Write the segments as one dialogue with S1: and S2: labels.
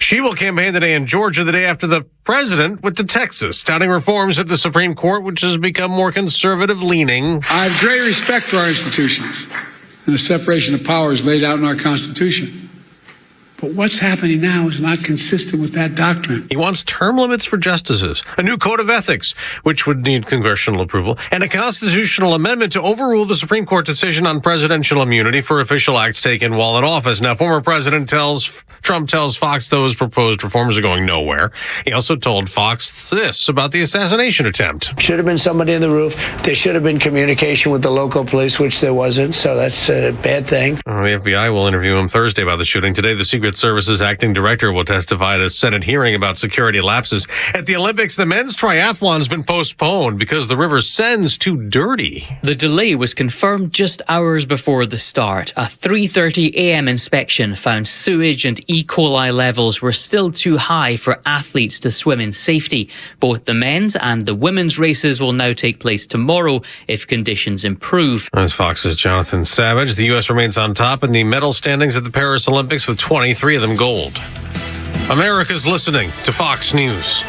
S1: She will campaign today in Georgia, the day after the president went to Texas, touting reforms at the Supreme Court, which has become more conservative-leaning.
S2: I have great respect for our institutions and the separation of powers laid out in our Constitution. But what's happening now is not consistent with that doctrine.
S1: He wants term limits for justices, a new code of ethics, which would need congressional approval, and a constitutional amendment to overrule the Supreme Court decision on presidential immunity for official acts taken while in office. Now, former President Trump tells Fox those proposed reforms are going nowhere. He also told Fox this about the assassination attempt.
S3: Should have been somebody in the roof. There should have been communication with the local police, which there wasn't, so that's a bad thing.
S1: The FBI will interview him Thursday about the shooting. Today, the Secret Service's acting director will testify at a Senate hearing about security lapses. At the Olympics, the men's triathlon has been postponed because the River Seine's too dirty.
S4: The delay was confirmed just hours before the start. A 3:30 a.m. inspection found sewage and E. coli levels were still too high for athletes to swim in safety. Both the men's and the women's races will now take place tomorrow if conditions improve.
S1: As Fox's Jonathan Savage, the U.S. remains on top in the medal standings at the Paris Olympics with 23 of them gold. America's listening to Fox News.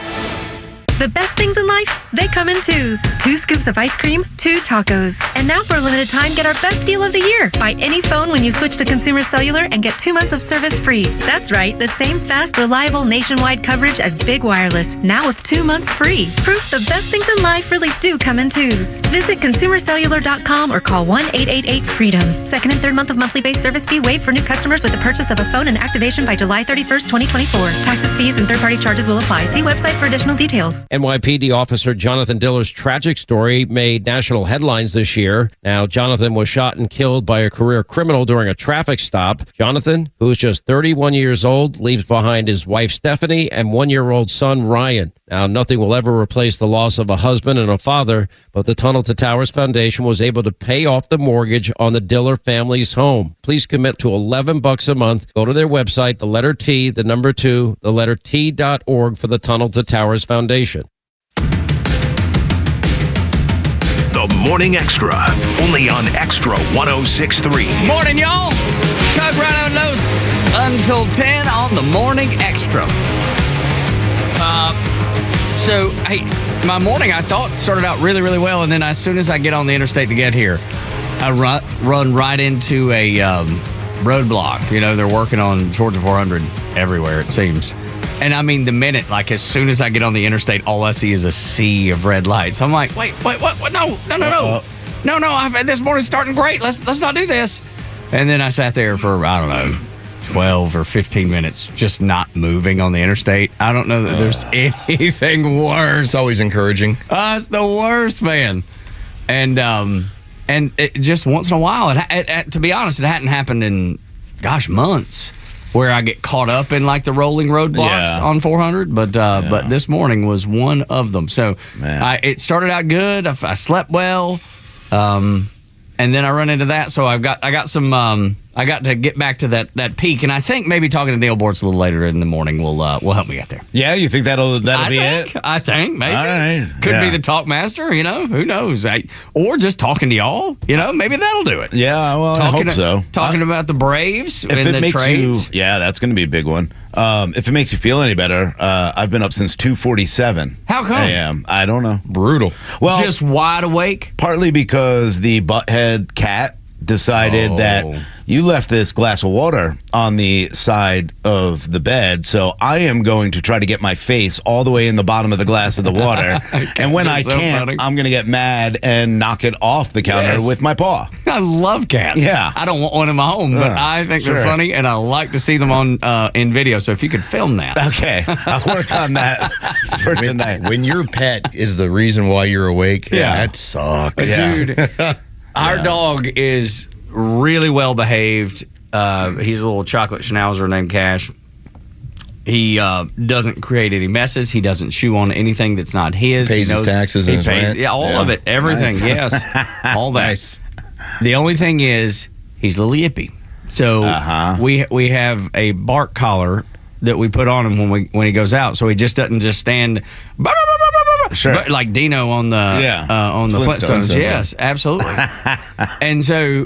S5: The best things in life, they come in twos. 2 scoops of ice cream, 2 tacos. And now for a limited time, get our best deal of the year. Buy any phone when you switch to Consumer Cellular and get 2 months of service free. That's right, the same fast, reliable nationwide coverage as Big Wireless, now with 2 months free. Proof the best things in life really do come in twos. Visit consumercellular.com or call 1-888-FREEDOM. Second and third month of monthly base service fee waived for new customers with the purchase of a phone and activation by July 31st, 2024. Taxes, fees, and third-party charges will apply. See website for additional details.
S6: NYPD officer Jonathan Diller's tragic story made national headlines this year. Now, Jonathan was shot and killed by a career criminal during a traffic stop. Jonathan, who is just 31 years old, leaves behind his wife Stephanie and 1-year-old son Ryan. Now, nothing will ever replace the loss of a husband and a father, but the Tunnel to Towers Foundation was able to pay off the mortgage on the Diller family's home. Please commit to $11 a month. Go to their website, the letter T, the number 2, the letter T.org for the Tunnel to Towers Foundation.
S7: The Morning Extra, only on Extra 106.3.
S8: Morning, y'all. Tug, Rhino, and Los until 10 on the Morning Extra. So, hey, my morning, I thought, started out really, really well, and then as soon as I get on the interstate to get here, I run right into a roadblock. You know, they're working on Georgia 400 everywhere, it seems. And I mean, the minute, like, as soon as I get on the interstate, all I see is a sea of red lights. I'm like, wait, what? No. This morning's starting great. Let's not do this. And then I sat there for, I don't know, 12 or 15 minutes, just not moving on the interstate. I don't know that there's anything worse.
S9: It's always encouraging.
S8: It's the worst, man. And it just once in a while, to be honest, it hadn't happened in, months, where I get caught up in like the rolling roadblocks on 400. But this morning was one of them. So it started out good. I slept well. And then I run into that. So I got to get back to that peak. And I think maybe talking to Neil Bortz a little later in the morning will help me get there.
S9: Yeah, you think that'll be it?
S8: I think maybe.
S9: All right.
S8: Could be the talk master, who knows? Or just talking to y'all, maybe that'll do it.
S9: Yeah, well, I hope so.
S8: Talking about the Braves and the trades.
S9: That's going to be a big one. If it makes you feel any better, I've been up since 2:47.
S8: How come?
S9: a.m. I don't know.
S8: Brutal.
S9: Well,
S8: just wide awake?
S9: Partly because the butthead cat decided that you left this glass of water on the side of the bed, so I am going to try to get my face all the way in the bottom of the glass of the water. And when I can't, funny. I'm going to get mad and knock it off the counter with my paw.
S8: I love cats.
S9: Yeah.
S8: I don't want one in my home, but I think they're funny, and I like to see them on in video. So if you could film that.
S9: Okay. I'll work on that for tonight.
S10: When your pet is the reason why you're awake, that sucks.
S8: Yeah. Dude, our dog is really well behaved. He's a little chocolate schnauzer named Cash. He doesn't create any messes. He doesn't chew on anything that's not his.
S10: Pays his taxes and his rent.
S8: Yeah, all of it. Everything. Nice. Yes. All that.
S10: Nice.
S8: The only thing is he's a little yippy. So we have a bark collar that we put on him when he goes out, so he just doesn't just stand like Dino on the Flintstones. Yes, absolutely. And so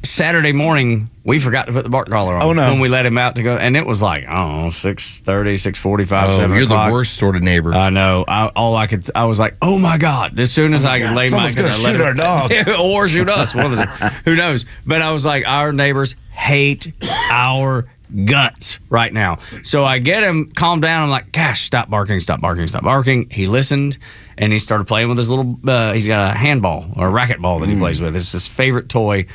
S8: Saturday morning, we forgot to put the bark collar on.
S9: Oh, no.
S8: When we let him out to go. And it was like, I don't know, 6:30, 6:45, 7
S10: you're
S8: o'clock.
S10: the worst sort of neighbor.
S8: I know. I was like, oh my God. As soon as I could lay my...
S9: Someone's going to shoot our dog.
S8: or shoot us. One of the two. Who knows? But I was like, our neighbors hate our guts right now. So I get him calmed down. I'm like, gosh, stop barking, stop barking, stop barking. He listened and he started playing with his little, he's got a handball or a racquetball that he plays with. It's his favorite toy.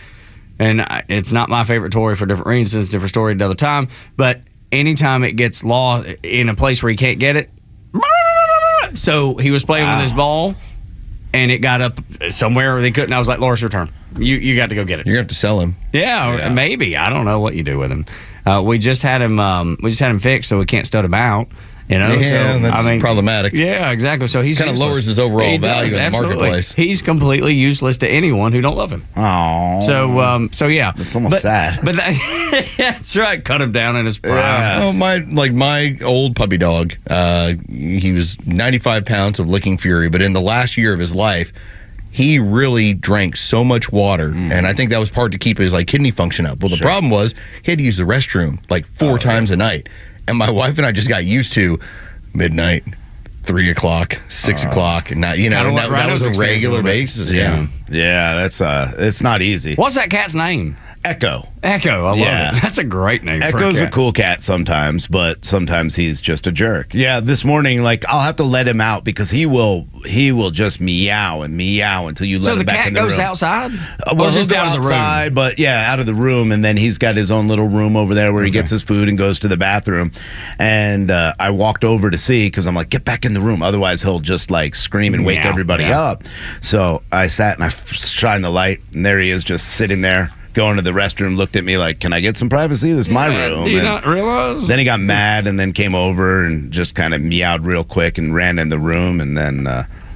S8: And it's not my favorite toy for different reasons, different story another time. But anytime it gets lost in a place where he can't get it, so he was playing with his ball, and it got up somewhere where they couldn't. I was like, Laura's your turn. You got to go get it.
S10: You're going to have to sell him.
S8: Yeah, maybe. I don't know what you do with him. We just had him fixed, so we can't stud him out. You know,
S10: Yeah, that's problematic.
S8: Yeah, exactly. So he's
S10: Kind of
S8: useless.
S10: lowers his overall value in the
S8: absolutely.
S10: marketplace.
S8: He's completely useless to anyone who don't love him.
S9: Oh.
S8: So yeah,
S9: It's almost sad.
S8: But that's right. Cut him down in his prime.
S10: Oh, my old puppy dog, he was 95 pounds of licking fury, but in the last year of his life, he really drank so much water, and I think that was part to keep his kidney function up. Well, the problem was he had to use the restroom 4 times a night, and my wife and I just got used to midnight, 3 o'clock, 6 o'clock, and not, and that was a regular basis. Yeah.
S9: Yeah, that's it's not easy.
S8: What's that cat's name?
S9: Echo.
S8: Echo. I love it. That's a great name.
S9: Echo's
S8: for
S9: a cool cat sometimes, but sometimes he's just a jerk. Yeah, this morning, I'll have to let him out because he will just meow and meow until you let him back in the room.
S8: So the cat goes outside?
S9: Well,
S8: or just
S9: he'll go
S8: out of the
S9: outside,
S8: room?
S9: but out of the room, and then he's got his own little room over there where he gets his food and goes to the bathroom. And I walked over to see because I'm like, get back in the room, otherwise he'll just scream and wake everybody up. So I sat and I shined the light, and there he is, just sitting there. Going to the restroom, looked at me like, can I get some privacy? This is my room.
S8: Do you not realize?
S9: Then he got mad and then came over and just kind of meowed real quick and ran in the room. And then,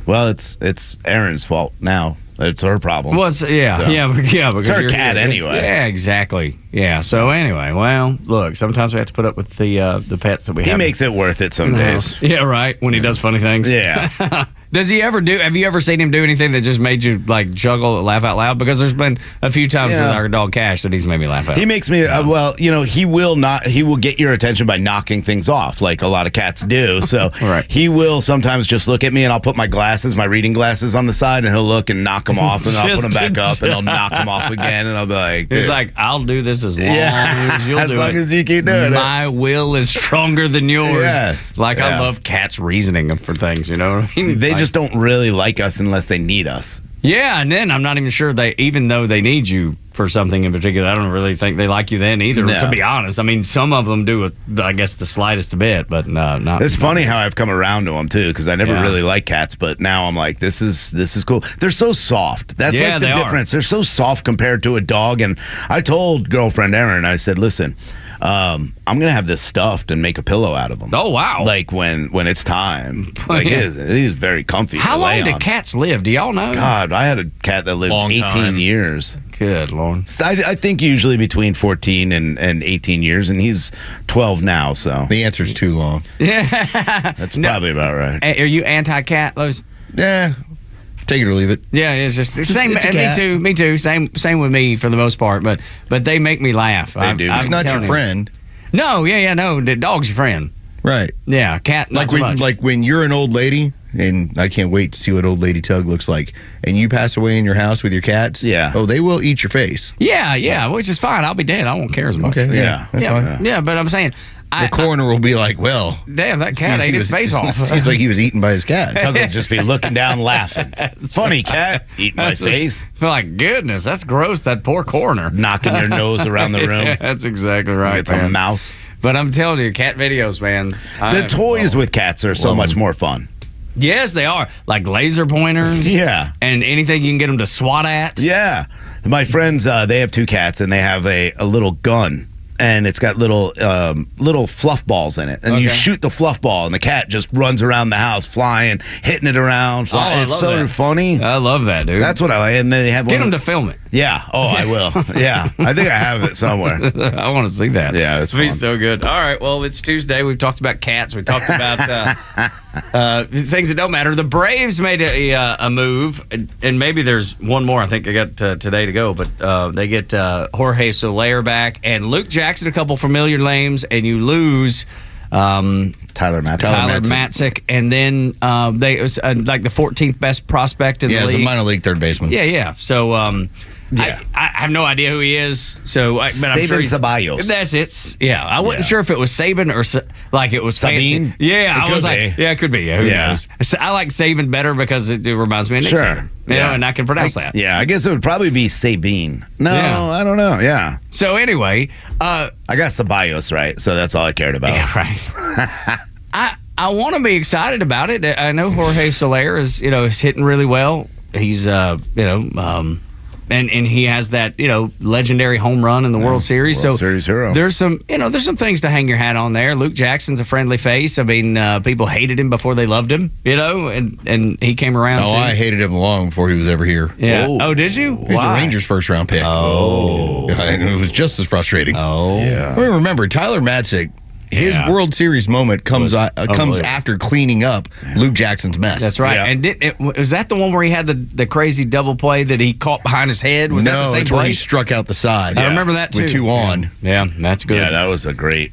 S9: it's Erin's fault now. It's her problem.
S8: Well, because
S9: it's her cat anyway.
S8: Yeah, exactly. Yeah. So anyway, well, look, sometimes we have to put up with the pets that we have.
S9: He makes it worth it some days.
S8: Yeah, right. When he does funny things.
S9: Yeah.
S8: Does he ever do? Have you ever seen him do anything that just made you juggle, laugh out loud? Because there's been a few times with our dog Cash that he's made me laugh out.
S9: He makes me. He will get your attention by knocking things off, like a lot of cats do. So he will sometimes just look at me, and I'll put my reading glasses, on the side, and he'll look and knock them off, and I'll put them back up, and I'll knock them off again, and I'll be like,
S8: he's like, I'll do this as long as you'll do it.
S9: As long as you keep doing it.
S8: My will is stronger than yours.
S9: Yes.
S8: I love cats' reasoning for things. You know what I mean?
S9: They just don't really like us unless they need us.
S8: Yeah, and then I'm not even sure even though they need you for something in particular, I don't really think they like you then either, to be honest. I mean, some of them do, I guess, the slightest bit, but not.
S9: It's funny how I've come around to them, too, because I never really liked cats, but now I'm like, this is cool. They're so soft. That's the difference. They're so soft compared to a dog, and I told girlfriend Erin, I said, listen, I'm gonna have this stuffed and make a pillow out of them.
S8: Oh wow!
S9: When it's time, he's very comfy.
S8: How long do cats live? Do y'all know?
S9: God, I had a cat that lived 18 years.
S8: Good Lord!
S9: I think usually between 14 and 18 years, and he's 12 now. So
S10: the answer's too long.
S8: Yeah,
S9: that's probably about right.
S8: Are you anti-cat, Lowe's?
S10: Yeah. Take it or leave it.
S8: Yeah, it's just the same. Me too. Same with me for the most part. But they make me laugh.
S9: They do.
S10: It's not your friend.
S8: No, no. The dog's your friend.
S10: Right.
S8: Yeah, cat. Not so much.
S10: Like when you're an old lady, and I can't wait to see what old lady Tug looks like, and you pass away in your house with your cats.
S9: Yeah.
S10: Oh, they will eat your face.
S8: Yeah. Which is fine. I'll be dead. I won't care as much.
S10: Okay. Yeah. That's fine.
S8: Yeah, but I'm saying.
S10: The coroner will be like, well,
S8: damn, that cat ate his face off.
S10: Seems like he was eaten by his cat.
S9: Tug will just be looking down laughing. Funny cat, eating my face.
S8: I feel like, goodness, that's gross, that poor coroner.
S9: Knocking your nose around the room.
S8: That's exactly right.
S9: It's a mouse.
S8: But I'm telling you, cat videos, man.
S9: The toys with cats are so much more fun.
S8: Yes, they are. Like laser pointers.
S9: Yeah.
S8: And anything you can get them to swat at.
S9: Yeah. My friends, they have 2 cats, and they have a little gun. And it's got little fluff balls in it. And you shoot the fluff ball, and the cat just runs around the house, flying, hitting it around. It's so funny.
S8: I love that, dude.
S9: That's what I like. And then they have
S8: Get them to film it.
S9: Yeah. Oh, I will. Yeah. I think I have it somewhere.
S8: I want to see that.
S9: Yeah, it's
S8: It'll be
S9: fun.
S8: so good. All right, well, it's Tuesday. We've talked about cats. We talked about things that don't matter. The Braves made a move, and maybe there's one more. I think they got today to go, but they get Jorge Soler back and Luke Jackson, a couple familiar names, and you lose
S9: Tyler
S8: Matzik, and then it was like the 14th best prospect in the league.
S10: Yeah, he's a minor league third baseman.
S8: Yeah. So I have no idea who he is. So, but I'm sure he's
S9: Ceballos.
S8: That's it. Yeah, I wasn't sure if it was Saban or like it was
S9: Sabine.
S8: Fancy. Yeah, I was like,
S9: be.
S8: yeah, it could be. Yeah, who knows? So I like Saban better because it reminds me of Nick Saban. You know, and I can pronounce that.
S9: Yeah, I guess it would probably be Sabine. No,
S8: Yeah.
S9: I don't know. Yeah.
S8: So anyway,
S9: I got Ceballos right, so that's all I cared about.
S8: yeah, right. I want to be excited about it. I know Jorge Soler is hitting really well. He's and he has that legendary home run in the World Series.
S9: World Series hero.
S8: There's some things to hang your hat on there. Luke Jackson's a friendly face. I mean, people hated him before they loved him. And he came around.
S10: Oh,
S8: too.
S10: I hated him long before he was ever here.
S8: Yeah. Oh, did you?
S10: He's
S8: Why?
S10: a Rangers first round pick.
S8: Oh.
S10: And it was just as frustrating.
S8: Oh.
S9: Yeah.
S10: I mean, remember, Tyler Matzik, his
S8: Yeah.
S10: World Series moment comes
S8: unbelievable.
S10: after cleaning up Luke Jackson's mess.
S8: That's right.
S9: Yeah.
S8: And was that the one where he had the crazy double play that he caught behind his head? Was that the
S10: No,
S8: same
S10: it's where
S8: play?
S10: he struck out the side.
S8: I remember that too.
S10: With two on.
S8: Yeah, that's good.
S9: Yeah, that was a great.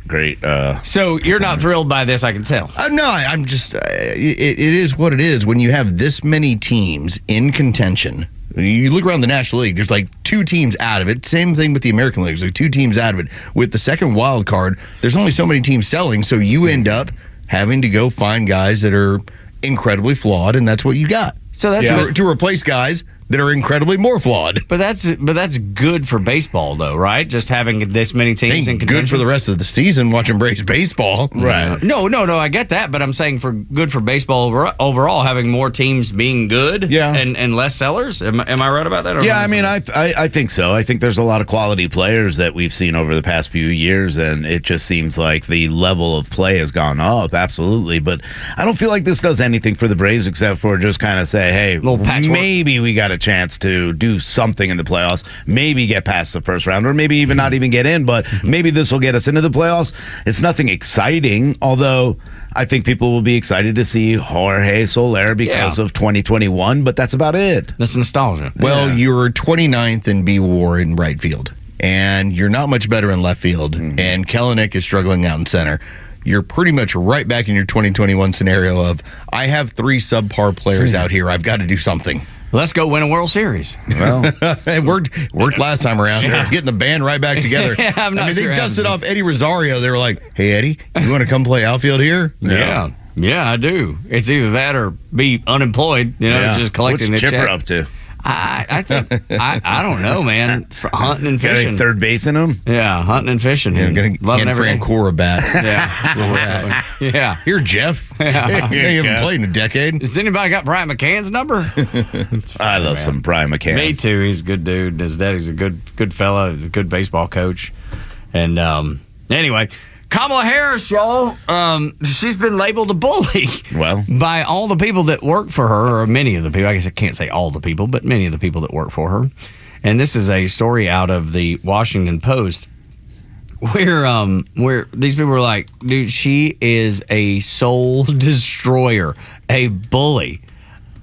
S8: So you're not thrilled by this, I can tell.
S10: No, I'm just. It is what it is. When you have this many teams in contention, you look around the National League. There's like 2 teams out of it. Same thing with the American League. There's like 2 teams out of it. With the second wild card, there's only so many teams selling, so you end up having to go find guys that are incredibly flawed, and that's what you got.
S8: So that's
S10: to replace guys that are incredibly more flawed.
S8: But that's good for baseball, though, right? Just having this many teams in
S10: Ain't
S8: contention.
S10: good for the rest of the season watching Braves baseball.
S9: Right.
S8: No, I get that, but I'm saying good for baseball overall, having more teams being good,
S9: Yeah.
S8: and less sellers. Am I right about that? Or
S9: Yeah,
S8: am
S9: I mean, I think so. I think there's a lot of quality players that we've seen over the past few years, and it just seems like the level of play has gone up, absolutely. But I don't feel like this does anything for the Braves except for just kind of say, hey,
S8: Little patchwork.
S9: maybe we got a chance to do something in the playoffs, maybe get past the first round, or maybe even not even get in, but maybe this will get us into the playoffs. It's nothing exciting, although I think people will be excited to see Jorge Soler because of 2021, but that's about it.
S8: That's nostalgia.
S10: Well, you're 29th in B WAR in right field, and you're not much better in left field, and Kelenic is struggling out in center. You're pretty much right back in your 2021 scenario of, I have 3 subpar players out here. I've got to do something.
S8: Let's go win a World Series.
S9: Well,
S10: It worked last time around. Getting the band right back together.
S8: Yeah, I'm not
S10: they
S8: sure it
S10: dusted
S8: happens.
S10: off Eddie Rosario. They were like, hey, Eddie, you want to come play outfield here?
S8: Yeah, I do. It's either that or be unemployed. Just collecting
S9: What's
S8: the
S9: Chipper
S8: check.
S9: up to?
S8: I think I don't know, man. For hunting and
S9: Got any
S8: fishing.
S9: third base in him?
S8: Yeah, hunting and fishing.
S10: You're going to
S8: Loving
S10: hand
S8: everything.
S10: Francoeur a bat.
S8: Yeah. Yeah.
S10: Here, Jeff.
S8: Yeah.
S10: You haven't played in a decade.
S8: Has anybody got Brian McCann's number?
S9: I love some Brian McCann.
S8: Me too. He's a good dude. His daddy's a good fella, a good baseball coach. And anyway, Kamala Harris, y'all, she's been labeled a bully.
S9: Well.
S8: by all the people that work for her, or many of the people. I guess I can't say all the people, but many of the people that work for her. And this is a story out of the Washington Post where these people were like, dude, she is a soul destroyer, a bully.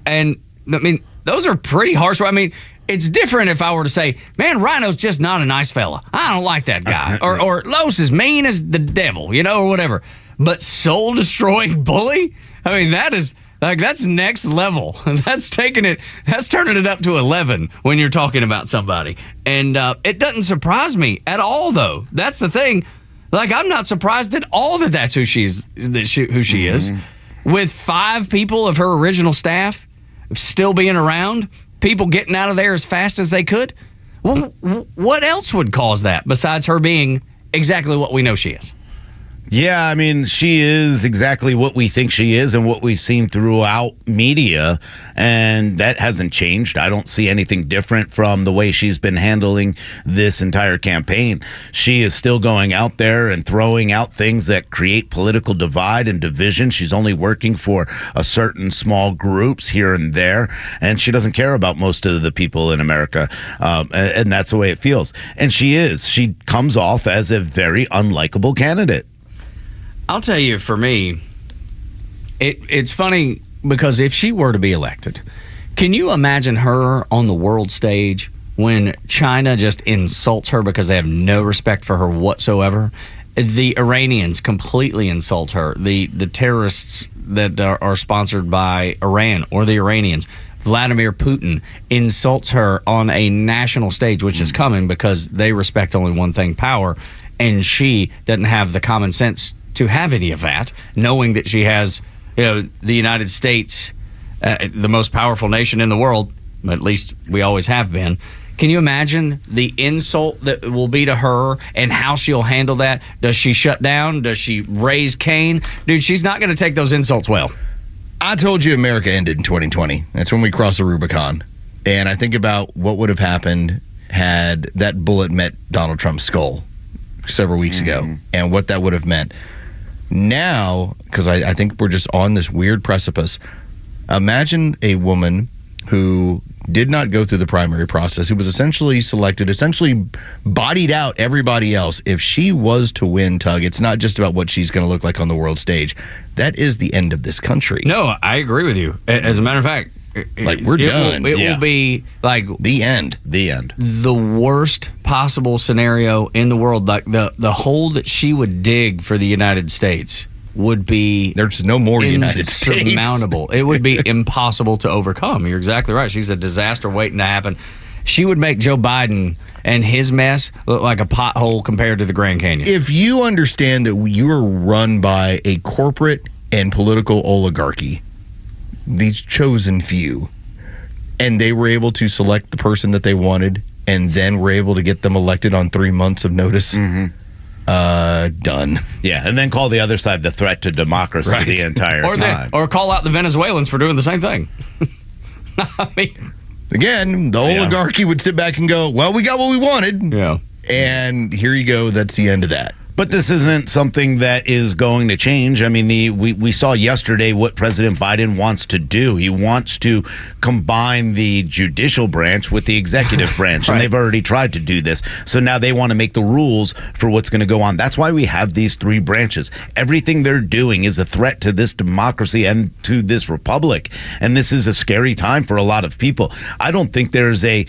S8: And I mean, those are pretty harsh. I mean, it's different if I were to say, man, Rhino's just not a nice fella. I don't like that guy. Or Los is mean as the devil, or whatever. But soul destroying bully? I mean, that's next level. That's turning it up to 11 when you're talking about somebody. And it doesn't surprise me at all, though. That's the thing. Like, I'm not surprised at all that's who she is. With 5 people of her original staff still being around, people getting out of there as fast as they could. Well, what else would cause that besides her being exactly what we know she is?
S9: Yeah, I mean, she is exactly what we think she is and what we've seen throughout media, and that hasn't changed. I don't see anything different from the way she's been handling this entire campaign. She is still going out there and throwing out things that create political divide and division. She's only working for a certain small groups here and there, and she doesn't care about most of the people in America, and that's the way it feels. And she comes off as a very unlikable candidate.
S8: I'll tell you, for me, it's funny because if she were to be elected, can you imagine her on the world stage when China just insults her because they have no respect for her whatsoever? The Iranians completely insult her. The terrorists that are sponsored by Iran or the Iranians, Vladimir Putin insults her on a national stage, which is coming because they respect only one thing, power, and she doesn't have the common sense to have any of that, knowing that she has, the United States, the most powerful nation in the world, at least we always have been. Can you imagine the insult that will be to her and how she'll handle that? Does she shut down? Does she raise Cain? Dude, she's not going to take those insults well.
S10: I told you America ended in 2020. That's when we crossed the Rubicon. And I think about what would have happened had that bullet met Donald Trump's skull several weeks ago and what that would have meant. Now, because I think we're just on this weird precipice, imagine a woman who did not go through the primary process, who was essentially selected, essentially bodied out everybody else. If she was to win, Tug, it's not just about what she's going to look like on the world stage. That is the end of this country.
S8: No, I agree with you. As a matter of fact,
S10: we're done.
S8: It will be like
S10: the end.
S8: The worst possible scenario in the world. Like the hole that she would dig for the United States would be
S10: there's no more United States.
S8: Insurmountable. It would be impossible to overcome. You're exactly right. She's a disaster waiting to happen. She would make Joe Biden and his mess look like a pothole compared to the Grand Canyon.
S10: If you understand that you are run by a corporate and political oligarchy, these chosen few, and they were able to select the person that they wanted and then were able to get them elected on 3 months of notice, done.
S9: Yeah, and then call the other side the threat to democracy the entire time.
S8: Or call out the Venezuelans for doing the same thing. I mean,
S10: again, the oligarchy would sit back and go, well, we got what we wanted.
S8: Yeah.
S10: And here you go. That's the end of that.
S9: But this isn't something that is going to change. I mean, we saw yesterday what President Biden wants to do. He wants to combine the judicial branch with the executive branch, and they've already tried to do this. So now they want to make the rules for what's going to go on. That's why we have these three branches. Everything they're doing is a threat to this democracy and to this republic, and this is a scary time for a lot of people. I don't think there's a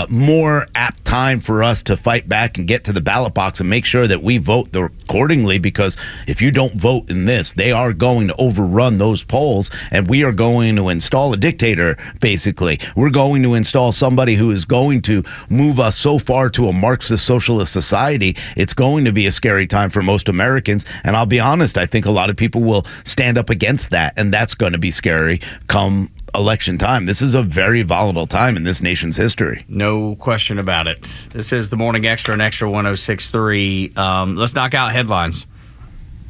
S9: more apt time for us to fight back and get to the ballot box and make sure that we vote accordingly, because if you don't vote in this, they are going to overrun those polls, and we are going to install a dictator, basically. We're going to install somebody who is going to move us so far to a Marxist socialist society. It's going to be a scary time for most Americans, and I'll be honest, I think a lot of people will stand up against that, and that's going to be scary come election time. This is a very volatile time in this nation's history.
S8: No question about it. This is the Morning Extra and Extra 106.3. Let's knock out headlines.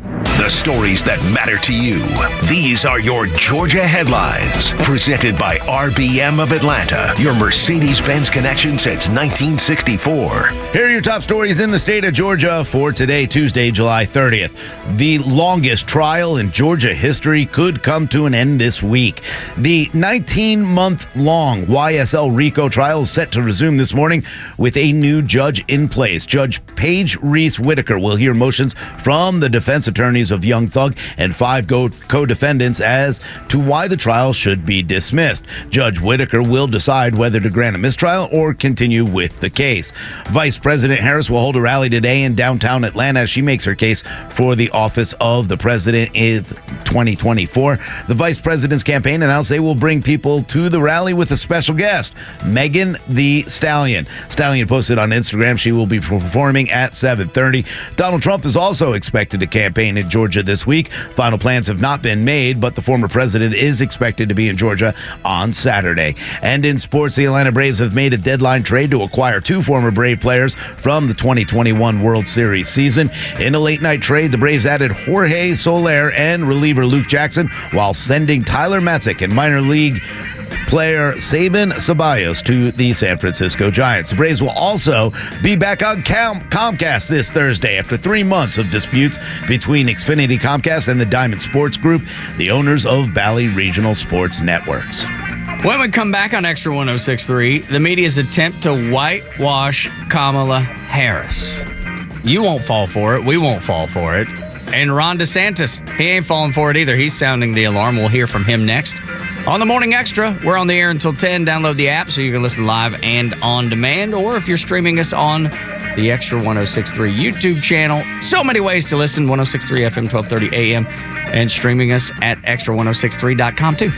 S7: The stories that matter to you. These are your Georgia headlines. Presented by RBM of Atlanta, your Mercedes-Benz connection since 1964.
S9: Here are your top stories in the state of Georgia for today, Tuesday, July 30th. The longest trial in Georgia history could come to an end this week. The 19-month-long YSL RICO trial is set to resume this morning with a new judge in place. Judge Paige Reese Whitaker will hear motions from the defense attorneys of Young Thug and 5 co-defendants as to why the trial should be dismissed. Judge Whitaker will decide whether to grant a mistrial or continue with the case. Vice President Harris will hold a rally today in downtown Atlanta as she makes her case for the office of the president in 2024. The vice president's campaign announced they will bring people to the rally with a special guest, Megan Thee Stallion. Stallion posted on Instagram she will be performing at 7:30. Donald Trump is also expected to campaign in Georgia this week. Final plans have not been made, but the former president is expected to be in Georgia on Saturday. And in sports, the Atlanta Braves have made a deadline trade to acquire two former Brave players from the 2021 World Series season. In a late-night trade, the Braves added Jorge Soler and reliever Luke Jackson, while sending Tyler Matzik and minor league player Sabin Ceballos to the San Francisco Giants. The Braves will also be back on Comcast this Thursday after 3 months of disputes between Xfinity Comcast and the Diamond Sports Group, the owners of Valley Regional Sports Networks.
S8: When we come back on Extra 106.3, the media's attempt to whitewash Kamala Harris. You won't fall for it. We won't fall for it. And Ron DeSantis, he ain't falling for it either. He's sounding the alarm. We'll hear from him next. On the Morning Extra, we're on the air until 10. Download the app so you can listen live and on demand. Or if you're streaming us on the Extra 106.3 YouTube channel, so many ways to listen. 106.3 FM, 1230 AM. And streaming us at extra1063.com too.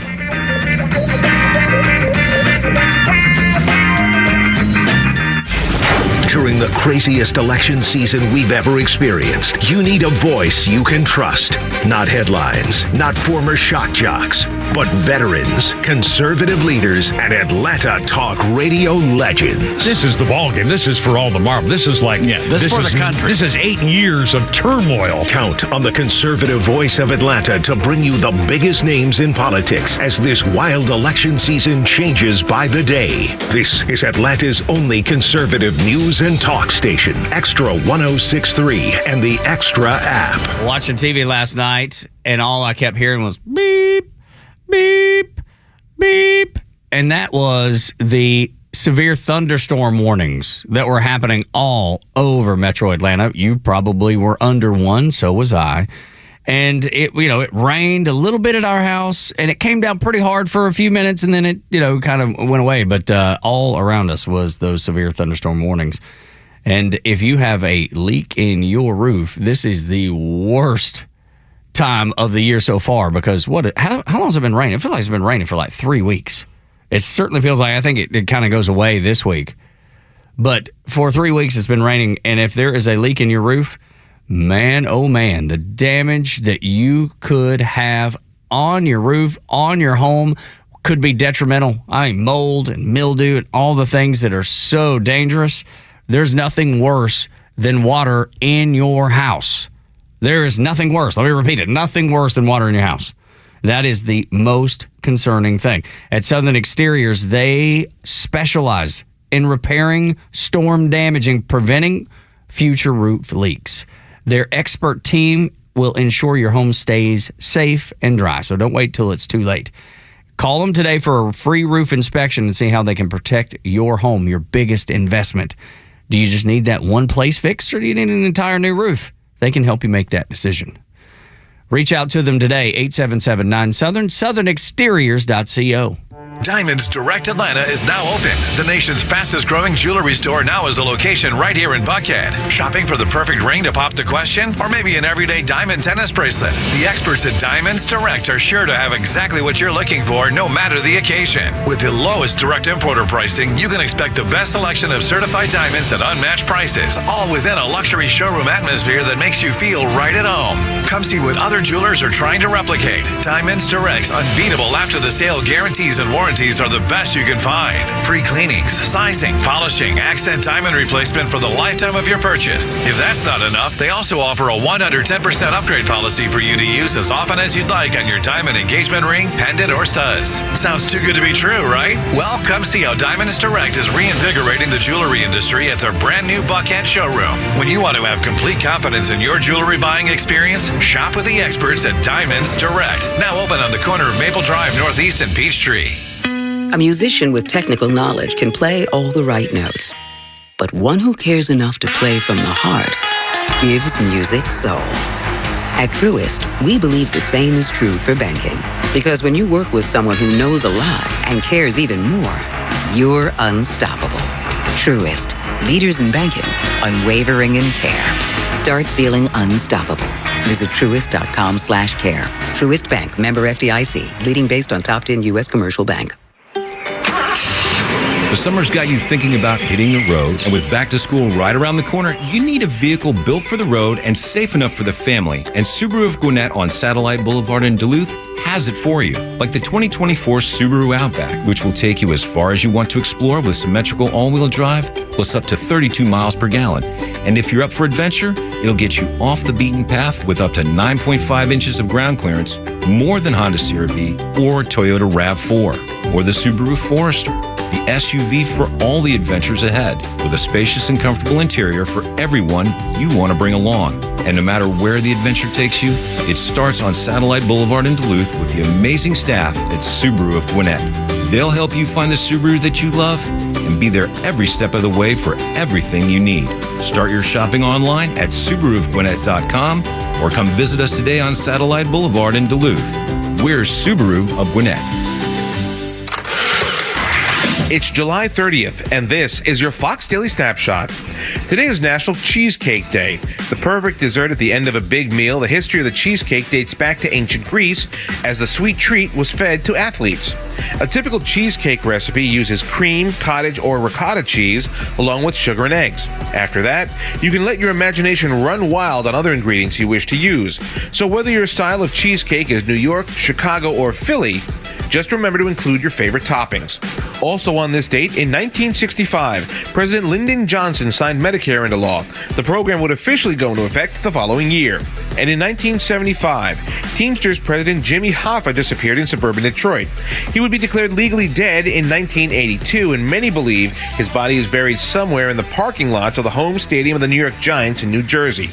S7: During the craziest election season we've ever experienced, you need a voice you can trust. Not headlines, not former shock jocks, but veterans, conservative leaders, and Atlanta talk radio legends.
S11: This is the ballgame. This is for all the marble. This is like,
S12: this is for the country.
S11: This is 8 years of turmoil.
S7: Count on the conservative voice of Atlanta to bring you the biggest names in politics as this wild election season changes by the day. This is Atlanta's only conservative news and talk station, Extra 106.3 and the Extra app.
S8: Watching TV last night, and all I kept hearing was beep, beep, beep. And that was the severe thunderstorm warnings that were happening all over Metro Atlanta. You probably were under one, so was I. And it rained a little bit at our house, and it came down pretty hard for a few minutes, and then it, kind of went away. But all around us was those severe thunderstorm warnings. And if you have a leak in your roof, this is the worst time of the year so far, because how long has it been raining? It feels like it's been raining for like 3 weeks. It certainly feels like, I think it kind of goes away this week. But for 3 weeks it's been raining, and if there is a leak in your roof, man, oh man, the damage that you could have on your roof, on your home, could be detrimental. I mean, mold and mildew and all the things that are so dangerous. There's nothing worse than water in your house. There is nothing worse. Let me repeat it. Nothing worse than water in your house. That is the most concerning thing. At Southern Exteriors, they specialize in repairing storm damage and preventing future roof leaks. Their expert team will ensure your home stays safe and dry, so don't wait till it's too late. Call them today for a free roof inspection and see how they can protect your home, your biggest investment. Do you just need that one place fixed, or do you need an entire new roof? They can help you make that decision. Reach out to them today, 877-9-SOUTHERN, southernexteriors.co.
S13: Diamonds Direct Atlanta is now open. The nation's fastest growing jewelry store now is a location right here in Buckhead. Shopping for the perfect ring to pop the question? Or maybe an everyday diamond tennis bracelet? The experts at Diamonds Direct are sure to have exactly what you're looking for, no matter the occasion. With the lowest direct importer pricing, you can expect the best selection of certified diamonds at unmatched prices, all within a luxury showroom atmosphere that makes you feel right at home. Come see what other jewelers are trying to replicate. Diamonds Direct's unbeatable after the sale guarantees and warranties are the best you can find. Free cleanings, sizing, polishing, accent diamond replacement for the lifetime of your purchase. If that's not enough, they also offer a 110% upgrade policy for you to use as often as you'd like on your diamond engagement ring, pendant, or studs. Sounds too good to be true, right? Well, come see how Diamonds Direct is reinvigorating the jewelry industry at their brand new Buckhead showroom. When you want to have complete confidence in your jewelry buying experience, shop with the experts at Diamonds Direct. Now open on the corner of Maple Drive Northeast and Peachtree.
S14: A musician with technical knowledge can play all the right notes. But one who cares enough to play from the heart gives music soul. At Truist, we believe the same is true for banking. Because when you work with someone who knows a lot and cares even more, you're unstoppable. Truist, leaders in banking, unwavering in care. Start feeling unstoppable. Visit Truist.com/care. Truist Bank, member FDIC, leading based on top 10 U.S. commercial bank.
S12: The summer's got you thinking about hitting the road, and with back to school right around the corner, you need a vehicle built for the road and safe enough for the family. And Subaru of Gwinnett on Satellite Boulevard in Duluth has it for you. Like the 2024 Subaru Outback, which will take you as far as you want to explore with symmetrical all-wheel drive, plus up to 32 miles per gallon. And if you're up for adventure, it'll get you off the beaten path with up to 9.5 inches of ground clearance, more than Honda CR-V or Toyota RAV4, or the Subaru Forester. The SUV for all the adventures ahead, with a spacious and comfortable interior for everyone you want to bring along. And no matter where the adventure takes you, it starts on Satellite Boulevard in Duluth with the amazing staff at Subaru of Gwinnett. They'll help you find the Subaru that you love and be there every step of the way for everything you need. Start your shopping online at SubaruofGwinnett.com or come visit us today on Satellite Boulevard in Duluth. We're Subaru of Gwinnett.
S15: It's July 30th, and this is your Fox Daily Snapshot. Today is National Cheesecake Day, the perfect dessert at the end of a big meal. The history of the cheesecake dates back to ancient Greece, as the sweet treat was fed to athletes. A typical cheesecake recipe uses cream, cottage, or ricotta cheese, along with sugar and eggs. After that, you can let your imagination run wild on other ingredients you wish to use. So whether your style of cheesecake is New York, Chicago, or Philly, just remember to include your favorite toppings. Also on this date, in 1965, President Lyndon Johnson signed Medicare into law. The program would officially go into effect the following year. And in 1975, Teamsters President Jimmy Hoffa disappeared in suburban Detroit. He would be declared legally dead in 1982, and many believe his body is buried somewhere in the parking lots of the home stadium of the New York Giants in New Jersey.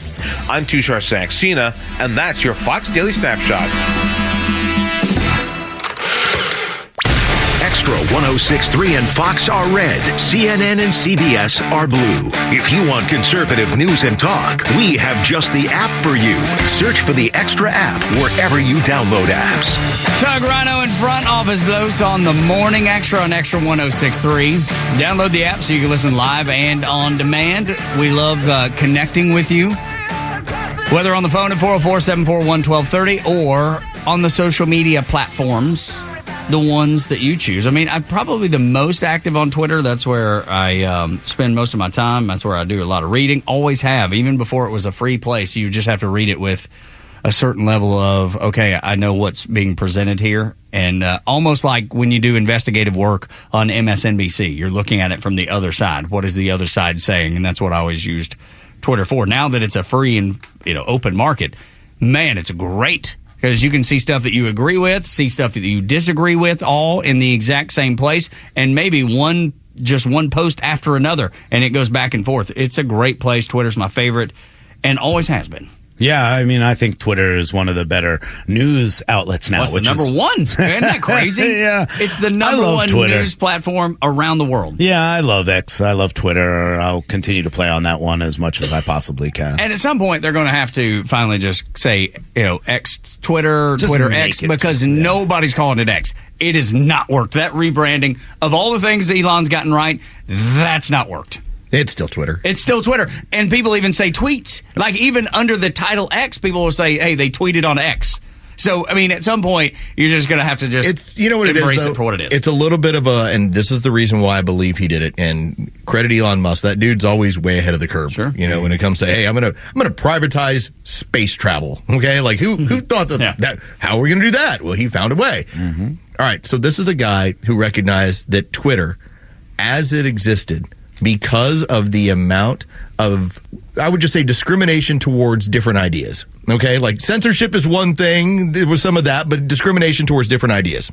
S15: I'm Tushar Saxena, and that's your Fox Daily Snapshot.
S7: Extra 106.3 and Fox are red. CNN and CBS are blue. If you want conservative news and talk, we have just the app for you. Search for the Extra app wherever you download apps.
S8: Tug Rhino in front office those on the Morning Extra on Extra 106.3. Download the app so you can listen live and on demand. We love connecting with you, whether on the phone at 404-741-1230 or on the social media platforms, the ones that you choose. I mean, I'm probably the most active on Twitter. That's where I spend most of my time. That's where I do a lot of reading. Always have. Even before it was a free place, you just have to read it with a certain level of, okay, I know what's being presented here. And almost like when you do investigative work on MSNBC, you're looking at it from the other side. What is the other side saying? And that's what I always used Twitter for. Now that it's a free and open market, man, it's great. Because you can see stuff that you agree with, see stuff that you disagree with, all in the exact same place, and maybe one post after another, and it goes back and forth. It's a great place. Twitter's my favorite, and always has been.
S16: Yeah, I mean, I think Twitter is one of the better news outlets now.
S8: What's the number one? Isn't that crazy?
S16: Yeah.
S8: It's the number one news platform around the world.
S16: Yeah, I love X. I love Twitter. I'll continue to play on that one as much as I possibly can.
S8: And at some point, they're going to have to finally just say, X Twitter,
S16: Just
S8: Twitter
S16: make
S8: X,
S16: it,
S8: because nobody's calling it X. It has not worked. That rebranding, of all the things Elon's gotten right, that's not worked.
S10: It's still Twitter.
S8: It's still Twitter. And people even say tweets. Like, even under the title X, people will say, hey, they tweeted on X. So, I mean, at some point, you're just going to have to just embrace it for what it is.
S10: It's a little bit of and this is the reason why I believe he did it. And credit Elon Musk. That dude's always way ahead of the curve.
S8: Sure.
S10: When it comes to, hey, I'm gonna privatize space travel. Okay, like who thought that? How are we gonna do that? Well, he found a way. Mm-hmm. All right. So this is a guy who recognized that Twitter, as it existed, because of the amount of, I would just say, discrimination towards different ideas. Okay, like censorship is one thing. There was some of that, but discrimination towards different ideas,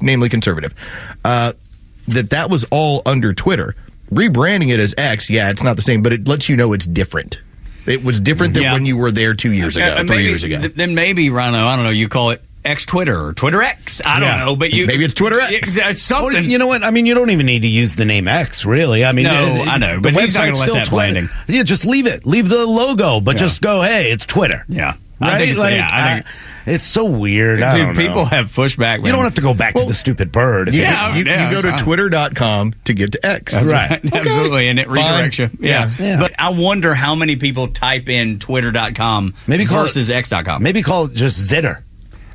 S10: namely conservative. That was all under Twitter. Rebranding it as X, yeah, it's not the same, but it lets you know it's different. It was different than when you were there 2 years ago, 3 years ago.
S8: Then maybe, Rhino, I don't know, you call it X Twitter or Twitter X. I don't know, but
S10: maybe it's Twitter X.
S8: It's something.
S16: Well, you know what? I mean, you don't even need to use the name X, really. I mean,
S8: no, I know, but he's not going to let that branding.
S16: Yeah, just leave it. Leave the logo, but just go, hey, it's Twitter.
S8: Yeah.
S16: Right?
S8: I think
S16: It's so weird. I don't know.
S8: People have pushback.
S16: You don't have to go back to the stupid bird.
S10: You go to twitter.com to get to X.
S8: That's right. Okay. Absolutely. And it redirects you.
S10: Yeah.
S17: But I wonder how many people type in twitter.com versus x.com.
S16: Maybe call it just Zitter.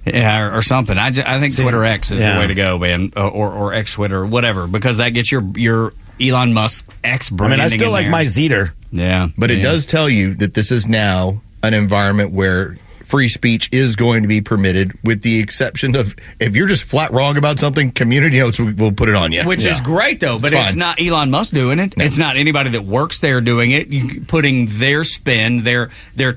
S8: Yeah, or something. I think Twitter X is the way to go, man, or X Twitter, whatever, because that gets your Elon Musk X branding.
S16: I still like my Zeter.
S8: Yeah,
S10: but it does tell you that this is now an environment where free speech is going to be permitted, with the exception of if you're just flat wrong about something, community notes will put it on you.
S17: Which is great, though, but it's not Elon Musk doing it. No. It's not anybody that works there doing it, putting their spin, their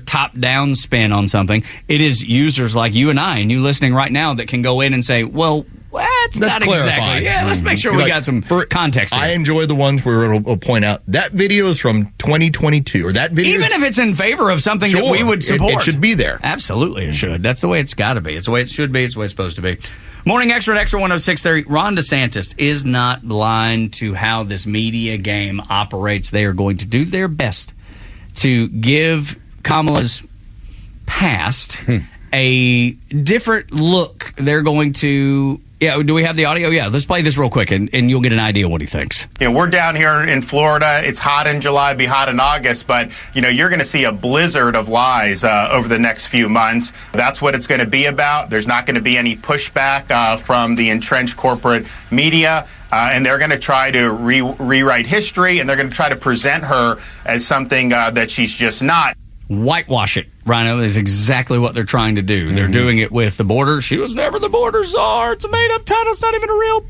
S17: top-down spin on something. It is users like you and I, and you listening right now, that can go in and say, well, that's not
S10: clarify.
S17: Exactly. Yeah, let's make sure we got some context here.
S10: I enjoy the ones where it'll point out that video is from 2022, or that video.
S17: Even if it's in favor of something that we would support.
S10: It should be there.
S17: Absolutely, it should. That's the way it's got to be. It's the way it should be. It's the way it's supposed to be. Morning Extra at Extra 106. Ron DeSantis is not blind to how this media game operates. They are going to do their best to give Kamala's past a different look. They're going to... Yeah, do we have the audio? Yeah, let's play this real quick, and you'll get an idea what he thinks.
S18: We're down here in Florida. It's hot in July, be hot in August, but, you're going to see a blizzard of lies over the next few months. That's what it's going to be about. There's not going to be any pushback from the entrenched corporate media. And they're going to try to rewrite history, and they're going to try to present her as something that she's just not.
S17: Whitewash it, Rhino, is exactly what they're trying to do. They're doing it with the border. She was never the border czar. It's a made-up title. It's not even a real,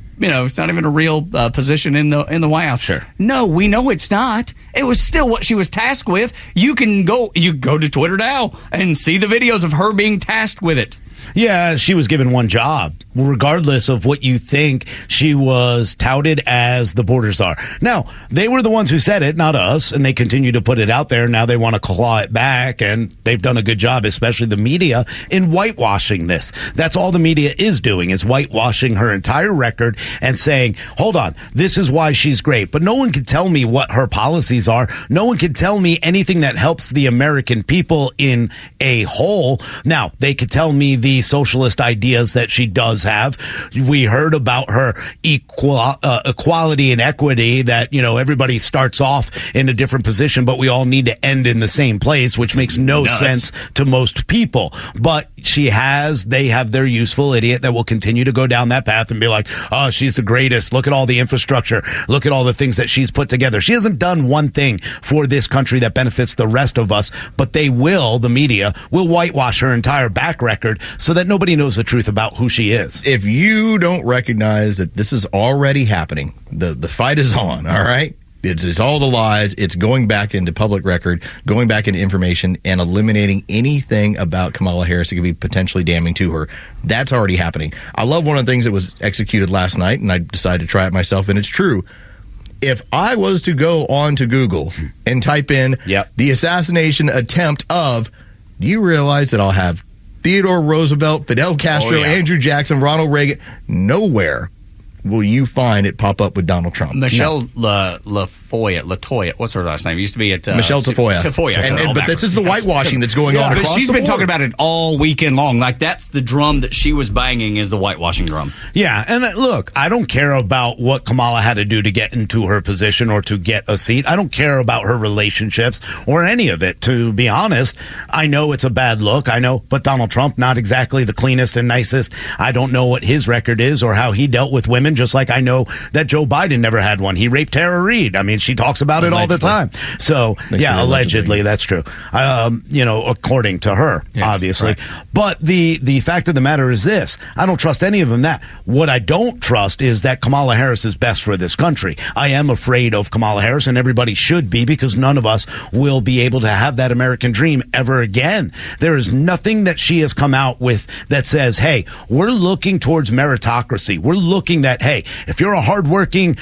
S17: it's not even a real position in the White House.
S16: Sure.
S17: No, we know it's not. It was still what she was tasked with. You go to Twitter now and see the videos of her being tasked with it.
S16: Yeah, she was given one job. Regardless of what you think, she was touted as the border czar. Now, they were the ones who said it, not us, and they continue to put it out there. Now they want to claw it back, and they've done a good job, especially the media, in whitewashing this. That's all the media is doing, is whitewashing her entire record and saying, hold on, this is why she's great. But no one can tell me what her policies are. No one can tell me anything that helps the American people in a whole. Now, they could tell me the socialist ideas that she does have. We heard about her equality and equity, that, everybody starts off in a different position, but we all need to end in the same place, which makes no sense to most people. But they have their useful idiot that will continue to go down that path and be like, oh, she's the greatest. Look at all the infrastructure. Look at all the things that she's put together. She hasn't done one thing for this country that benefits the rest of us, but the media will whitewash her entire back record so that nobody knows the truth about who she is.
S10: If you don't recognize that this is already happening, the fight is on, all right? It's all the lies. It's going back into public record, going back into information, and eliminating anything about Kamala Harris that could be potentially damning to her. That's already happening. I love one of the things that was executed last night, and I decided to try it myself, and it's true. If I was to go on to Google and type in the assassination attempt of, do you realize that I'll have Theodore Roosevelt, Fidel Castro, Andrew Jackson, Ronald Reagan, nowhere will you find it pop up with Donald Trump.
S17: Michelle Latoya, what's her last name? It used to be at
S10: Michelle Tafoya. But this is the whitewashing that's going on across the board.
S17: She's been talking about it all weekend long. Like, that's the drum that she was banging, is the whitewashing drum.
S16: Yeah, and look, I don't care about what Kamala had to do to get into her position or to get a seat. I don't care about her relationships or any of it, to be honest. I know it's a bad look, but Donald Trump, not exactly the cleanest and nicest. I don't know what his record is or how he dealt with women, just like I know that Joe Biden never had one. He raped Tara Reid. I mean, she talks about it all the time. So, allegedly, that's true. According to her, obviously. Right. But the fact of the matter is this. I don't trust any of them that. What I don't trust is that Kamala Harris is best for this country. I am afraid of Kamala Harris, and everybody should be, because none of us will be able to have that American dream ever again. There is nothing that she has come out with that says, hey, we're looking towards meritocracy. We're looking that, hey, if you're a hardworking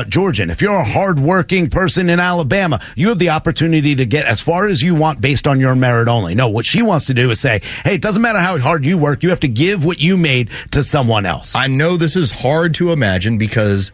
S16: Georgian, if you're a hardworking person in Alabama, you have the opportunity to get as far as you want based on your merit only. No, what she wants to do is say, hey, it doesn't matter how hard you work, you have to give what you made to someone else.
S10: I know this is hard to imagine, because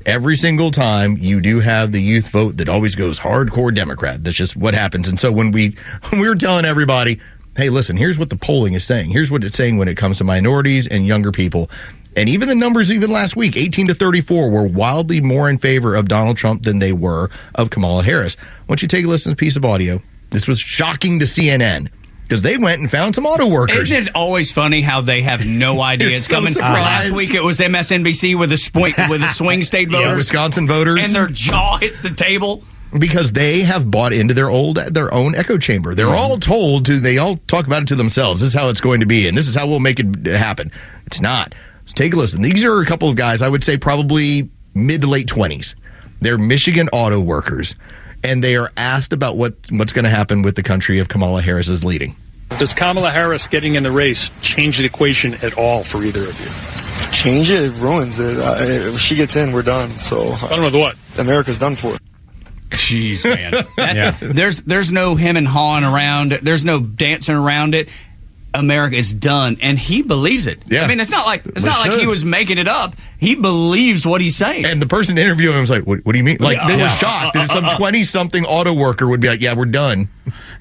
S10: every single time you do have the youth vote that always goes hardcore Democrat. That's just what happens. And so when we were telling everybody, hey, listen, here's what the polling is saying. Here's what it's saying when it comes to minorities and younger people. And even the numbers, even last week, 18 to 34, were wildly more in favor of Donald Trump than they were of Kamala Harris. Why don't you take a listen to this piece of audio? This was shocking to CNN because they went and found some auto workers.
S17: Isn't it always funny how they have no idea it's
S10: so
S17: coming?
S10: surprised.
S17: Last week it was MSNBC with the swing state voters,
S10: Yeah, Wisconsin voters,
S17: and their jaw hits the table.
S10: Because they have bought into their own echo chamber. They're all told to, they all talk about it to themselves. This is how it's going to be, and this is how we'll make it happen. It's not. So take a listen. These are a couple of guys, I would say probably mid to late 20s. They're Michigan auto workers, and they are asked about what's going to happen with the country if Kamala Harris is leading.
S19: Does Kamala Harris getting in the race change the equation at all for either of you?
S20: Change it, it ruins it. If she gets in, we're done. So
S19: Done with what?
S20: America's done for.
S17: Jeez, man. There's no him and hawing around. There's no dancing around it. America is done, and he believes it.
S10: Yeah.
S17: I mean, it's not like he was making it up. He believes what he's saying.
S10: And the person interviewing him was like, what do you mean? Like, they were shocked that some 20-something auto worker would be like, yeah, we're done.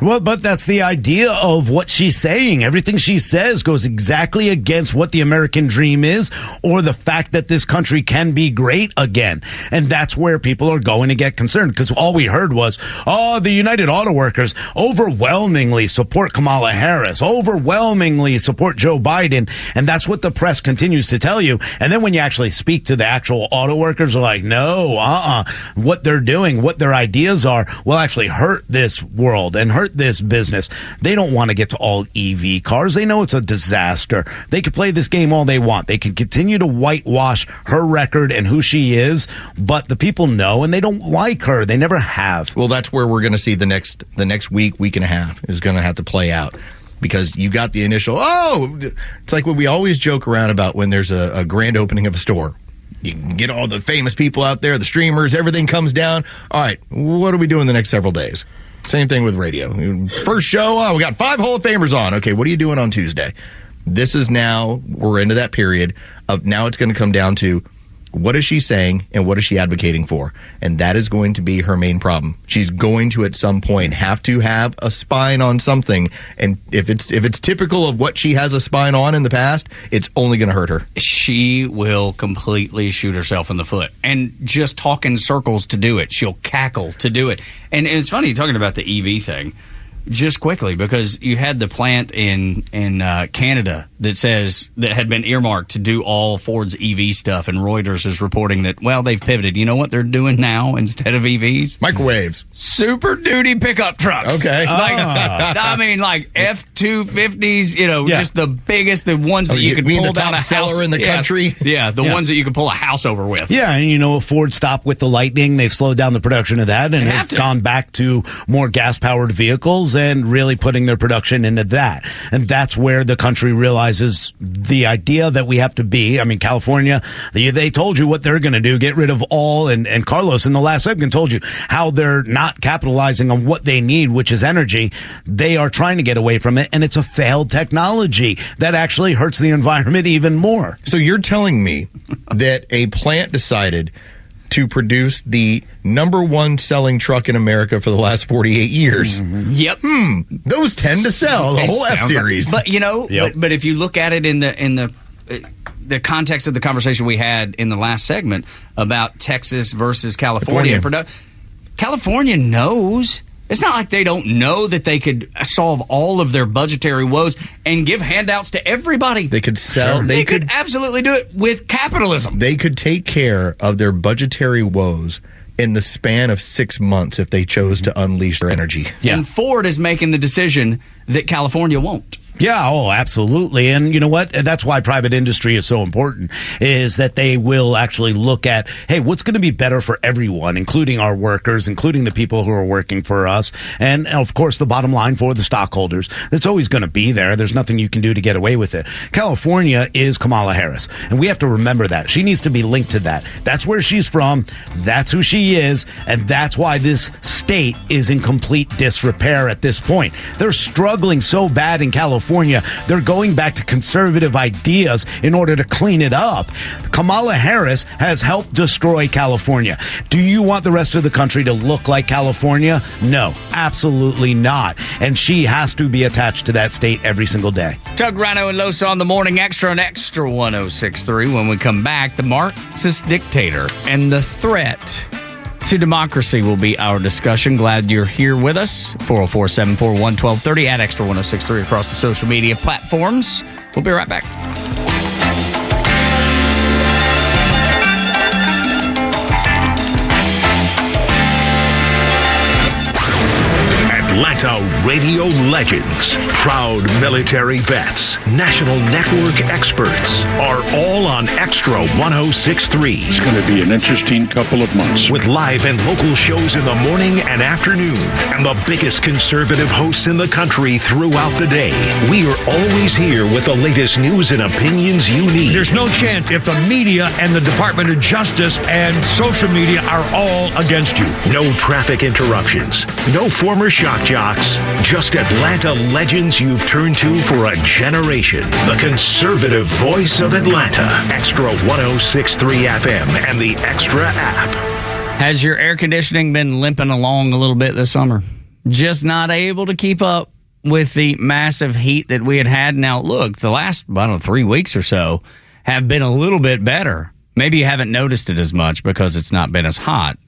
S16: Well, but that's the idea of what she's saying. Everything she says goes exactly against what the American dream is or the fact that this country can be great again. And that's where people are going to get concerned because all we heard was, the United Auto Workers overwhelmingly support Kamala Harris, overwhelmingly support Joe Biden. And that's what the press continues to tell you. And then when you actually speak to the actual auto workers, they're like, no, what they're doing, what their ideas are will actually hurt this world and hurt this business. They don't want to get to all EV cars. They know it's a disaster. They could play this game all they want. They can continue to whitewash her record and who she is, but the people know and they don't like her. They never have.
S10: Well, that's where we're going to see the next week and a half is going to have to play out. Because you got the initial, it's like what we always joke around about when there's a grand opening of a store. You can get all the famous people out there, the streamers, everything comes down. All right, what are we doing the next several days? Same thing with radio. First show, we got 5 Hall of Famers on. Okay, what are you doing on Tuesday? This is now, we're into that period of now it's going to come down to what is she saying and what is she advocating for? And that is going to be her main problem. She's going to at some point have to have a spine on something. And if it's typical of what she has a spine on in the past, it's only going to hurt her.
S17: She will completely shoot herself in the foot and just talk in circles to do it. She'll cackle to do it. And it's funny talking about the EV thing. Just quickly, because you had the plant in Canada that had been earmarked to do all Ford's EV stuff, and Reuters is reporting that, well, they've pivoted. You know what they're doing now instead of EVs?
S10: Microwaves.
S17: Super Duty pickup trucks.
S10: Okay.
S17: I mean, like F-250s, just the biggest, the ones that you could pull down a house.
S10: Seller in the country?
S17: Yeah, the ones that you could pull a house over with.
S16: Yeah, and Ford stopped with the Lightning. They've slowed down the production of that and have gone back to more gas-powered vehicles and really putting their production into that. And that's where the country realizes the idea that we have to be. I mean, California, they told you what they're going to do, get rid of all. And Carlos in the last segment told you how they're not capitalizing on what they need, which is energy. They are trying to get away from it. And it's a failed technology that actually hurts the environment even more.
S10: So you're telling me that a plant decided to produce the number one selling truck in America for the last 48 years.
S17: Mm-hmm. Yep.
S10: Those tend to sell the whole F-Series.
S17: But but if you look at it in the context of the conversation we had in the last segment about Texas versus California. California knows. It's not like they don't know that they could solve all of their budgetary woes and give handouts to everybody.
S10: They could sell.
S17: Sure. They could absolutely do it with capitalism.
S10: They could take care of their budgetary woes in the span of 6 months if they chose to unleash their energy.
S17: Yeah. And Ford is making the decision that California won't.
S16: Yeah, absolutely. And you know what? That's why private industry is so important, is that they will actually look at, hey, what's going to be better for everyone, including our workers, including the people who are working for us. And of course, the bottom line for the stockholders. It's always going to be there. There's nothing you can do to get away with it. California is Kamala Harris. And we have to remember that. She needs to be linked to that. That's where she's from. That's who she is. And that's why this state is in complete disrepair at this point. They're struggling so bad in California California. They're going back to conservative ideas in order to clean it up. Kamala Harris has helped destroy California. Do you want the rest of the country to look like California? No, absolutely not. And she has to be attached to that state every single day.
S17: Doug, Rhino, and Losa on the Morning Extra and Extra 106.3. When we come back, the Marxist dictator and the threat to democracy will be our discussion. Glad you're here with us. 404-741-1230 at Extra 106.3 across the social media platforms. We'll be right back.
S7: Atlanta radio legends, proud military vets, national network experts are all on Extra 106.3.
S11: It's going to be an interesting couple of months.
S7: With live and local shows in the morning and afternoon, and the biggest conservative hosts in the country throughout the day. We are always here with the latest news and opinions you need.
S11: There's no chance if the media and the Department of Justice and social media are all against you.
S7: No traffic interruptions, no former shock jocks, just Atlanta legends you've turned to for a generation. The conservative voice of Atlanta. Extra 106.3 FM and the Extra app.
S17: Has your air conditioning been limping along a little bit this summer? Just not able to keep up with the massive heat that we had. Now, look, the last, 3 weeks or so have been a little bit better. Maybe you haven't noticed it as much because it's not been as hot.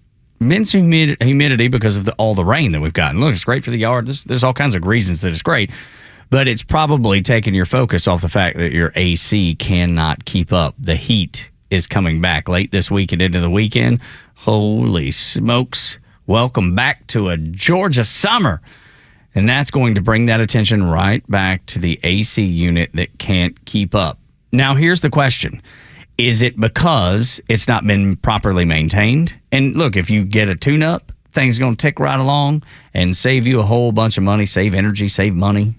S17: Immense humidity because of all the rain that we've gotten. Look, it's great for the yard. There's all kinds of reasons that it's great. But it's probably taking your focus off the fact that your AC cannot keep up. The heat is coming back late this week and into the weekend. Holy smokes. Welcome back to a Georgia summer. And that's going to bring that attention right back to the AC unit that can't keep up. Now, here's the question. Is it because it's not been properly maintained? And look, if you get a tune-up, things are going to tick right along and save you a whole bunch of money, save energy, save money.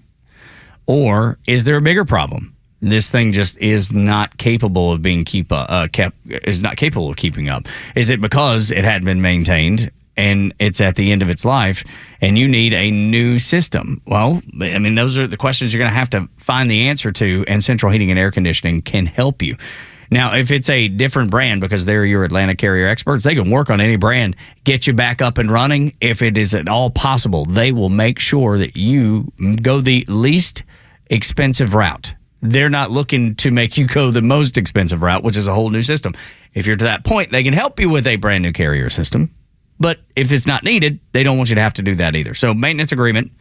S17: Or is there a bigger problem? This thing just is not capable of being is not capable of keeping up. Is it because it hadn't been maintained and it's at the end of its life and you need a new system? Well, I mean, those are the questions you're going to have to find the answer to, and Central Heating and Air Conditioning can help you. Now, if it's a different brand, because they're your Atlanta carrier experts, they can work on any brand, get you back up and running. If it is at all possible, they will make sure that you go the least expensive route. They're not looking to make you go the most expensive route, which is a whole new system. If you're to that point, they can help you with a brand new carrier system. But if it's not needed, they don't want you to have to do that either. So maintenance agreement,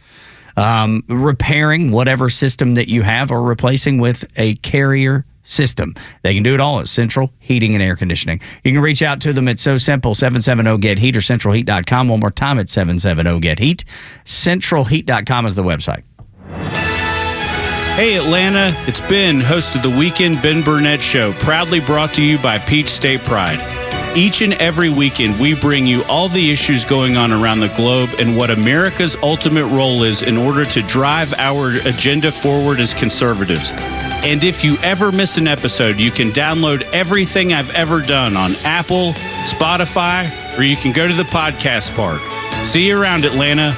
S17: repairing whatever system that you have, or replacing with a carrier system. They can do it all at Central Heating and Air Conditioning. You can reach out to them. It's so simple, 770-GET-HEAT or centralheat.com. One more time, it's 770-GET-HEAT. Centralheat.com is the website.
S21: Hey Atlanta, it's Ben, host of the Weekend Ben Burnett Show, proudly brought to you by Peach State Pride. Each and every weekend, we bring you all the issues going on around the globe and what America's ultimate role is in order to drive our agenda forward as conservatives. And if you ever miss an episode, you can download everything I've ever done on Apple, Spotify, or you can go to the podcast park. See you around, Atlanta.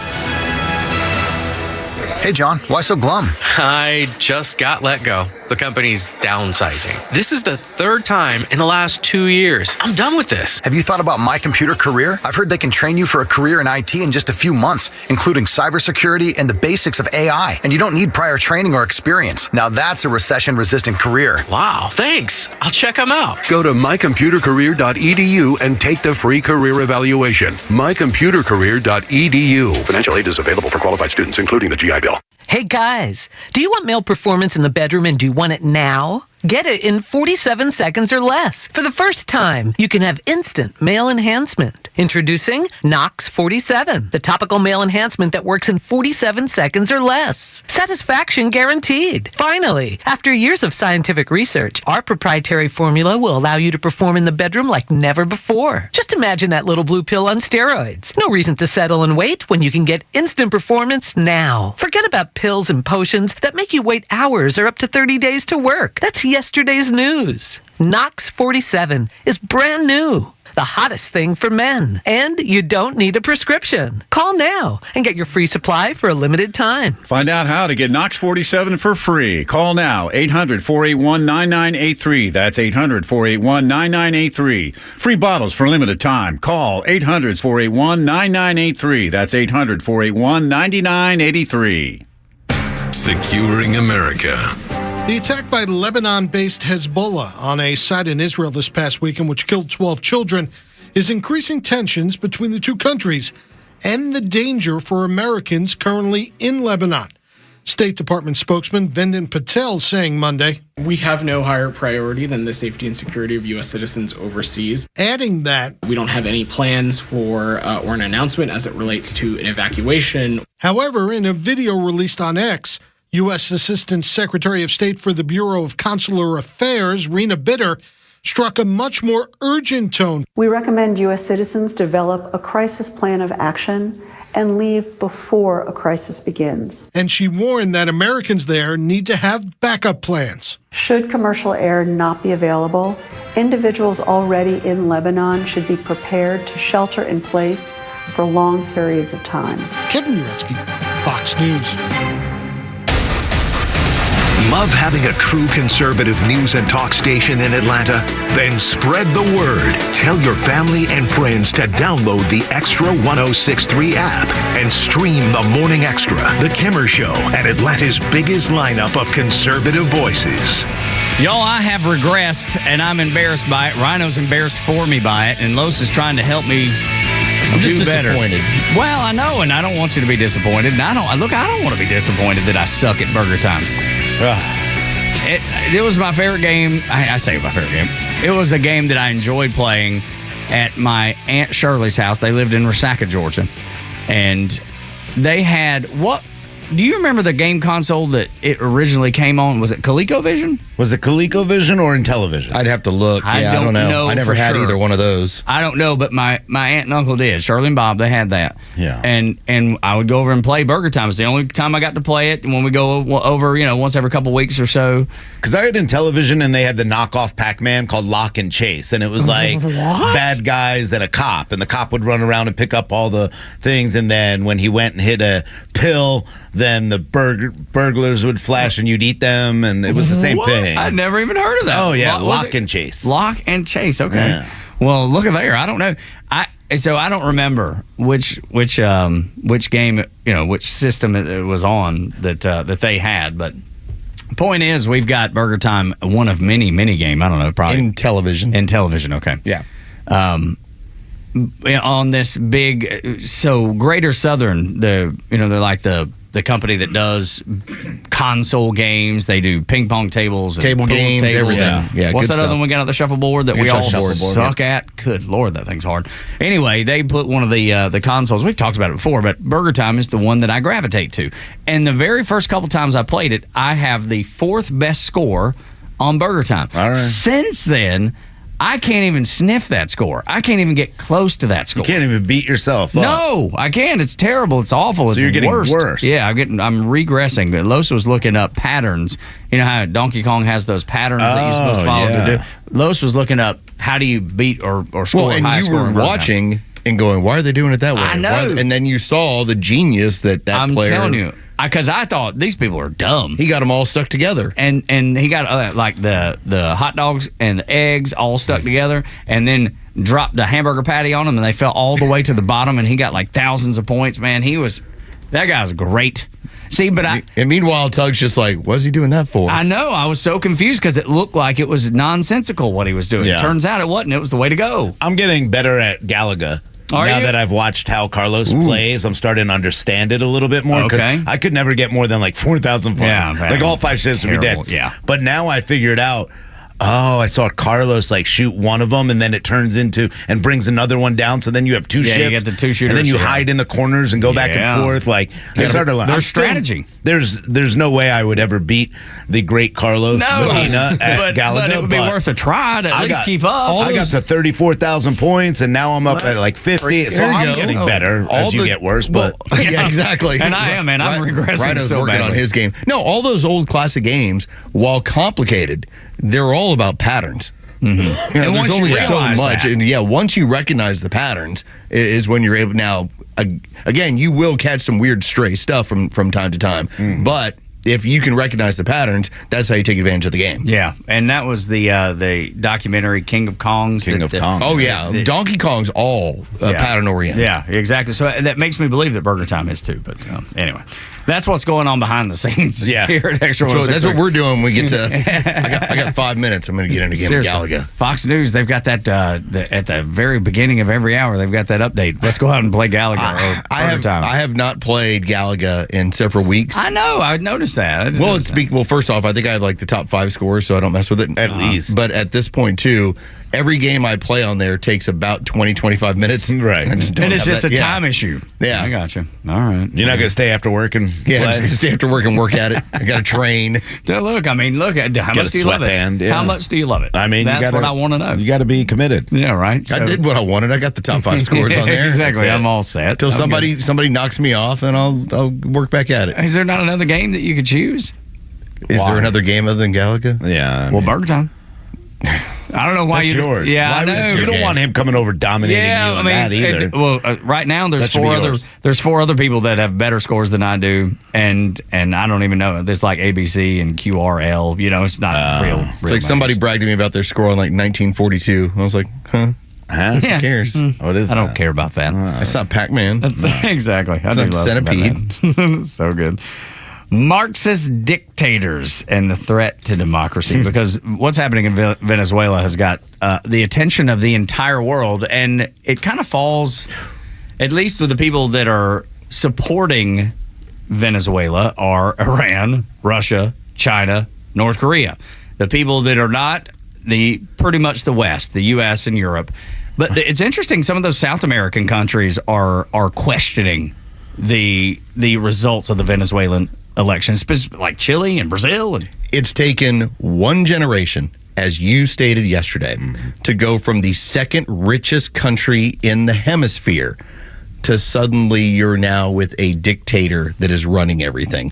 S22: Hey, John, why so glum?
S23: I just got let go. The company's downsizing. This is the third time in the last 2 years. I'm done with this.
S22: Have you thought about My Computer Career? I've heard they can train you for a career in IT in just a few months, including cybersecurity and the basics of AI. And you don't need prior training or experience. Now that's a recession-resistant career.
S23: Wow, thanks. I'll check them out.
S24: Go to mycomputercareer.edu and take the free career evaluation. mycomputercareer.edu. Financial aid is available for qualified students, including the GI Bill.
S25: Hey guys, do you want male performance in the bedroom and do you want it now? Get it in 47 seconds or less. For the first time, you can have instant male enhancement. Introducing Knox 47, the topical male enhancement that works in 47 seconds or less. Satisfaction guaranteed. Finally, after years of scientific research, our proprietary formula will allow you to perform in the bedroom like never before. Just imagine that little blue pill on steroids. No reason to settle and wait when you can get instant performance now. Forget about pills and potions that make you wait hours or up to 30 days to work. That's yesterday's news. Knox 47 is brand new. the hottest thing for men. And you don't need a prescription. Call now and get your free supply for a limited time.
S1: Find out how to get Knox 47 for free. Call now, 800-481-9983. That's 800-481-9983. Free bottles for a limited time. Call 800-481-9983. That's 800-481-9983.
S2: Securing America.
S3: The attack by Lebanon-based Hezbollah on a site in Israel this past weekend, which killed 12 children, is increasing tensions between the two countries and the danger for Americans currently in Lebanon. State Department spokesman Vendon Patel saying Monday,
S4: "We have no higher priority than the safety and security of U.S. citizens overseas."
S3: Adding that,
S4: "We don't have any plans for or an announcement as it relates to an evacuation."
S3: However, in a video released on X, U.S. Assistant Secretary of State for the Bureau of Consular Affairs, Rena Bitter, struck a much more urgent tone.
S5: "We recommend U.S. citizens develop a crisis plan of action and leave before a crisis begins."
S3: And she warned that Americans there need to have backup plans.
S5: Should commercial air not be available, individuals already in Lebanon should be prepared to shelter in place for long periods of time.
S3: Kevin Uretsky, Fox News.
S7: Love having a true conservative news and talk station in Atlanta? Then spread the word. Tell your family and friends to download the Extra 106.3 app and stream the Morning Extra, The Kimmer Show, and Atlanta's biggest lineup of conservative voices.
S8: Y'all, I have regressed, and I'm embarrassed by it. Rhino's embarrassed for me by it, and Los is trying to help me
S10: I'm just
S8: do better.
S10: disappointed.
S8: Well, I know, and I don't want you to be disappointed. And I don't want to be disappointed that I suck at Burger Time. It was my favorite game. I say my favorite game. It was a game that I enjoyed playing at my Aunt Shirley's house. They lived in Resaca, Georgia. And they had what? Do you remember the game console that it originally came on? Was it ColecoVision?
S9: Was it ColecoVision or Intellivision?
S10: I'd have to look. I don't know. I never had either one of those.
S8: I don't know, but my aunt and uncle did. Shirley and Bob, they had that.
S9: Yeah.
S8: And I would go over and play Burger Time. It's the only time I got to play it. And when we go over, once every couple weeks or so.
S9: Because I had Intellivision, and they had the knockoff Pac-Man called Lock and Chase, and it was like bad guys and a cop, and the cop would run around and pick up all the things, and then when he went and hit a pill, then the burglars would flash and you'd eat them, and it was the same thing.
S8: I'd never even heard of that.
S9: Oh yeah, Lock and Chase.
S8: Lock and Chase. Okay.
S9: Yeah.
S8: Well, look at there. I don't know. So I don't remember which game, which system it was on that they had, but. Point is, we've got Burger Time, one of many game. I don't know, probably
S10: in television.
S8: Okay,
S10: yeah.
S8: On this big, Greater Southern, they're like the company that does console games. They do ping pong tables,
S10: table games, everything. Yeah.
S8: What's that
S10: stuff.
S8: other one we got on the shuffleboard that we all suck at? Good Lord, that thing's hard. Anyway, they put one of the consoles. We've talked about it before, but Burger Time is the one that I gravitate to. And the very first couple times I played it, I have the 4th best score on Burger Time.
S9: All right.
S8: Since then, I can't even sniff that score. I can't even get close to that score.
S9: You can't even beat yourself up.
S8: No, I can't. It's terrible. It's awful.
S9: So you're getting worse.
S8: Yeah, I'm regressing. Los was looking up patterns. You know how Donkey Kong has those patterns that you're supposed to follow to do? Los was looking up how do you beat or score
S10: and
S8: high
S10: you
S8: score.
S10: were watching and going, why are they doing it that way?
S8: I know.
S10: And then you saw the genius that player.
S8: I'm telling you. Because I thought these people are dumb.
S10: He got them all stuck together.
S8: And he got like the hot dogs and the eggs all stuck together, and then dropped the hamburger patty on them, and they fell all the way to the bottom, and he got like thousands of points. Man, that guy's great. See, but
S10: and meanwhile, Tug's just like, what's he doing that for?
S8: I know. I was so confused because it looked like it was nonsensical what he was doing.
S9: Yeah.
S8: Turns out it wasn't. It was the way to go.
S9: I'm getting better at Galaga. Now that I've watched how Carlos plays, I'm starting to understand it a little bit more because I could never get more than like 4,000 points.
S8: Yeah,
S9: like all 5 shifts would be dead.
S8: Yeah.
S9: But now I figured out, I saw Carlos like shoot one of them and then it turns into and brings another one down. So then you have 2 ships.
S8: You get the 2 shooters.
S9: And then you hide in the corners and go back and forth. Like I started to learn.
S8: There's strategy.
S9: There's no way I would ever beat the great Carlos Medina at Galaga.
S8: But it would be worth a try to at least keep up.
S9: I got to 34,000 points and now I'm up at like 50. So I'm getting better as you get worse. But
S10: yeah, exactly.
S8: And I am, man. I'm regressing
S10: Rhino's
S8: so
S10: working
S8: badly
S10: on his game. No, all those old classic games, while complicated, they're all about patterns. You know, there's only so much. And once you recognize the patterns is when you're able. Now, again, you will catch some weird stray stuff from time to time. But if you can recognize the patterns, that's how you take advantage of the game.
S17: Yeah, and that was the documentary King of Kongs.
S10: Oh, yeah. Donkey Kong's all pattern-oriented.
S17: Yeah, exactly. So that makes me believe that Burger Time is too. But anyway, that's what's going on behind the scenes here at Extra 106.
S10: So that's what we're doing when we get to... I got 5 minutes. I'm going to get into Game of Galaga.
S17: Fox News, they've got that at the very beginning of every hour, they've got that update. Let's go out and play Galaga or Burger Time.
S10: I have not played Galaga in several weeks.
S17: I know. I noticed that.
S10: Well, first off, I think I have like the top 5 scores, so I don't mess with it.
S9: At least.
S10: But at this point, too, every game I play on there takes about 20, 25 minutes.
S9: Right.
S17: And it's just a time issue.
S10: Yeah.
S17: I got you. All right.
S9: You're not going to stay after work and
S10: play? I'm just going to stay after work and work at it. I got to train.
S17: Look at how much do you love it?
S9: Yeah.
S17: How much do you love it?
S9: I mean,
S17: that's what I want to know.
S9: You got to be committed.
S17: Yeah, right.
S10: I did what I wanted. I got the top 5 scores on there.
S17: Exactly. I'm all set.
S10: Till somebody knocks me off, and I'll work back at it.
S17: Is there not another game that you could choose?
S10: Is there another game other than Galaga?
S9: Yeah.
S17: Well, Burger Time. I don't know why
S9: that's yours.
S17: Yeah, I know.
S9: You don't want him coming over dominating you on that either.
S17: Right now there's 4 other people that have better scores than I do, and I don't even know. There's like ABC and QRL. You know, it's not real.
S10: It's like somebody bragged to me about their score on like 1942. I was like, Who cares?
S9: What is
S17: I don't care about that.
S10: It's not Pac-Man.
S17: Exactly.
S10: It's not Centipede.
S17: So good. Marxist dictators and the threat to democracy, because what's happening in Venezuela has got the attention of the entire world, and it kind of falls, at least with the people that are supporting Venezuela, are Iran, Russia, China, North Korea. The people that are not, pretty much the West, the U.S. and Europe. But it's interesting, some of those South American countries are questioning the results of the Venezuelan elections, like Chile and Brazil.
S10: It's taken one generation, as you stated yesterday, to go from the second richest country in the hemisphere to suddenly you're now with a dictator that is running everything.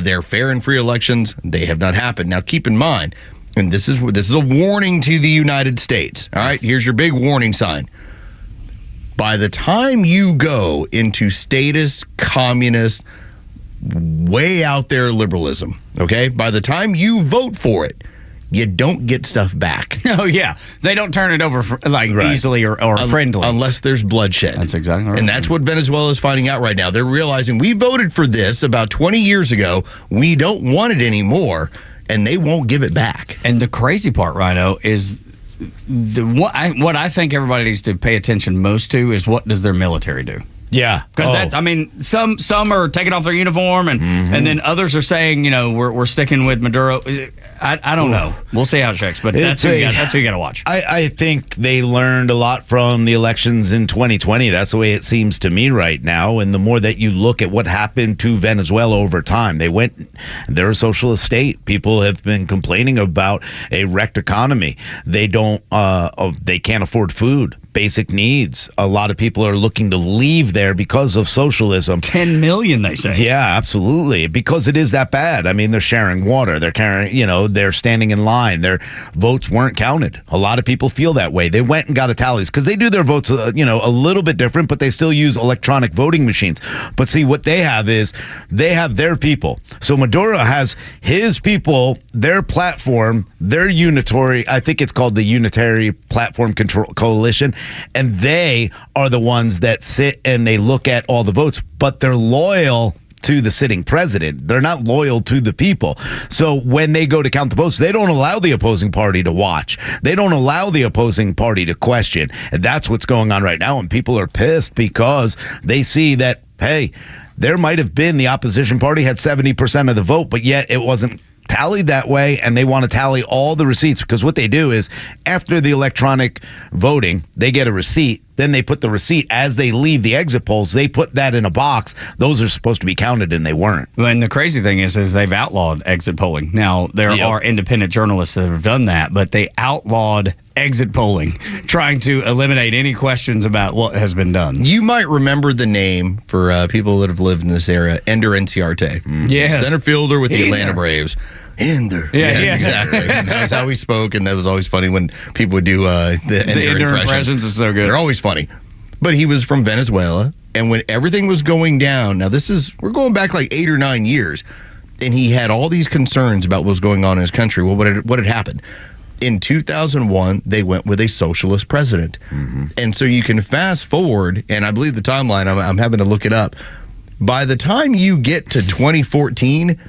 S10: They're fair and free elections. They have not happened. Now, keep in mind, and this is a warning to the United States. All right, here's your big warning sign. By the time you go into statist, communist, way out there liberalism, okay? By the time you vote for it, you don't get stuff back.
S17: Oh, yeah. They don't turn it over easily or friendly.
S10: Unless there's bloodshed.
S17: That's exactly right.
S10: And that's what Venezuela is finding out right now. They're realizing we voted for this about 20 years ago. We don't want it anymore, and they won't give it back.
S17: And the crazy part, Rhino, is what I think everybody needs to pay attention most to is what does their military do?
S9: Yeah,
S17: because some are taking off their uniform, and then others are saying, we're sticking with Maduro. I don't know. We'll see how it checks, but that's who you got to watch.
S16: I think they learned a lot from the elections in 2020. That's the way it seems to me right now. And the more that you look at what happened to Venezuela over time, they're a socialist state. People have been complaining about a wrecked economy. They can't afford food. Basic needs. A lot of people are looking to leave there because of socialism.
S17: 10 million, they say.
S16: Yeah, absolutely. Because it is that bad. I mean, they're sharing water. They're carrying, they're standing in line. Their votes weren't counted. A lot of people feel that way. They went and got a tallies because they do their votes, a little bit different, but they still use electronic voting machines. But see, what they have is they have their people. So Maduro has his people, their platform, their unitary, I think it's called the Unitary Platform Control Coalition. And they are the ones that sit and they look at all the votes, but they're loyal to the sitting president. They're not loyal to the people. So when they go to count the votes, they don't allow the opposing party to watch. They don't allow the opposing party to question. And that's what's going on right now. And people are pissed because they see that, hey, there might have been the opposition party had 70% of the vote, but yet it wasn't tallied that way, and they want to tally all the receipts, because what they do is after the electronic voting, they get a receipt. Then they put the receipt as they leave the exit polls. They put that in a box. Those are supposed to be counted, and they weren't.
S17: And the crazy thing is they've outlawed exit polling. Now, there are independent journalists that have done that, but they outlawed exit polling, trying to eliminate any questions about what has been done.
S10: You might remember the name for people that have lived in this era, Ender Inciarte.
S17: Yes.
S10: Center fielder with the Atlanta Braves. Ender.
S17: Yeah.
S10: Exactly. And that's how he spoke, and that was always funny when people would do the Ender
S17: impressions are so good.
S10: They're always funny. But he was from Venezuela, and when everything was going down, now we're going back like 8 or 9 years, and he had all these concerns about what was going on in his country. Well, what had happened? In 2001, they went with a socialist president. Mm-hmm. And so you can fast forward, and I believe the timeline, I'm having to look it up. By the time you get to 2014,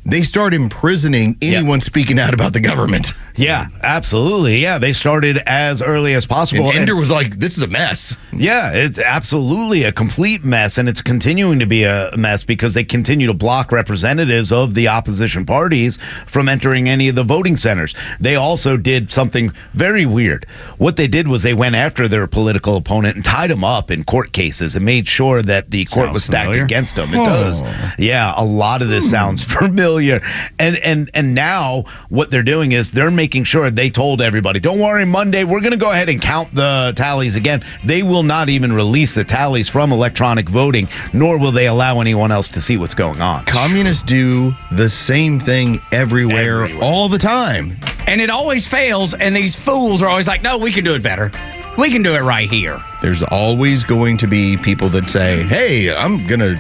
S10: they start imprisoning anyone speaking out about the government.
S16: Yeah, absolutely. Yeah, they started as early as possible.
S10: And Ender was like, this is a mess.
S16: Yeah, it's absolutely a complete mess, and it's continuing to be a mess because they continue to block representatives of the opposition parties from entering any of the voting centers. They also did something very weird. What they did was they went after their political opponent and tied him up in court cases and made sure that the court was stacked against him. It does. Yeah, a lot of this sounds familiar. And now what they're doing is they're making sure they told everybody, don't worry, Monday, we're going to go ahead and count the tallies again. They will not even release the tallies from electronic voting, nor will they allow anyone else to see what's going on.
S10: Communists do the same thing everywhere. All the time.
S17: And it always fails, and these fools are always like, no, we can do it better. We can do it right here.
S10: There's always going to be people that say, hey, I'm going to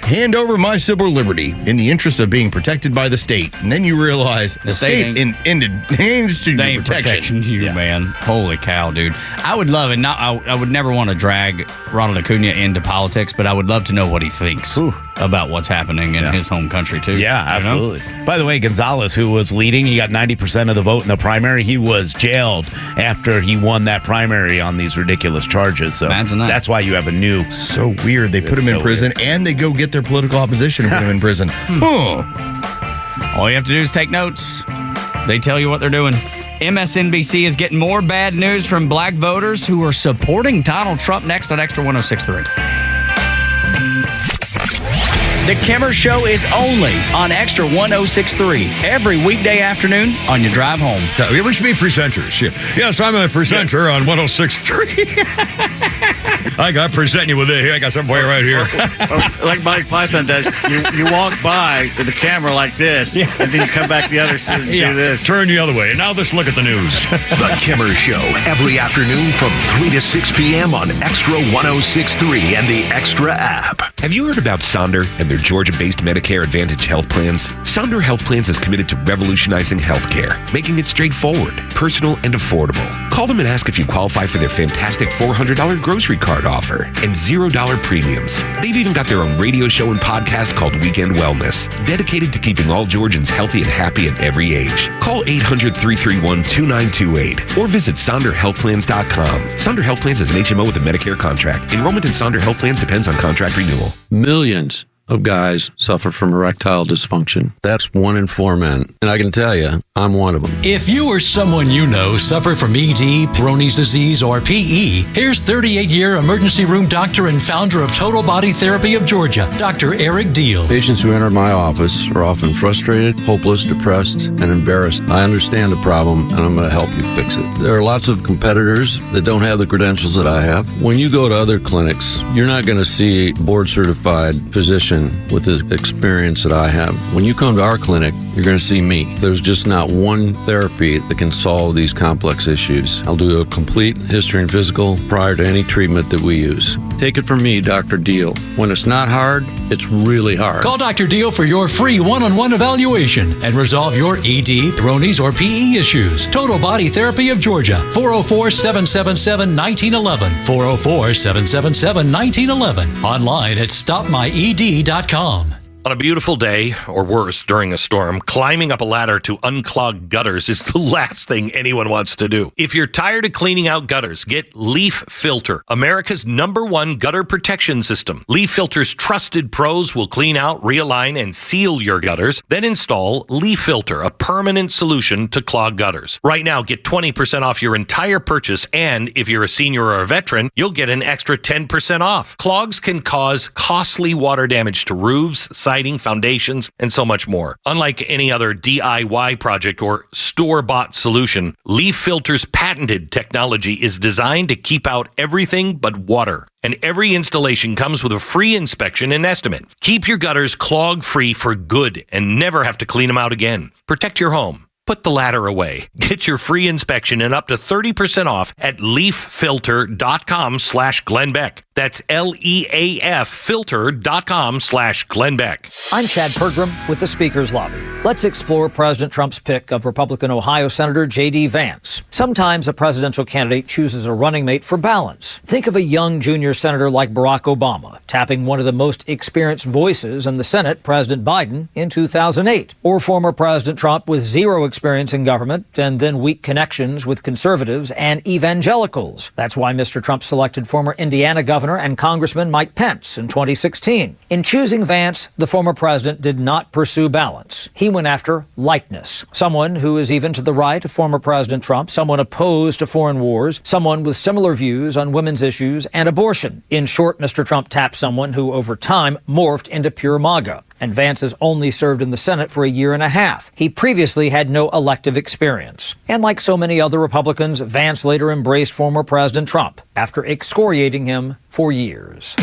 S10: hand over my civil liberty in the interest of being protected by the state. And then you realize the state ended protection.
S17: Protecting you, man. Holy cow, dude. I would love it. I would never want to drag Ronald Acuna into politics, but I would love to know what he thinks about what's happening in his home country, too.
S16: Yeah, absolutely. You know? By the way, Gonzalez, who was leading, he got 90% of the vote in the primary. He was jailed after he won that primary on these ridiculous charges. So
S17: imagine that.
S16: That's why you have a new...
S10: So weird. They put him in prison, and they go get their political opposition and put him in prison.
S17: All you have to do is take notes. They tell you what they're doing. MSNBC is getting more bad news from black voters who are supporting Donald Trump. Next on Extra 106.3. The Kimmer Show is only on Extra 106.3 every weekday afternoon on your drive home.
S11: We should be presenters. Yes, I'm a presenter on 106.3. I got presenting you with it. Here, I got some for you right here.
S6: Like Monty Python does, you walk by with the camera like this, and then you come back the other side and do this.
S11: Turn the other way. And now let's look at the news.
S7: The Kimmer Show, every afternoon from 3 to 6 p.m. on Extra 106.3 and the Extra app.
S12: Have you heard about Sonder and their Georgia-based Medicare Advantage health plans? Sonder Health Plans is committed to revolutionizing healthcare, making it straightforward, personal, and affordable. Call them and ask if you qualify for their fantastic $400 grocery card offer and $0 premiums. They've even got their own radio show and podcast called Weekend Wellness, dedicated to keeping all Georgians healthy and happy at every age. Call 800-331-2928 or visit SonderHealthPlans.com. Sonder Health Plans is an HMO with a Medicare contract. Enrollment in Sonder Health Plans depends on contract renewal.
S13: Millions of guys suffer from erectile dysfunction. That's 1 in 4 men. And I can tell you, I'm one of them.
S14: If you or someone you know suffer from ED, Peyronie's disease, or PE, here's 38-year emergency room doctor and founder of Total Body Therapy of Georgia, Dr. Eric Deal.
S13: Patients who enter my office are often frustrated, hopeless, depressed, and embarrassed. I understand the problem, and I'm going to help you fix it. There are lots of competitors that don't have the credentials that I have. When you go to other clinics, you're not going to see a board-certified physician with the experience that I have. When you come to our clinic, you're going to see me. There's just not one therapy that can solve these complex issues. I'll do a complete history and physical prior to any treatment that we use. Take it from me, Dr. Deal. When it's not hard, it's really hard.
S14: Call Dr. Deal for your free one-on-one evaluation and resolve your ED, Peyronie's, or PE issues. Total Body Therapy of Georgia, 404-777-1911, 404-777-1911, online at stopmyed.com.
S15: On a beautiful day, or worse, during a storm, climbing up a ladder to unclog gutters is the last thing anyone wants to do. If you're tired of cleaning out gutters, get Leaf Filter, America's #1 gutter protection system. Leaf Filter's trusted pros will clean out, realign, and seal your gutters. Then install Leaf Filter, a permanent solution to clogged gutters. Right now, get 20% off your entire purchase, and if you're a senior or a veteran, you'll get an extra 10% off. Clogs can cause costly water damage to roofs, siding, lighting, foundations, and so much more. Unlike any other DIY project or store-bought solution, Leaf Filter's patented technology is designed to keep out everything but water. And every installation comes with a free inspection and estimate. Keep your gutters clog-free for good and never have to clean them out again. Protect your home. Put the ladder away. Get your free inspection and up to 30% off at leaffilter.com/Glenn Beck. That's LEAF filter.com/Glenn Beck.
S18: I'm Chad Pergram with the Speaker's Lobby. Let's explore President Trump's pick of Republican Ohio Senator J.D. Vance. Sometimes a presidential candidate chooses a running mate for balance. Think of a young junior senator like Barack Obama, tapping one of the most experienced voices in the Senate, President Biden, in 2008. Or former President Trump with zero experience in government and then weak connections with conservatives and evangelicals. That's why Mr. Trump selected former Indiana Governor and Congressman Mike Pence in 2016. In choosing Vance, the former president did not pursue balance. He went after likeness. Someone who is even to the right of former President Trump, someone opposed to foreign wars, someone with similar views on women's issues and abortion. In short, Mr. Trump tapped someone who over time morphed into pure MAGA. And Vance has only served in the Senate for a year and a half. He previously had no elective experience. And like so many other Republicans, Vance later embraced former President Trump after excoriating him for years.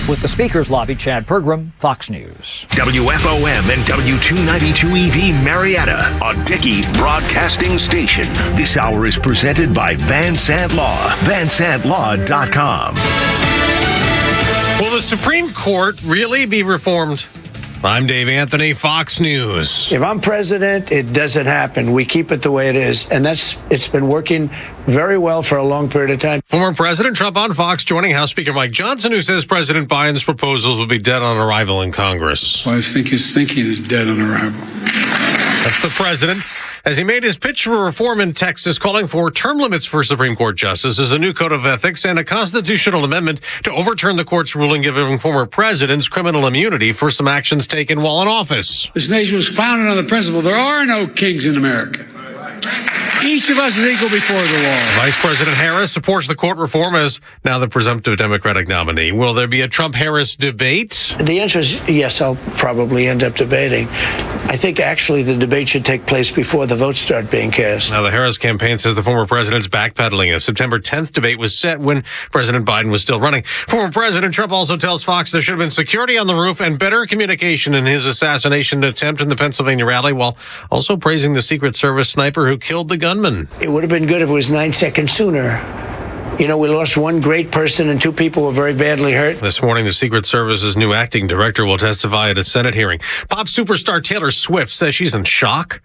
S18: With the Speaker's Lobby, Chad Pergram, Fox News.
S7: WFOM and W292EV Marietta, a Dickey broadcasting station. This hour is presented by Van Sant Law, vansantlaw.com.
S19: Will the Supreme Court really be reformed? I'm Dave Anthony, Fox News.
S20: If I'm president, it doesn't happen. We keep it the way it is. And it's been working very well for a long period of time.
S19: Former President Trump on Fox joining House Speaker Mike Johnson, who says President Biden's proposals will be dead on arrival in Congress.
S21: Well, I think his thinking is dead on arrival.
S19: That's the president. As he made his pitch for reform in Texas, calling for term limits for Supreme Court justices, a new code of ethics, and a constitutional amendment to overturn the court's ruling giving former presidents criminal immunity for some actions taken while in office.
S21: This nation was founded on the principle there are no kings in America. Each of us is equal before the law.
S19: Vice President Harris supports the court reform as now the presumptive Democratic nominee. Will there be a Trump-Harris debate?
S20: The answer is yes, I'll probably end up debating. I think actually the debate should take place before the votes start being cast.
S19: Now, the Harris campaign says the former president's backpedaling. A September 10th debate was set when President Biden was still running. Former President Trump also tells Fox there should have been security on the roof and better communication in his assassination attempt in the Pennsylvania rally, while also praising the Secret Service sniper who killed the gunman.
S20: It would have been good if it was 9 seconds sooner. You know, we lost one great person and 2 people were very badly hurt.
S19: This morning, the Secret Service's new acting director will testify at a Senate hearing. Pop superstar Taylor Swift says she's in shock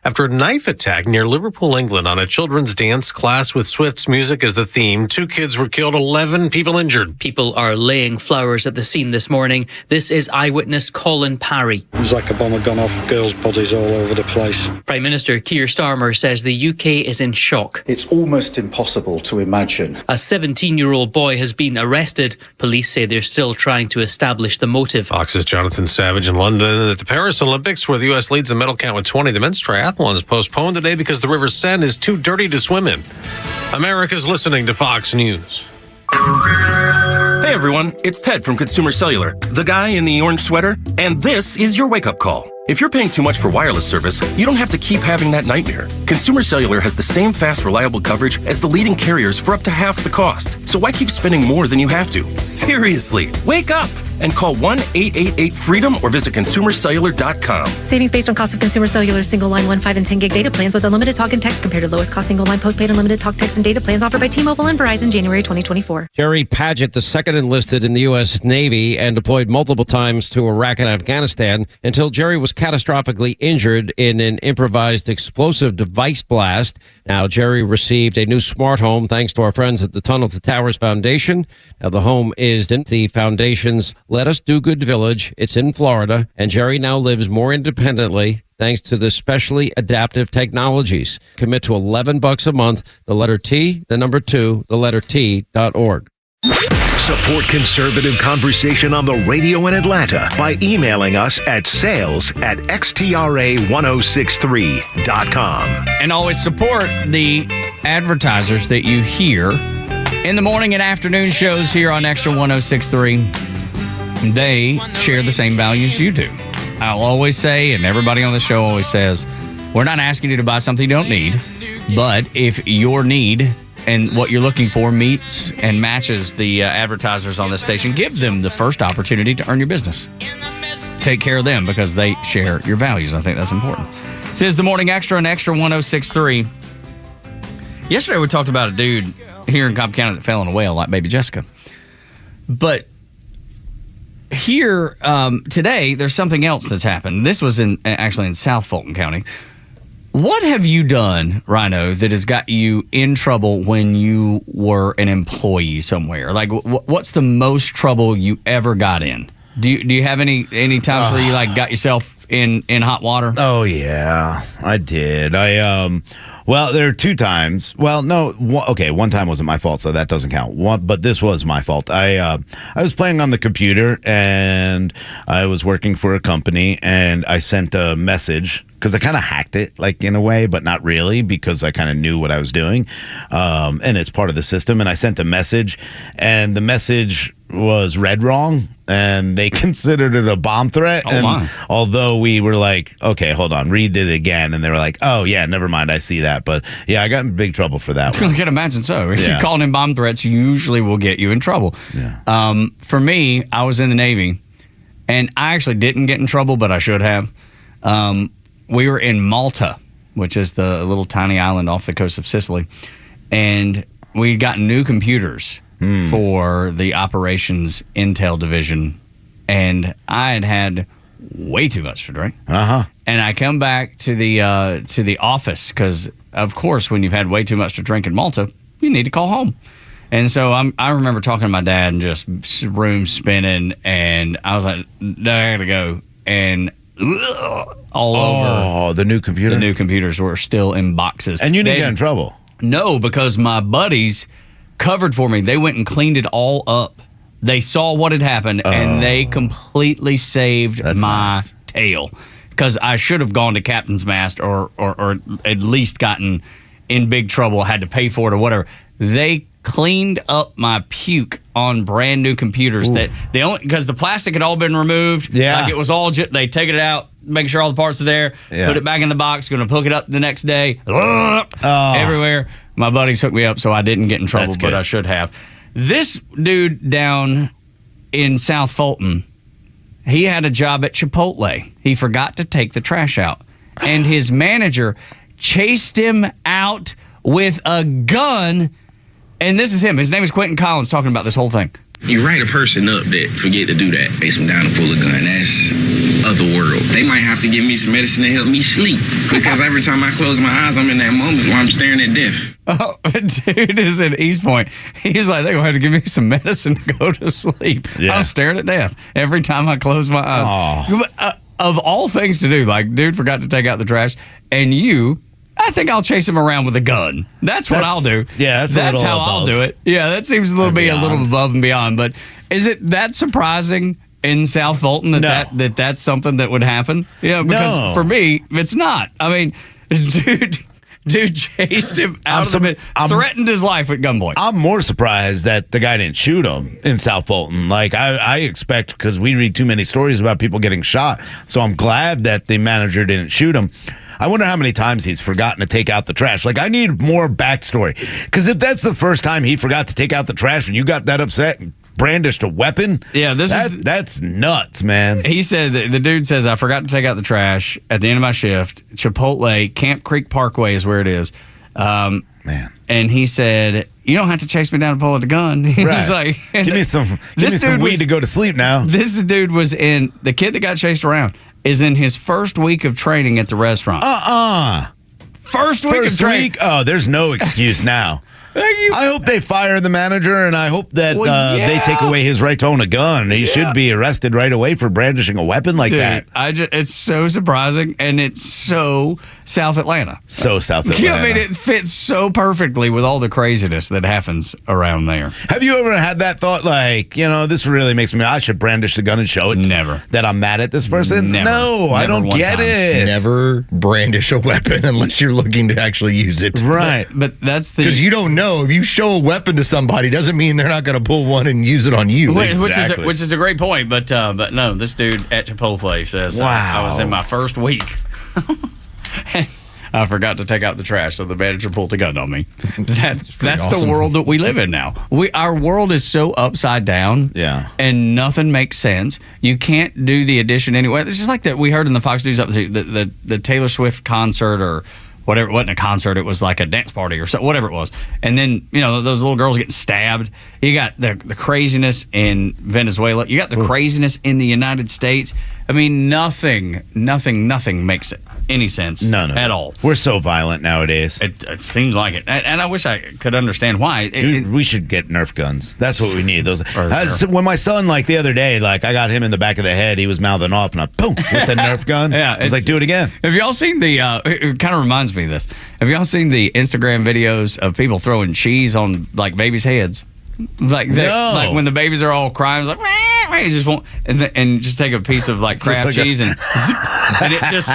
S19: after a knife attack near Liverpool, England, on a children's dance class with Swift's music as the theme. 2 kids were killed, 11 people injured.
S22: People are laying flowers at the scene this morning. This is eyewitness Colin Parry.
S26: It was like a bomb had gone off, girls' bodies all over the place.
S22: Prime Minister Keir Starmer says the UK is in shock.
S27: It's almost impossible to imagine.
S22: A 17-year-old boy has been arrested. Police say they're still trying to establish the motive.
S19: Fox's Jonathan Savage in London. At the Paris Olympics, where the U.S. leads the medal count with 20, the men's triathlon is postponed today because the River Seine is too dirty to swim in. America's listening to Fox News.
S28: Hey everyone, it's Ted from Consumer Cellular, the guy in the orange sweater, and this is your wake-up call. If you're paying too much for wireless service, you don't have to keep having that nightmare. Consumer Cellular has the same fast, reliable coverage as the leading carriers for up to half the cost. So why keep spending more than you have to? Seriously, wake up and call 1-888-FREEDOM or visit consumercellular.com.
S29: Savings based on cost of Consumer Cellular single line 1, 5, and 10 gig data plans with unlimited talk and text compared to lowest cost single line postpaid unlimited talk, text, and data plans offered by T-Mobile and Verizon January 2024.
S30: Jerry Padgett, the second enlisted in the U.S. Navy and deployed multiple times to Iraq and Afghanistan until Jerry was catastrophically injured in an improvised explosive device blast. Now, Jerry received a new smart home thanks to our friends at the Tunnel to Towers Foundation. Now, the home is in the foundation's Let Us Do Good Village. It's in Florida, and Jerry now lives more independently thanks to the specially adaptive technologies. Commit to $11 a month, the letter T, the number 2, the letter T.org.
S7: Support conservative conversation on the radio in Atlanta by emailing us at sales@xtra1063.com.
S17: And always support the advertisers that you hear in the morning and afternoon shows here on Extra 106.3. They share the same values you do. I'll always say, and everybody on the show always says, we're not asking you to buy something you don't need, but if your need and what you're looking for meets and matches the advertisers on this station, give them the first opportunity to earn your business. Take care of them because they share your values. I think that's important. This is the Morning Extra on Extra 106.3. Yesterday we talked about a dude here in Cobb County that fell in a well like baby Jessica. But here today, there's something else that's happened. This was actually in South Fulton County. What have you done, Rhino, that has got you in trouble when you were an employee somewhere? Like, what's the most trouble you ever got in? Do you have any times where you like got yourself in hot water?
S16: Oh yeah, I did. Well, there are 2 times. Well, no, one time wasn't my fault, so that doesn't count. But this was my fault. I was playing on the computer, and I was working for a company, and I sent a message, because I kind of hacked it, like, in a way, but not really, because I kind of knew what I was doing, and it's part of the system, and I sent a message, and the message was read wrong, and they considered it a bomb threat. Although we were like, okay, hold on, read it again, and they were like, oh yeah, never mind, I see that. But yeah, I got in big trouble for that one.
S17: I can imagine so. If you call in bomb threats, usually will get you in trouble. Yeah. For me, I was in the Navy, and I actually didn't get in trouble, but I should have. We were in Malta, which is the little tiny island off the coast of Sicily, and we got new computers for the operations intel division, and I had way too much to drink. And I come back to the office because, of course, when you've had way too much to drink in Malta, you need to call home. And so I remember talking to my dad and just room spinning, and I was like, I gotta go. And all over.
S16: The new computer?
S17: The new computers were still in boxes.
S16: And you didn't get in trouble?
S17: No, because my buddies covered for me. They went and cleaned it all up. They saw what had happened, and they completely saved my tail. Because I should have gone to captain's mast or at least gotten in big trouble, had to pay for it or whatever. They cleaned up my puke on brand new computers because the plastic had all been removed.
S16: Yeah.
S17: Like it was all, they take it out, make sure all the parts are there, put it back in the box, going to hook it up the next day. Everywhere. My buddies hooked me up so I didn't get in trouble, but I should have. This dude down in South Fulton, he had a job at Chipotle. He forgot to take the trash out. And his manager chased him out with a gun. And this is him. His name is Quentin Collins talking about this whole thing.
S1: You write a person up that forget to do that. Chase them down and pull a gun. That's otherworld. They might have to give me some medicine to help me sleep. Because every time I close my eyes, I'm in that moment where I'm staring at death.
S17: Oh, dude is in East Point. He's like, they're going to have to give me some medicine to go to sleep. Yeah. I'm staring at death every time I close my eyes. Of all things to do, like, dude forgot to take out the trash, and I think I'll chase him around with a gun. That's what I'll do.
S16: Yeah,
S17: that's how I'll do it. Yeah, that seems a little above and beyond. But is it that surprising in South Fulton that's something that would happen? Yeah, because for me, it's not. I mean, dude chased him out of it, threatened his life at gunpoint.
S16: I'm more surprised that the guy didn't shoot him in South Fulton. Like, I expect, because we read too many stories about people getting shot, so I'm glad that the manager didn't shoot him. I wonder how many times he's forgotten to take out the trash. Like, I need more backstory. Because if that's the first time he forgot to take out the trash and you got that upset and brandished a weapon, that's nuts, man.
S17: He said, the dude says, I forgot to take out the trash at the end of my shift. Chipotle, Camp Creek Parkway is where it is.
S16: Man.
S17: And he said, you don't have to chase me down and pull out a gun. He was like,
S16: give me some weed to go to sleep now.
S17: This dude was the kid that got chased around is in his first week of training at the restaurant. First week of training.
S16: Oh, there's no excuse now. I hope they fire the manager, and I hope that they take away his right to own a gun. He should be arrested right away for brandishing a weapon like that.
S17: It's so surprising, and it's so South Atlanta.
S16: So South Atlanta.
S17: Yeah, I mean, it fits so perfectly with all the craziness that happens around there.
S16: Have you ever had that thought, like, this really makes me, I should brandish the gun and show it?
S17: Never.
S16: That I'm mad at this person?
S17: Never.
S16: No, I don't get it.
S10: Never brandish a weapon unless you're looking to actually use it.
S16: Right.
S17: But that's
S10: because you don't know. no, if you show a weapon to somebody, doesn't mean they're not going to pull one and use it on you.
S17: Which is a great point. But no, this dude at Chipotle says,
S10: wow.
S17: I was in my first week. I forgot to take out the trash, so the manager pulled a gun on me. That's awesome. The world that we live in now. Our world is so upside down, and nothing makes sense. You can't do the addition anyway. It's just like that we heard in the Fox News the Taylor Swift concert or whatever. It wasn't a concert; it was like a dance party or something, whatever it was. And then those little girls getting stabbed. You got the craziness in Venezuela. You got the craziness in the United States. I mean, nothing makes it any sense at all.
S16: We're so violent nowadays.
S17: It seems like it. And I wish I could understand why.
S16: We should get Nerf guns. That's what we need. Those. When my son, the other day, I got him in the back of the head, he was mouthing off, and I, boom, with the Nerf gun.
S17: Yeah,
S16: I was like, do it again.
S17: Have y'all seen it kind of reminds me of this. Have y'all seen the Instagram videos of people throwing cheese on, babies' heads? Like when the babies are all crying, you just won't, and just take a piece of Kraft cheese and it just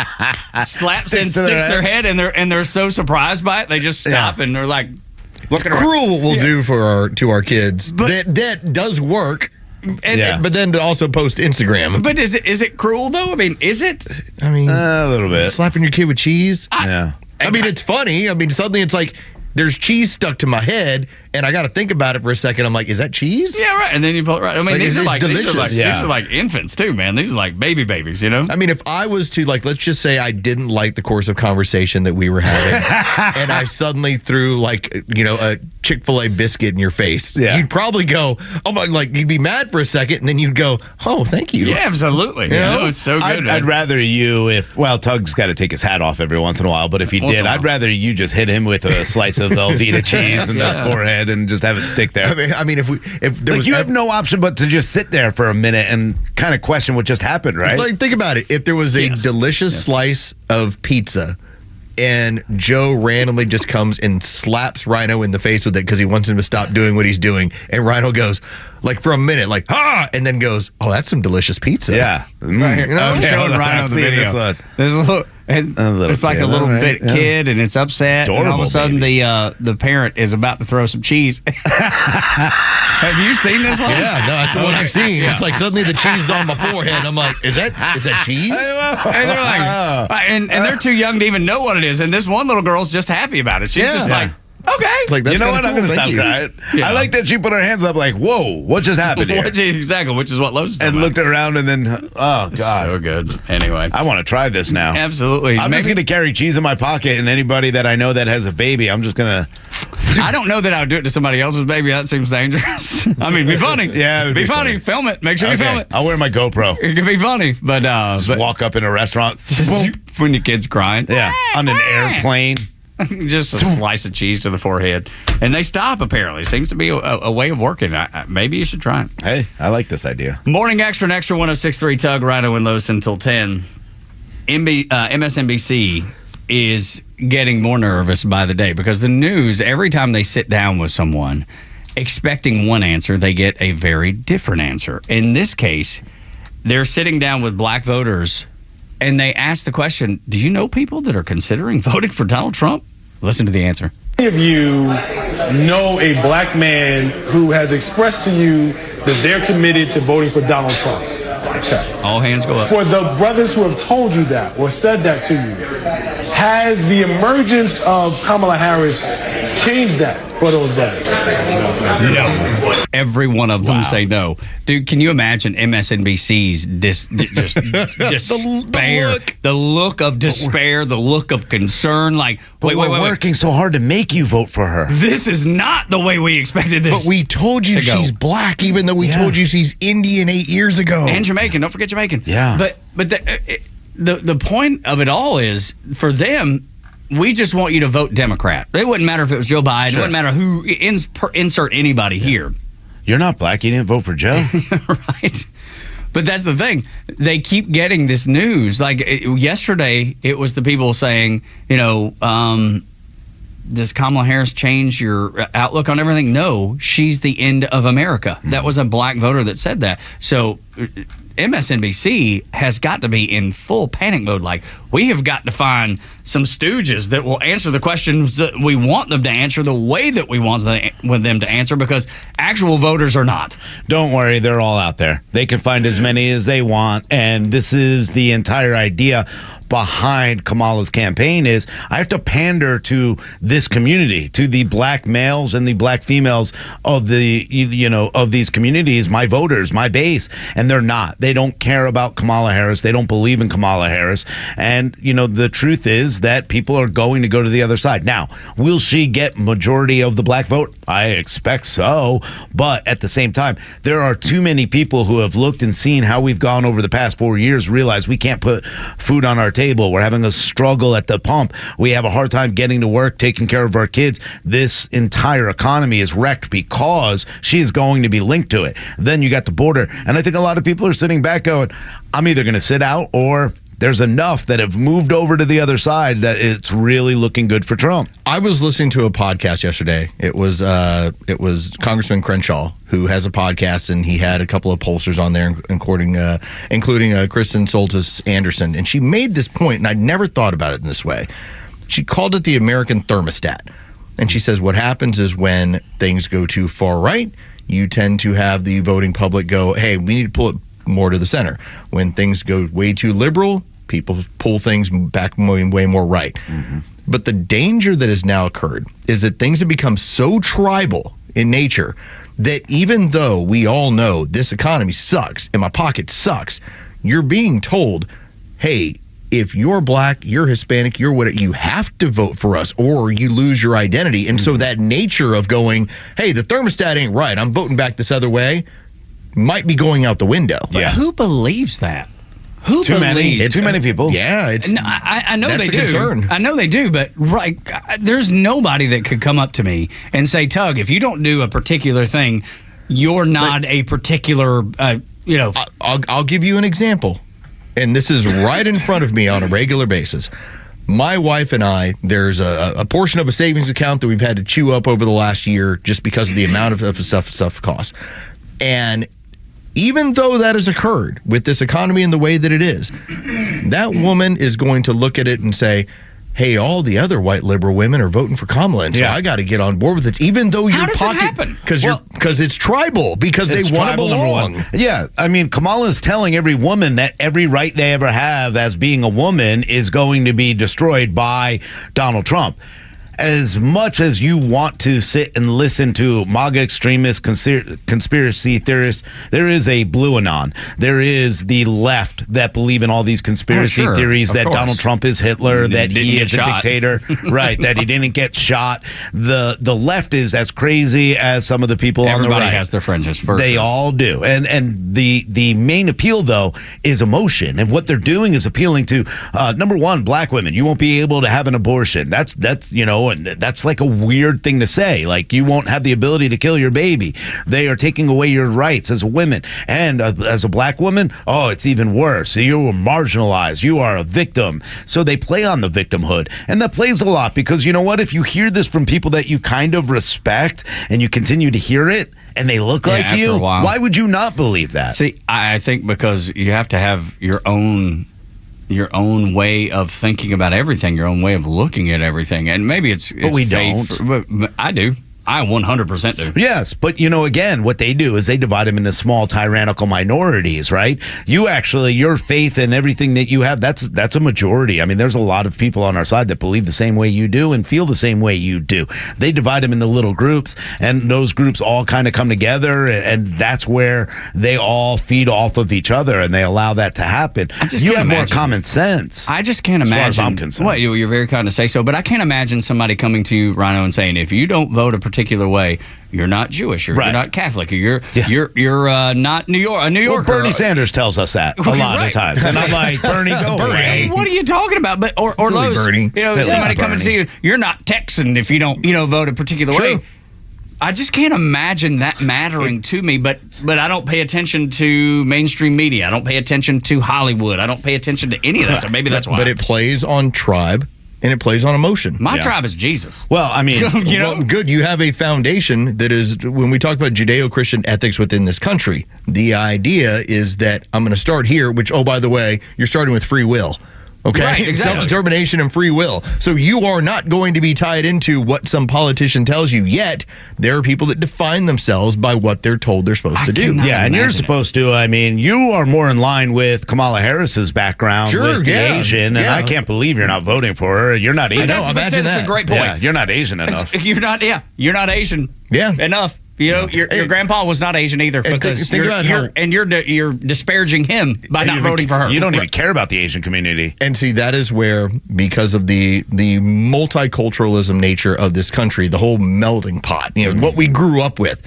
S17: slaps and sticks their head, and they're so surprised by it they just stop and they're like,
S10: it's cruel what we'll do to our kids. But that does work. But then to also post Instagram.
S17: But is it cruel though? I mean, is it?
S10: I mean,
S16: a little bit.
S10: Slapping your kid with cheese. I mean, it's funny. I mean, suddenly it's like there's cheese stuck to my head, and I got to think about it for a second. I'm like, is that cheese?
S17: Yeah, right. And then you pull it right. I mean, these are
S10: delicious.
S17: These are like infants too, man. These are like babies, I
S10: mean, if I was to let's just say I didn't like the course of conversation that we were having, and I suddenly threw a Chick-fil-A biscuit in your face, you'd probably go, oh my, you'd be mad for a second, and then you'd go, oh, thank you.
S17: Yeah, absolutely. It's so good.
S16: I'd rather you Tug's got to take his hat off every once in a while, but if he did, I'd rather you just hit him with a slice of Velveeta cheese in the forehead and just have it stick there.
S10: I mean, if there was
S16: have no option but to just sit there for a minute and kind of question what just happened, right?
S10: Think about it. If there was a delicious slice of pizza and Joe randomly just comes and slaps Rhino in the face with it because he wants him to stop doing what he's doing, and Rhino goes, for a minute, and then goes, oh, that's some delicious pizza.
S16: Yeah.
S17: Right here. I'm showing Rhino the video. There's a little... it's like a little kid, and it's upset.
S16: Adorable,
S17: and all of a sudden, the parent is about to throw some cheese. Have you seen this?
S10: Yeah, no, that's what I've seen. Yeah. It's like suddenly the cheese is on my forehead. I'm like, is that cheese?
S17: And they're like, and they're too young to even know what it is. And this one little girl's just happy about it. She's just like, okay.
S10: It's like, that's
S16: what?
S10: Cool.
S16: I'm going to stop crying. Yeah. I like that she put her hands up like, whoa, what just happened here?
S17: Exactly, which is what Lowe's
S16: and looked around and then, oh, God.
S17: So good. Anyway.
S16: I want to try this now.
S17: Absolutely.
S16: I'm just going to carry cheese in my pocket, and anybody that I know that has a baby, I'm just going to...
S17: I don't know that I would do it to somebody else's baby. That seems dangerous. I mean, be funny.
S16: Yeah, it'd
S17: be funny. Film it. Make sure you film it.
S16: I'll wear my GoPro.
S17: It could be funny, but...
S16: just walk up in a restaurant.
S17: When your kid's crying.
S16: Yeah, on an airplane.
S17: Just a slice of cheese to the forehead. And they stop, apparently. Seems to be a way of working. Maybe you should try it.
S16: Hey, I like this idea.
S17: Morning Xtra and Xtra 106.3 Tug, Rhino and Lowe's until 10. MSNBC is getting more nervous by the day because the news, every time they sit down with someone expecting one answer, they get a very different answer. In this case, they're sitting down with black voters and they ask the question, do you know people that are considering voting for Donald Trump? Listen to the answer.
S2: How many of you know a black man who has expressed to you that they're committed to voting for Donald Trump? Okay.
S17: All hands go up.
S2: For the brothers who have told you that or said that to you, has the emergence of Kamala Harris changed that for those brothers?
S17: No. Every one of them say no. Dude, can you imagine MSNBC's despair? The look of despair, the look of concern. Like,
S16: wait, we're working so hard to make you vote for her.
S17: This is not the way we expected this.
S10: But we told you she's black, even though we told you she's Indian 8 years ago.
S17: And Jamaican. Don't forget Jamaican.
S16: Yeah.
S17: But the point of it all is, for them, we just want you to vote Democrat. It wouldn't matter if it was Joe Biden. Sure. It wouldn't matter who, insert anybody here.
S16: You're not black. You didn't vote for Joe.
S17: Right. But that's the thing. They keep getting this news. Like yesterday, it was the people saying, does Kamala Harris change your outlook on everything? No, she's the end of America. That was a black voter that said that. So MSNBC has got to be in full panic mode. Like, we have got to find some stooges that will answer the questions that we want them to answer the way that we want them to answer, because actual voters are not.
S16: Don't worry, they're all out there. They can find as many as they want, and this is the entire idea behind Kamala's campaign is I have to pander to this community, to the black males and the black females of of these communities, my voters, my base, and they're not. They don't care about Kamala Harris. They don't believe in Kamala Harris. And, the truth is that people are going to go to the other side. Now, will she get majority of the black vote? I expect so. But at the same time, there are too many people who have looked and seen how we've gone over the past 4 years, realize we can't put food on our table. We're having a struggle at the pump. We have a hard time getting to work, taking care of our kids. This entire economy is wrecked because she is going to be linked to it. Then you got the border. And I think a lot of people are sitting back going, I'm either going to sit out or there's enough that have moved over to the other side that it's really looking good for Trump.
S10: I was listening to a podcast yesterday. It was Congressman Crenshaw, who has a podcast, and he had a couple of pollsters on there, including Kristen Soltis Anderson. And she made this point, and I'd never thought about it in this way. She called it the American thermostat. And she says what happens is when things go too far right, you tend to have the voting public go, hey, we need to pull it more to the center. When things go way too liberal, people pull things back way more right. Mm-hmm. But the danger that has now occurred is that things have become so tribal in nature that even though we all know this economy sucks and my pocket sucks, you're being told, hey, if you're black, you're Hispanic, you're what, you have to vote for us or you lose your identity. And so that nature of going, hey, the thermostat ain't right, I'm voting back this other way, might be going out the window.
S17: Yeah. Who believes that?
S16: Too many people.
S10: Yeah,
S17: I know
S10: that's
S17: they
S10: a
S17: do.
S10: concern.
S17: I know they do, but there's nobody that could come up to me and say, Tug, if you don't do a particular thing, you're not a particular,
S10: I'll give you an example, and this is right in front of me on a regular basis. My wife and I, there's a portion of a savings account that we've had to chew up over the last year just because of the amount of stuff costs. And even though that has occurred with this economy and the way that it is, that woman is going to look at it and say, hey, all the other white liberal women are voting for Kamala, and so I got to get on board with it. Even though your pocket, because it's tribal, because they want to belong.
S16: Yeah, I mean, Kamala is telling every woman that every right they ever have as being a woman is going to be destroyed by Donald Trump. As much as you want to sit and listen to MAGA extremists, conspiracy theorists, there is a blue anon. There is the left that believe in all these conspiracy theories that Donald Trump is Hitler, that he is a dictator, right? That he didn't get shot. The left is as crazy as some of the people on the right.
S17: Everybody has their friends as first.
S16: They all do, and the main appeal though is emotion, and what they're doing is appealing to number one, black women. You won't be able to have an abortion. That's and that's like a weird thing to say. Like, you won't have the ability to kill your baby. They are taking away your rights as a woman. And as a black woman, it's even worse. You are marginalized. You are a victim. So they play on the victimhood. And that plays a lot because, you know what? If you hear this from people that you kind of respect and you continue to hear it, and they look like you, why would you not believe that?
S17: See, I think because you have to have your own way of thinking about everything, your own way of looking at everything. And maybe it's
S16: we
S17: faith,
S16: don't.
S17: I do. I 100% do.
S16: Yes, but again, what they do is they divide them into small tyrannical minorities, right? Your faith and everything that you have, that's a majority. I mean, there's a lot of people on our side that believe the same way you do and feel the same way you do. They divide them into little groups, and those groups all kind of come together, and that's where they all feed off of each other, and they allow that to happen. You have more common sense.
S17: I just can't imagine.
S16: As far as I'm concerned.
S17: Well, you're very kind to say so, but I can't imagine somebody coming to you, Rhino, and saying, if you don't vote a particular way, you're not Jewish, or you're not Catholic, or you're not New Yorker.
S16: Well, Bernie Sanders tells us that a lot of times, and I'm like, Bernie, go away.
S17: What are you talking about? But or those,
S16: Bernie.
S17: Somebody coming to you, you're not Texan if you don't vote a particular way. I just can't imagine that mattering to me, but I don't pay attention to mainstream media. I don't pay attention to Hollywood. I don't pay attention to any of that, so maybe that's why.
S10: But it plays on tribe. and it plays on emotion.
S17: My tribe is Jesus.
S16: Well, I mean,
S10: well, good. You have a foundation that is, when we talk about Judeo-Christian ethics within this country, the idea is that I'm going to start here, which, oh, by the way, you're starting with free will. Okay,
S17: right, exactly.
S10: Self-determination and free will. So you are not going to be tied into what some politician tells you, yet there are people that define themselves by what they're told they're supposed to do.
S16: Yeah, and you're supposed to. I mean, you are more in line with Kamala Harris's background with the Asian, and I can't believe you're not voting for her. You're not Asian.
S10: I know, imagine that.
S17: That's a great point.
S16: Yeah, you're not Asian enough.
S17: You're not Asian.
S10: Yeah,
S17: enough. You know, your grandpa was not Asian either, because you're disparaging him by not voting for her.
S16: You don't even care about the Asian community.
S10: And see, that is where, because of the multiculturalism nature of this country, the whole melting pot, what we grew up with.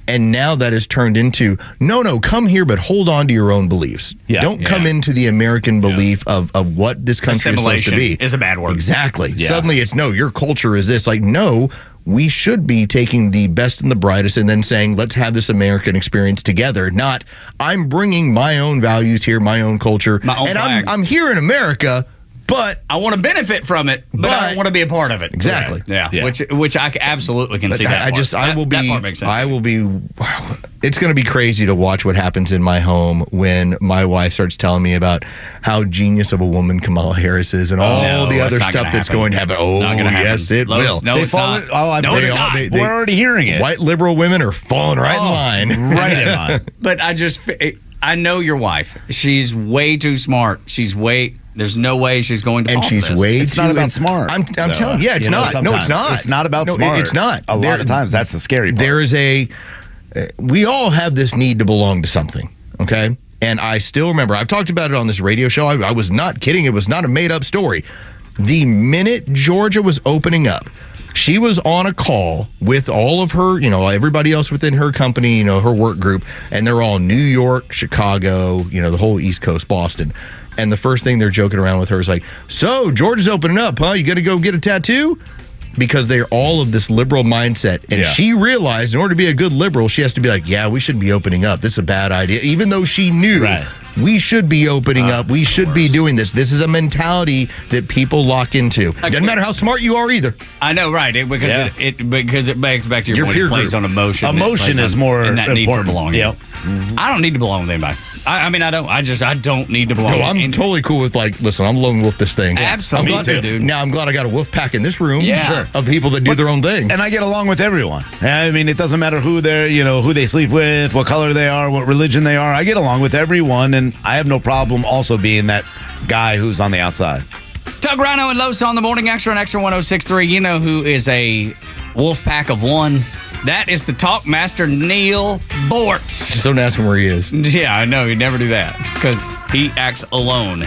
S10: And now that is turned into, no, come here, but hold on to your own beliefs.
S16: Yeah.
S10: Don't come into the American belief of what this country is supposed to be.
S17: Is a bad word.
S10: Exactly.
S17: Yeah.
S10: Suddenly it's, no, your culture is this. Like, no, we should be taking the best and the brightest and then saying, let's have this American experience together. Not, I'm bringing my own values here, my own culture.
S17: My own flag.
S10: I'm here in America, but
S17: I want to benefit from it, but I don't want to be a part of it.
S10: Exactly.
S17: Right. Yeah. Which I absolutely can see that. That part makes sense.
S10: It's going to be crazy to watch what happens in my home when my wife starts telling me about how genius of a woman Kamala Harris is and all the other stuff that's going to happen. Oh, yes, it will.
S17: No, it's not.
S16: We're already hearing it.
S10: White liberal women are falling right in line.
S16: Right in line.
S17: But I know your wife. She's way too smart. There's no way she's going to.
S10: And she's way too.
S16: It's not about smart.
S10: I'm telling you, it's not. No, it's not.
S16: It's not about smart.
S10: It's not.
S16: A lot of times, that's the scary part.
S10: There is we all have this need to belong to something, okay? And I still remember, I've talked about it on this radio show. I was not kidding. It was not a made-up story. The minute Georgia was opening up, she was on a call with all of her, everybody else within her company, her work group, and they're all New York, Chicago, the whole East Coast, Boston. And the first thing they're joking around with her is like, so Georgia's opening up, huh? You got to go get a tattoo? Because they're all of this liberal mindset. And she realized in order to be a good liberal, she has to be like, yeah, we shouldn't be opening up. This is a bad idea. Even though she knew we should be opening up. We should be doing this. This is a mentality that people lock into. Doesn't matter how smart you are either.
S17: I know, right? Because it backs back to your point. It plays on emotion.
S16: Emotion is more
S17: and that
S16: important.
S17: need for belonging.
S16: Yep.
S17: I don't need to belong with anybody. I mean, I don't. I don't need to belong.
S10: No, I'm totally cool with listen, I'm lone wolf this thing.
S17: Absolutely, dude.
S10: Now I'm glad I got a wolf pack in this room of people that do their own thing.
S16: And I get along with everyone. I mean, it doesn't matter who they're, who they sleep with, what color they are, what religion they are. I get along with everyone, and I have no problem also being that guy who's on the outside.
S17: Doug, Rhino, and Los on the Morning Xtra and Xtra 106.3. You know who is a wolf pack of one? That is the talk master, Neil Bortz.
S10: Just don't ask him where he is.
S17: Yeah, I know. He'd never do that because he acts alone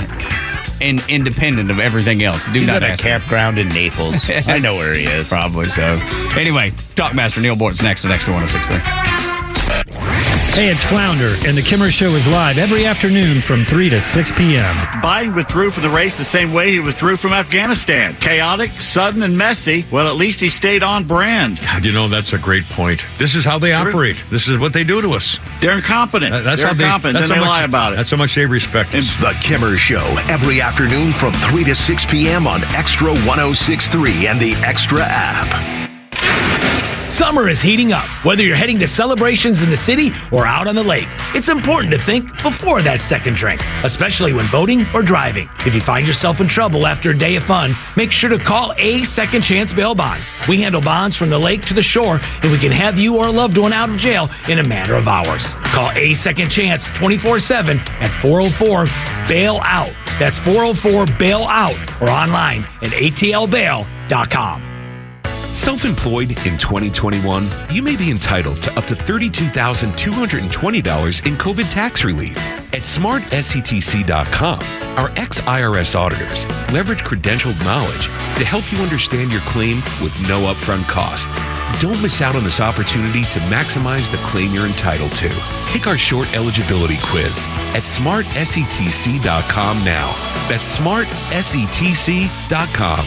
S17: and independent of everything else.
S16: He's at a campground in Naples. I know where he is.
S17: Probably so. Anyway, talk master Neil Bortz next on Xtra 106.3.
S3: Hey, it's Flounder, and the Kimmer Show is live every afternoon from 3 to 6 p.m.
S4: Biden withdrew from the race the same way he withdrew from Afghanistan. Chaotic, sudden, and messy. Well, at least he stayed on brand.
S5: God, that's a great point. This is how they operate. This is what they do to us.
S4: They're incompetent.
S5: That's
S4: They're incompetent, then they lie about it.
S5: That's how much they respect us.
S7: The Kimmer Show, every afternoon from 3 to 6 p.m. on Xtra 106.3 and the Xtra app.
S6: Summer is heating up. Whether you're heading to celebrations in the city or out on the lake, it's important to think before that second drink, especially when boating or driving. If you find yourself in trouble after a day of fun, make sure to call A Second Chance Bail Bonds. We handle bonds from the lake to the shore, and we can have you or a loved one out of jail in a matter of hours. Call A Second Chance 24/7 at 404-BAIL-OUT. That's 404-BAIL-OUT or online at atlbail.com.
S12: Self-employed in 2021, you may be entitled to up to $32,220 in COVID tax relief. At smartSCTC.com, our ex-IRS auditors leverage credentialed knowledge to help you understand your claim with no upfront costs. Don't miss out on this opportunity to maximize the claim you're entitled to. Take our short eligibility quiz at smartSCTC.com now. That's smartSCTC.com.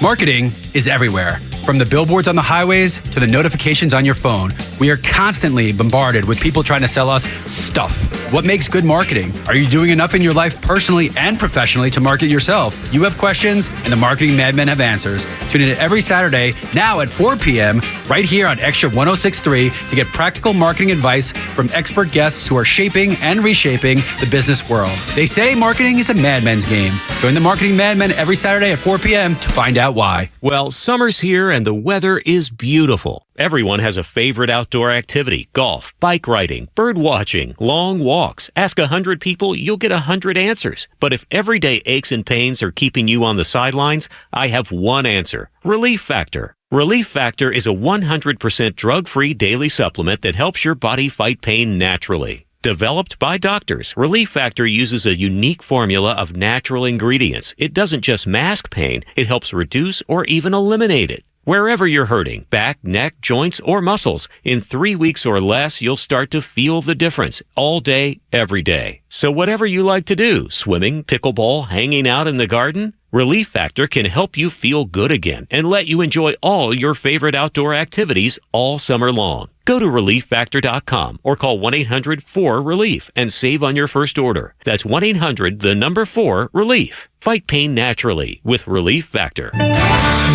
S8: Marketing is everywhere. From the billboards on the highways to the notifications on your phone, we are constantly bombarded with people trying to sell us stuff. What makes good marketing? Are you doing enough in your life personally and professionally to market yourself? You have questions, and the Marketing Madmen have answers. Tune in every Saturday, now at 4 p.m., right here on Extra 106.3 to get practical marketing advice from expert guests who are shaping and reshaping the business world. They say marketing is a madman's game. Join the Marketing Madmen every Saturday at 4 p.m. to find out why.
S9: Well, summer's here and the weather is beautiful. Everyone has a favorite outdoor activity: golf, bike riding, bird watching, long walks. Ask 100 people, you'll get 100 answers. But if everyday aches and pains are keeping you on the sidelines, I have one answer: Relief Factor. Relief Factor is a 100% drug-free daily supplement that helps your body fight pain naturally. Developed by doctors, Relief Factor uses a unique formula of natural ingredients. It doesn't just mask pain, it helps reduce or even eliminate it. Wherever you're hurting, back, neck, joints, or muscles, in 3 weeks or less, you'll start to feel the difference all day, every day. So whatever you like to do, swimming, pickleball, hanging out in the garden, Relief Factor can help you feel good again and let you enjoy all your favorite outdoor activities all summer long. Go to ReliefFactor.com or call 1-800-4-RELIEF and save on your first order. That's 1-800-4-RELIEF. Fight pain naturally with Relief Factor.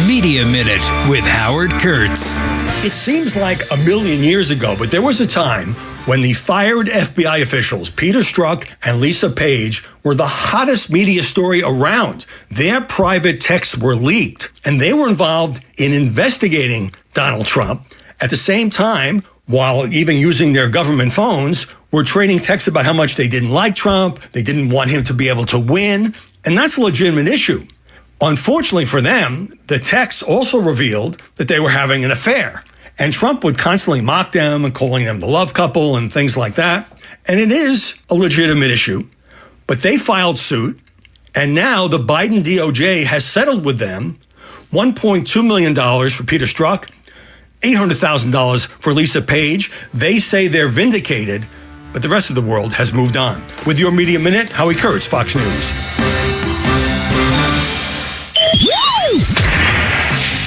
S11: Media Minute with Howard Kurtz.
S13: It seems like a million years ago, but there was a time when the fired FBI officials, Peter Strzok and Lisa Page, were the hottest media story around. Their private texts were leaked, and they were involved in investigating Donald Trump. At the same time, while even using their government phones, were trading texts about how much they didn't like Trump, they didn't want him to be able to win, and that's a legitimate issue. Unfortunately for them, the texts also revealed that they were having an affair, and Trump would constantly mock them and calling them the love couple and things like that. And it is a legitimate issue, but they filed suit, and now the Biden DOJ has settled with them $1.2 million for Peter Strzok, $800,000 for Lisa Page. They say they're vindicated, but the rest of the world has moved on. With your Media Minute, Howie Kurtz, Fox News.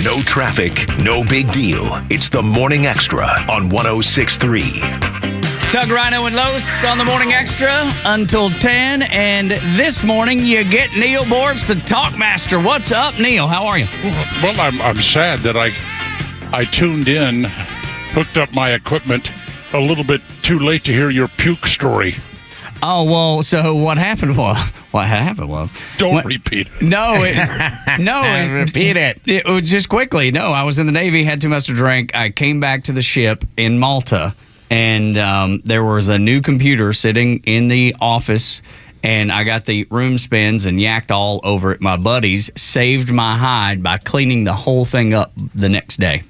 S7: No traffic, no big deal. It's the Morning Extra on 106.3.
S17: Tug, Rhino, and Los on the Morning Extra until 10. And this morning, you get Neil Bortz, the Talk Master. What's up, Neil? How are you?
S5: Well, I'm sad that I tuned in, hooked up my equipment a little bit too late to hear your puke story.
S17: Oh, well, so what happened was...
S5: Don't repeat it.
S17: Repeat it. It was just quickly. No, I was in the Navy, had too much to drink. I came back to the ship in Malta, and there was a new computer sitting in the office, and I got the room spins and yacked all over it. My buddies saved my hide by cleaning the whole thing up the next day.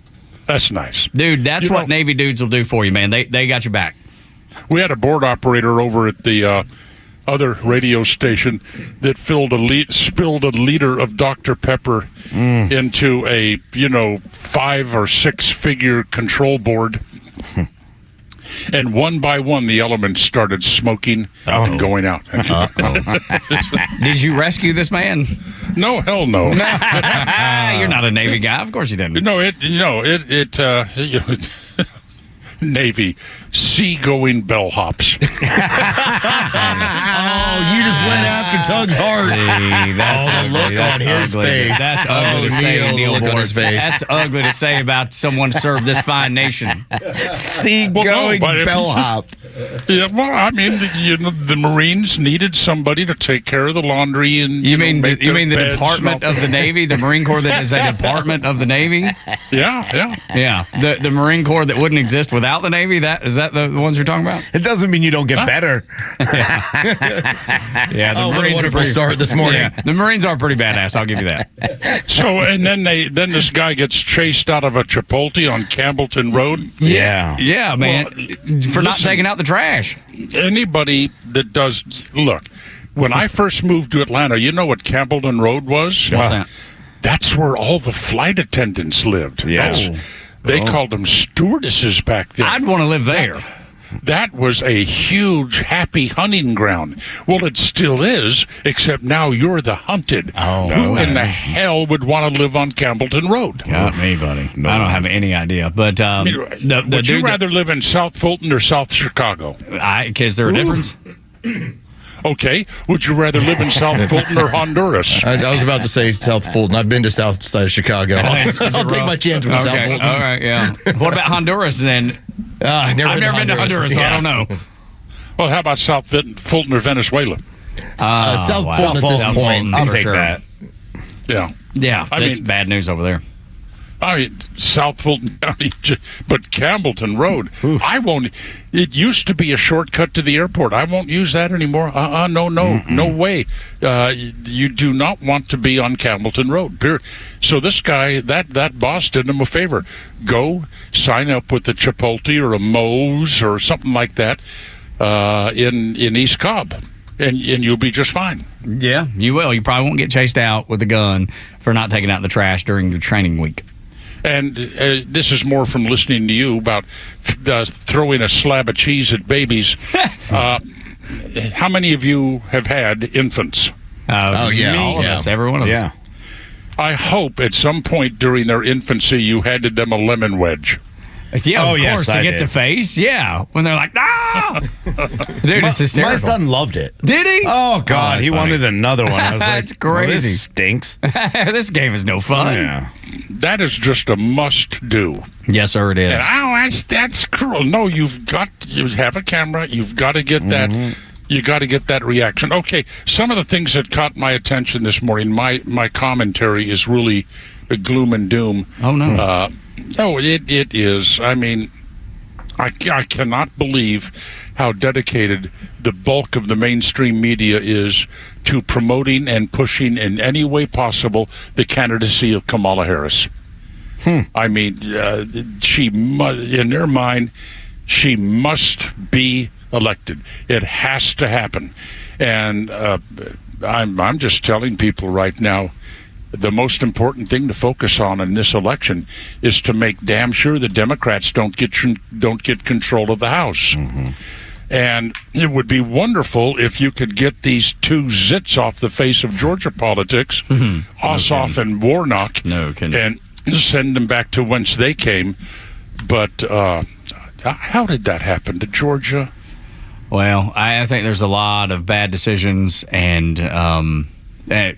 S5: That's nice.
S17: Dude, that's what Navy dudes will do for you, man. They got your back.
S5: We had a board operator over at the other radio station that spilled a liter of Dr. Pepper into a 5 or 6 figure control board. And one by one, the elements started smoking and going out.
S17: Did you rescue this man?
S5: No, hell no.
S17: You're not a Navy guy. Of course you didn't.
S5: No, Navy seagoing bellhops.
S10: You just went after Tug's heart.
S17: See, that's
S10: the look on his face.
S17: That's ugly to say, Neil Bortz.
S10: That's
S17: ugly to say about someone served this fine nation.
S10: Seagoing bellhop.
S5: Yeah, well, I mean, the Marines needed somebody to take care of the laundry and
S17: you mean the Department
S5: of
S17: the Navy, the Marine Corps that is a Department of the Navy?
S5: Yeah.
S17: The Marine Corps that wouldn't exist without the Navy. Is that the ones you're talking about?
S16: It doesn't mean you don't get better.
S17: Yeah. The Marines
S10: what a wonderful start this morning.
S17: Yeah, the Marines are pretty badass. I'll give you that.
S5: So, and then this guy gets chased out of a Chipotle on Campbellton Road.
S17: Yeah, man. For not taking out the trash.
S5: Anybody that does, look, when I first moved to Atlanta, you know what Campbellton Road was?
S17: What's that?
S5: That's where all the flight attendants lived.
S16: Yeah.
S5: They called them stewardesses back then.
S17: I'd want to live there.
S5: that was a huge, happy hunting ground. Well, it still is, except now you're the hunted. Who in the hell would want to live on Campbellton Road?
S17: Not me, buddy. I don't have any idea. But
S5: would you rather live in South Fulton or South Chicago?
S17: Is there a difference?
S5: Okay. Would you rather live in South Fulton or Honduras?
S10: I was about to say South Fulton. I've been to South side of Chicago. I'll take my chance with South Fulton.
S17: All right, yeah. What about Honduras then?
S10: I've never
S17: been to Honduras, so I don't know.
S5: Well, how about South Fulton or Venezuela?
S10: South Fulton at this point.
S16: I'll take that.
S5: Yeah.
S17: Yeah, that's bad news over there.
S5: I mean, South Fulton County, but Campbellton Road. I won't. It used to be a shortcut to the airport. I won't use that anymore. No way. You do not want to be on Campbellton Road. Period. So this guy, that boss did him a favor. Go sign up with the Chipotle or a Moe's or something like that in East Cobb, and you'll be just fine.
S17: Yeah, you will. You probably won't get chased out with a gun for not taking out the trash during your training week.
S5: And this is more from listening to you about throwing a slab of cheese at babies. How many of you have had infants?
S10: All of
S17: us, every one of us.
S5: I hope at some point during their infancy you handed them a lemon wedge.
S17: Yeah, of course, to get the face. Yeah, when they're like, ah! Dude, it's hysterical.
S16: My son loved it.
S17: Did he?
S16: Oh, God, he wanted another one. I was like,
S17: that's crazy.
S16: Well, this stinks.
S17: This game is no fun.
S5: Yeah. That is just a must-do.
S17: Yes, sir, it is.
S5: And, that's cruel. No, you have a camera. You've got to get that. You got to get that reaction. Okay, some of the things that caught my attention this morning. My commentary is really a gloom and doom.
S17: Oh no.
S5: It is. I mean, I cannot believe how dedicated the bulk of the mainstream media is to promoting and pushing in any way possible the candidacy of Kamala Harris. I mean, in their mind, she must be elected. It has to happen. And I'm just telling people right now, the most important thing to focus on in this election is to make damn sure the Democrats don't get control of the House. And it would be wonderful if you could get these two zits off the face of Georgia politics, Ossoff and Warnock, and send them back to whence they came. But how did that happen to Georgia?
S17: Well, I think there's a lot of bad decisions and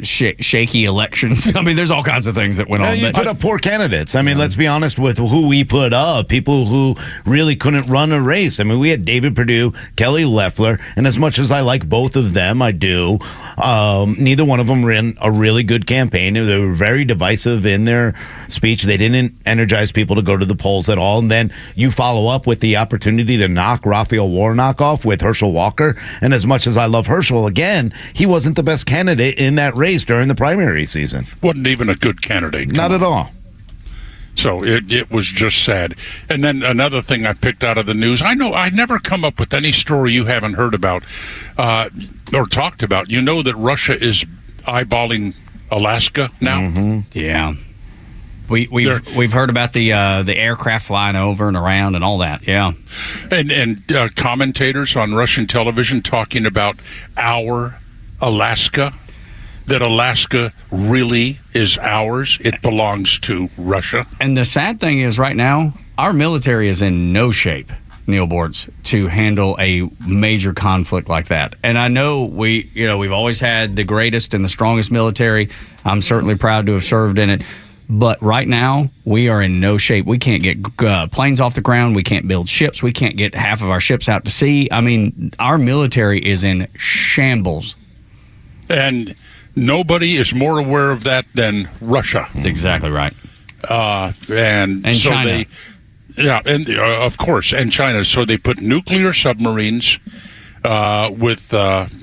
S17: shaky elections. I mean, there's all kinds of things that went on.
S16: You put up poor candidates. I mean, let's be honest with who we put up. People who really couldn't run a race. I mean, we had David Perdue, Kelly Loeffler, and as much as I like both of them, I do, neither one of them ran a really good campaign. They were very divisive in their speech. They didn't energize people to go to the polls at all. And then you follow up with the opportunity to knock Raphael Warnock off with Herschel Walker. And as much as I love Herschel, again, he wasn't the best candidate in that race during the primary season.
S5: Wasn't even a good candidate.
S16: Not at all.
S5: So it was just sad. And then another thing I picked out of the news, I know I never come up with any story you haven't heard about or talked about. You know that Russia is eyeballing Alaska now?
S17: Yeah. We've heard about the aircraft flying over and around and all that, yeah.
S5: And commentators on Russian television talking about our Alaska, that Alaska really is ours. It belongs to Russia.
S17: And the sad thing is right now, our military is in no shape, Neil Boards, to handle a major conflict like that. And I know we've always had the greatest and the strongest military. I'm certainly proud to have served in it. But right now, we are in no shape. We can't get planes off the ground. We can't build ships. We can't get half of our ships out to sea. I mean, our military is in shambles.
S5: And nobody is more aware of that than Russia.
S17: That's exactly right.
S5: And so
S17: China.
S5: Of course, and China. So they put nuclear submarines with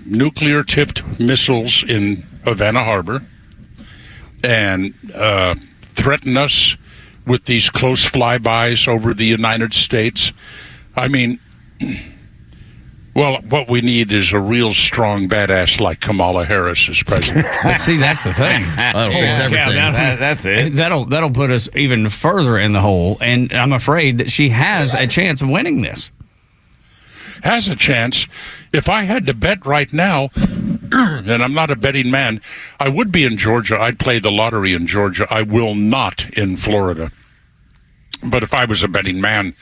S5: nuclear-tipped missiles in Havana Harbor and threaten us with these close flybys over the United States. I mean, well, what we need is a real strong badass like Kamala Harris as president.
S17: See, that's the thing.
S10: That'll fix everything.
S17: That's it. That'll put us even further in the hole, and I'm afraid that she has a chance of winning this.
S5: has a chance. If I had to bet right now, and I'm not a betting man, I would be in Georgia. I'd play the lottery in Georgia. I will not in Florida. But if I was a betting man,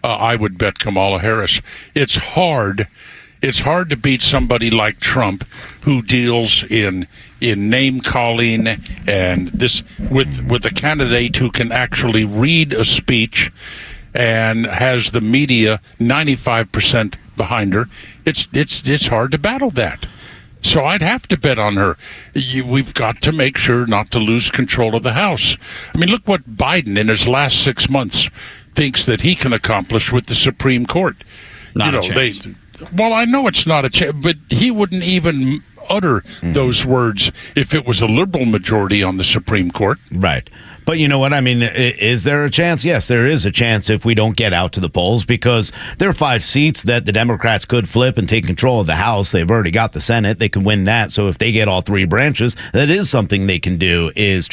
S5: I would bet Kamala Harris. It's hard. It's hard to beat somebody like Trump, who deals in name calling and this with a candidate who can actually read a speech and has the media 95% behind her. It's hard to battle that. So I'd have to bet on her. We've got to make sure not to lose control of the House. I mean, look what Biden in his last 6 months thinks that he can accomplish with the Supreme Court.
S17: Not a chance.
S5: Well, I know it's not a chance, but he wouldn't even utter those words if it was a liberal majority on the Supreme Court.
S16: Right. But you know what? I mean, is there a chance? Yes, there is a chance if we don't get out to the polls, because there are 5 seats that the Democrats could flip and take control of the House. They've already got the Senate. They can win that. So if they get all 3 branches, that is something they can do, is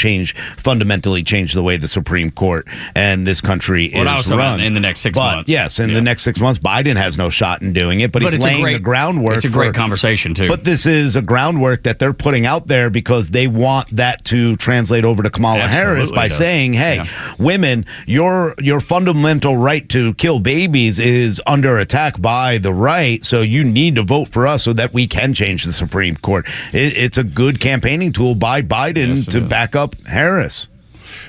S16: fundamentally change the way the Supreme Court and this country is run.
S17: In the next 6 months.
S16: Yes, in the next 6 months, Biden has no shot in doing it, but he's laying the groundwork.
S17: It's a great conversation, too.
S16: But this is a groundwork that they're putting out there because they want that to translate over to Kamala Harris by saying, hey, women, your fundamental right to kill babies is under attack by the right, so you need to vote for us so that we can change the Supreme Court. It's a good campaigning tool by Biden to back up Harris.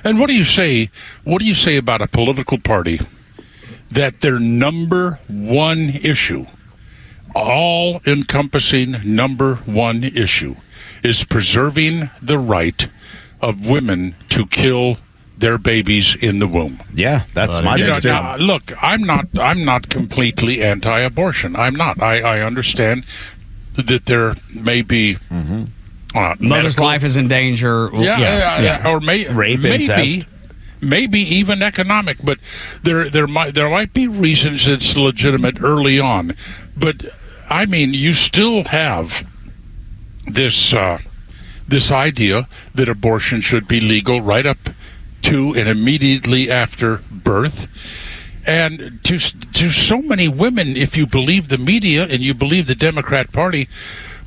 S5: And what do you say about a political party that their number one issue, all-encompassing number one issue, is preserving the right of women to kill their babies in the womb?
S16: Yeah, that's my next thing.
S5: Look, I'm not completely anti-abortion. I'm not. I understand that there may be
S17: mother's life is in danger.
S5: Or
S16: rape, incest.
S5: Maybe even economic, but there might be reasons it's legitimate early on. But I mean, you still have this idea that abortion should be legal right up to and immediately after birth. And to so many women, if you believe the media and you believe the Democrat Party,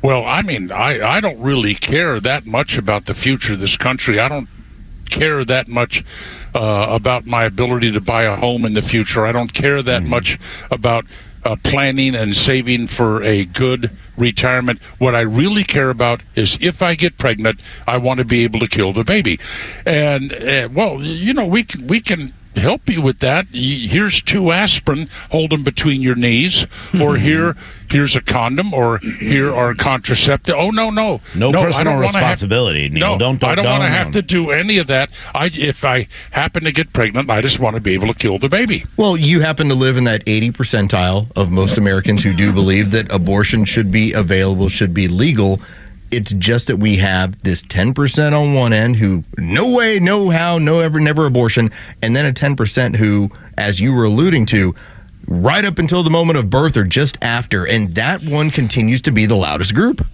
S5: well, I mean, I don't really care that much about the future of this country. I don't care that much about my ability to buy a home in the future. I don't care that much about planning and saving for a good retirement. What I really care about is if I get pregnant, I want to be able to kill the baby. And well, you know, we can help you with that. Here's 2 aspirin, hold them between your knees, or here's a condom, or here are contraceptive. Oh, no
S16: personal responsibility.
S5: I don't want to have to do any of that. If I happen to get pregnant, I just want to be able to kill the baby.
S10: Well, you happen to live in that 80 percentile of most Americans who do believe that abortion should be available, should be legal. It's just that we have this 10% on one end who no way, no how, no ever, never abortion, and then a 10% who, as you were alluding to, right up until the moment of birth or just after, and that one continues to be the loudest group.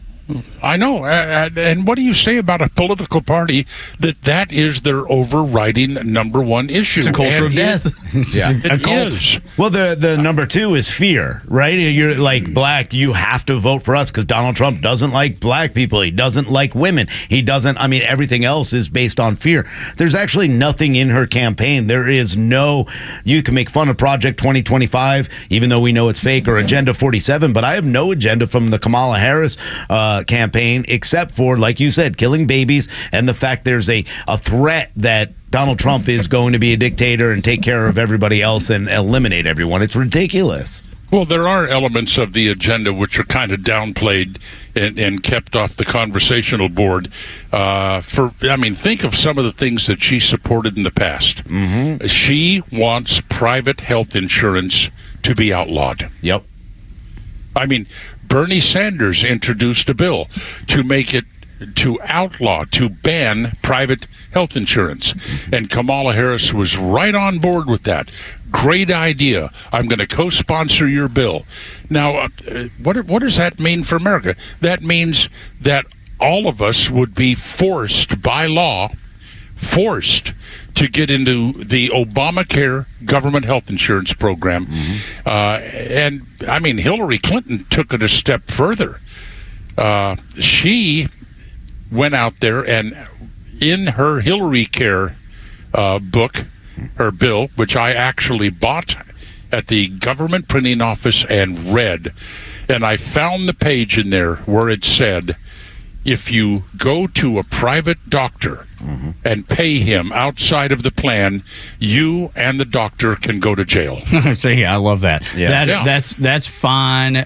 S5: I know. And what do you say about a political party that is their overriding number one issue?
S10: It's a culture of death.
S5: It is.
S16: Well, the number 2 is fear, right? You're like black, you have to vote for us because Donald Trump doesn't like black people. He doesn't like women. He doesn't, I mean, everything else is based on fear. There's actually nothing in her campaign. There is no, you can make fun of Project 2025, even though we know it's fake, or Agenda 47, but I have no agenda from the Kamala Harris campaign except for, like you said, killing babies and the fact there's a threat that Donald Trump is going to be a dictator and take care of everybody else and eliminate everyone. It's ridiculous.
S5: Well, there are elements of the agenda which are kind of downplayed and kept off the conversational board. Think of some of the things that she supported in the past. Mm-hmm. She wants private health insurance to be outlawed.
S16: Yep.
S5: I mean, Bernie Sanders introduced a bill to make it, to outlaw, to ban private health insurance. And Kamala Harris was right on board with that. Great idea. I'm going to co-sponsor your bill. Now, what does that mean for America? That means that all of us would be forced by law, forced to get into the Obamacare government health insurance program. And, I mean, Hillary Clinton took it a step further. She went out there and in her Hillary Care book, her bill, which I actually bought at the government printing office and read, and I found the page in there where it said, if you go to a private doctor and pay him outside of the plan, you and the doctor can go to jail.
S17: See, I love that.
S5: Yeah.
S17: That's fine.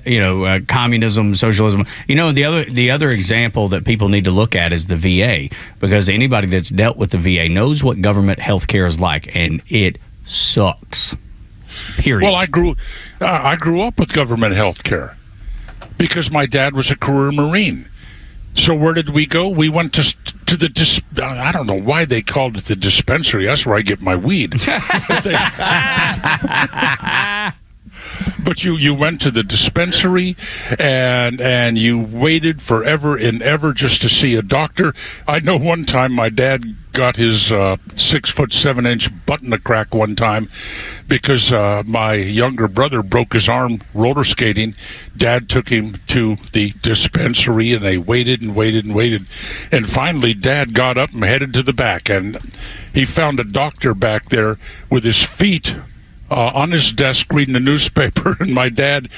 S17: Communism, socialism. The other example that people need to look at is the VA, because anybody that's dealt with the VA knows what government health care is like, and it sucks. Period.
S5: Well, I grew up with government health care because my dad was a career Marine. So where did we go? We went to the I don't know why they called it the dispensary. That's where I get my weed. But you went to the dispensary and you waited forever and ever just to see a doctor. I know one time my dad got his 6'7" button a crack one time because my younger brother broke his arm roller skating. Dad took him to the dispensary and they waited and waited and waited. And finally Dad got up and headed to the back, and he found a doctor back there with his feet on his desk reading a newspaper, and my dad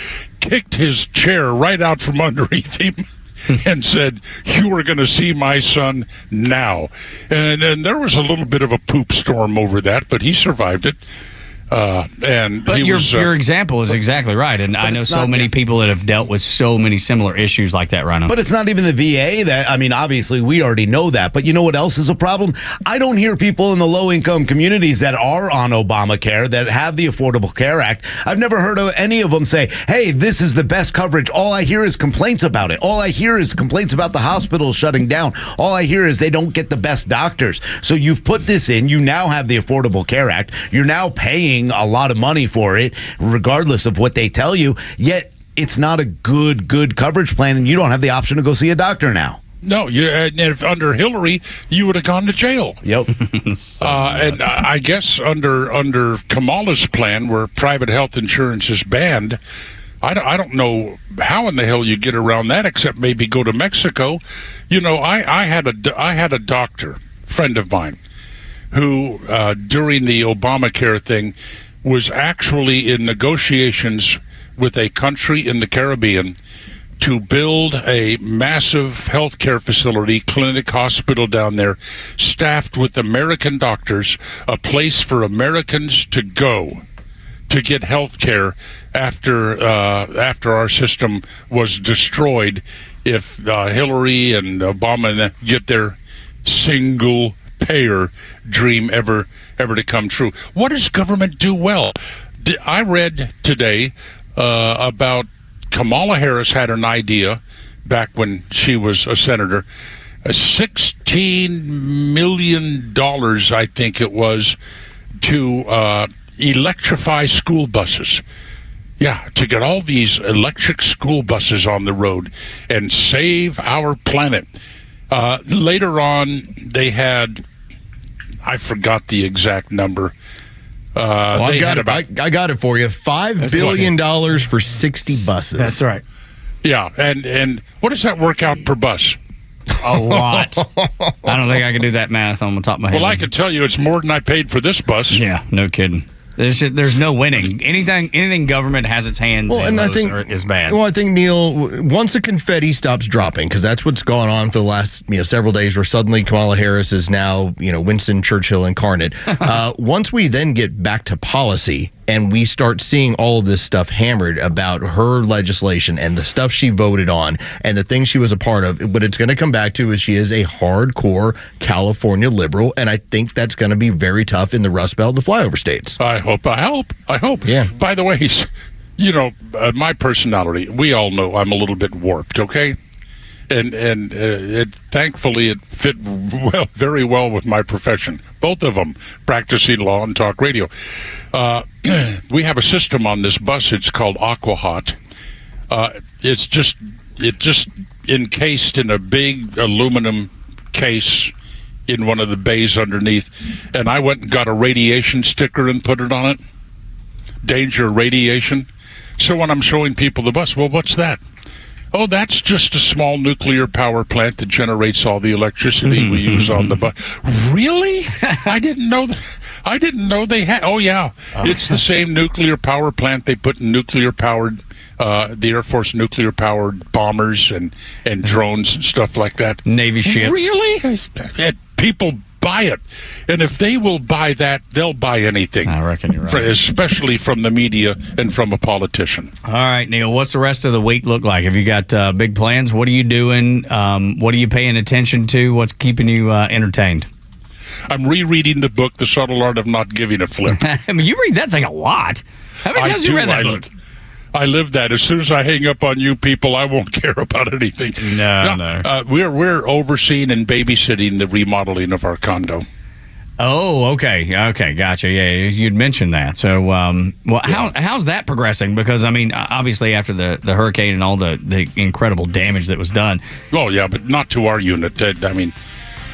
S5: kicked his chair right out from underneath him and said, "You are going to see my son now." And there was a little bit of a poop storm over that, but he survived it.
S17: But your example is exactly right, and I know so many people that have dealt with so many similar issues like that, Rhino.
S16: But it's not even the VA. Obviously, we already know that. But you know what else is a problem? I don't hear people in the low-income communities that are on Obamacare, that have the Affordable Care Act. I've never heard of any of them say, hey, this is the best coverage. All I hear is complaints about it. All I hear is complaints about the hospitals shutting down. All I hear is they don't get the best doctors. So you've put this in. You now have the Affordable Care Act. You're now paying a lot of money for it, regardless of what they tell you, yet it's not a good coverage plan, and you don't have the option to go see a doctor now.
S5: No, if under Hillary, you would have gone to jail.
S16: Yep.
S5: And I guess under Kamala's plan, where private health insurance is banned, I don't know how in the hell you get around that, except maybe go to Mexico. I had a doctor, friend of mine, who during the Obamacare thing was actually in negotiations with a country in the Caribbean to build a massive healthcare facility, clinic, hospital down there, staffed with American doctors, a place for Americans to go to get health care after our system was destroyed, if Hillary and Obama get their single payer dream ever to come true. What does government do well? I read today about Kamala Harris had an idea back when she was a senator, $16 million, I think it was, to electrify school buses. Yeah, to get all these electric school buses on the road and save our planet. Later on, they had, I forgot the exact number.
S10: I got it for you. $5 billion for 60 buses.
S17: That's right.
S5: Yeah, and what does that work out per bus?
S17: A lot. I don't think I can do that math on the top of my head.
S5: Well, I can tell you it's more than I paid for this bus.
S17: Yeah, no kidding. There's no winning. Anything government has its hands in is bad.
S10: Well, I think, Neil, once the confetti stops dropping, because that's what's gone on for the last several days, where suddenly Kamala Harris is now Winston Churchill incarnate. Once we then get back to policy and we start seeing all of this stuff hammered about her legislation and the stuff she voted on and the things she was a part of, what it's going to come back to is she is a hardcore California liberal, and I think that's going to be very tough in the Rust Belt and the flyover states.
S5: I hope. Yeah. By the way, my personality, we all know I'm a little bit warped, okay? And thankfully it fit very well with my profession. Both of them practicing law and talk radio. We have a system on this bus. It's called Aquahot. It's just encased in a big aluminum case in one of the bays underneath, and I went and got a radiation sticker and put it on it. Danger radiation. So when I'm showing people the bus, well, what's that? Oh, that's just a small nuclear power plant that generates all the electricity we use on the bus. Really? I didn't know that. I didn't know they had. Oh, yeah. It's the same nuclear power plant they put in nuclear-powered, the Air Force nuclear-powered bombers and drones and stuff like that.
S17: Navy ships.
S5: Really? People buy it. And if they will buy that, they'll buy anything.
S17: I reckon you're right.
S5: Especially from the media and from a politician.
S17: All right, Neil, what's the rest of the week look like? Have you got big plans? What are you doing? What are you paying attention to? What's keeping you entertained?
S5: I'm rereading the book, The Subtle Art of Not Giving a Flip.
S17: I mean, you read that thing a lot. How many times have you read that book?
S5: I live that. As soon as I hang up on you people, I won't care about anything.
S17: No.
S5: We're overseeing and babysitting the remodeling of our condo.
S17: Oh, okay, gotcha. Yeah, you'd mentioned that. So, how's that progressing? Because I mean, obviously, after the hurricane and all the incredible damage that was done.
S5: Oh yeah, but not to our unit. I mean,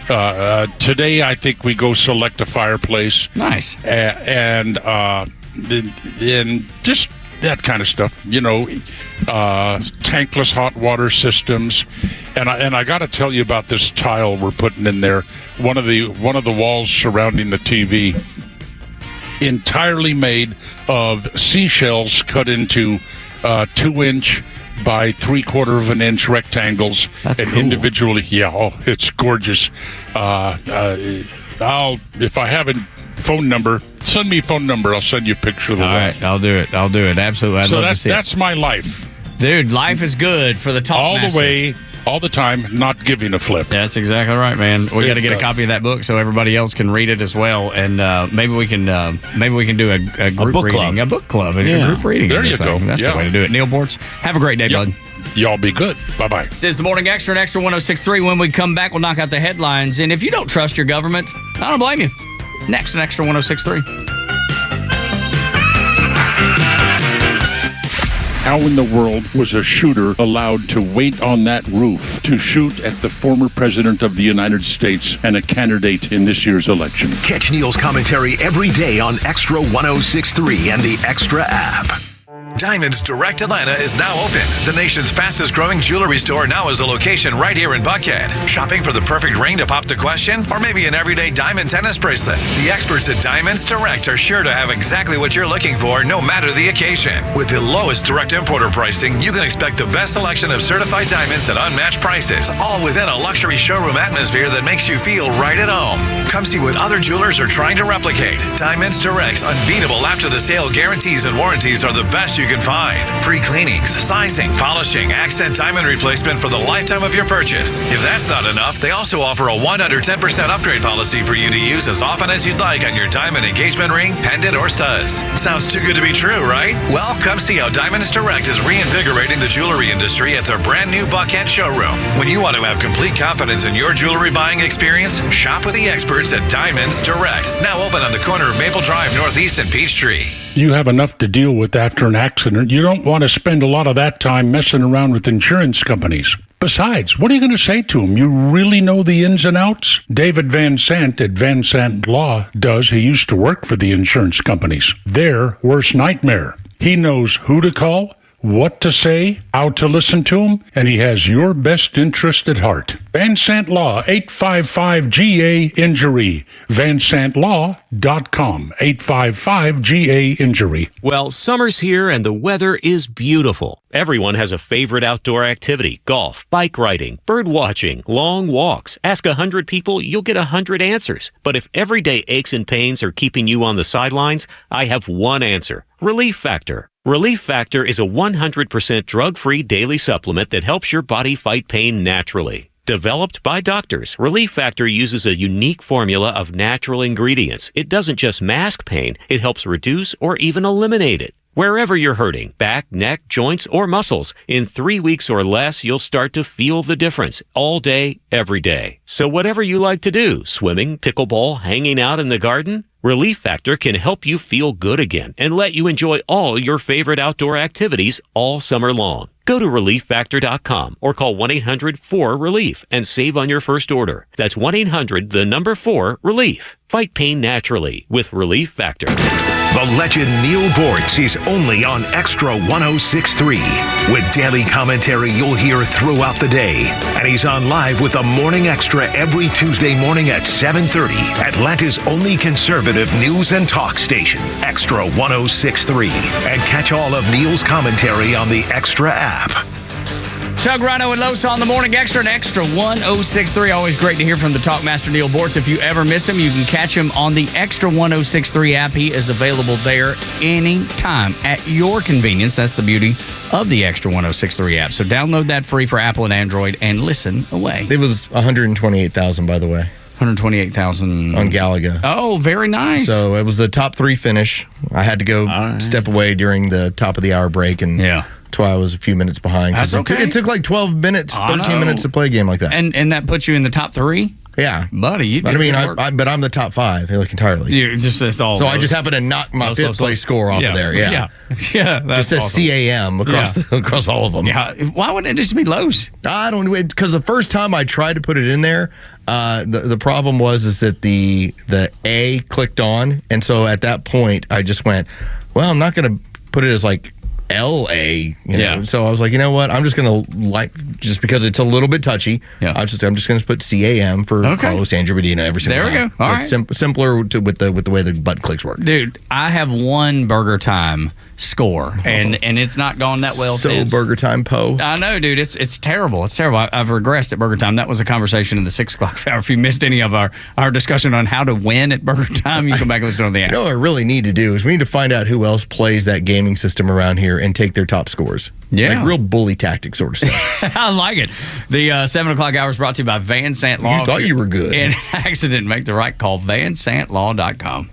S5: today I think we go select a fireplace.
S17: Nice.
S5: And just that kind of stuff, tankless hot water systems, and I got to tell you about this tile we're putting in there. One of the walls surrounding the TV, entirely made of seashells cut into 2-inch by 3/4 of an inch rectangles.
S17: That's
S5: and
S17: cool.
S5: Individually. Yeah, it's gorgeous. If I have a phone number, send me a phone number. I'll send you a picture of the wall.
S17: All right, I'll do it. Absolutely. I'd love to see
S5: that's my life.
S17: Dude, life is good for the top
S5: all
S17: master.
S5: The way, all the time, not giving a flip.
S17: That's exactly right, man. We got to get a copy of that book so everybody else can read it as well, and maybe we can do a group
S16: book
S17: reading,
S16: club.
S17: a book club, a group reading.
S5: There you
S17: go.
S5: go.
S17: That's the way to do it. Neil Bortz, have a great day, bud.
S5: Y'all be good. Bye-bye.
S17: This is the Morning Xtra and Extra 106.3. When we come back, we'll knock out the headlines. And if you don't trust your government, I don't blame you. Next on Extra 106.3.
S5: How in the world was a shooter allowed to wait on that roof to shoot at the former president of the United States and a candidate in this year's election?
S7: Catch Neil's commentary every day on Extra 106.3 and the Extra app.
S14: Diamonds Direct Atlanta is now open. The nation's fastest growing jewelry store now is a location right here in Buckhead. Shopping for the perfect ring to pop the question? Or maybe an everyday diamond tennis bracelet? The experts at Diamonds Direct are sure to have exactly what you're looking for, no matter the occasion. With the lowest direct importer pricing, you can expect the best selection of certified diamonds at unmatched prices, all within a luxury showroom atmosphere that makes you feel right at home. Come see what other jewelers are trying to replicate. Diamonds Direct's unbeatable after-the-sale guarantees and warranties are the best you can find. Free cleanings, sizing, polishing, accent diamond replacement for the lifetime of your purchase. If that's not enough, they also offer a 110% upgrade policy for you to use as often as you'd like on your diamond engagement ring, pendant, or studs. Sounds too good to be true, right? Well, come see how Diamonds Direct is reinvigorating the jewelry industry at their brand new Buckhead showroom. When you want to have complete confidence in your jewelry buying experience, shop with the experts at Diamonds Direct. Now open on the corner of Maple Drive Northeast and Peachtree.
S5: You have enough to deal with after an accident. You don't want to spend a lot of that time messing around with insurance companies. Besides, what are you going to say to them? You really know the ins and outs? David Van Sant at Van Sant Law does. He used to work for the insurance companies. Their worst nightmare. He knows who to call, what to say, how to listen to them, and he has your best interest at heart. Van Sant Law, 855-GA-INJURY. VanSantLaw.com, 855-GA-INJURY.
S9: Well, summer's here and the weather is beautiful. Everyone has a favorite outdoor activity: golf, bike riding, bird watching, long walks. Ask 100 people, you'll get 100 answers. But if everyday aches and pains are keeping you on the sidelines, I have one answer: Relief Factor. Relief Factor is a 100% drug-free daily supplement that helps your body fight pain naturally. Developed by doctors, Relief Factor uses a unique formula of natural ingredients. It doesn't just mask pain, it helps reduce or even eliminate it. Wherever you're hurting, back, neck, joints, or muscles, in 3 weeks or less, you'll start to feel the difference all day, every day. So whatever you like to do, swimming, pickleball, hanging out in the garden, Relief Factor can help you feel good again and let you enjoy all your favorite outdoor activities all summer long. Go to ReliefFactor.com or call 1-800-4RELIEF and save on your first order. That's 1-800-4RELIEF. Fight pain naturally with Relief Factor.
S7: The legend Neil Bortz is only on Extra 106.3. With daily commentary you'll hear throughout the day. And he's on live with the Morning Extra every Tuesday morning at 7:30. Atlanta's only conservative news and talk station, Extra 106.3. And catch all of Neil's commentary on the Extra app.
S17: Tug, Rhino, and Los on the Morning Extra and Extra 106.3. Always great to hear from the Talkmaster Neil Bortz. If you ever miss him, you can catch him on the Extra 106.3 app. He is available there anytime at your convenience. That's the beauty of the Extra 106.3 app. So download that free for Apple and Android and listen away.
S10: It was 128,000, by the way.
S17: 128,000
S10: on Galaga.
S17: Oh, very nice.
S10: So it was a top 3 finish. I had to go step away during the top of the hour break, and that's why I was a few minutes behind.
S17: That's okay.
S10: It took like 12 minutes, 13 minutes to play a game like that.
S17: And that puts you in the top 3?
S10: Yeah,
S17: buddy. You
S10: but I mean, but I'm the top 5, like entirely.
S17: It's all.
S10: So I just happened to knock my fifth place score off of there. Yeah.
S17: That's
S10: just says
S17: awesome.
S10: CAM across all of them.
S17: Yeah. Why wouldn't it just be Lowe's?
S10: I don't, because the first time I tried to put it in there, the problem was that the A clicked on, and so at that point I just went, well, I'm not going to put it as like LA, you know? So I was like, you know what? I'm just gonna just because it's a little bit touchy. Yeah. I'm just gonna put CAM for Carlos Andrew Medina every single time.
S17: There we go. All right.
S10: Simpler with the way the button clicks work.
S17: Dude, I have one Burger Time score, and it's not gone that well since.
S10: Burger Time Poe.
S17: I know, dude. It's terrible. It's terrible. I've regressed at Burger Time. That was a conversation in the 6 o'clock hour. If you missed any of our discussion on how to win at Burger Time, you can go back and listen to the app.
S10: You know what I really need to do is we need to find out who else plays that gaming system around here and take their top scores.
S17: Yeah.
S10: Like real bully tactic sort of stuff.
S17: I like it. The 7 o'clock hour is brought to you by Van Sant Law.
S10: You thought you were good.
S17: In an accident, make the right call. VanSantLaw.com.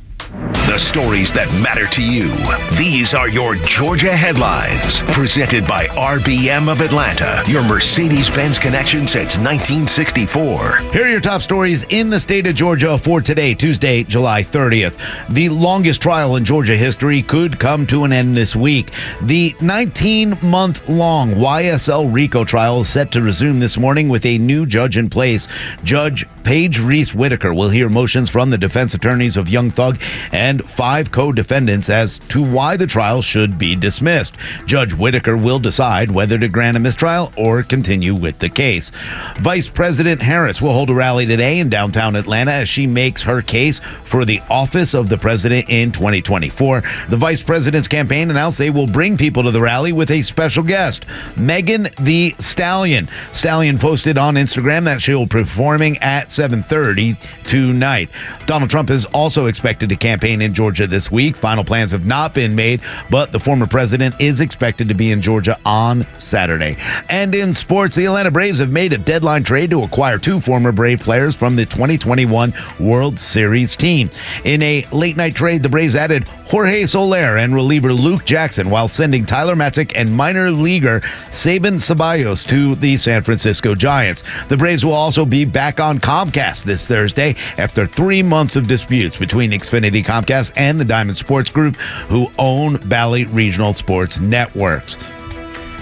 S7: The stories that matter to you. These are your Georgia headlines. Presented by RBM of Atlanta, your Mercedes-Benz connection since 1964.
S16: Here are your top stories in the state of Georgia for today, Tuesday, July 30th. The longest trial in Georgia history could come to an end this week. The 19-month-long YSL RICO trial is set to resume this morning with a new judge in place. Judge Paige Reese Whitaker will hear motions from the defense attorneys of Young Thug and 5 co-defendants as to why the trial should be dismissed. Judge Whitaker will decide whether to grant a mistrial or continue with the case. Vice President Harris will hold a rally today in downtown Atlanta as she makes her case for the office of the president in 2024. The vice president's campaign announced they will bring people to the rally with a special guest, Megan Thee Stallion. Stallion posted on Instagram that she will be performing at 7:30 tonight. Donald Trump is also expected to campaign in Georgia this week. Final plans have not been made, but the former president is expected to be in Georgia on Saturday. And in sports, the Atlanta Braves have made a deadline trade to acquire 2 former Brave players from the 2021 World Series team. In a late-night trade, the Braves added Jorge Soler and reliever Luke Jackson while sending Tyler Matzik and minor leaguer Sabin Ceballos to the San Francisco Giants. The Braves will also be back on Comcast this Thursday after 3 months of disputes between Xfinity Comcast and the Diamond Sports Group, who own Valley Regional Sports Networks.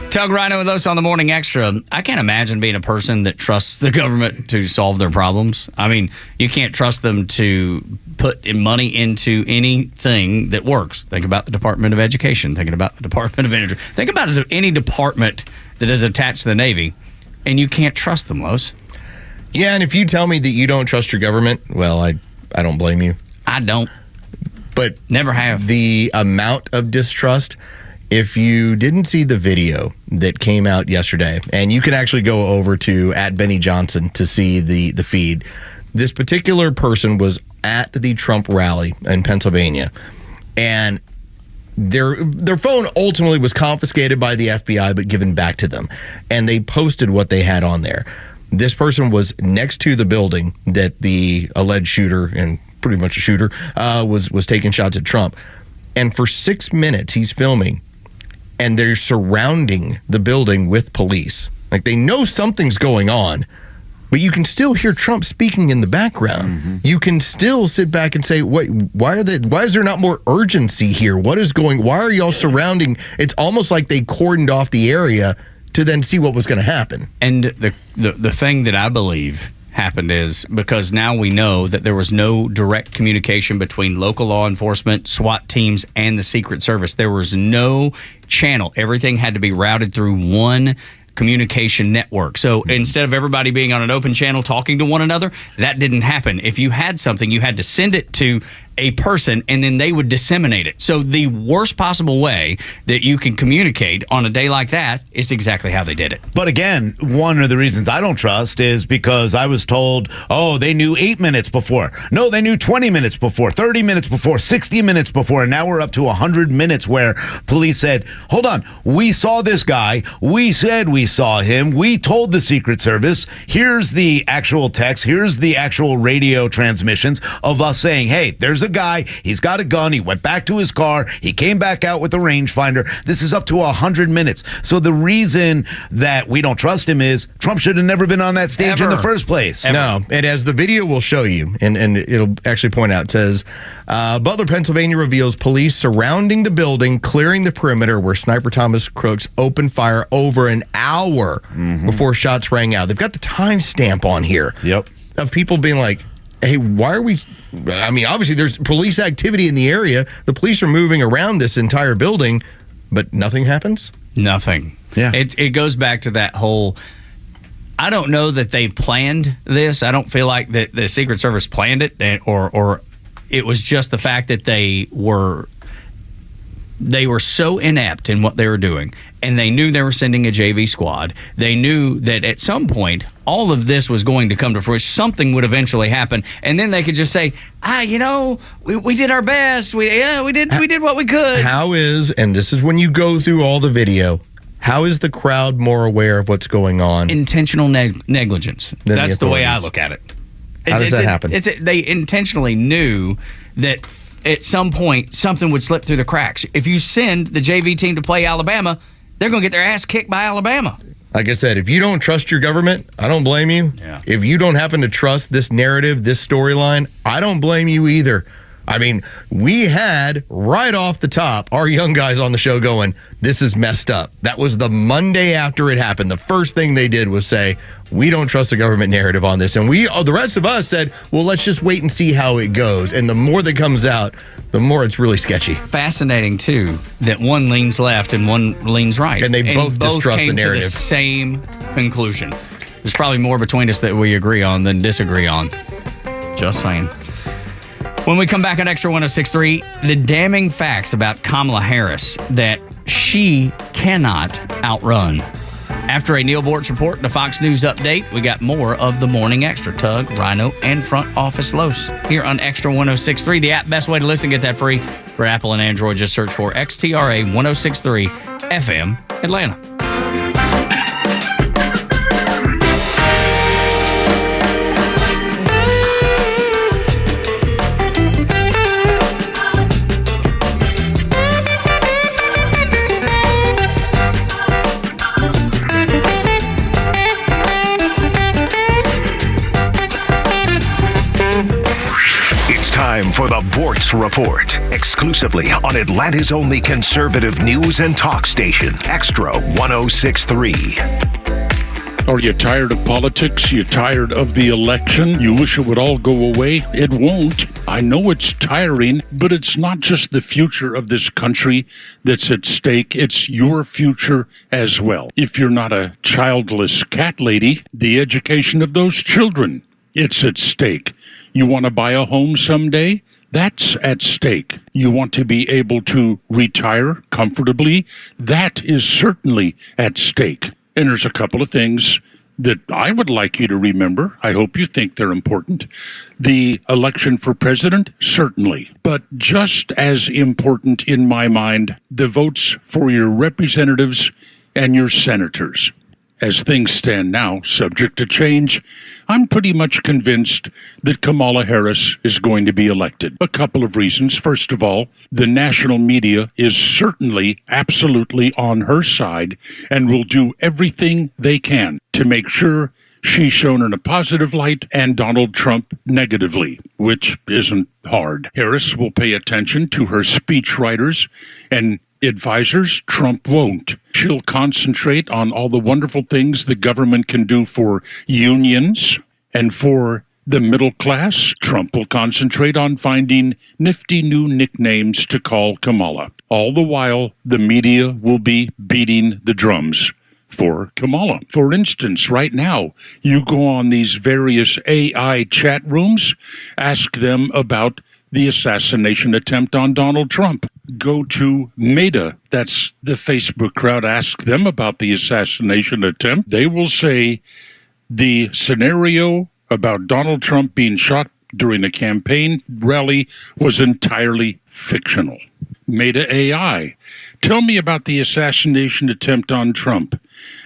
S17: Tug, Rhino, and Los on the Morning Extra. I can't imagine being a person that trusts the government to solve their problems. I mean, you can't trust them to put money into anything that works. Think about the Department of Education. Thinking about the Department of Energy. Think about any department that is attached to the Navy, and you can't trust them, Los.
S10: Yeah, and if you tell me that you don't trust your government, well, I don't blame you.
S17: I don't.
S10: But
S17: never have.
S10: The amount of distrust, if you didn't see the video that came out yesterday, and you can actually go over to @BennyJohnson to see the feed. This particular person was at the Trump rally in Pennsylvania, and their phone ultimately was confiscated by the FBI but given back to them, and they posted what they had on there. This person was next to the building that the alleged shooter, and pretty much a shooter, was taking shots at Trump. And for 6 minutes, he's filming, and they're surrounding the building with police. Like, they know something's going on but you can still hear Trump speaking in the background. You can still sit back and say, why is there not more urgency here? Why are y'all surrounding? It's almost like they cordoned off the area to then see what was going to happen.
S17: And the thing that I believe happened is because now we know that there was no direct communication between local law enforcement, SWAT teams, and the Secret Service. There was no channel. Everything had to be routed through one communication network. So instead of everybody being on an open channel talking to one another, that didn't happen. If you had something, you had to send it to a person and then they would disseminate it. So the worst possible way that you can communicate on a day like that is exactly how they did it.
S16: But again, one of the reasons I don't trust is because I was told, oh, they knew 8 minutes before. No, they knew 20 minutes before, 30 minutes before, 60 minutes before, and now we're up to 100 minutes where police said, hold on, we saw this guy, we said we saw him, we told the Secret Service, here's the actual text, here's the actual radio transmissions of us saying, hey, there's a guy, he's got a gun, he went back to his car, he came back out with a rangefinder. This is up to 100 minutes. So the reason that we don't trust him is Trump should have never been on that stage in the first place.
S10: No, and as the video will show you, and it'll actually point out, it says, Butler, Pennsylvania reveals police surrounding the building, clearing the perimeter where Sniper Thomas Crooks opened fire over an hour before shots rang out. They've got the timestamp on here of people being like, hey, why are we... I mean, obviously there's police activity in the area. The police are moving around this entire building, but nothing happens?
S17: Nothing. Yeah. It goes back to that whole... I don't know that they planned this. I don't feel like that the Secret Service planned it, or it was just the fact that they were so inept in what they were doing, and they knew they were sending a JV squad. They knew that at some point all of this was going to come to fruition. Something would eventually happen, and then they could just say, we did our best. We did what we could.
S10: How is, and this is when you go through all the video, how is the crowd more aware of what's going on?
S17: Intentional negligence. That's the way I look at it.
S10: How does that happen?
S17: They intentionally knew that at some point something would slip through the cracks. If you send the JV team to play Alabama, they're going to get their ass kicked by Alabama.
S10: Like I said, if you don't trust your government, I don't blame you. Yeah. If you don't happen to trust this narrative, this storyline, I don't blame you either. I mean, we had right off the top our young guys on the show going, this is messed up. That was the Monday after it happened. The first thing they did was say, we don't trust the government narrative on this. And the rest of us said, well, let's just wait and see how it goes. And the more that comes out, the more it's really sketchy.
S17: Fascinating, too, that one leans left and one leans right.
S10: And they both distrust
S17: came
S10: the narrative.
S17: To the same conclusion. There's probably more between us that we agree on than disagree on. Just saying. When we come back on Extra 106.3, the damning facts about Kamala Harris that she cannot outrun. After a Neil Bortz report and a Fox News update, we got more of the Morning Extra. Tug, Rhino, and Front Office Los here on Extra 106.3. The app, best way to listen, get that free for Apple and Android. Just search for XTRA 106.3 FM Atlanta.
S7: Time for the Bortz Report, exclusively on Atlanta's only conservative news and talk station, Extra 106.3.
S5: Are you tired of politics? You tired of the election? You wish it would all go away? It won't. I know it's tiring, but it's not just the future of this country that's at stake. It's your future as well. If you're not a childless cat lady, the education of those children, it's at stake. You want to buy a home someday? That's at stake. You want to be able to retire comfortably? That is certainly at stake. And there's a couple of things that I would like you to remember. I hope you think they're important. The election for president, certainly. But just as important in my mind, the votes for your representatives and your senators. As things stand now, subject to change, I'm pretty much convinced that Kamala Harris is going to be elected. A couple of reasons. First of all, the national media is certainly absolutely on her side and will do everything they can to make sure she's shown in a positive light and Donald Trump negatively, which isn't hard. Harris will pay attention to her speechwriters and advisors. Trump won't. She'll concentrate on all the wonderful things the government can do for unions and for the middle class. Trump will concentrate on finding nifty new nicknames to call Kamala. All the while, the media will be beating the drums for Kamala. For instance, right now, you go on these various AI chat rooms, ask them about the assassination attempt on Donald Trump. Go to Meta, that's the Facebook crowd, ask them about the assassination attempt. They will say the scenario about Donald Trump being shot during a campaign rally was entirely fictional. Meta AI. Tell me about the assassination attempt on Trump.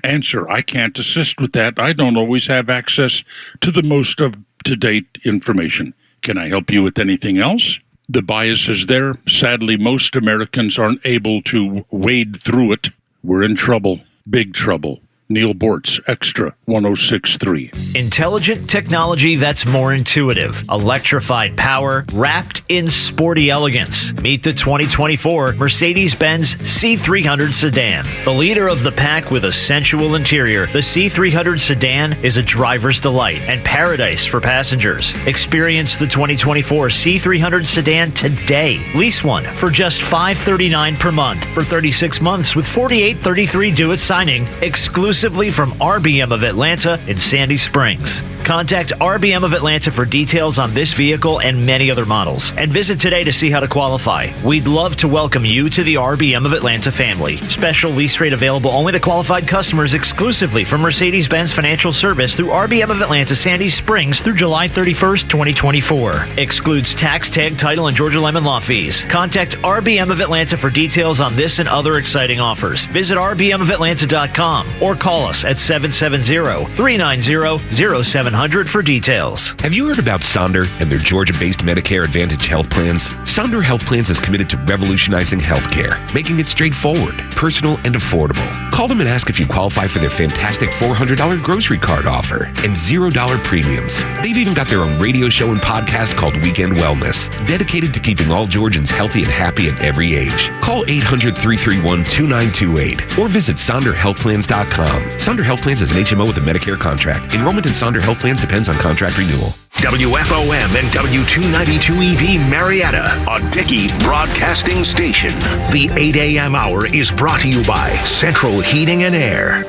S5: Answer, I can't assist with that. I don't always have access to the most up-to-date information. Can I help you with anything else? The bias is there. Sadly, most Americans aren't able to wade through it. We're in trouble. Big trouble. Neil Bortz, Extra 106.3.
S15: Intelligent technology that's more intuitive. Electrified power wrapped in sporty elegance. Meet the 2024 Mercedes-Benz C300 sedan. The leader of the pack with a sensual interior, the C300 sedan is a driver's delight and paradise for passengers. Experience the 2024 C300 sedan today. Lease one for just $539 per month for 36 months with $48.33 due at signing. Exclusively from RBM of Atlanta in Sandy Springs. Contact RBM of Atlanta for details on this vehicle and many other models. And visit today to see how to qualify. We'd love to welcome you to the RBM of Atlanta family. Special lease rate available only to qualified customers exclusively from Mercedes-Benz Financial Service through RBM of Atlanta, Sandy Springs through July 31st, 2024. Excludes tax, tag, title, and Georgia Lemon Law fees. Contact RBM of Atlanta for details on this and other exciting offers. Visit rbmofatlanta.com or call us at 770-390-0700 for details.
S12: Have you heard about Sonder and their Georgia-based Medicare Advantage health plans? Sonder Health Plans is committed to revolutionizing healthcare, making it straightforward, personal, and affordable. Call them and ask if you qualify for their fantastic $400 grocery card offer and $0 premiums. They've even got their own radio show and podcast called Weekend Wellness, dedicated to keeping all Georgians healthy and happy at every age. Call 800-331-2928 or visit SonderHealthPlans.com. Sonder Health Plans is an HMO with a Medicare contract. Enrollment in Sonder Health Plans depends on contract renewal.
S7: WFOM and W292EV Marietta, a Dickey broadcasting station. The 8 a.m. hour is brought to you by Central Heating and Air.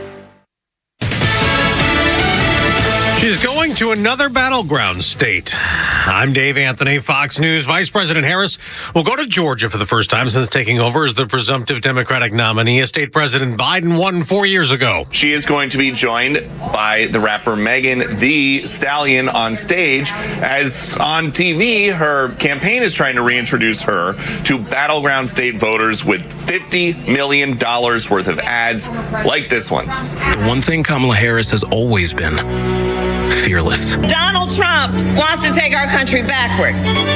S19: She's going to another battleground state. I'm Dave Anthony, Fox News. Vice President Harris will go to Georgia for the first time since taking over as the presumptive Democratic nominee, as State President Biden won 4 years ago.
S18: She is going to be joined by the rapper Megan Thee Stallion on stage, as on TV, her campaign is trying to reintroduce her to battleground state voters with $50 million worth of ads like this one.
S20: The one thing Kamala Harris has always been: fearless.
S21: Donald Trump wants to take our country backward,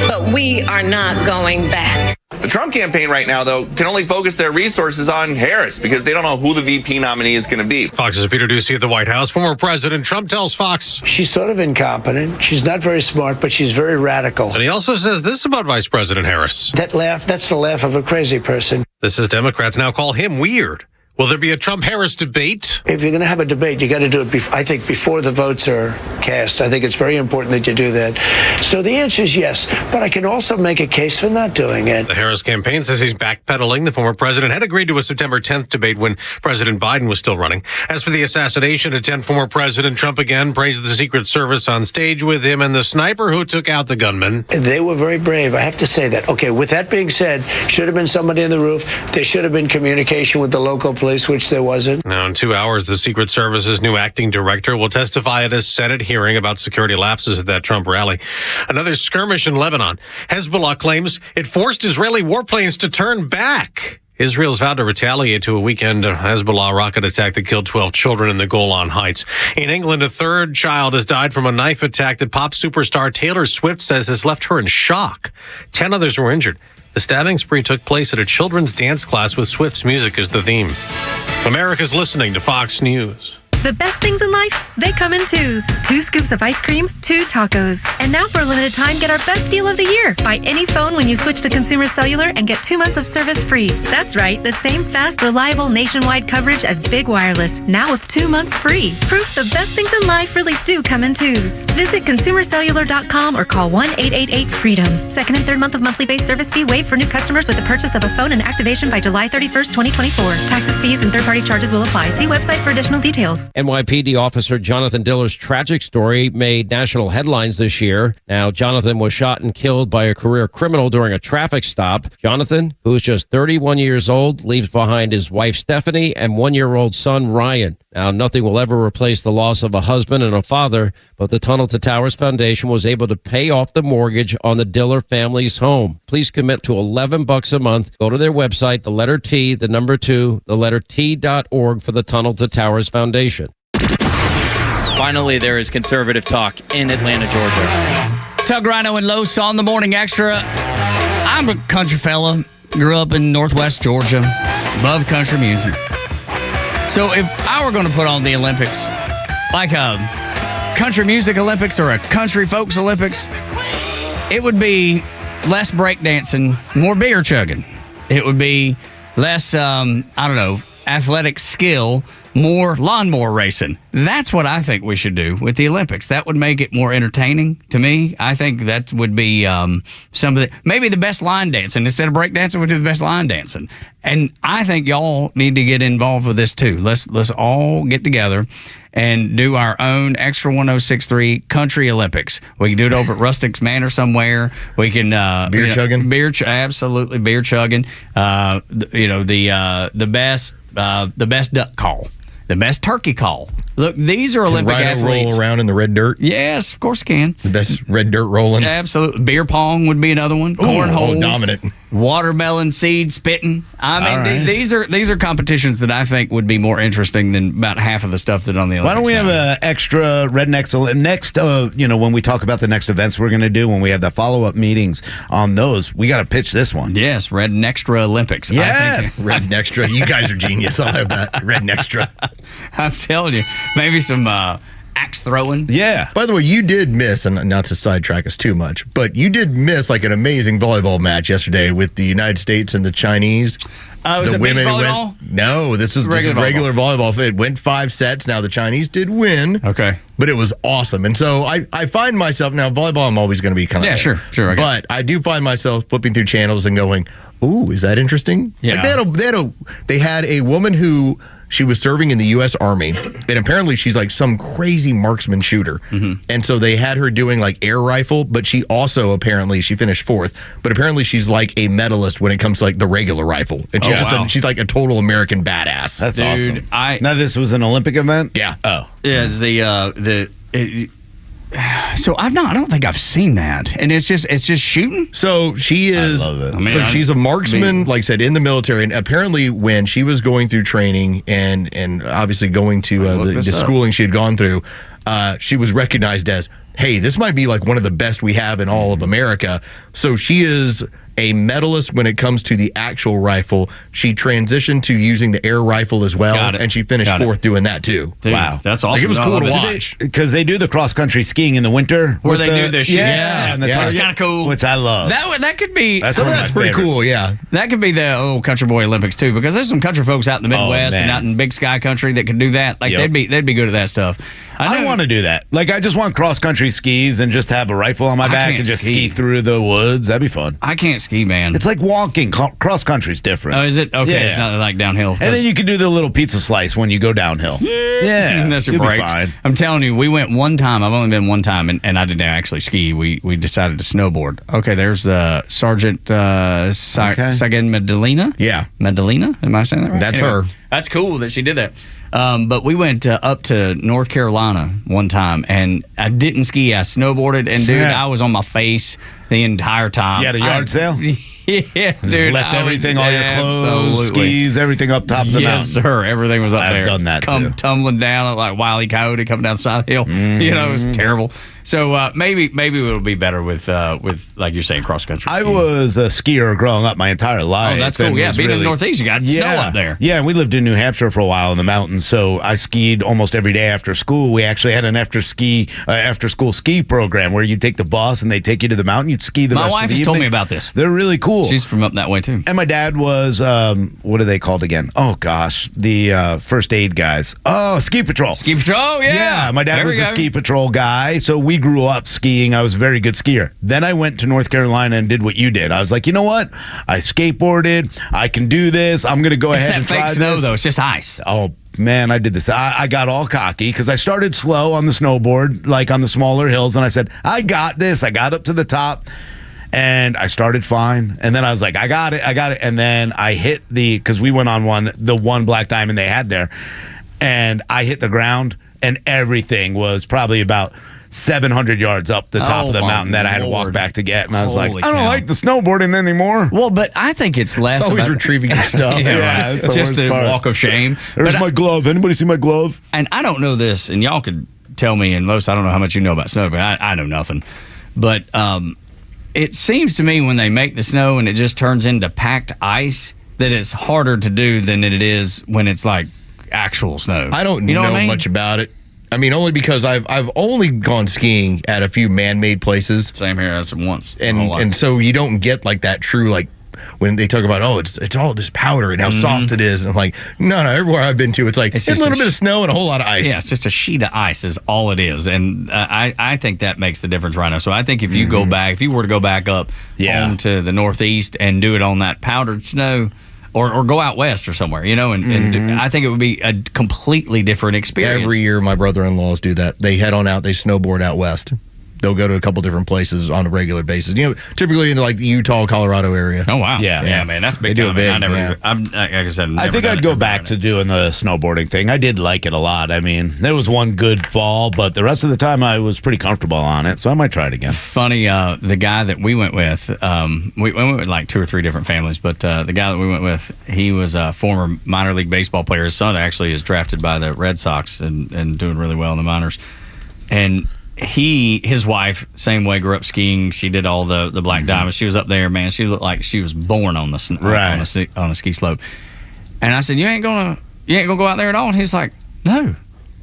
S21: but we are not going back.
S18: The Trump campaign right now, though, can only focus their resources on Harris because they don't know who the VP nominee is going to be.
S19: Fox's Peter Ducey at the White House. Former President Trump tells Fox
S22: she's sort of incompetent. She's not very smart, but she's very radical.
S19: And he also says this about Vice President Harris.
S22: That laugh, that's the laugh of a crazy person.
S19: This is Democrats now call him weird. Will there be a Trump-Harris debate?
S22: If you're going to have a debate, you got to do it, I think, before the votes are cast. I think it's very important that you do that. So the answer is yes, but I can also make a case for not doing it.
S19: The Harris campaign says he's backpedaling. The former president had agreed to a September 10th debate when President Biden was still running. As for the assassination attempt, former President Trump again praised the Secret Service on stage with him and the sniper who took out the gunman.
S22: They were very brave. I have to say that. Okay, with that being said, should have been somebody in the roof. There should have been communication with the local police, which there wasn't.
S19: Now, in 2 hours, the Secret Service's new acting director will testify at a Senate hearing about security lapses at that Trump rally. Another skirmish in Lebanon. Hezbollah claims it forced Israeli warplanes to turn back. Israel's vowed to retaliate to a weekend Hezbollah rocket attack that killed 12 children in the Golan Heights. In England, a third child has died from a knife attack that pop superstar Taylor Swift says has left her in shock. 10 others were injured. The stabbing spree took place at a children's dance class with Swift's music as the theme. America's listening to Fox News.
S1: The best things in life, they come in twos. 2 scoops of ice cream, 2 tacos. And now for a limited time, get our best deal of the year. Buy any phone when you switch to Consumer Cellular and get 2 months of service free. That's right, the same fast, reliable nationwide coverage as Big Wireless, now with 2 months free. Proof the best things in life really do come in twos. Visit consumercellular.com or call 1-888-FREEDOM. Second and third month of monthly base service fee waived for new customers with the purchase of a phone and activation by July 31st, 2024. Taxes, fees, and third-party charges will apply. See website for additional details.
S2: NYPD officer Jonathan Diller's tragic story made national headlines this year. Now, Jonathan was shot and killed by a career criminal during a traffic stop. Jonathan, who is just 31 years old, leaves behind his wife Stephanie and 1-year-old son Ryan. Now, nothing will ever replace the loss of a husband and a father, but the Tunnel to Towers Foundation was able to pay off the mortgage on the Diller family's home. Please commit to $11 a month. Go to their website, the letter T, the number 2, the letter T.org for the Tunnel to Towers Foundation.
S23: Finally, there is conservative talk in Atlanta, Georgia.
S17: Tug, Rhino, and Los on the Morning Extra. I'm a country fella. Grew up in Northwest Georgia. Love country music. So if I were going to put on the Olympics, like a country music Olympics or a country folks Olympics, it would be less breakdancing, more beer chugging. It would be less, athletic skill, more lawnmower racing. That's what I think we should do with the Olympics. That would make it more entertaining to me. I think that would be maybe the best line dancing. Instead of breakdancing, we'll do the best line dancing. And I think y'all need to get involved with this too. Let's all get together and do our own Extra 1063 Country Olympics. We can do it over at Rustic's Manor somewhere. We can
S10: beer chugging.
S17: Absolutely beer chugging. The best duck call. The best turkey call. Look, these are Olympic
S10: Rhino
S17: athletes.
S10: roll around in the red dirt.
S17: Yes, of course can.
S10: The best red dirt rolling.
S17: Absolutely. Beer pong would be another one. Cornhole.
S10: Dominant.
S17: Watermelon seed spitting. I mean, these are competitions that I think would be more interesting than about half of the stuff that on the Olympics.
S16: Why don't we have an extra Rednecks next? When we talk about the next events we're going to do, when we have the follow-up meetings on those, we got to pitch this one.
S17: Yes, Red Nextra Olympics.
S16: Yes,
S10: Red Nextra. You guys are genius. I'll have that. Red Nextra.
S17: I'm telling you, maybe some axe throwing.
S16: Yeah.
S10: By the way, you did miss, and not to sidetrack us too much, but you did miss like an amazing volleyball match yesterday with the United States and the Chinese.
S17: Was it beach volleyball?
S10: No, this is regular volleyball. It went 5 sets. Now the Chinese did win.
S17: Okay.
S10: But it was awesome. And so I find myself, now volleyball I'm always going to be kind of...
S17: Yeah, sure.
S10: But I do find myself flipping through channels and going, ooh, is that interesting?
S17: Yeah.
S10: Like they had a woman who... She was serving in the U.S. Army, and apparently she's like some crazy marksman shooter. Mm-hmm. And so they had her doing like air rifle, but she also apparently, she finished 4th, but apparently she's like a medalist when it comes to like the regular rifle. And she's like a total American badass.
S16: That's awesome. Now this was an Olympic event?
S10: Yeah.
S16: Oh.
S17: Yeah, so I don't think I've seen that, and it's just shooting.
S10: So she is.
S16: I love it.
S10: She's a marksman, like I said, in the military, and apparently when she was going through training and obviously going to the schooling she had gone through, she was recognized as, hey, this might be like one of the best we have in all of America. So she is a medalist when it comes to the actual rifle. She transitioned to using the air rifle as well, and she finished 4th doing that too.
S17: Dude,
S16: wow,
S17: that's awesome.
S10: Like, it was cool to watch
S16: because they do the cross country skiing in the winter,
S17: where they do this.
S16: That's
S17: kind of cool.
S16: Which I love.
S17: That could be.
S10: That's pretty cool. Yeah,
S17: that could be the country boy Olympics too, because there's some country folks out in the Midwest and out in Big Sky country that could do that. Like they'd be good at that stuff.
S16: I want to do that. Like I just want cross country skis and just have a rifle on my back and just ski through the woods. That'd be fun.
S17: I can't ski, man.
S16: It's like walking. Cross country's different.
S17: Oh, is it? Okay,
S16: yeah.
S17: It's not like downhill.
S16: And then you can do the little pizza slice when you go downhill. Yeah,
S17: that's your breaks. I'm telling you, we went one time. I've only been one time, and I didn't actually ski. We decided to snowboard. Okay, there's the Sergeant Sagan Medellina.
S10: Yeah,
S17: Medellina. Am I saying that right?
S10: That's her.
S17: That's cool that she did that. But we went up to North Carolina one time, and I didn't ski. I snowboarded, and dude, I was on my face the entire time.
S16: You had a yard sale?
S17: Yeah,
S16: Just
S17: dude,
S16: left
S17: I
S16: everything,
S17: was-
S16: all your clothes,
S17: absolutely.
S16: skis, everything up top of the mountain.
S17: Yes, sir. Everything was up there.
S16: I've done that
S17: Come
S16: too.
S17: tumbling down like Wile E. Coyote coming down the side of the hill. You know, it was terrible. So maybe it'll be better with like you're saying, cross country.
S16: I was a skier growing up my entire life.
S17: Oh, that's cool.
S16: and
S17: Yeah,
S16: was
S17: being in the Northeast, you got snow up there.
S16: Yeah, and we lived in New Hampshire for a while in the mountains, so I skied almost every day after school. We actually had an after school ski program where you take the bus and they take you to the mountain. You'd ski the
S17: My
S16: rest
S17: wife
S16: of the
S17: has
S16: evening.
S17: told me about this.
S16: They're really cool.
S17: She's from up that way too.
S16: And my dad was, what are they called again? Oh, gosh, the first aid guys. Oh, ski patrol.
S17: Ski patrol, yeah.
S16: Yeah, my dad
S17: There
S16: was
S17: we
S16: a
S17: go.
S16: ski patrol guy, so we grew up skiing. I was a very good skier. Then I went to North Carolina and did what you did. I was like, you know what? I skateboarded. I can do this. I'm going to go
S17: It's
S16: ahead
S17: that
S16: and
S17: fake
S16: try
S17: snow,
S16: this.
S17: though. It's just ice.
S16: Oh, man, I did this. I got all cocky because I started slow on the snowboard, like on the smaller hills, and I said, I got this. I got up to the top. And I started fine. And then I was like, I got it. And then I hit because we went on the one black diamond they had there. And I hit the ground, and everything was probably about 700 yards up the top of the mountain that I had to walk back to get. And I was like,
S17: Holy
S16: I don't
S17: cow.
S16: like the snowboarding anymore.
S17: Well, but I think it's less.
S16: It's always
S17: about-
S16: retrieving your stuff.
S17: yeah,
S16: it's
S17: it's
S16: the
S17: just
S16: worst
S17: a
S16: part.
S17: walk of shame.
S16: There's
S17: But
S16: my glove. Anybody see my glove?
S17: And I don't know this, and y'all could tell me, and Los, I don't know how much you know about snow, but I know nothing. But it seems to me when they make the snow and it just turns into packed ice, that it's harder to do than it is when it's like actual snow.
S10: I don't
S17: You know
S10: know
S17: what I mean?
S10: much about it. I mean, only because I've only gone skiing at a few man-made places.
S17: Same here, that's once.
S10: And so you don't get like that true, like when they talk about, it's all this powder and how soft it is. And I'm like, no, everywhere I've been to, it's like it's a
S17: just
S10: little bit of snow and a whole lot of ice.
S17: Yeah, it's just a sheet of ice is all it is. And I think that makes the difference, Rhino. So I think if you go back, if you were to go back up onto the Northeast and do it on that powdered snow, or go out west or somewhere, you know, and I think it would be a completely different experience.
S10: Every year, my brother-in-laws do that. They head on out, they snowboard out west. They'll go to a couple different places on a regular basis. You know, typically in like the Utah, Colorado area.
S17: Oh wow, yeah, man, that's big
S10: They do
S17: time.
S10: it big,
S17: I never,
S10: yeah.
S17: like I said,
S16: I think I'd go back to doing the snowboarding thing. I did like it a lot. I mean, there was one good fall, but the rest of the time I was pretty comfortable on it, so I might try it again.
S17: Funny, the guy that we went with, we went with like 2 or 3 different families, but the guy that we went with, he was a former minor league baseball player. His son actually is drafted by the Red Sox and doing really well in the minors. And his wife, same way, grew up skiing. She did all the black diamonds. She was up there, man. She looked like she was born on the on a ski slope. And I said, you ain't gonna go out there at all? And he's like, no,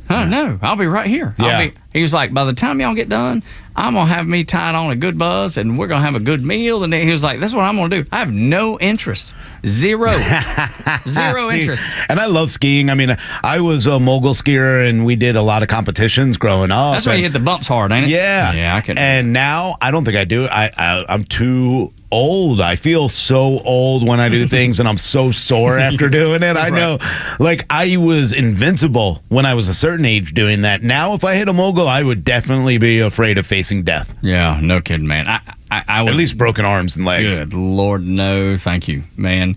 S17: I'll be right here.
S16: Yeah.
S17: He was like, by the time y'all get done, I'm gonna have me tied on a good buzz, and we're gonna have a good meal. And he was like, that's what I'm gonna do. I have no interest, zero
S16: See,
S17: interest.
S16: And I love skiing. I mean, I was a mogul skier, and we did a lot of competitions growing up.
S17: That's why you hit the bumps hard, ain't it?
S16: Yeah,
S17: I can.
S16: And now I don't think I do. I'm too old. I feel so old when I do things, and I'm so sore after doing it. I know, like I was invincible when I was a certain age doing that. Now, if I hit a mogul, I would definitely be afraid of facing death.
S17: Yeah, no kidding, man. I would,
S16: at least broken arms and legs.
S17: Good Lord, no, thank you, man.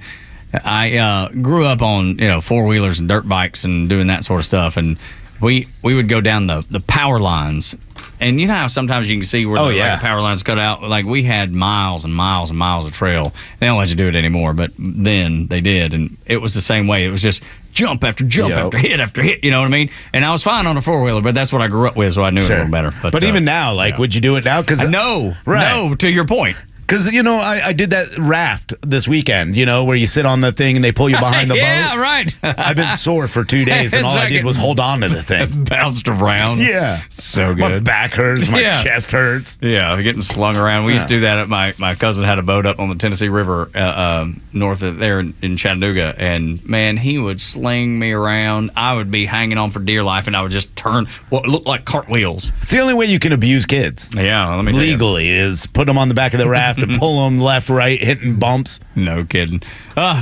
S17: I grew up on 4-wheelers and dirt bikes and doing that sort of stuff, and we would go down the power lines. And you know how sometimes you can see where the power lines cut out? Like, we had miles and miles and miles of trail. They don't let you do it anymore, but then they did. And it was the same way. It was just jump after jump after hit, you know what I mean? And I was fine on a 4-wheeler, but that's what I grew up with, so I knew it a little better.
S16: But even now, like, would you do it now?
S17: No, to your point.
S16: Because, I did that raft this weekend, where you sit on the thing and they pull you behind the boat.
S17: Yeah, right.
S16: I've been sore for 2 days, and all I did was hold on to the thing.
S17: Bounced around.
S16: Yeah.
S17: So good.
S16: My back hurts. My chest hurts.
S17: Yeah, getting slung around. We used to do that. My cousin had a boat up on the Tennessee River north of there in Chattanooga, and, man, he would sling me around. I would be hanging on for dear life, and I would just turn what looked like cartwheels.
S16: It's the only way you can abuse kids.
S17: Yeah, let me tell you.
S16: Legally is put them on the back of the raft and pull them left, right, hitting bumps.
S17: No kidding.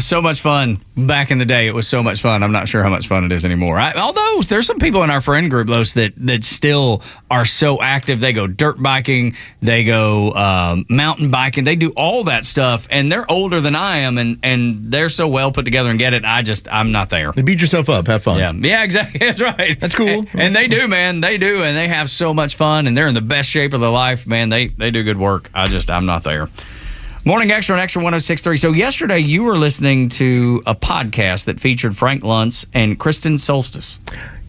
S17: So much fun. Back in the day, it was so much fun. I'm not sure how much fun it is anymore. Although there's some people in our friend group, Los, that still are so active. They go dirt biking, they go mountain biking, they do all that stuff, and they're older than I am, and they're so well put together and get it. I'm not there.
S10: Beat yourself up. Have fun.
S17: Yeah, exactly. That's right.
S10: That's cool.
S17: And they do, man. They do, and they have so much fun, and they're in the best shape of their life, man. They do good work. I'm not there. Morning Extra on Extra 106.3. So yesterday you were listening to a podcast that featured Frank Luntz and Kristen Soltis.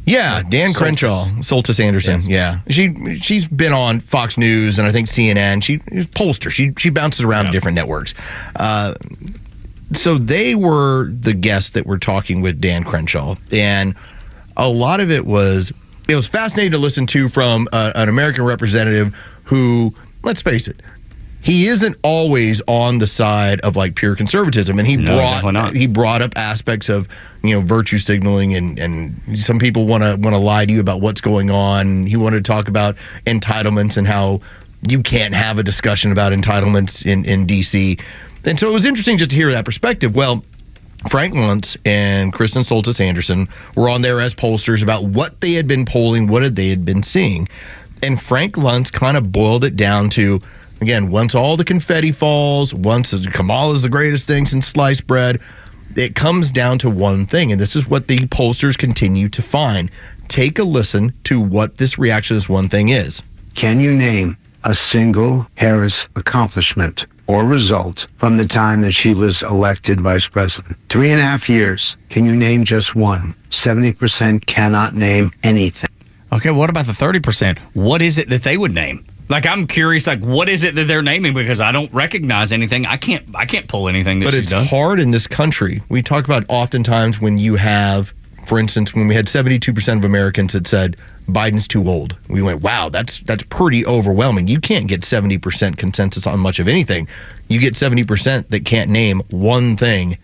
S10: Yeah, Dan Crenshaw, Soltis Anderson. Yes. Yeah, she's been on Fox News and I think CNN. She's a pollster. She bounces around to different networks. So they were the guests that were talking with Dan Crenshaw, and a lot of it was fascinating to listen to from an American representative who, let's face it, he isn't always on the side of like pure conservatism, and he brought up aspects of virtue signaling, and some people want to lie to you about what's going on. He wanted to talk about entitlements and how you can't have a discussion about entitlements in D.C. And so it was interesting just to hear that perspective. Well, Frank Luntz and Kristen Soltis Anderson were on there as pollsters about what they had been polling, what they had been seeing, and Frank Luntz kind of boiled it down to, again, once all the confetti falls, once Kamala's the greatest thing since sliced bread, it comes down to one thing, and this is what the pollsters continue to find. Take a listen to what this reaction to this one thing is.
S3: Can you name a single Harris accomplishment or result from the time that she was elected vice president? 3.5 years. Can you name just one? 70% cannot name anything.
S17: Okay, what about the 30%? What is it that they would name? Like, I'm curious, like, what is it that they're naming? Because I don't recognize anything. I can't pull anything that she's done.
S10: But it's hard in this country. We talk about oftentimes when you have, for instance, when we had 72% of Americans that said Biden's too old. We went, wow, that's pretty overwhelming. You can't get 70% consensus on much of anything. You get 70% that can't name one thing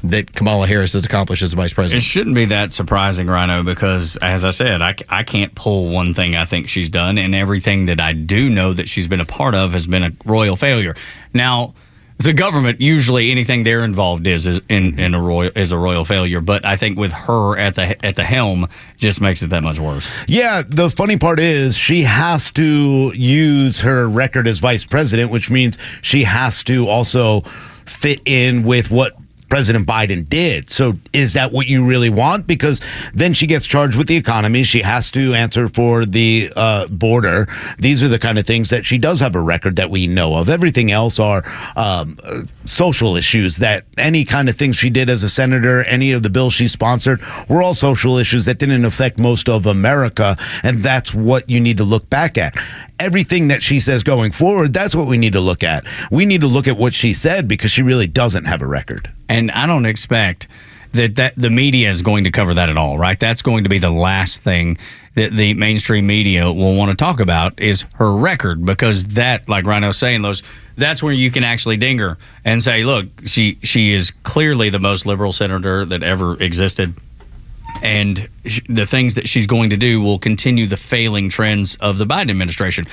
S10: that Kamala Harris has accomplished as vice president.
S17: It shouldn't be that surprising, Rhino, because, as I said, I can't pull one thing I think she's done, and everything that I do know that she's been a part of has been a royal failure. Now, the government, usually anything they're involved is a royal failure, but I think with her at the helm, just makes it that much worse.
S16: Yeah, the funny part is she has to use her record as vice president, which means she has to also fit in with what President Biden did. So is that what you really want? Because then she gets charged with the economy. She has to answer for the border. These are the kind of things that she does have a record that we know of. Everything else are social issues, that any kind of things she did as a senator, any of the bills she sponsored, were all social issues that didn't affect most of America. And that's what you need to look back at. Everything that she says going forward, that's what we need to look at. We need to look at what she said, because she really doesn't have a record.
S17: And I don't expect that the media is going to cover that at all, right? That's going to be the last thing that the mainstream media will want to talk about, is her record, because that, like Rhino's saying, that's where you can actually ding her and say, look, she is clearly the most liberal senator that ever existed. And the things that she's going to do will continue the failing trends of the Biden administration.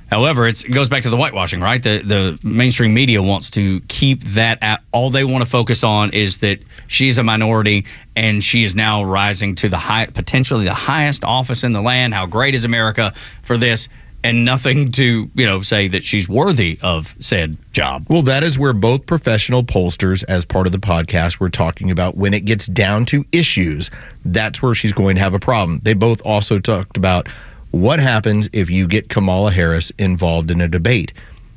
S17: However, it goes back to the whitewashing, right? The mainstream media wants to keep that. All they want to focus on is that she's a minority and she is now rising to potentially the highest office in the land. How great is America for this? And nothing to, say that she's worthy of said job.
S10: Well, that is where both professional pollsters, as part of the podcast, were talking about when it gets down to issues, that's where she's going to have a problem. They both also talked about what happens if you get Kamala Harris involved in a debate,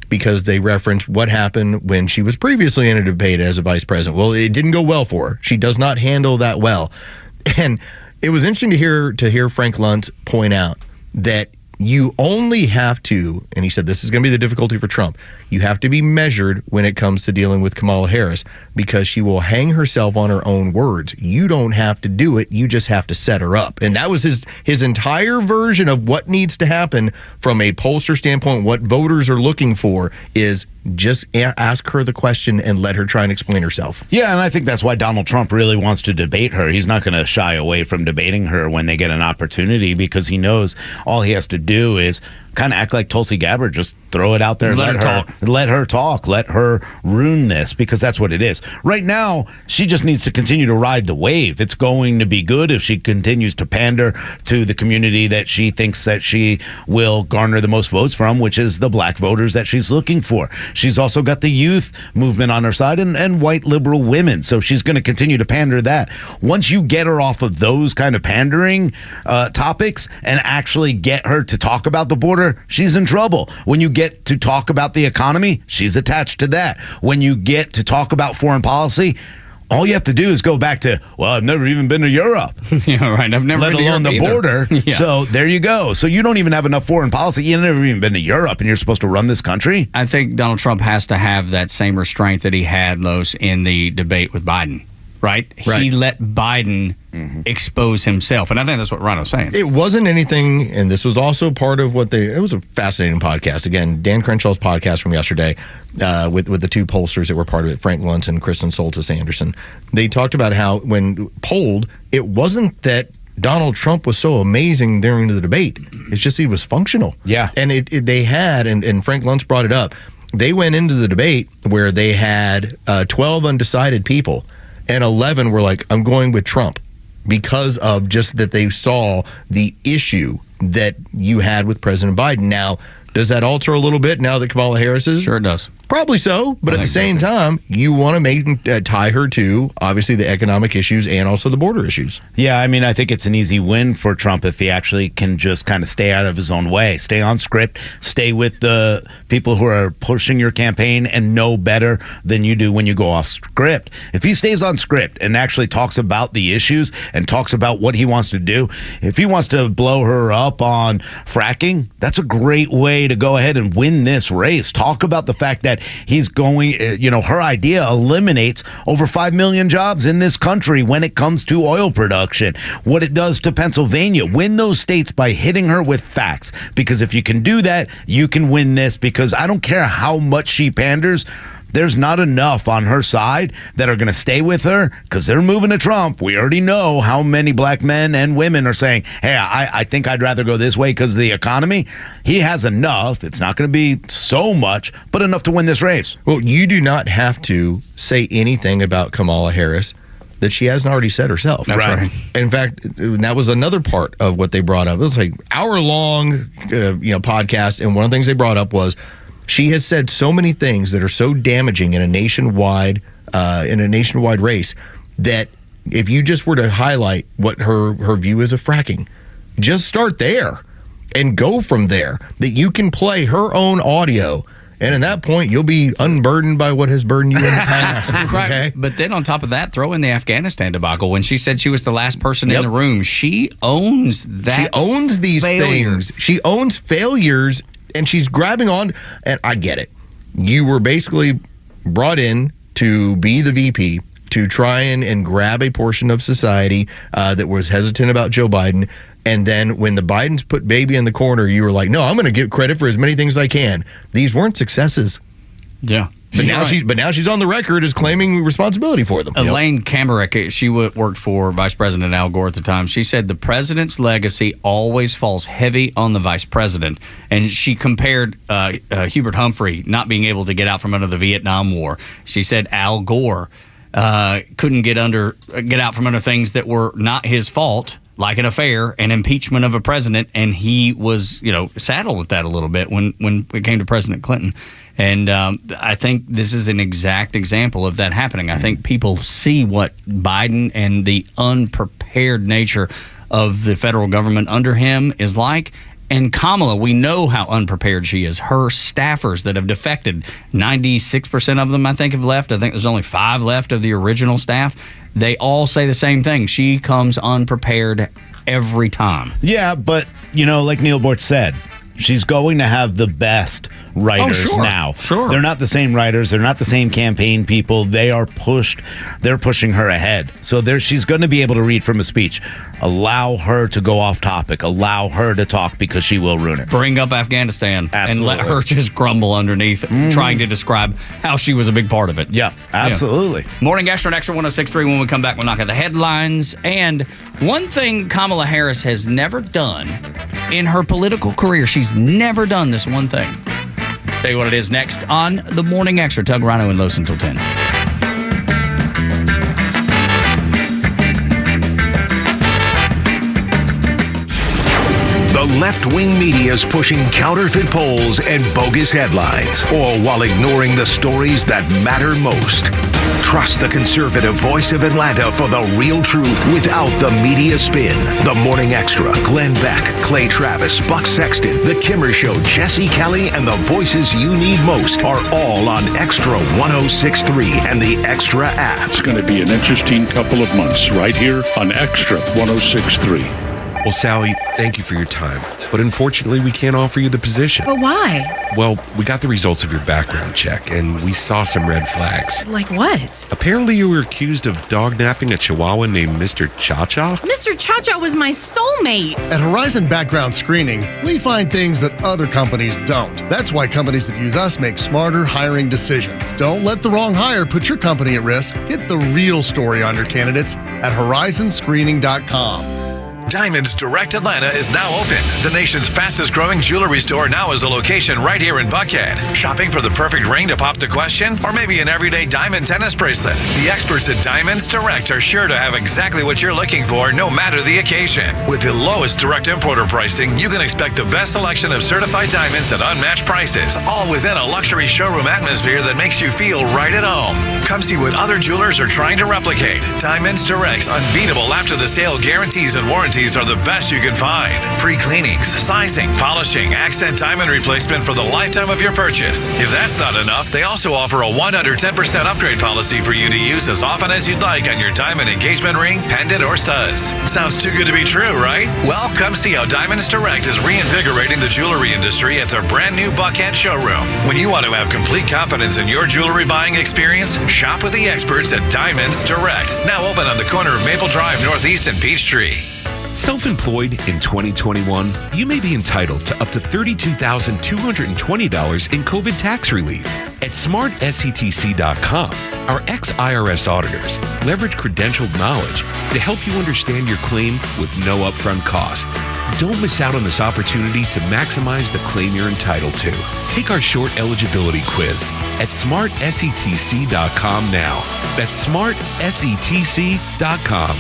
S10: because they referenced what happened when she was previously in a debate as a vice president. Well, it didn't go well for her. She does not handle that well. And it was interesting to hear Frank Luntz point out that you only have to, and he said this is going to be the difficulty for Trump, you have to be measured when it comes to dealing with Kamala Harris, because she will hang herself on her own words. You don't have to do it. You just have to set her up. And that was his entire version of what needs to happen from a pollster standpoint. What voters are looking for is just ask her the question and let her try and explain herself.
S16: Yeah, and I think that's why Donald Trump really wants to debate her. He's not going to shy away from debating her when they get an opportunity, because he knows all he has to do is kind of act like Tulsi Gabbard, just throw it out there and let her talk, let her ruin this, because that's what it is. Right now, she just needs to continue to ride the wave. It's going to be good if she continues to pander to the community that she thinks that she will garner the most votes from, which is the black voters that she's looking for. She's also got the youth movement on her side and white liberal women, so she's going to continue to pander that. Once you get her off of those kind of pandering topics and actually get her to talk about the border border, she's in trouble. When you get to talk about the economy, she's attached to that. When you get to talk about foreign policy, all you have to do is go back to, well, I've never even been to Europe.
S17: Yeah, right. I've never
S16: let
S17: been to
S16: alone
S17: Europe
S16: the
S17: either.
S16: border.
S17: Yeah.
S16: So there you go. So you don't even have enough foreign policy. You've never even been to Europe, and you're supposed to run this country?
S17: I think Donald Trump has to have that same restraint that he had, Los, in the debate with Biden. Right? He let Biden expose himself. And I think that's what Rhino's saying.
S10: It wasn't anything, and this was also part of what it was a fascinating podcast. Again, Dan Crenshaw's podcast from yesterday with the two pollsters that were part of it, Frank Luntz and Kristen Soltis Anderson. They talked about how when polled, it wasn't that Donald Trump was so amazing during the debate. It's just he was functional.
S16: Yeah.
S10: And they had, and Frank Luntz brought it up, they went into the debate where they had 12 undecided people, and 11 were like, I'm going with Trump, because of just that they saw the issue that you had with President Biden. Now, does that alter a little bit now that Kamala Harris is?
S17: Sure it does.
S10: Probably so, but at the same time, you want to tie her to, obviously, the economic issues and also the border issues.
S16: Yeah, I mean, I think it's an easy win for Trump if he actually can just kind of stay out of his own way, stay on script, stay with the people who are pushing your campaign and know better than you do when you go off script. If he stays on script and actually talks about the issues and talks about what he wants to do, if he wants to blow her up on fracking, that's a great way to go ahead and win this race. Talk about the fact that he's going, her idea eliminates over 5 million jobs in this country when it comes to oil production. What it does to Pennsylvania, win those states by hitting her with facts. Because if you can do that, you can win this. Because I don't care how much she panders, there's not enough on her side that are going to stay with her because they're moving to Trump. We already know how many black men and women are saying, hey, I think I'd rather go this way because of the economy. He has enough. It's not going to be so much, but enough to win this race.
S10: Well, you do not have to say anything about Kamala Harris that she hasn't already said herself.
S17: That's right.
S10: In fact, that was another part of what they brought up. It was like hour-long podcast, and one of the things they brought up was she has said so many things that are so damaging in a nationwide race that if you just were to highlight what her view is of fracking, just start there and go from there. That you can play her own audio, and at that point you'll be unburdened by what has burdened you in the past.
S17: Right.
S10: Okay?
S17: But then on top of that, throw in the Afghanistan debacle. When she said she was the last person in the room, she owns that.
S10: She owns these things. She owns failures. And she's grabbing on, and I get it. You were basically brought in to be the VP, to try and grab a portion of society that was hesitant about Joe Biden. And then when the Bidens put baby in the corner, you were like, no, I'm going to get credit for as many things as I can. These weren't successes.
S17: Yeah.
S10: But now she's on the record as claiming responsibility for them.
S17: Elaine Kamerek, she worked for Vice President Al Gore at the time. She said the president's legacy always falls heavy on the vice president. And she compared Hubert Humphrey not being able to get out from under the Vietnam War. She said Al Gore couldn't get out from under things that were not his fault, like an affair and impeachment of a president. And he was, saddled with that a little bit when it came to President Clinton. And I think this is an exact example of that happening. I think people see what Biden and the unprepared nature of the federal government under him is like. And Kamala, we know how unprepared she is. Her staffers that have defected, 96% of them, I think, have left. I think there's only 5 left of the original staff. They all say the same thing. She comes unprepared every time.
S16: Yeah, but, like Neil Bort said, she's going to have the best writers now.
S17: Sure.
S16: They're not the same writers. They're not the same campaign people. They're pushing her ahead. So she's going to be able to read from a speech. Allow her to go off topic. Allow her to talk because she will ruin it.
S17: Bring up Afghanistan.
S16: Absolutely.
S17: And let her just grumble underneath trying to describe how she was a big part of it.
S16: Yeah, absolutely.
S17: Morning Xtra and Xtra 106.3. When we come back, we'll knock out the headlines. And one thing Kamala Harris has never done in her political career, she's never done this one thing. Tell you what it is next on the Morning Xtra. Tug, Rhino, and Los until 10.
S7: The left-wing media is pushing counterfeit polls and bogus headlines, all while ignoring the stories that matter most. Trust the conservative voice of Atlanta for the real truth without the media spin. The Morning Xtra, Glenn Beck, Clay Travis, Buck Sexton, The Kimmer Show, Jesse Kelly, and the voices you need most are all on Xtra 106.3 and the Xtra app.
S5: It's going to be an interesting couple of months right here on Xtra 106.3.
S12: Well, Sally, thank you for your time. But unfortunately, we can't offer you the position.
S1: But why?
S12: Well, we got the results of your background check, and we saw some red flags.
S1: Like what?
S12: Apparently, you were accused of dog-napping a Chihuahua named Mr. Cha-Cha.
S4: Mr. Cha-Cha was my soulmate.
S6: At Horizon Background Screening, we find things that other companies don't. That's why companies that use us make smarter hiring decisions. Don't let the wrong hire put your company at risk. Get the real story on your candidates at horizonscreening.com.
S14: Diamonds Direct Atlanta is now open. The nation's fastest growing jewelry store now is a location right here in Buckhead. Shopping for the perfect ring to pop the question? Or maybe an everyday diamond tennis bracelet? The experts at Diamonds Direct are sure to have exactly what you're looking for, no matter the occasion. With the lowest direct importer pricing, you can expect the best selection of certified diamonds at unmatched prices, all within a luxury showroom atmosphere that makes you feel right at home. Come see what other jewelers are trying to replicate. Diamonds Direct's unbeatable after-the-sale guarantees and warranties are the best you can find. Free cleanings, sizing, polishing, accent diamond replacement for the lifetime of your purchase. If that's not enough, they also offer a 110% upgrade policy for you to use as often as you'd like on your diamond engagement ring, pendant, or studs. Sounds too good to be true, right? Well, come see how Diamonds Direct is reinvigorating the jewelry industry at their brand new Buckhead showroom. When you want to have complete confidence in your jewelry buying experience, shop with the experts at Diamonds Direct. Now open on the corner of Maple Drive Northeast and Peachtree.
S12: Self-employed in 2021, you may be entitled to up to $32,220 in COVID tax relief. At smartSETC.com, our ex-IRS auditors leverage credentialed knowledge to help you understand your claim with no upfront costs. Don't miss out on this opportunity to maximize the claim you're entitled to. Take our short eligibility quiz at smartSETC.com now. That's smartSETC.com.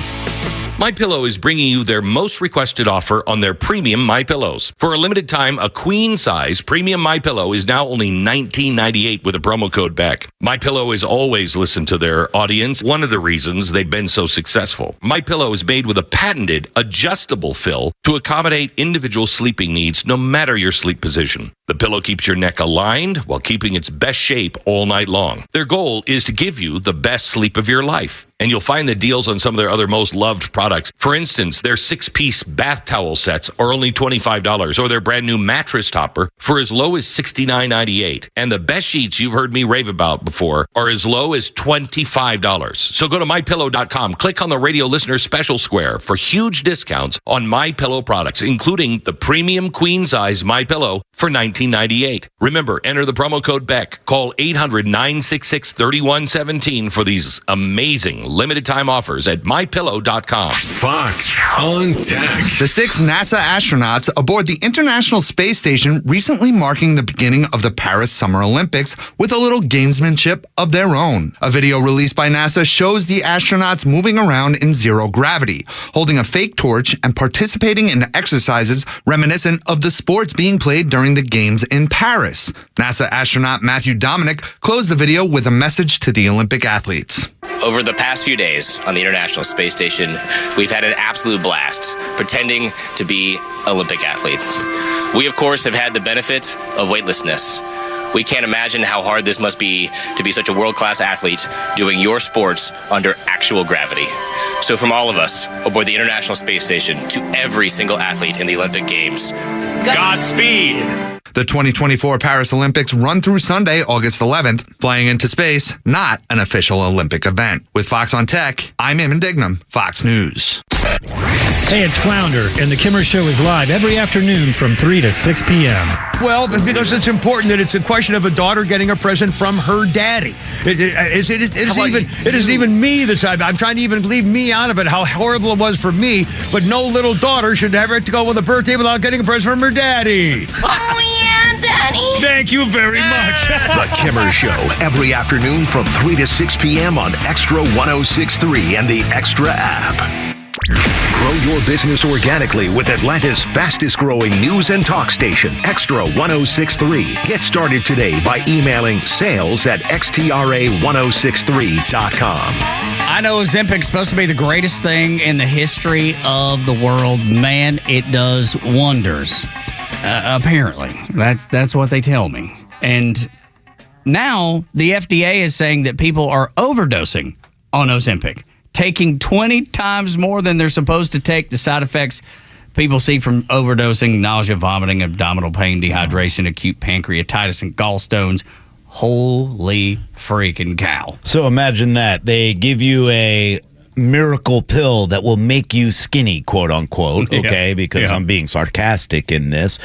S8: MyPillow is bringing you their most requested offer on their premium MyPillows. For a limited time, a queen-size premium MyPillow is now only $19.98 with a promo code BECK. MyPillow has always listened to their audience, one of the reasons they've been so successful. MyPillow is made with a patented adjustable fill to accommodate individual sleeping needs no matter your sleep position. The pillow keeps your neck aligned while keeping its best shape all night long. Their goal is to give you the best sleep of your life. And you'll find the deals on some of their other most loved products. For instance, their 6-piece bath towel sets are only $25, or their brand new mattress topper for as low as $69.98. And the best sheets you've heard me rave about before are as low as $25. So go to MyPillow.com, click on the radio listener special square for huge discounts on MyPillow products, including the premium queen-size MyPillow for $19.98. Remember, enter the promo code BECK. Call 800-966-3117 for these amazing limited time offers at MyPillow.com.
S7: Fox on Tech.
S24: The 6 NASA astronauts aboard the International Space Station recently marking the beginning of the Paris Summer Olympics with a little gamesmanship of their own. A video released by NASA shows the astronauts moving around in zero gravity, holding a fake torch and participating in exercises reminiscent of the sports being played during the games in Paris. NASA astronaut Matthew Dominic closed the video with a message to the Olympic athletes.
S25: Over the past few days on the International Space Station, we've had an absolute blast pretending to be Olympic athletes. We, of course, have had the benefit of weightlessness. We can't imagine how hard this must be to be such a world-class athlete doing your sports under actual gravity. So from all of us aboard the International Space Station to every single athlete in the Olympic Games, Godspeed!
S24: The 2024 Paris Olympics run through Sunday, August 11th. Flying into space, not an official Olympic event. With Fox on Tech, I'm Eamon Dignam, Fox News.
S26: Hey, it's Flounder, and the Kimmer Show is live every afternoon from 3 to 6 p.m.
S27: Well, because it's important that it's a question of a daughter getting a present from her daddy. It isn't even me that's I'm trying to even leave me out of it, how horrible it was for me, but no little daughter should ever have to go with a birthday without getting a present from her daddy.
S4: Oh, yeah, Daddy.
S27: Thank you very much.
S7: The Kimmer Show, every afternoon from 3 to 6 p.m. on Xtra 106.3 and the Xtra app. Grow your business organically with Atlanta's fastest growing news and talk station, Xtra 1063. Get started today by emailing sales@xtra1063.com.
S17: I know Ozempic's supposed to be the greatest thing in the history of the world. Man, it does wonders. Apparently. That's what they tell me. And now the FDA is saying that people are overdosing on Ozempic, taking 20 times more than they're supposed to take. The side effects people see from overdosing: nausea, vomiting, abdominal pain, dehydration, acute pancreatitis, and gallstones. Holy freaking cow.
S16: So imagine that. They give you a miracle pill that will make you skinny, quote unquote, okay, because I'm being sarcastic in this.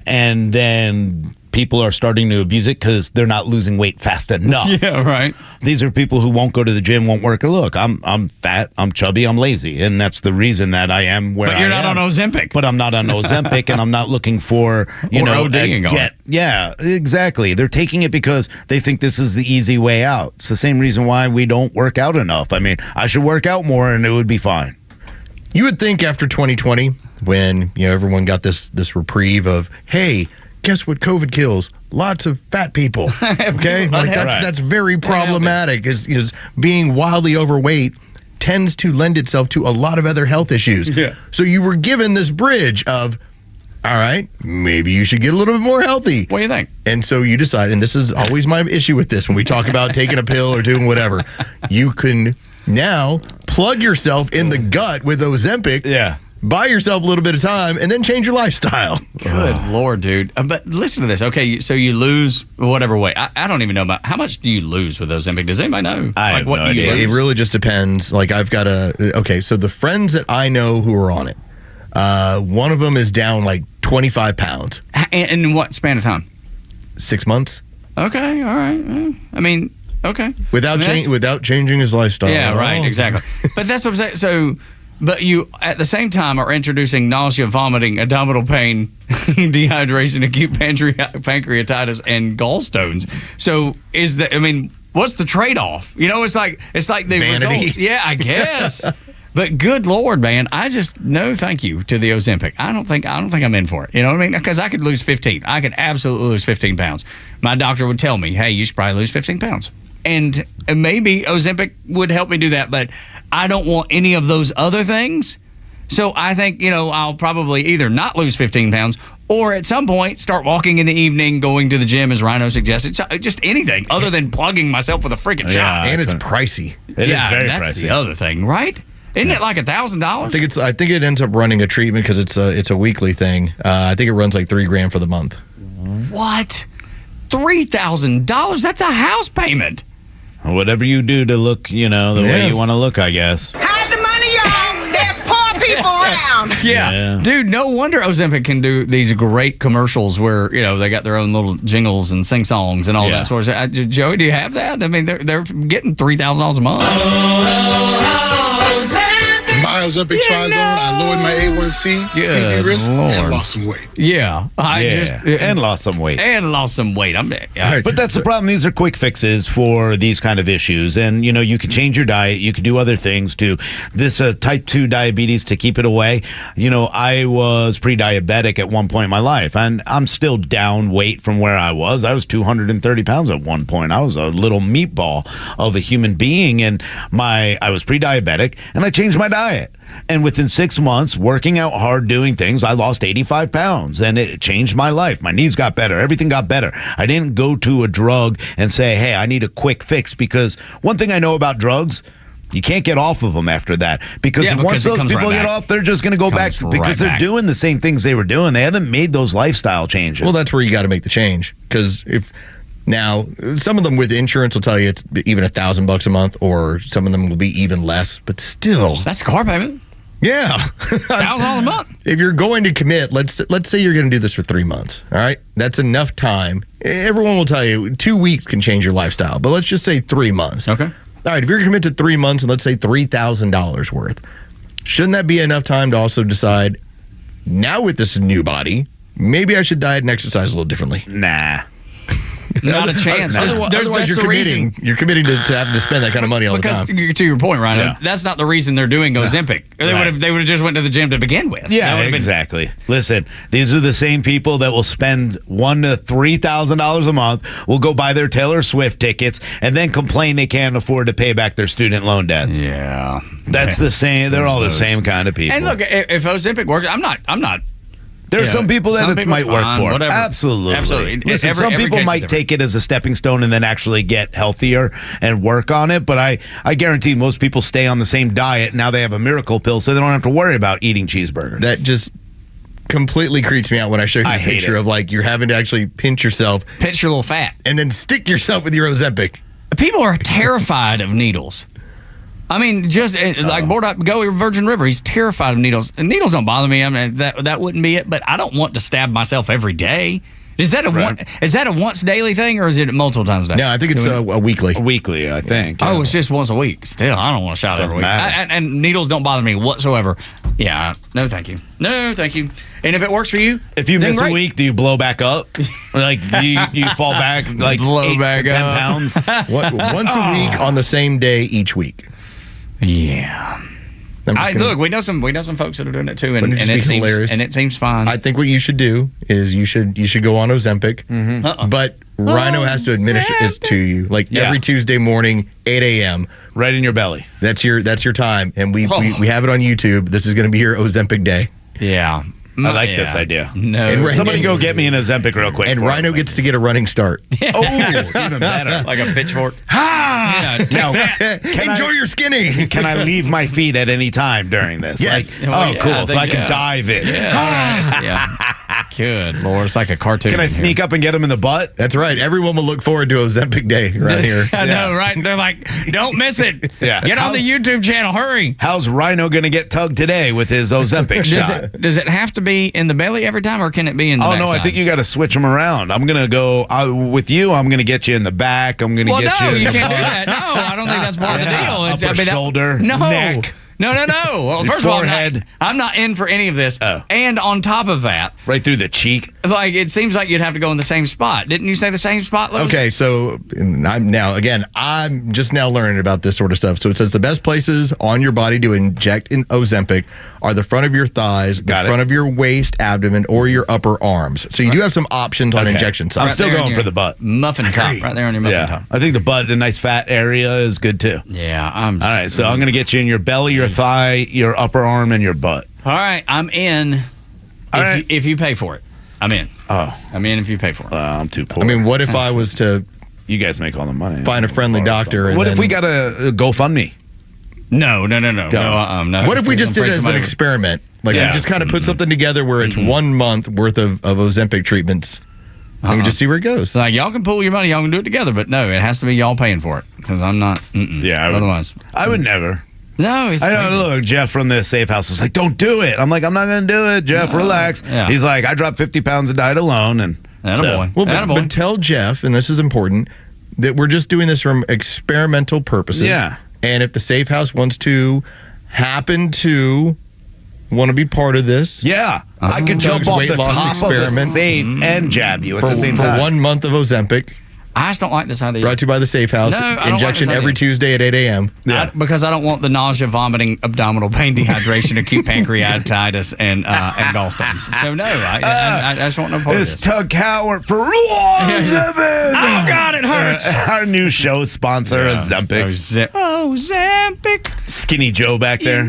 S16: And then people are starting to abuse it because they're not losing weight fast enough.
S17: Yeah, right.
S16: These are people who won't go to the gym, won't work. Look, I'm fat, I'm chubby, I'm lazy, and that's the reason that I am where I am.
S17: But you're not on Ozempic.
S16: But I'm not on Ozempic, and I'm not looking for, yeah, exactly. They're taking it because they think this is the easy way out. It's the same reason why we don't work out enough. I mean, I should work out more, and it would be fine.
S10: You would think after 2020, when everyone got this reprieve of, hey, guess what COVID kills? Lots of fat people. Okay? Like that's very problematic, is being wildly overweight tends to lend itself to a lot of other health issues. Yeah. So you were given this bridge of, all right, maybe you should get a little bit more healthy.
S17: What do you think?
S10: And so you decide, and this is always my issue with this when we talk about taking a pill or doing whatever, you can now plug yourself in the gut with Ozempic.
S16: Yeah.
S10: Buy yourself a little bit of time and then change your lifestyle.
S17: Good Lord, dude. But listen to this. Okay, so you lose whatever weight. I don't even know about how much do you lose with Ozempic. Does anybody know?
S16: I have no idea.
S10: It really just depends. Like I've got so the friends that I know who are on it, one of them is down like 25 pounds.
S17: And in what span of time?
S10: 6 months.
S17: Okay, all right. I mean, okay.
S10: Without changing his lifestyle.
S17: Yeah, right, exactly. But that's what I'm saying. So, but you, at the same time, are introducing nausea, vomiting, abdominal pain, dehydration, acute pancreatitis, and gallstones. So what's the trade-off? It's like the
S10: vanity.
S17: Results. Yeah, I guess. But good Lord, man, I just no thank you to the Ozempic. I don't think I'm in for it. You know what I mean? Because I could lose 15. I could absolutely lose 15 pounds. My doctor would tell me, hey, you should probably lose 15 pounds. And maybe Ozempic would help me do that, but I don't want any of those other things. So I think, I'll probably either not lose 15 pounds or at some point start walking in the evening, going to the gym, as Rhino suggested. Just anything other than plugging myself with a freaking shot.
S10: And it's pricey.
S16: It is very
S17: that's
S16: pricey.
S17: The other thing, right? Isn't it like $1,000?
S10: I think it ends up running a treatment because it's a weekly thing. I think it runs like $3,000 for the month.
S17: What? $3,000? That's a house payment.
S16: Whatever you do to look, the way you want to look, I guess.
S4: Hide the money, y'all. There's poor people around.
S17: Yeah. Dude, no wonder Ozempic can do these great commercials where, they got their own little jingles and sing-songs and all that sort of stuff. Joey, do you have that? I mean, they're getting $3,000 a month.
S9: My Ozempic trizone, I lowered my A1C, CV risk, and lost some weight.
S17: Yeah.
S16: And lost some weight.
S17: But
S16: that's the problem. These are quick fixes for these kind of issues. And, you can change your diet. You can do other things to this type 2 diabetes to keep it away. I was pre-diabetic at one point in my life, and I'm still down weight from where I was. I was 230 pounds at one point. I was a little meatball of a human being, and I was pre-diabetic, and I changed my diet. And within 6 months, working out hard, doing things, I lost 85 pounds, and it changed my life. My knees got better. Everything got better. I didn't go to a drug and say, hey, I need a quick fix, because one thing I know about drugs, you can't get off of them after that. Because once those people get off, they're just going to go back because they're doing the same things they were doing. They haven't made those lifestyle changes.
S10: Well, that's where you got to make the change. Because now, some of them with insurance will tell you it's even $1,000 a month, or some of them will be even less, but still.
S17: That's a car payment.
S10: Yeah.
S17: $1,000 a month.
S10: If you're going to commit, let's say you're going to do this for 3 months, all right? That's enough time. Everyone will tell you 2 weeks can change your lifestyle, but let's just say 3 months.
S17: Okay.
S10: All right, if you're going to commit to 3 months and let's say $3,000 worth, shouldn't that be enough time to also decide, now with this new body, maybe I should diet and exercise a little differently?
S16: Nah.
S17: Not a chance.
S10: Otherwise, you're committing. You're committing to having to spend that kind of money all the time.
S17: Because to your point, Rhino, that's not the reason they're doing Ozempic. They would have just went to the gym to begin with.
S16: Yeah, exactly. Listen, these are the same people that will spend $1,000 to $3,000 a month, will go buy their Taylor Swift tickets, and then complain they can't afford to pay back their student loan debts.
S17: Yeah,
S16: that's the same. They're all the same kind of people.
S17: And look, if Ozempic works, I'm not.
S16: There's some people that it might work for.
S17: Whatever.
S16: Absolutely. Listen, some people might take it as a stepping stone and then actually get healthier and work on it. But I guarantee most people stay on the same diet. Now they have a miracle pill, so they don't have to worry about eating cheeseburgers.
S10: That just completely creeps me out when I show you the picture of like you're having to actually pinch your
S17: little fat,
S10: and then stick yourself with your Ozempic.
S17: People are terrified of needles. I mean, just like go Virgin River. He's terrified of needles. And needles don't bother me. I mean, that wouldn't be it. But I don't want to stab myself every day. Is that a once daily thing, or is it multiple times a day?
S10: No, I think it's a weekly.
S16: Weekly, I think.
S17: Oh, it's just once a week. Still, I don't want a shot every week. And needles don't bother me whatsoever. Yeah, no, thank you. No, thank you. And if it works for you,
S16: if you miss a week, do you blow back up? Like you fall back like 8 to 10 pounds?
S10: Once a week on the same day each week.
S17: Yeah. Look, we know some folks that are doing it too, and it seems fine.
S10: I think what you should do is you should go on Ozempic, but Rhino has to administer this to you every Tuesday morning, 8 a.m.
S16: right in your belly.
S10: That's your time, and we have it on YouTube. This is going to be your Ozempic day.
S17: Yeah.
S16: I like this idea.
S17: No,
S16: somebody go get me an Ozempic real quick.
S10: And Rhino gets to get a running start.
S16: Oh, even better.
S17: Like a pitchfork.
S16: Now,
S10: enjoy your skinny.
S16: Can I leave my feet at any time during this?
S10: Yes.
S16: Cool. So I can dive in.
S17: Yeah. Good Lord, it's like a cartoon.
S16: Can I sneak up and get him in the butt?
S10: That's right. Everyone will look forward to Ozempic Day right here.
S17: I know, right? They're like, don't miss it.
S16: Yeah.
S17: Get on the YouTube channel. Hurry.
S16: How's Rhino going to get tugged today with his Ozempic shot?
S17: Does it have to be in the belly every time, or can it be in the backside?
S16: No, I think you got to switch them around. I'm going to go with you. I'm going to get you in the back. I'm going to get you in
S17: you
S16: the
S17: can't
S16: butt.
S17: do that. No, I don't think that's part of the deal.
S16: Upper shoulder, neck.
S17: No. Well, first
S16: forehead.
S17: of all, I'm not in for any of this.
S16: Oh.
S17: And on top of that,
S16: right through the cheek.
S17: Like it seems like you'd have to go in the same spot. Didn't you say the same spot, Louis?
S10: Okay, so I'm just now learning about this sort of stuff. So it says the best places on your body to inject in Ozempic are the front of your thighs, front of your waist, abdomen, or your upper arms. So you do have some options on injection sites.
S16: I'm still going for the butt.
S17: Muffin top, right there on your muffin top.
S16: I think the butt, a nice fat area, is good too.
S17: Yeah, all
S16: right, so I'm going to get you in your belly, your thigh, your upper arm, and your butt.
S17: All right, I'm in. If you pay for it, I'm in.
S16: Oh,
S17: I'm in if you pay for it.
S16: I'm too poor.
S10: I mean, what if I was to?
S16: You guys make all the money.
S10: Find a friendly doctor.
S16: What if we got a GoFundMe?
S17: No.
S10: What if we just did it as an experiment? Like we just kind of put something together where it's 1 month worth of Ozempic treatments. And we just see where it goes.
S17: Like y'all can pool your money, y'all can do it together, but no, it has to be y'all paying for it because I'm not. Otherwise,
S16: I would never.
S17: No, it's
S16: I know. Look, Jeff from the Safe House was like, "Don't do it." I'm like, "I'm not going to do it, Jeff. Relax."
S17: Yeah.
S16: He's like, "I dropped 50 pounds and died alone." And
S10: but tell Jeff, and this is important, that we're just doing this from experimental purposes.
S16: Yeah.
S10: And if the Safe House wants to happen to want to be part of this,
S16: I could jump off the top of the safe and jab you at the same time
S10: for 1 month of Ozempic.
S17: I just don't like this idea.
S10: Brought to you by the Safe House.
S17: No,
S10: Injection every Tuesday at 8 a.m.
S17: Because I don't want the nausea, vomiting, abdominal pain, dehydration, acute pancreatitis, and gallstones. So no, I just want no part of this.
S16: It's Tug Howard for
S17: Ozempic. Oh God, it hurts.
S16: Our new show sponsor, Ozempic.
S17: Ozempic.
S16: Skinny Joe back there.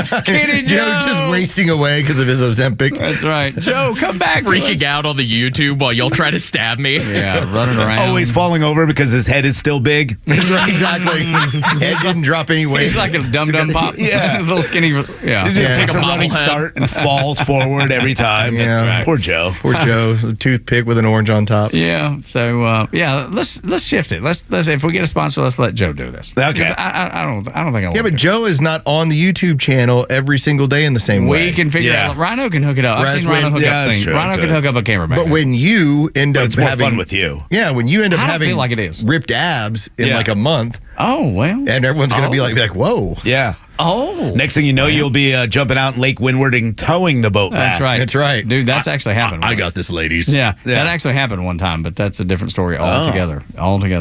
S17: Skinny Joe.
S10: Just wasting away because of his Ozempic.
S17: That's right. Joe, come back.
S23: Freaking out on the YouTube while y'all try to stab me.
S17: Yeah, running around.
S16: Always falling over because his head is still big.
S10: That's right, exactly. Head didn't drop any weight.
S17: He's like a dum-dum pop.
S16: Yeah.
S17: Little skinny. Yeah.
S16: He just takes a running start and falls forward every time.
S10: Yeah.
S16: That's right. Poor Joe.
S10: Poor Joe. A toothpick with an orange on top.
S17: Yeah. So let's shift it. Let's if we get a sponsor, let's let Joe do this.
S16: Okay.
S17: I don't think I.
S10: Yeah, but Joe is not on the YouTube channel every single day in the same way.
S17: We can figure it out. Rhino can hook it up. I've seen Rhino hook up things. Rhino can hook up a camera back
S10: But when you end up
S16: having
S10: having
S16: fun with you,
S10: when you end up having
S17: like it is
S10: ripped abs in like a month.
S17: Oh well.
S10: And everyone's gonna be like, whoa.
S16: Yeah.
S17: Oh.
S16: Next thing you know, you'll be jumping out in Lake Windward and towing the boat back.
S17: That's right.
S10: That's right.
S17: Dude, that's actually happened.
S10: I got this, ladies.
S17: Yeah, that actually happened one time, but that's a different story altogether.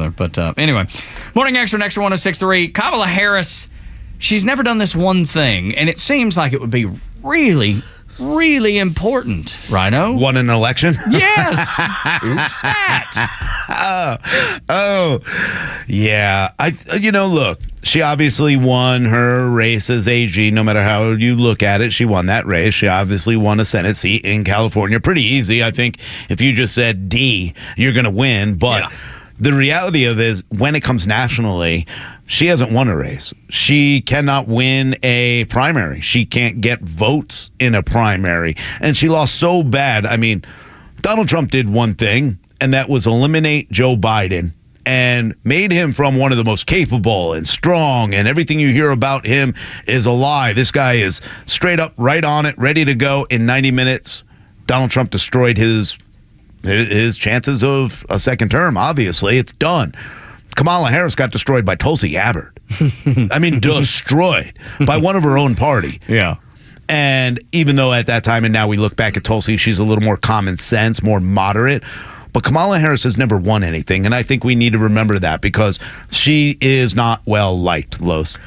S17: But anyway, Morning Xtra, Xtra 106.3. Kamala Harris, she's never done this one thing, and it seems like it would be really, really important, Rhino.
S16: Won an election?
S17: Yes.
S16: Oops. Oh, yeah. Look, she obviously won her race as AG. No matter how you look at it, she won that race. She obviously won a Senate seat in California. Pretty easy. I think if you just said D, you're going to win. But the reality of it is, when it comes nationally, she hasn't won a race. She cannot win a primary. She can't get votes in a primary. And she lost so bad. I mean, Donald Trump did one thing, and that was eliminate Joe Biden and made him from one of the most capable and strong, and everything you hear about him is a lie. This guy is straight up, right on it, ready to go in 90 minutes. Donald Trump destroyed his chances of a second term. Obviously, it's done. Kamala Harris got destroyed by Tulsi Gabbard. I mean, destroyed by one of her own party.
S17: Yeah.
S16: And even though at that time, and now we look back at Tulsi, she's a little more common sense, more moderate. But Kamala Harris has never won anything, and I think we need to remember that because she is not well liked, Los.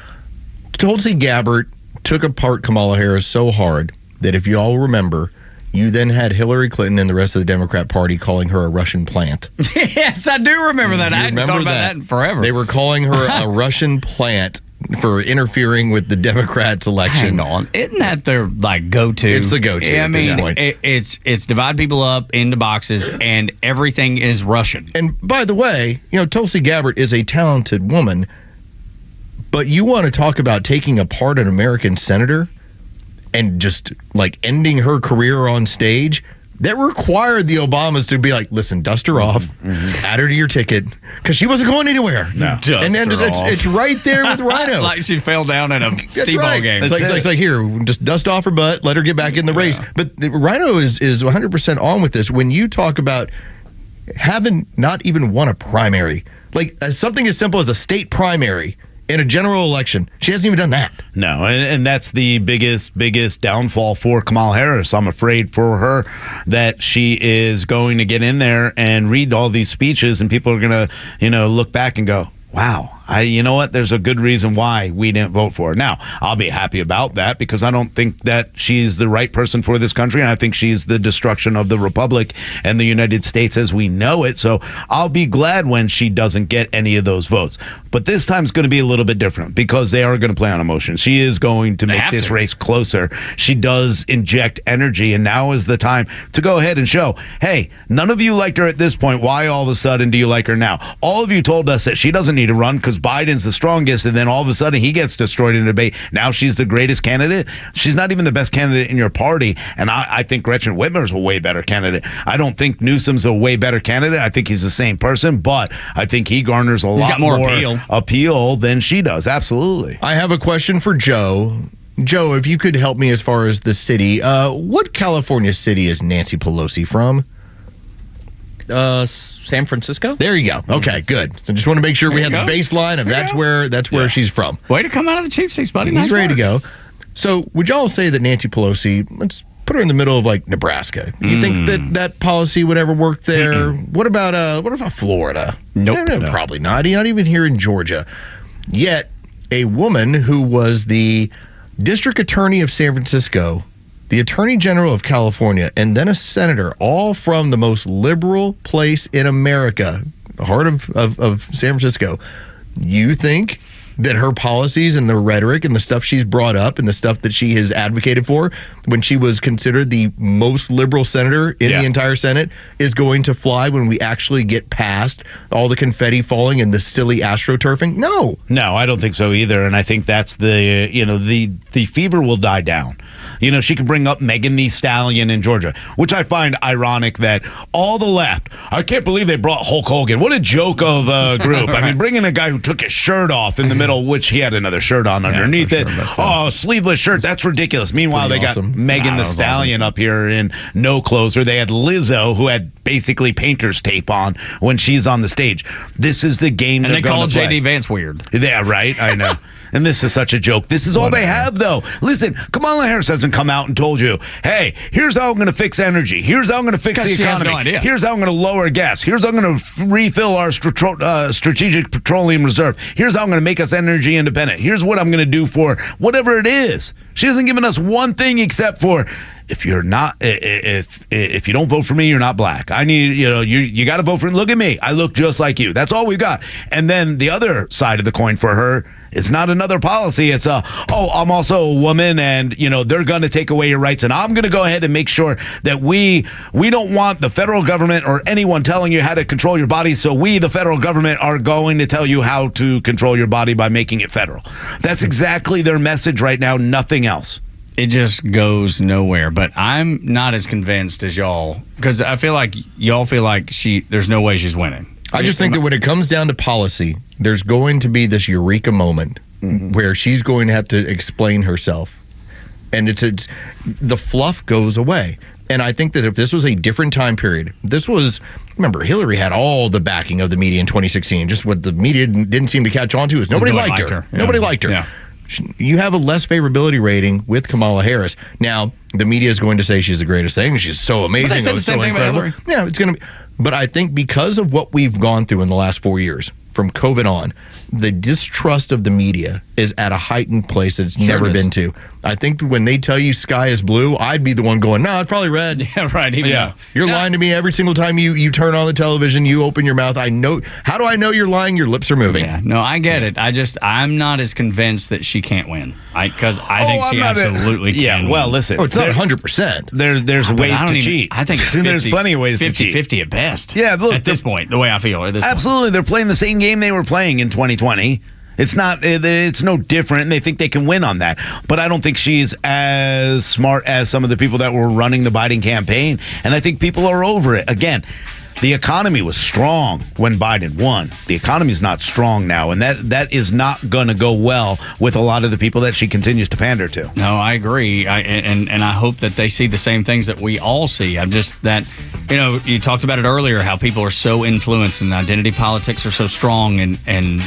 S10: Tulsi Gabbard took apart Kamala Harris so hard that if you all remember, you then had Hillary Clinton and the rest of the Democrat Party calling her a Russian plant.
S17: Yes, I do remember that. I hadn't thought about that in forever.
S10: They were calling her a Russian plant for interfering with the Democrats' election.
S17: Hang on. Isn't that their go-to?
S10: It's the go-to at this point.
S17: It's divide people up into boxes, and everything is Russian.
S10: And by the way, Tulsi Gabbard is a talented woman, but you want to talk about taking apart an American senator and just ending her career on stage? That required the Obamas to be like, listen, dust her off, add her to your ticket, because she wasn't going anywhere.
S16: No.
S10: And then it's right there with Rhino.
S17: Like she fell down in a T-ball game.
S10: It's like, here, just dust off her butt, let her get back in the race. But Rhino is 100% on with this. When you talk about having not even won a primary, something as simple as a state primary in a general election, she hasn't even done that.
S16: No, and that's the biggest downfall for Kamala Harris. I'm afraid for her that she is going to get in there and read all these speeches, and people are going to, look back and go, wow, you know what? There's a good reason why we didn't vote for her. Now, I'll be happy about that because I don't think that she's the right person for this country, and I think she's the destruction of the republic and the United States as we know it. So I'll be glad when she doesn't get any of those votes. But this time it's going to be a little bit different because they are going to play on emotion. She is going to make this race closer. She does inject energy, and now is the time to go ahead and show, hey, none of you liked her at this point. Why all of a sudden do you like her now? All of you told us that she doesn't need to run because Biden's the strongest, and then all of a sudden he gets destroyed in a debate. Now she's the greatest candidate. She's not even the best candidate in your party, and I think Gretchen Whitmer's a way better candidate. I don't think Newsom's a way better candidate. I think he's the same person, but I think he garners a lot more appeal than she does. Absolutely.
S10: I have a question for Joe. Joe, if you could help me as far as the city, what California city is Nancy Pelosi from?
S23: San Francisco.
S10: There you go. Okay, good. So just want to make sure we have the baseline of that's where she's from.
S17: Way to come out of the cheap seats, buddy.
S10: He's ready to go. So would y'all say that Nancy Pelosi, let's put her in the middle of Nebraska. You think that policy would ever work there? What about Florida?
S17: Nope.
S10: Probably not. Not even here in Georgia. Yet a woman who was the district attorney of San Francisco, the Attorney General of California, and then a senator, all from the most liberal place in America, the heart of San Francisco. You think that her policies and the rhetoric and the stuff she's brought up and the stuff that she has advocated for when she was considered the most liberal senator in the entire Senate is going to fly when we actually get past all the confetti falling and the silly astroturfing? No,
S16: I don't think so either. And I think that's the fever will die down. She could bring up Megan Thee Stallion in Georgia, which I find ironic that all the left, I can't believe they brought Hulk Hogan. What a joke of a group. I mean, bringing a guy who took his shirt off in the middle, which he had another shirt on underneath it. Sleeveless shirt. That's ridiculous. Meanwhile, they got Megan Thee Stallion up here in no clothes. Or they had Lizzo, who had basically painter's tape on when she's on the stage. This is the game
S17: and
S16: they're
S17: they
S16: going to play.
S17: call J.D. Vance weird.
S16: Yeah, right. I know. And this is such a joke. This is all they have, though. Listen, Kamala Harris hasn't come out and told you, hey, here's how I'm going to fix energy. Here's how I'm going to fix the economy. Here's how I'm going to lower gas. Here's how I'm going to refill our strategic petroleum reserve. Here's how I'm going to make us energy independent. Here's what I'm going to do for whatever it is. She hasn't given us one thing except for, if you're not, if you don't vote for me, you're not black. I need, you got to vote for me. Look at me. I look just like you. That's all we got. And then the other side of the coin for her, it's not another policy. It's I'm also a woman, and they're going to take away your rights, and I'm going to go ahead and make sure that we don't want the federal government or anyone telling you how to control your body. So we, the federal government, are going to tell you how to control your body by making it federal. That's exactly their message right now. Nothing else.
S17: It just goes nowhere. But I'm not as convinced as y'all, because I feel like y'all feel like there's no way she's winning.
S10: I just think that when it comes down to policy, there's going to be this eureka moment where she's going to have to explain herself. And it's the fluff goes away. And I think that if this was a different time period, remember, Hillary had all the backing of the media in 2016. Just what the media didn't seem to catch on to is nobody liked her. Yeah. Nobody liked her. Yeah. You have a less favorability rating with Kamala Harris. Now, the media is going to say she's the greatest thing. She's so amazing. So incredible. Yeah, it's going to be. But I think because of what we've gone through in the last 4 years, from COVID on, the distrust of the media is at a heightened place that it's never been to. I think when they tell you sky is blue, I'd be the one going, no, it's probably red.
S17: Yeah, right.
S10: You're lying to me every single time you turn on the television, you open your mouth. I know. How do I know you're lying? Your lips are moving.
S17: Yeah, no, I get it. I'm not as convinced that she can't win. Because I think she absolutely can.
S16: Well, listen.
S10: It's not 100%.
S16: There's ways to cheat.
S17: I think it's
S16: there's plenty of ways to cheat.
S17: 50-50 at best.
S16: Yeah, look.
S17: At this point, the way I feel.
S16: Absolutely. They're playing the same game they were playing in 2020. It's no different, and they think they can win on that. But I don't think she's as smart as some of the people that were running the Biden campaign, and I think people are over it. Again, the economy was strong when Biden won. The economy is not strong now, and that is not going to go well with a lot of the people that she continues to pander to.
S17: No, I agree, and I hope that they see the same things that we all see. I'm just that, you talked about it earlier, how people are so influenced and identity politics are so strong, and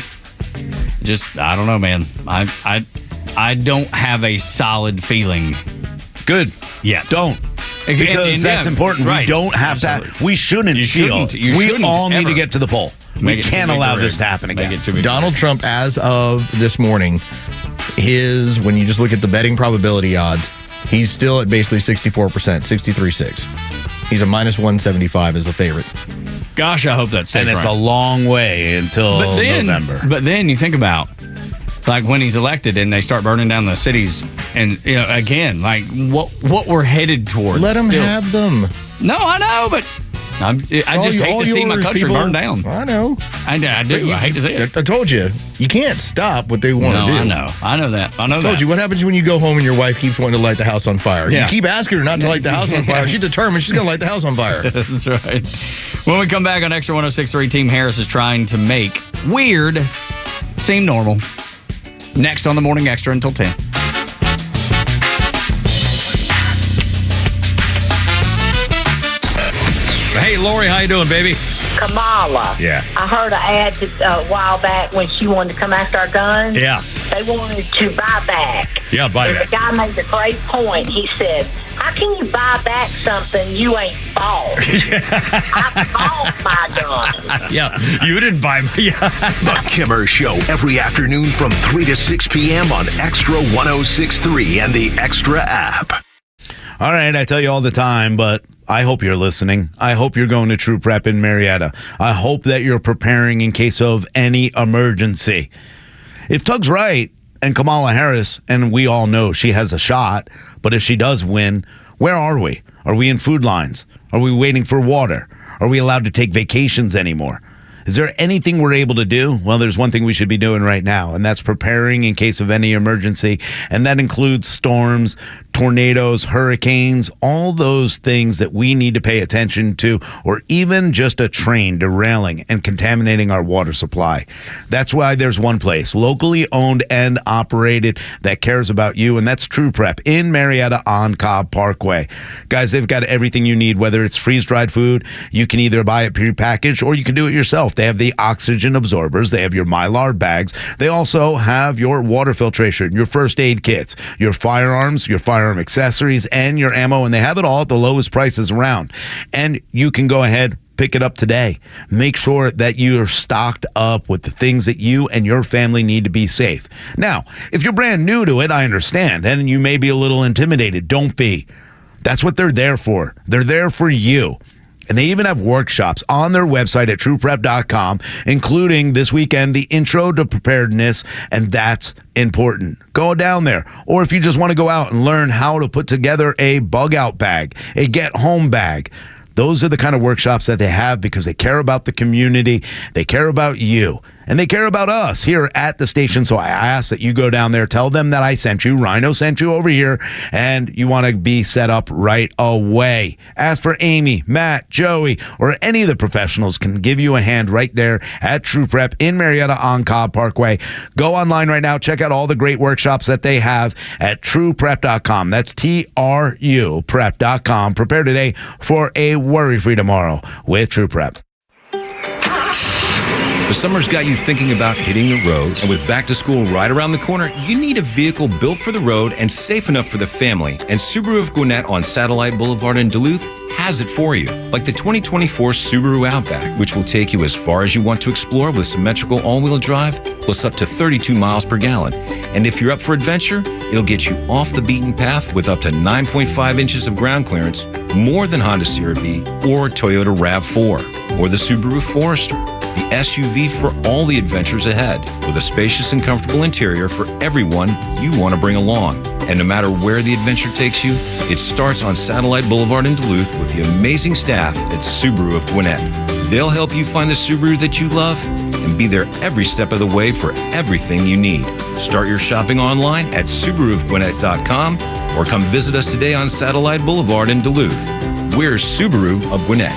S17: just, I don't know, man. I don't have a solid feeling.
S16: Good.
S17: Yeah.
S16: Don't. Because that's important. Right. We don't have to. We shouldn't feel. We all need to get to the poll. We can't allow this to happen again.
S10: Donald Trump, as of this morning, when you just look at the betting probability odds, he's still at basically 64%, 63.6. He's a minus 175 as a favorite.
S17: Gosh, I hope that stays.
S16: And it's a long way until November.
S17: But then you think about, like, when he's elected and they start burning down the cities, and again, like what we're headed towards.
S10: Let them have them.
S17: No, I know, but I just hate to see my country burn down.
S10: I know.
S17: I do. I hate to see it.
S10: I told you can't stop what they want to do.
S17: I know that. I
S10: told you what happens when you go home and your wife keeps wanting to light the house on fire.
S17: Yeah.
S10: You keep asking her not to light the house on fire. She's determined she's going to light the house on fire.
S17: That's right. When we come back on Extra 106.3, Team Harris is trying to make weird seem normal. Next on the Morning Extra until 10.
S27: Hey, Lori, how you doing, baby?
S11: Kamala.
S27: Yeah.
S11: I heard an ad a while back when she wanted to come after our guns.
S27: Yeah.
S11: They wanted to buy back.
S27: Yeah, buy
S11: and
S27: back.
S11: The guy made a great point. He said, how can you buy back something you ain't bought? I bought my gun.
S27: Yeah, you didn't buy me.
S7: The Kimmer Show, every afternoon from 3 to 6 p.m. on Extra 106.3 and the Extra app.
S16: All right, I tell you all the time, but I hope you're listening. I hope you're going to True Prep in Marietta. I hope that you're preparing in case of any emergency. If Tug's right, and Kamala Harris, and we all know she has a shot, but if she does win, where are we? Are we in food lines? Are we waiting for water? Are we allowed to take vacations anymore? Is there anything we're able to do? Well, there's one thing we should be doing right now, and that's preparing in case of any emergency, and that includes storms, tornadoes, hurricanes, all those things that we need to pay attention to, or even just a train derailing and contaminating our water supply. That's why there's one place, locally owned and operated, that cares about you, and that's True Prep in Marietta on Cobb Parkway. Guys, they've got everything you need, whether it's freeze-dried food, you can either buy it prepackaged or you can do it yourself. They have the oxygen absorbers, they have your Mylar bags, they also have your water filtration, your first aid kits, your firearms, your firearm accessories, and your ammo, and they have it all at the lowest prices around. And you can go ahead, pick it up today. Make sure that you are stocked up with the things that you and your family need to be safe. Now, if you're brand new to it, I understand, and you may be a little intimidated. Don't be. That's what they're there for. They're there for you. And they even have workshops on their website at trueprep.com, including this weekend, the Intro to Preparedness, and that's important. Go down there. Or if you just want to go out and learn how to put together a bug out bag, a get home bag, those are the kind of workshops that they have because they care about the community, they care about you, and they care about us here at the station. So I ask that you go down there, tell them that I sent you, Rhino sent you over here, and you want to be set up right away. Ask for Amy, Matt, Joey, or any of the professionals can give you a hand right there at True Prep in Marietta on Cobb Parkway. Go online right now, check out all the great workshops that they have at trueprep.com. That's TRU prep.com. Prepare today for a worry-free tomorrow with True Prep.
S13: The summer's got you thinking about hitting the road, and with back to school right around the corner, you need a vehicle built for the road and safe enough for the family. And Subaru of Gwinnett on Satellite Boulevard in Duluth has it for you. Like the 2024 Subaru Outback, which will take you as far as you want to explore with symmetrical all-wheel drive, plus up to 32 miles per gallon. And if you're up for adventure, it'll get you off the beaten path with up to 9.5 inches of ground clearance, more than Honda CR-V or Toyota RAV4, or the Subaru Forester, the SUV for all the adventures ahead, with a spacious and comfortable interior for everyone you want to bring along. And no matter where the adventure takes you, it starts on Satellite Boulevard in Duluth with the amazing staff at Subaru of Gwinnett. They'll help you find the Subaru that you love and be there every step of the way for everything you need. Start your shopping online at SubaruofGwinnett.com or come visit us today on Satellite Boulevard in Duluth. We're Subaru of Gwinnett.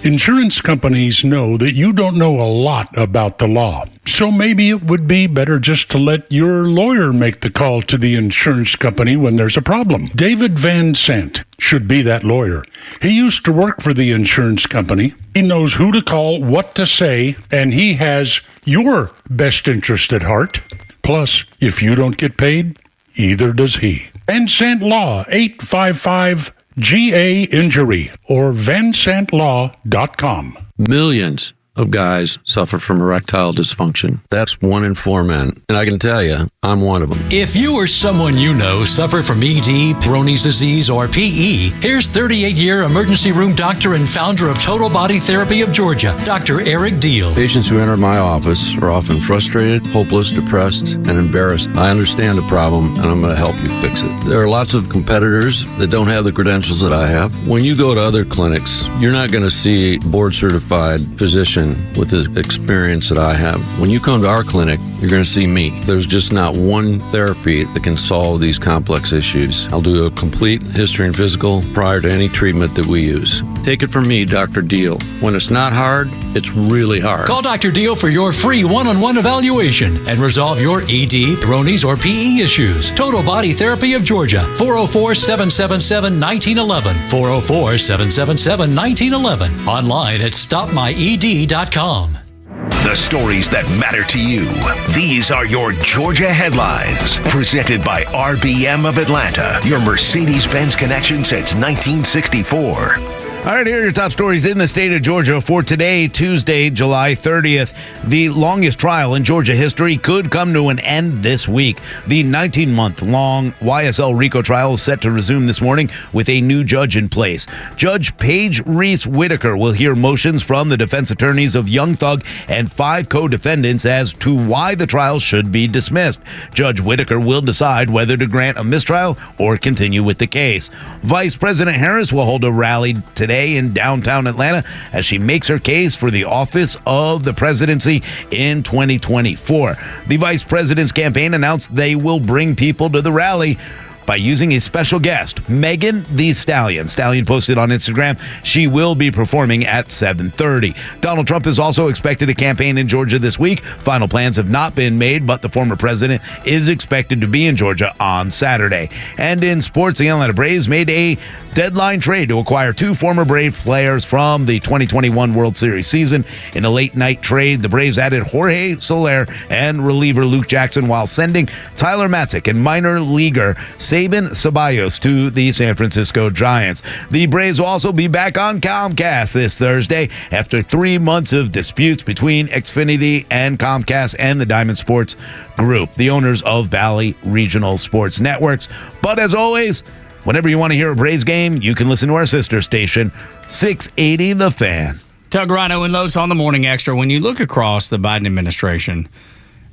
S5: Insurance companies know that you don't know a lot about the law, so maybe it would be better just to let your lawyer make the call to the insurance company when there's a problem. David Van Sant should be that lawyer. He used to work for the insurance company. He knows who to call, what to say, and he has your best interest at heart. Plus, if you don't get paid, either does he. Van Sant Law, 855 GA Injury or vansantlaw.com.
S15: Millions of guys suffer from erectile dysfunction. That's 1 in 4 men. And I can tell you, I'm one of them.
S18: If you or someone you know suffer from ED, Peyronie's disease, or PE, here's 38-year emergency room doctor and founder of Total Body Therapy of Georgia, Dr. Eric Deal.
S15: Patients who enter my office are often frustrated, hopeless, depressed, and embarrassed. I understand the problem, and I'm going to help you fix it. There are lots of competitors that don't have the credentials that I have. When you go to other clinics, you're not going to see a board-certified physician with the experience that I have. When you come to our clinic, you're going to see me. There's just not one therapy that can solve these complex issues. I'll do a complete history and physical prior to any treatment that we use. Take it from me, Dr. Deal. When it's not hard, it's really hard.
S18: Call Dr. Deal for your free one-on-one evaluation and resolve your ED, Peyronie's, or PE issues. Total Body Therapy of Georgia, 404-777-1911, 404-777-1911, online at stopmyed.com.
S7: The stories that matter to you. These are your Georgia headlines. Presented by RBM of Atlanta, your Mercedes-Benz connection since 1964.
S16: All right, here are your top stories in the state of Georgia for today, Tuesday, July 30th. The longest trial in Georgia history could come to an end this week. The 19-month-long YSL RICO trial is set to resume this morning with a new judge in place. Judge Paige Reese Whitaker will hear motions from the defense attorneys of Young Thug and 5 co-defendants as to why the trial should be dismissed. Judge Whitaker will decide whether to grant a mistrial or continue with the case. Vice President Harris will hold a rally today in downtown Atlanta as she makes her case for the office of the presidency in 2024. The vice president's campaign announced they will bring people to the rally by using a special guest, Megan Thee Stallion. Stallion posted on Instagram she will be performing at 7:30. Donald Trump is also expected to campaign in Georgia this week. Final plans have not been made, but the former president is expected to be in Georgia on Saturday. And in sports, the Atlanta Braves made a deadline trade to acquire 2 former Brave players from the 2021 World Series season. In a late-night trade, the Braves added Jorge Soler and reliever Luke Jackson while sending Tyler Matzek and minor leaguer Sabin Ceballos to the San Francisco Giants. The Braves will also be back on Comcast this Thursday after 3 months of disputes between Xfinity and Comcast and the Diamond Sports Group, the owners of Valley Regional Sports Networks. But as always, whenever you want to hear a Braves game, you can listen to our sister station, 680 The Fan.
S17: Tug, Rhino, and Los on the Morning Extra. When you look across the Biden administration,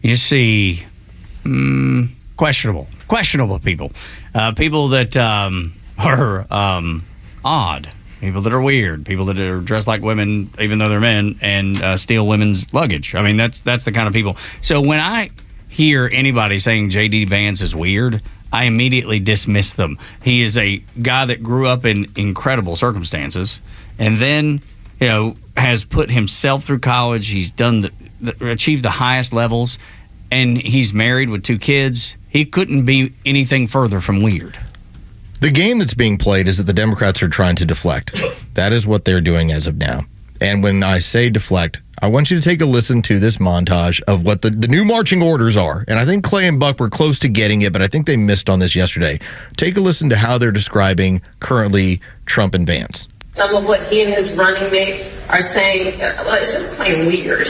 S17: you see questionable people. People that are odd. People that are weird. People that are dressed like women, even though they're men, and steal women's luggage. I mean, that's the kind of people. So when I hear anybody saying J.D. Vance is weird, I immediately dismiss them. He is a guy that grew up in incredible circumstances and then, has put himself through college. He's done achieved the highest levels, and he's married with 2 kids. He couldn't be anything further from weird.
S10: The game that's being played is that the Democrats are trying to deflect. That is what they're doing as of now. And when I say deflect, I want you to take a listen to this montage of what the new marching orders are. And I think Clay and Buck were close to getting it, but I think they missed on this yesterday. Take a listen to how they're describing currently Trump and Vance.
S1: Some of what he and his running mate are saying, well, it's just plain weird.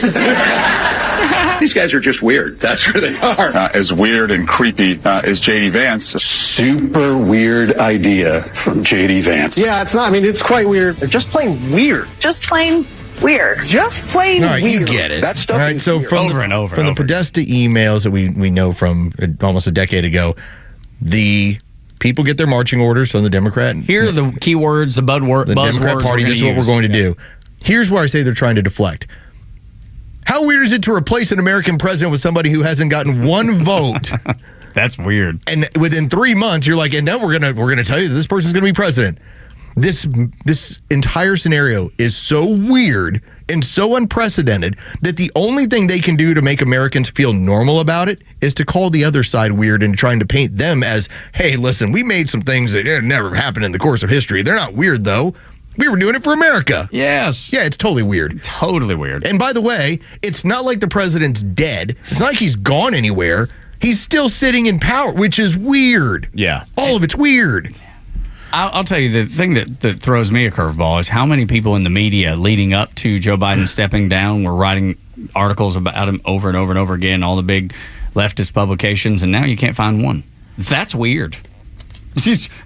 S2: These guys are just weird. That's who they are. As weird and creepy as J.D. Vance. A super weird idea from J.D. Vance.
S3: Yeah, it's not. I mean, it's quite weird. They're just plain weird.
S1: Just plain weird.
S3: Just plain
S10: All right,
S3: weird.
S10: you get it.
S2: That stuff
S10: All right,
S2: is
S10: so
S2: weird.
S10: from
S17: Over
S10: the Podesta emails that we know from almost a decade ago, the people get their marching orders from the Democrat.
S17: Here are the keywords, the buzzwords.
S10: The Democrat Party, this is what we're going to do. Here's where I say they're trying to deflect. How weird is it to replace an American president with somebody who hasn't gotten one vote?
S17: That's weird.
S10: And within 3 months, you're like, and now we're gonna tell you that this person's gonna be president. This entire scenario is so weird and so unprecedented that the only thing they can do to make Americans feel normal about it is to call the other side weird and trying to paint them as, hey, listen, we made some things that never happened in the course of history. They're not weird, though. We were doing it for America.
S17: Yes.
S10: Yeah, it's totally weird.
S17: Totally weird.
S10: And by the way, it's not like the president's dead. It's not like he's gone anywhere. He's still sitting in power, which is weird.
S16: Yeah.
S10: All of it's weird.
S17: I'll tell you, the thing that throws me a curveball is how many people in the media leading up to Joe Biden stepping down were writing articles about him over and over and over again, all the big leftist publications, and now you can't find one. That's weird.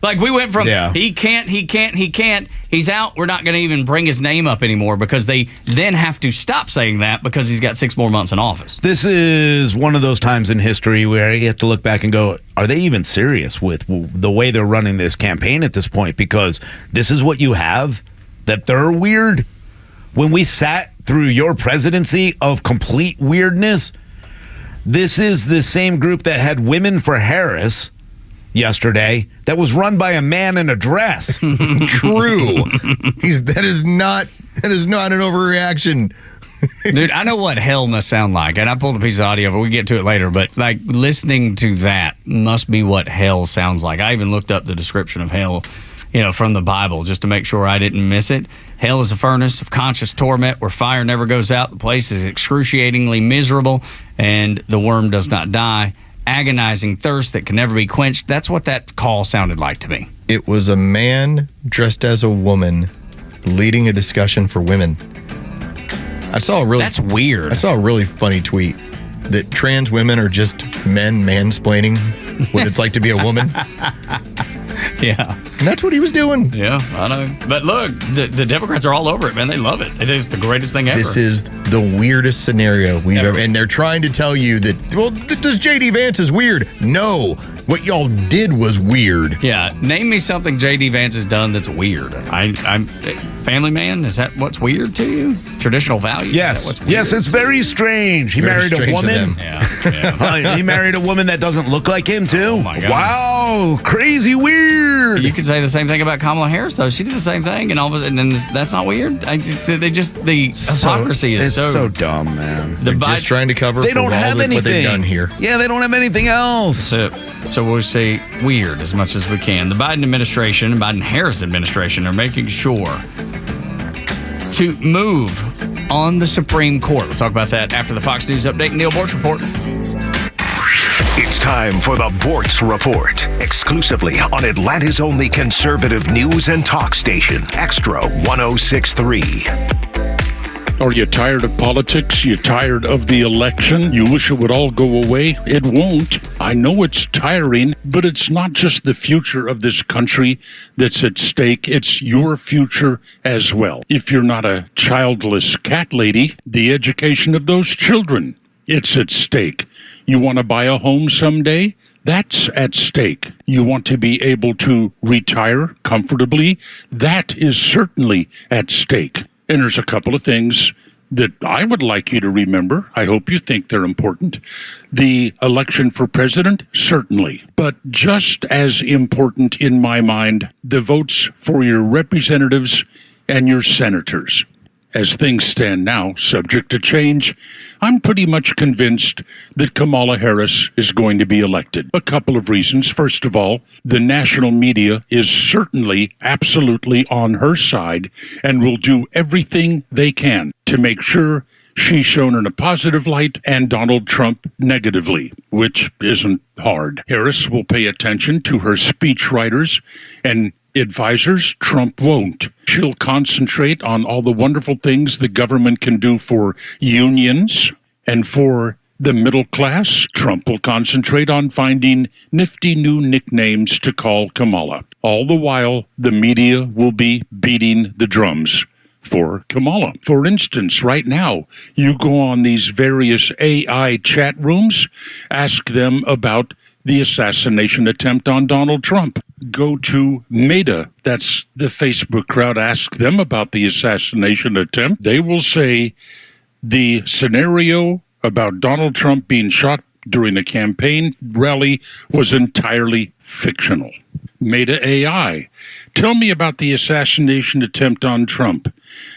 S17: Like we went from he can't, he's out, we're not going to even bring his name up anymore because they then have to stop saying that because he's got 6 more months in office.
S16: This is one of those times in history where you have to look back and go, are they even serious with the way they're running this campaign at this point? Because this is what you have, that they're weird. When we sat through your presidency of complete weirdness, this is the same group that had Women for Harris yesterday that was run by a man in a dress.
S10: True. That is not an overreaction.
S17: Dude, I know what hell must sound like, and I pulled a piece of audio, but we get to it later. But like listening to that must be what hell sounds like. I even looked up the description of hell, from the Bible just to make sure I didn't miss it. Hell is a furnace of conscious torment where fire never goes out. The place is excruciatingly miserable, and the worm does not die. Agonizing thirst that can never be quenched. That's what that call sounded like to me.
S10: It was a man dressed as a woman leading a discussion for women.
S17: That's weird.
S10: I saw a really funny tweet that trans women are just men mansplaining what it's like to be a woman.
S17: Yeah.
S10: And that's what he was doing.
S17: Yeah, I know. But look, the Democrats are all over it, man. They love it. It is the greatest thing ever.
S10: This is the weirdest scenario we've ever. And they're trying to tell you that, well, does J.D. Vance is weird? No. What y'all did was weird.
S17: Yeah, name me something J.D. Vance has done that's weird. I'm Family Man. Is that what's weird to you? Traditional values.
S16: Yes, yes, it's very strange. He married a woman.
S17: Yeah.
S16: He married a woman that doesn't look like him too.
S17: Oh my God.
S16: Wow, crazy weird.
S17: You could say the same thing about Kamala Harris, though. She did the same thing, and all of a sudden, that's not weird. The hypocrisy is
S16: so dumb, man.
S10: They're just trying to cover
S16: They
S10: for
S16: don't have
S10: all
S16: anything.
S10: what they've done here.
S16: Yeah, they don't have anything else.
S17: So we'll say weird as much as we can. The Biden administration and Biden-Harris administration are making sure to move on the Supreme Court. We'll talk about that after the Fox News Update and Neil Bortz Report.
S7: It's time for the Bortz Report, exclusively on Atlanta's only conservative news and talk station, Xtra 106.3.
S5: Are you tired of politics? You tired of the election? You wish it would all go away? It won't. I know it's tiring, but it's not just the future of this country that's at stake. It's your future as well. If you're not a childless cat lady, the education of those children, it's at stake. You want to buy a home someday? That's at stake. You want to be able to retire comfortably? That is certainly at stake. And there's a couple of things that I would like you to remember. I hope you think they're important. The election for president, certainly. But just as important in my mind, the votes for your representatives and your senators. As things stand now, subject to change, I'm pretty much convinced that Kamala Harris is going to be elected. A couple of reasons. First of all, the national media is certainly absolutely on her side and will do everything they can to make sure she's shown in a positive light and Donald Trump negatively, which isn't hard. Harris will pay attention to her speechwriters and advisors. Trump won't. She'll concentrate on all the wonderful things the government can do for unions and for the middle class. Trump will concentrate on finding nifty new nicknames to call Kamala. All the while, the media will be beating the drums for Kamala. For instance, right now, you go on these various AI chat rooms, ask them about the assassination attempt on Donald Trump. Go to Meta, that's the Facebook crowd, ask them about the assassination attempt. They will say the scenario about Donald Trump being shot during a campaign rally was entirely fictional. Meta AI, tell me about the assassination attempt on Trump.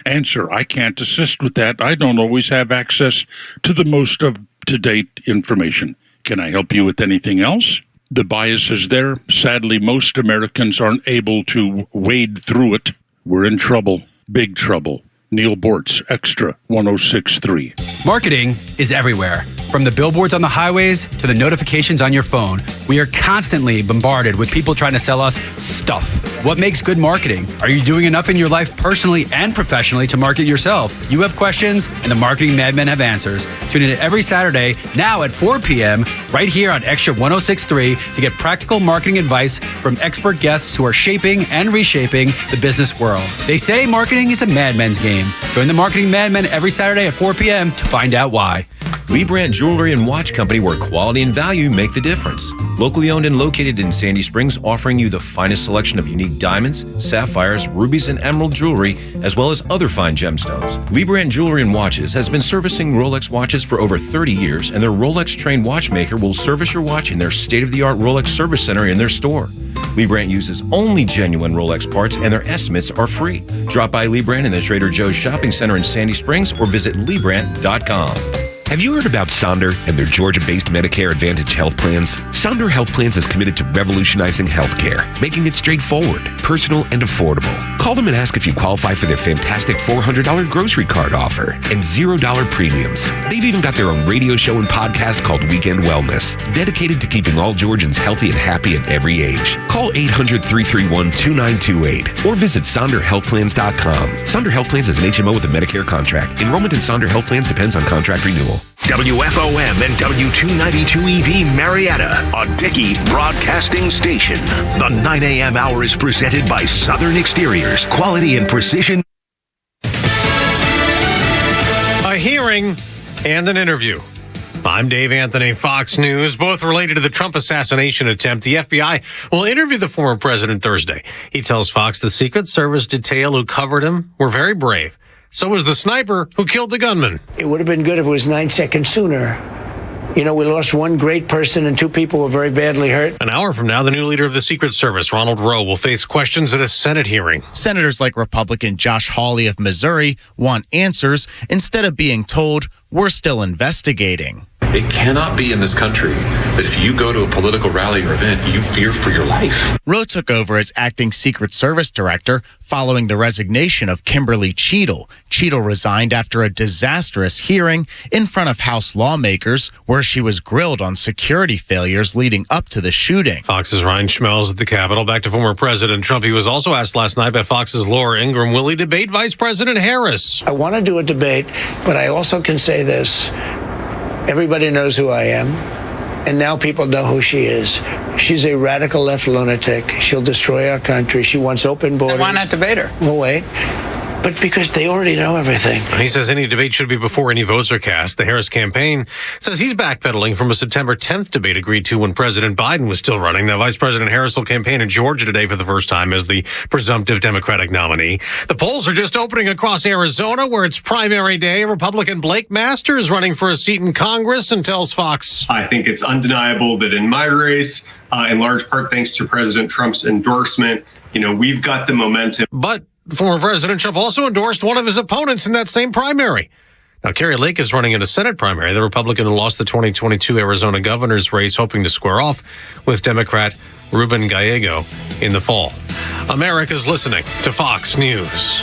S5: Answer, I can't assist with that. I don't always have access to the most up-to-date information. Can I help you with anything else? The bias is there. Sadly, most Americans aren't able to wade through it. We're in trouble. Big trouble. Neil Bortz, Extra 106.3.
S6: Marketing is everywhere. From the billboards on the highways to the notifications on your phone, we are constantly bombarded with people trying to sell us stuff. What makes good marketing? Are you doing enough in your life personally and professionally to market yourself? You have questions, and the Marketing Madmen have answers. Tune in every Saturday, now at 4 p.m., right here on Extra 106.3 to get practical marketing advice from expert guests who are shaping and reshaping the business world. They say marketing is a madman's game. Join the Marketing Madmen every Saturday at 4 p.m. to find out why.
S13: Lee Brandt Jewelry and Watch Company, where quality and value make the difference. Locally owned and located in Sandy Springs, offering you the finest selection of unique diamonds, sapphires, rubies, and emerald jewelry, as well as other fine gemstones. Lee Brandt Jewelry and Watches has been servicing Rolex watches for over 30 years, and their Rolex-trained watchmaker will service your watch in their state-of-the-art Rolex service center in their store. Lee Brandt uses only genuine Rolex parts, and their estimates are free. Drop by Lee Brandt in the Trader Joe's Shopping Center in Sandy Springs or visit LeeBrandt.com.
S12: Have you heard about Sonder and their Georgia-based Medicare Advantage health plans? Sonder Health Plans is committed to revolutionizing healthcare, making it straightforward, personal, and affordable. Call them and ask if you qualify for their fantastic $400 grocery card offer and $0 premiums. They've even got their own radio show and podcast called Weekend Wellness, dedicated to keeping all Georgians healthy and happy at every age. Call 800-331-2928 or visit SonderHealthPlans.com. Sonder Health Plans is an HMO with a Medicare contract. Enrollment in Sonder Health Plans depends on contract renewal.
S7: WFOM and W292EV Marietta, a Dickey broadcasting station. The 9 a.m. hour is presented by Southern Exteriors, quality and precision.
S3: A hearing and an interview
S8: I'm Dave Anthony, Fox News. Both related to the Trump assassination attempt. The FBI will interview the former president Thursday. He tells Fox the Secret Service detail who covered him were very brave. So was the sniper who killed the gunman.
S14: It would have been good if it was 9 seconds sooner. You know, we lost one great person and 2 people were very badly hurt.
S8: An hour from now, the new leader of the Secret Service, Ronald Rowe, will face questions at a Senate hearing.
S19: Senators like Republican Josh Hawley of Missouri want answers instead of being told, we're still investigating.
S20: It cannot be in this country that if you go to a political rally or event, you fear for your life.
S19: Rowe took over as acting Secret Service director following the resignation of Kimberly Cheadle. Cheadle resigned after a disastrous hearing in front of House lawmakers where she was grilled on security failures leading up to the shooting.
S8: Fox's Ryan Schmelz at the Capitol. Back to former President Trump. He was also asked last night by Fox's Laura Ingraham, will he debate Vice President Harris?
S14: I want to do a debate, but I also can say this. Everybody knows who I am, and now people know who she is. She's a radical left lunatic. She'll destroy our country. She wants open borders.
S17: Then why not debate her?
S14: Well, wait. But because they already know everything.
S8: He says any debate should be before any votes are cast. The Harris campaign says he's backpedaling from a September 10th debate agreed to when President Biden was still running. Now, Vice President Harris will campaign in Georgia today for the first time as the presumptive Democratic nominee. The polls are just opening across Arizona, where it's primary day. Republican Blake Masters is running for a seat in Congress and tells Fox,
S21: I think it's undeniable that in my race, in large part thanks to President Trump's endorsement, we've got the momentum.
S8: But former President Trump also endorsed one of his opponents in that same primary. Now, Carrie Lake is running in a Senate primary, the Republican who lost the 2022 Arizona governor's race, hoping to square off with Democrat Ruben Gallego in the fall. America's listening to Fox News.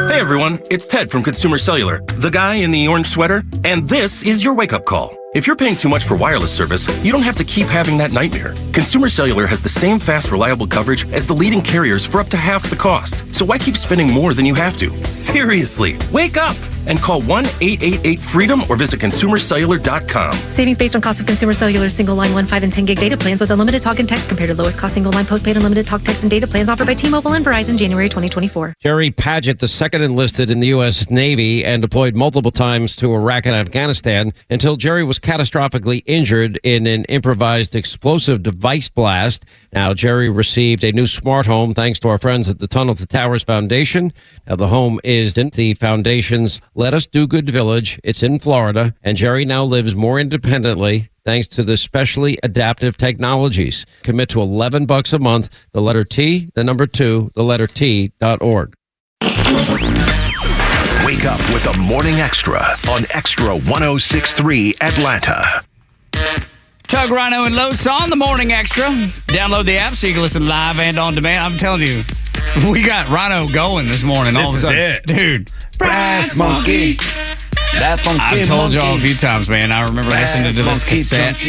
S22: Hey everyone, it's Ted from Consumer Cellular, the guy in the orange sweater, and this is your wake-up call. If you're paying too much for wireless service, you don't have to keep having that nightmare. Consumer Cellular has the same fast, reliable coverage as the leading carriers for up to half the cost. So why keep spending more than you have to? Seriously, wake up and call 1-888-FREEDOM or visit consumercellular.com.
S25: Savings based on cost of Consumer Cellular single line 1, 5, and 10 gig data plans with unlimited talk and text compared to lowest cost single line postpaid unlimited talk, text, and data plans offered by T-Mobile and Verizon January 2024.
S28: Jerry Paget, the second enlisted in the U.S. Navy and deployed multiple times to Iraq and Afghanistan until Jerry was catastrophically injured in an improvised explosive device blast. Now, Jerry received a new smart home thanks to our friends at the Tunnel to Towers Foundation. Now, the home is in the foundation's Let Us Do Good Village. It's in Florida, and Jerry now lives more independently thanks to the specially adaptive technologies. Commit to $11 a month, the letter T, the number 2, the letter T.org.
S7: Wake up with the Morning Extra on Extra 106.3 Atlanta.
S17: Tug, Rhino, and Los on the Morning Extra. Download the app so you can listen live and on demand. I'm telling you, we got Rhino going this morning. All of a sudden,
S29: it.
S17: Dude.
S29: Brass monkey. That funky
S17: I've told y'all a
S29: monkey.
S17: few times, man. I remember listening to this cassette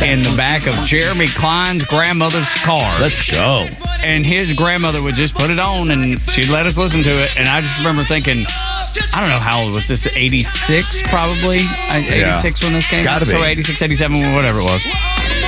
S17: in the back of Jeremy Klein's grandmother's car.
S29: Let's go.
S17: And his grandmother would just put it on and she'd let us listen to it. And I just remember thinking, I don't know how old was this, 86 probably? 86 when this came out?
S29: Gotta be.
S17: So 86, 87, whatever it was.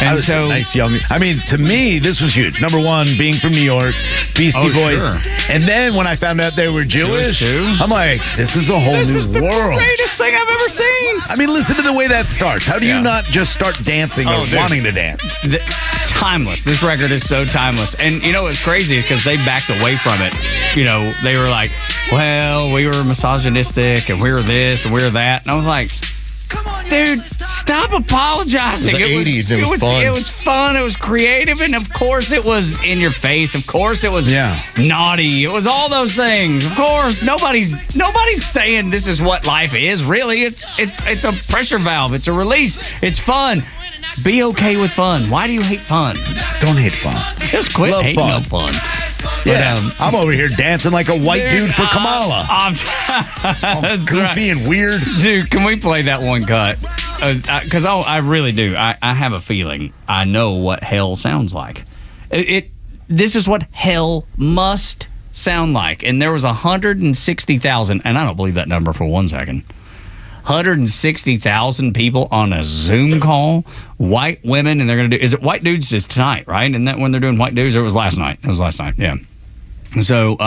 S29: I
S17: And
S29: was
S17: so,
S29: a nice young. I mean, to me, this was huge. Number one, being from New York, Beastie Boys,
S17: sure.
S29: and then when I found out they were Jewish, I'm like, this is a whole new world.
S17: greatest thing I've ever seen.
S29: I mean, listen to the way that starts. How do you not just start dancing or
S17: dude.
S29: wanting to dance?
S17: Timeless. This record is so timeless. And you know what's crazy because they backed away from it. You know, they were like, well, we were misogynistic and we were this and we were that. And I was like, dude, stop apologizing.
S10: It was the 80s. It was fun.
S17: It was fun. It was creative. And of course it was in your face. Of course it was naughty. It was all those things. Of course, nobody's saying this is what life is. Really, it's a pressure valve. It's a release. It's fun. Be okay with fun. Why do you hate fun?
S29: Don't hate fun.
S17: Just quit
S29: Love
S17: hating
S29: fun.
S17: on fun.
S29: Yeah,
S17: But,
S29: I'm over here dancing like a white dude for Kamala.
S17: That's
S29: goofy
S17: right.
S29: and weird.
S17: Dude, can we play that one cut? Because I really do. I have a feeling I know what hell sounds like. This is what hell must sound like. And there was 160,000, and I don't believe that number for 1 second. 160,000 people on a Zoom call, white women, and they're going to do, is it white dudes? It's tonight, right? Isn't that when they're doing white dudes? Or it was last night? It was last night, yeah. So,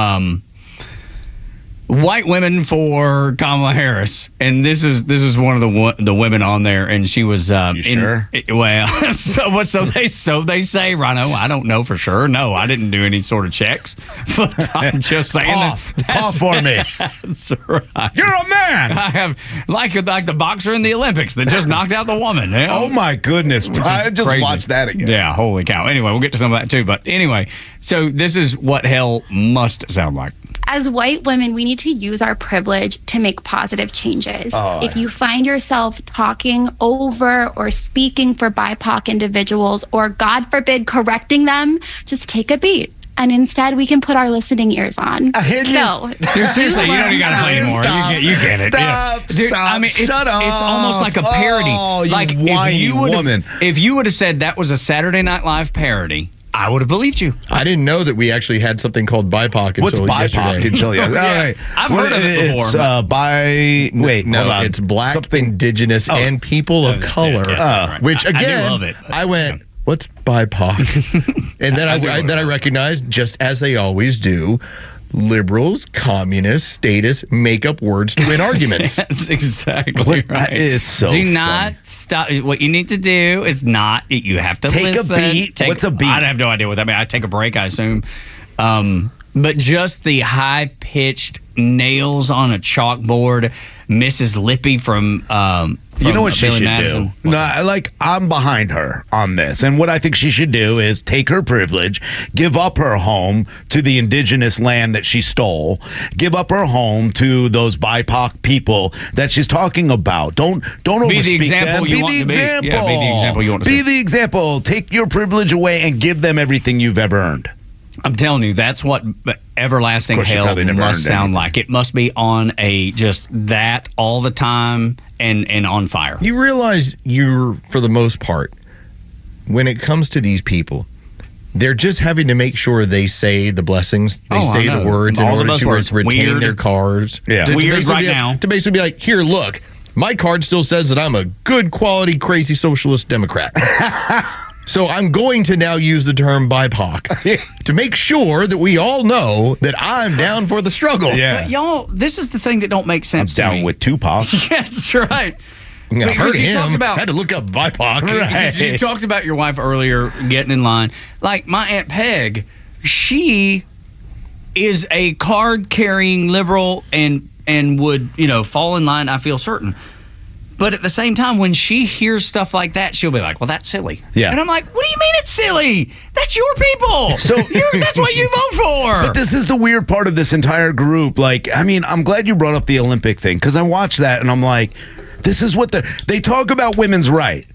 S17: white women for Kamala Harris, and this is one of the women on there, and she was.
S16: Sure?
S17: Well, so they say, Rhino. I don't know for sure. No, I didn't do any sort of checks, but I'm just saying
S16: Cough for me.
S17: That's right.
S16: You're a man.
S17: I have like the boxer in the Olympics that just knocked out the woman. You know?
S16: Oh my goodness! I just
S17: crazy.
S16: watched that again.
S17: Yeah, holy cow. Anyway, we'll get to some of that too. But anyway, so this is what hell must sound like.
S4: As white women, we need to use our privilege to make positive changes. If you find yourself talking over or speaking for BIPOC individuals, or God forbid, correcting them, just take a beat. And instead, we can put our listening ears on. So,
S17: dude, seriously, you don't even got to play anymore. You get it.
S16: Stop,
S17: Dude,
S16: stop,
S17: I mean,
S16: shut up.
S17: It's almost like a parody.
S16: Oh, you
S17: like
S16: whiny woman.
S17: If you would have said that was a Saturday Night Live parody, I would have believed you.
S10: I didn't know that we actually had something called BIPOC
S16: What's
S10: until
S16: BIPOC?
S10: yesterday.
S16: Until yesterday. All right.
S17: I've heard of it before.
S16: It's wait,
S10: no,
S16: hold on.
S10: it's black, indigenous, and people of color.
S17: Yes, that's right.
S10: Which
S17: I do
S10: again,
S17: love it,
S10: I went, what's BIPOC? And then I recognized, just as they always do, liberals, communists, statists make up words to win arguments.
S17: That's exactly right.
S16: It's so
S17: Do not stop. What you need to do is not. You have to
S16: Take a
S17: listen.
S16: beat. What's a beat?
S17: I have no idea what that means. I take a break, I assume. But just the high-pitched nails on a chalkboard, Mrs. Lippy from
S16: you know what she
S17: Billy
S16: should
S17: Madison.
S16: do? No, I'm behind her on this. And what I think she should do is take her privilege, give up her home to the indigenous land that she stole, give up her home to those BIPOC people that she's talking about. Don't overspeak them. Be the example.
S17: Yeah, be the example you want to
S16: be
S17: see.
S16: the example. Take your privilege away and give them everything you've ever earned.
S17: I'm telling you, that's what everlasting
S16: Of course, she
S17: hell
S16: probably never
S17: must
S16: earned
S17: sound
S16: anything.
S17: like. It must be on a just that all the time and on fire.
S10: You realize you're, for the most part, when it comes to these people, they're just having to make sure they say the blessings, they say the words in order to retain their cars.
S16: Yeah.
S10: To
S17: Weird
S10: basically
S17: right now.
S10: To basically be like, here, look, my card still says that I'm a good quality, crazy socialist Democrat. So I'm going to now use the term BIPOC to make sure that we all know that I'm down for the struggle.
S17: But y'all, this is the thing that don't make sense to me.
S16: Down with Tupac.
S17: Yeah, that's right.
S10: I
S17: Because
S10: heard
S17: you talked
S10: him.
S17: about-
S10: Had to look up BIPOC.
S17: Because you talked about your wife earlier getting in line. Like my Aunt Peg, she is a card-carrying liberal and would, fall in line, I feel certain. But at the same time, when she hears stuff like that, she'll be like, well, that's silly.
S16: Yeah.
S17: And I'm like, what do you mean it's silly? That's your people.
S16: So
S17: That's what you vote for.
S16: But this is the weird part of this entire group. Like, I mean, I'm glad you brought up the Olympic thing, because I watched that and I'm like, this is what they talk about women's rights,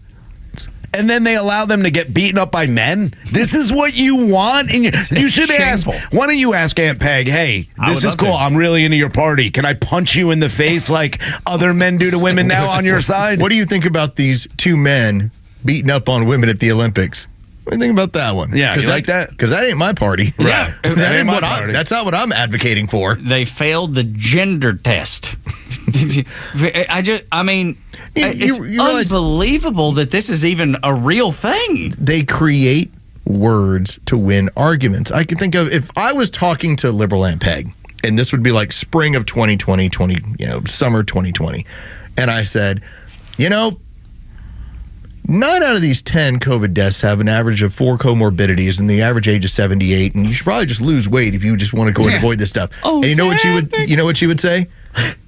S16: and then they allow them to get beaten up by men. This is what you want? And you should
S17: shameful.
S16: ask, why don't you ask Aunt Peg, hey,
S17: I
S16: this
S17: would
S16: is
S17: love
S16: cool.
S17: to.
S16: I'm really into your party. Can I punch you in the face like other men do to women now on your side?
S10: What do you think about these two men beating up on women at the Olympics? What do you think about that one?
S16: Yeah, you like that?
S10: Because that ain't my party.
S17: Yeah.
S10: That ain't
S16: my
S10: what
S16: party.
S10: that's not what I'm advocating for.
S17: They failed the gender test. I mean, it's
S10: you realize-
S17: unbelievable that this is even a real thing.
S10: They create words to win arguments. I can think of, if I was talking to liberal Aunt Peg, and this would be like spring of 2020, summer 2020, and I said, 9 out of these 10 COVID deaths have an average of 4 comorbidities, and the average age is 78. And you should probably just lose weight if you just want to go and avoid this stuff.
S17: Oh,
S10: and you know what she would say?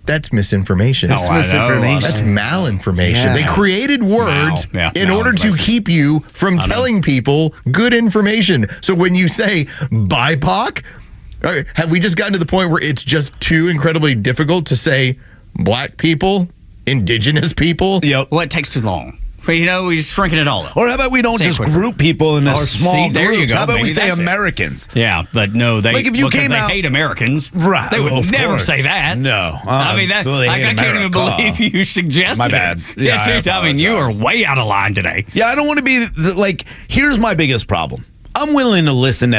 S10: That's misinformation.
S16: That's misinformation.
S10: That's malinformation.
S16: Yeah.
S10: They created words in order to keep you from telling people good information. So when you say BIPOC, have we just gotten to the point where it's just too incredibly difficult to say black people, indigenous people?
S16: Yep.
S17: Well, it takes too long. But, we're just shrinking it all up.
S16: Or how about we don't
S17: Say it
S16: just
S17: quicker.
S16: group people in small
S17: there you
S16: groups?
S17: go.
S16: How about we
S17: Maybe
S16: say
S17: that's it.
S16: Americans?
S17: Yeah, but no, they
S16: Like if you
S17: because
S16: came
S17: they
S16: out-
S17: hate Americans.
S16: Right.
S17: They would
S16: Well, of
S17: never
S16: course.
S17: say that.
S16: No.
S17: I mean, that.
S16: Well, they
S17: I
S16: hate
S17: can't even
S16: America.
S17: believe you suggested
S16: My
S17: it.
S16: bad. Yeah,
S17: I mean, you are way out of line today.
S16: Yeah, I don't want to be here's my biggest problem. I'm willing to listen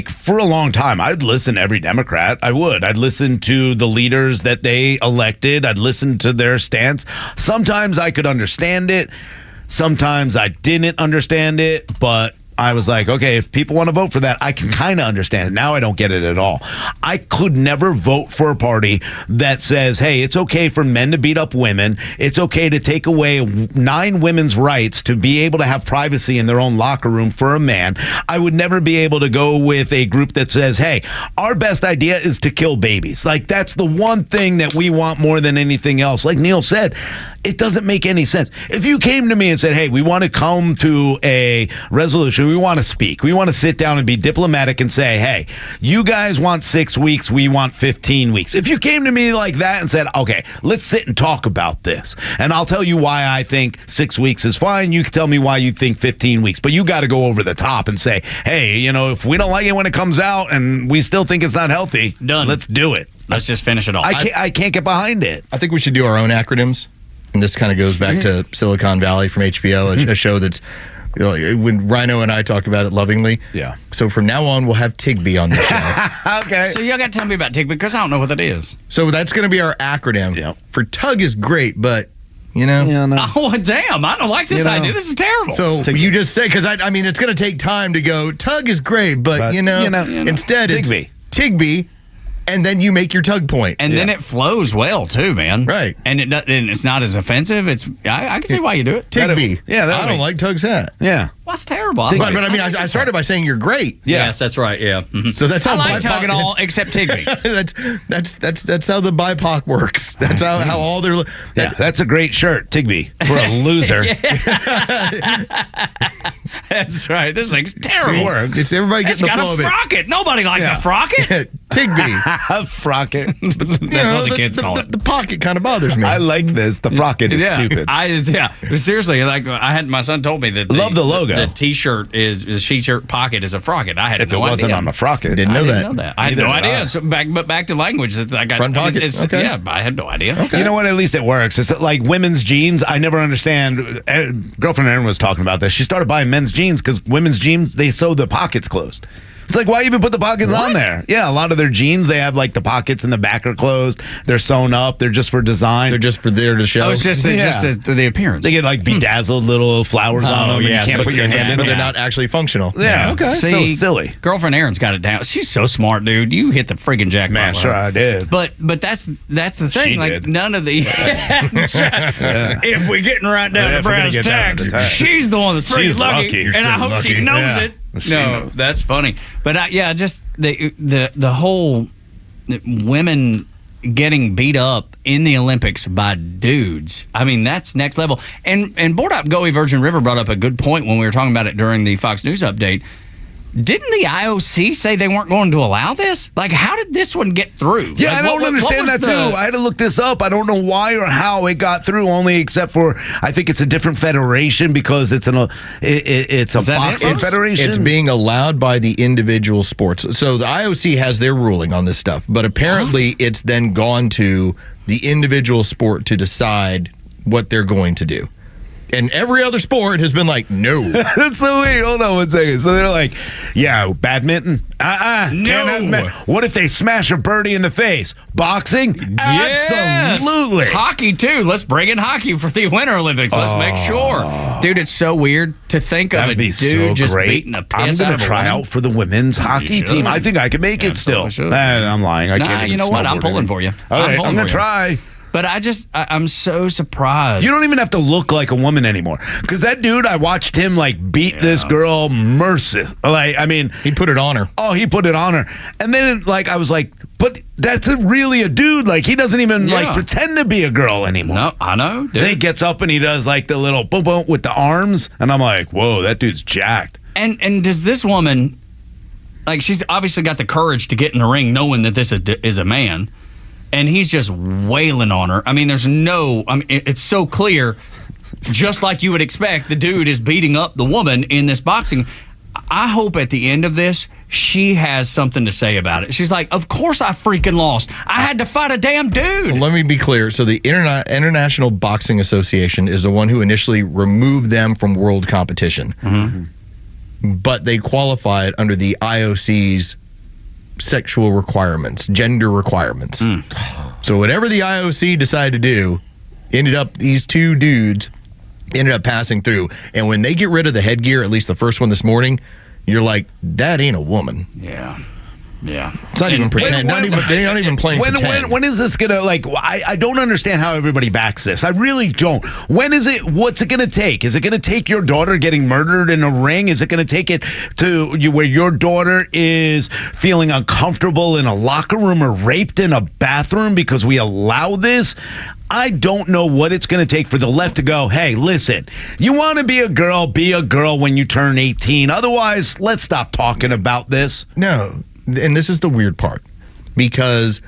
S16: for a long time. I'd listen to every Democrat. I would. I'd listen to the leaders that they elected. I'd listen to their stance. Sometimes I could understand it. Sometimes I didn't understand it. But I was like, okay, if people want to vote for that, I can kind of understand it. Now I don't get it at all. I could never vote for a party that says, hey, it's okay for men to beat up women. It's okay to take away 9 women's rights to be able to have privacy in their own locker room for a man. I would never be able to go with a group that says, hey, our best idea is to kill babies. Like, that's the one thing that we want more than anything else. Like Neil said, it doesn't make any sense. If you came to me and said, hey, we want to come to a resolution, we want to speak, we want to sit down and be diplomatic and say, hey, you guys want 6 weeks, we want 15 weeks. If you came to me like that and said, okay, let's sit and talk about this, and I'll tell you why I think 6 weeks is fine, you can tell me why you think 15 weeks, but you got to go over the top and say, hey, if we don't like it when it comes out and we still think it's not healthy,
S17: done.
S16: Let's do it.
S17: Let's just finish it off.
S16: I can't get behind it.
S10: I think we should do our own acronyms. And this kind of goes back to Silicon Valley from HBO, a show that's, when Rhino and I talk about it lovingly.
S16: Yeah.
S10: So from now on, we'll have Tigby on the show.
S16: Okay.
S17: So y'all got to tell me about Tig because I don't know what that is.
S10: So that's going to be our acronym.
S16: Yeah.
S10: For Tug is great, but,
S17: Oh, damn. I don't like this idea. This is terrible.
S10: So you just say, because I mean, it's going to take time to go, Tug is great, but instead it's Tigby. And then you make your tug point.
S17: And then it flows well, too, man.
S10: Right.
S17: And it's not as offensive. I can see why you do it.
S10: Tigby. I don't like Tug's hat.
S16: Yeah.
S17: Well, that's terrible.
S10: But I mean, I started by saying you're great.
S17: Yeah. Yes, that's right. Yeah. Mm-hmm.
S10: So that's how
S17: I like Tug and all except Tigby.
S10: that's how the BIPOC works. That's how all their.
S16: That's a great shirt, Tigby, for a loser.
S17: That's right. This thing's terrible.
S10: It works. It's everybody getting the flow of it.
S17: It's got a frocket. Nobody likes a frocket.
S10: Tigby.
S16: A frocket.
S17: That's what the kids call it.
S10: The pocket kind of bothers me.
S16: I like this. The frocket is stupid.
S17: Seriously, like my son told me that.
S16: Love the logo.
S17: The T-shirt is the T-shirt pocket is a frocket. I had
S16: if
S17: no idea.
S16: It wasn't on the frocket.
S10: Didn't know
S17: that. I had no idea. So back to language. I got
S10: front pocket.
S17: Okay. Yeah, I had no idea.
S16: Okay. You know what? At least it works. It's like women's jeans. I never understand. Girlfriend Erin was talking about this. She started buying men's jeans because women's jeans they sew the pockets closed. It's like, why even put the pockets on there? Yeah, a lot of their jeans, they have like the pockets in the back are closed. They're sewn up. They're just for design.
S10: They're just for there to show.
S17: Oh, it's just the appearance.
S16: They get like bedazzled little flowers on them.
S17: Yeah,
S16: and you can't put your hand in.
S10: But they're not actually functional.
S16: Yeah.
S10: Okay.
S16: So silly.
S17: Girlfriend Erin's got it down. She's so smart, dude. You hit the friggin' jackpot.
S16: Man, sure I did.
S17: But that's the thing.
S16: She
S17: like
S16: did.
S17: None of the. If we're getting right down to brass tacks, she's the one that's pretty lucky, and I hope she knows it. No, that's funny. But just the whole women getting beat up in the Olympics by dudes. I mean, that's next level. And Board Op Goey Virgin River brought up a good point when we were talking about it during the Fox News update. Didn't the IOC say they weren't going to allow this? Like, how did this one get through?
S16: Yeah,
S17: like,
S16: I don't understand that, too. I had to look this up. I don't know why or how it got through, only except for I think it's a different federation because it's a boxing federation.
S10: It's being allowed by the individual sports. So the IOC has their ruling on this stuff, but apparently it's then gone to the individual sport to decide what they're going to do. And every other sport has been like, no.
S16: That's so weird. Hold on one second. So they're like, yeah, badminton?
S17: No.
S16: What if they smash a birdie in the face? Boxing?
S17: Yes.
S16: Absolutely.
S17: Hockey, too. Let's bring in hockey for the Winter Olympics. Let's make sure. Dude, it's so weird to think of a dude
S16: so
S17: just
S16: great.
S17: beating the piss
S16: I'm
S17: out
S16: going
S17: of
S16: to
S17: a
S16: try
S17: woman.
S16: out for the women's hockey team. I think I can make it still. I'm lying. I can't even
S17: you know what? I'm
S16: snowboard
S17: pulling
S16: anymore.
S17: for you.
S16: All right, I'm going to try.
S17: But I'm so surprised.
S16: You don't even have to look like a woman anymore. Because that dude, I watched him like beat this girl merciless. Like, I mean,
S10: he put it on her.
S16: Oh, he put it on her. And then like I was like, but that's really a dude. Like he doesn't even like pretend to be a girl anymore.
S17: No, I know.
S16: Then he gets up and he does like the little boom boom with the arms, and I'm like, whoa, that dude's jacked.
S17: And does this woman, like, she's obviously got the courage to get in the ring knowing that this is a man. And he's just wailing on her. I mean, it's so clear, just like you would expect, the dude is beating up the woman in this boxing. I hope at the end of this, she has something to say about it. She's like, of course I freaking lost. I had to fight a damn dude.
S10: Well, let me be clear. So the International Boxing Association is the one who initially removed them from world competition. Mm-hmm. But they qualified under the IOC's sexual requirements, gender requirements. So whatever the IOC decided to do, ended up these two dudes ended up passing through. And when they get rid of the headgear, at least the first one this morning, you're like, that ain't a woman.
S17: Yeah.
S10: It's not even pretend. They're not even playing pretend.
S16: When is this gonna, like, I don't understand how everybody backs this. I really don't. What's it gonna take? Is it gonna take your daughter getting murdered in a ring? Is it gonna take it to where your daughter is feeling uncomfortable in a locker room or raped in a bathroom because we allow this? I don't know what it's going to take for the left to go, hey, listen, you want to be a girl when you turn 18. Otherwise, let's stop talking about this.
S10: No. And this is the weird part, because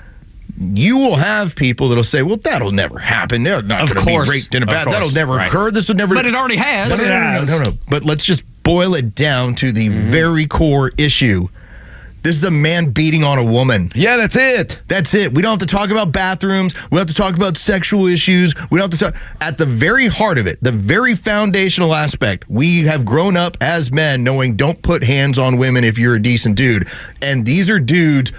S10: you will have people that'll say, well, that'll never happen. They're not going to be raped in a bath. That'll never occur. This would never.
S17: But it already has.
S10: No. But let's just boil it down to the very core issue. This is a man beating on a woman.
S16: Yeah, that's it.
S10: That's it. We don't have to talk about bathrooms. We don't have to talk about sexual issues. We don't have to talk. At the very heart of it, the very foundational aspect, we have grown up as men knowing don't put hands on women if you're a decent dude. And these are dudes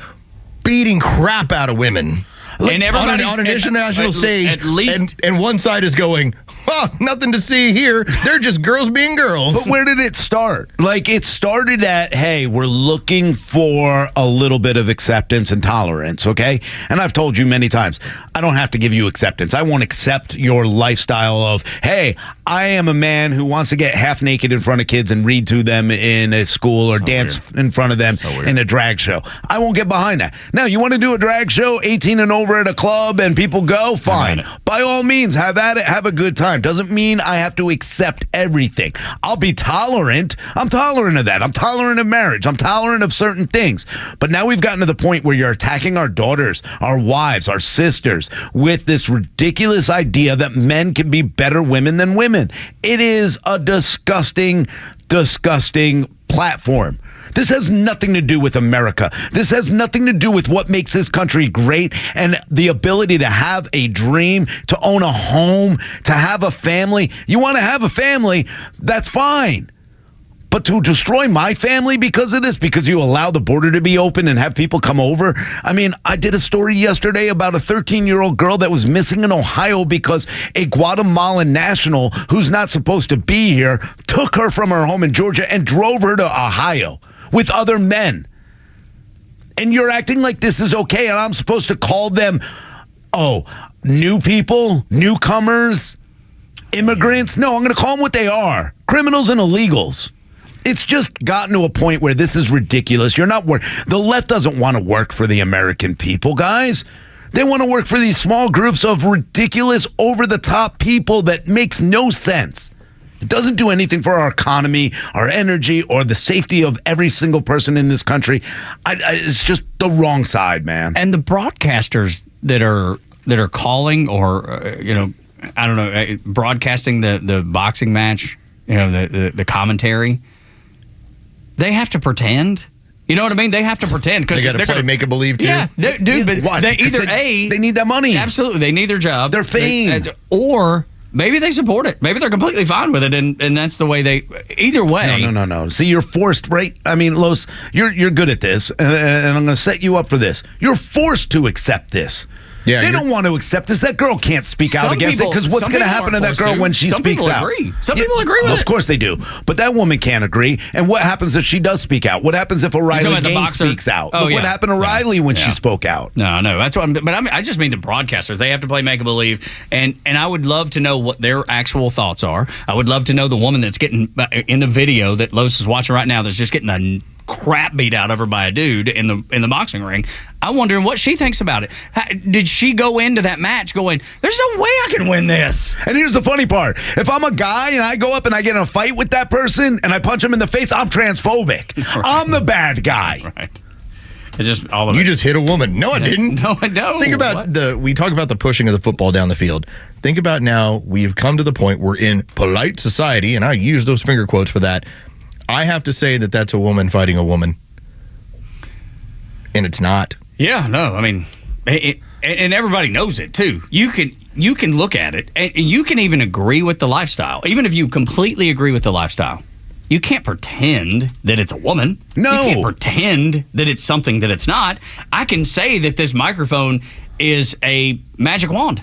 S10: beating crap out of women.
S17: And everybody
S10: on an international stage,
S17: at least,
S10: and one side is going, oh, nothing to see here. They're just girls being girls.
S16: But where did it start? Like, it started at, hey, we're looking for a little bit of acceptance and tolerance, okay? And I've told you many times, I don't have to give you acceptance. I won't accept your lifestyle of, hey, I am a man who wants to get half naked in front of kids and read to them in a school or dance in front of them in a drag show. I won't get behind that. Now, you want to do a drag show, 18 and over at a club, and people go? Fine. By all means, have at it. Have a good time. Doesn't mean I have to accept everything. I'll be tolerant. I'm tolerant of that. I'm tolerant of marriage. I'm tolerant of certain things. But now we've gotten to the point where you're attacking our daughters, our wives, our sisters with this ridiculous idea that men can be better women than women. It is a disgusting, disgusting platform. This has nothing to do with America. This has nothing to do with what makes this country great and the ability to have a dream, to own a home, to have a family. You want to have a family, that's fine. But to destroy my family because of this, because you allow the border to be open and have people come over. I mean, I did a story yesterday about a 13-year-old girl that was missing in Ohio because a Guatemalan national who's not supposed to be here took her from her home in Georgia and drove her to Ohio with other men. And you're acting like this is okay, and I'm supposed to call them, new people, newcomers, immigrants? No, I'm going to call them what they are, criminals and illegals. It's just gotten to a point where this is ridiculous. You're not the left doesn't want to work for the American people, guys. They want to work for these small groups of ridiculous, over-the-top people that makes no sense. It doesn't do anything for our economy, our energy, or the safety of every single person in this country. It's just the wrong side, man.
S17: And the broadcasters that are calling or I don't know, broadcasting the boxing match, the commentary. They have to pretend. You know what I mean? They have to pretend because
S10: they got to play make a believe too.
S17: Yeah, dude. But
S16: why? They need that money.
S17: Absolutely, they need their job.
S16: Their fame,
S17: or maybe they support it. Maybe they're completely fine with it, and that's the way they. Either way,
S16: no. See, you're forced, right? I mean, Los, you're good at this, and I'm going to set you up for this. You're forced to accept this. Yeah, they don't want to accept this. That girl can't speak out against it because what's going to happen to that girl when she speaks out?
S17: Some people agree with it.
S16: Of course they do. But that woman can't agree. And what happens if she does speak out? What happens if O'Reilly Gaines speaks out? Look what happened to Riley when she spoke out.
S17: No. That's what. But I just mean the broadcasters. They have to play make a believe. And I would love to know what their actual thoughts are. I would love to know the woman that's getting in the video that Los is watching right now that's just getting the crap beat out of her by a dude in the boxing ring. I'm wondering what she thinks about it. Did she go into that match going, there's no way I can win this?
S16: And here's the funny part. If I'm a guy and I go up and I get in a fight with that person and I punch him in the face, I'm transphobic. Right. I'm the bad guy.
S17: Right. It's just all of
S10: you
S17: it.
S10: just hit a woman. No, I didn't.
S17: No, I don't.
S10: Think about we talk about the pushing of the football down the field. Think about now we've come to the point we're in polite society, and I use those finger quotes for that. I have to say that that's a woman fighting a woman. And it's not.
S17: Yeah, no, I mean, and everybody knows it, too. You can look at it, and you can even agree with the lifestyle. Even if you completely agree with the lifestyle, you can't pretend that it's a woman.
S16: No.
S17: You can't pretend that it's something that it's not. I can say that this microphone is a magic wand.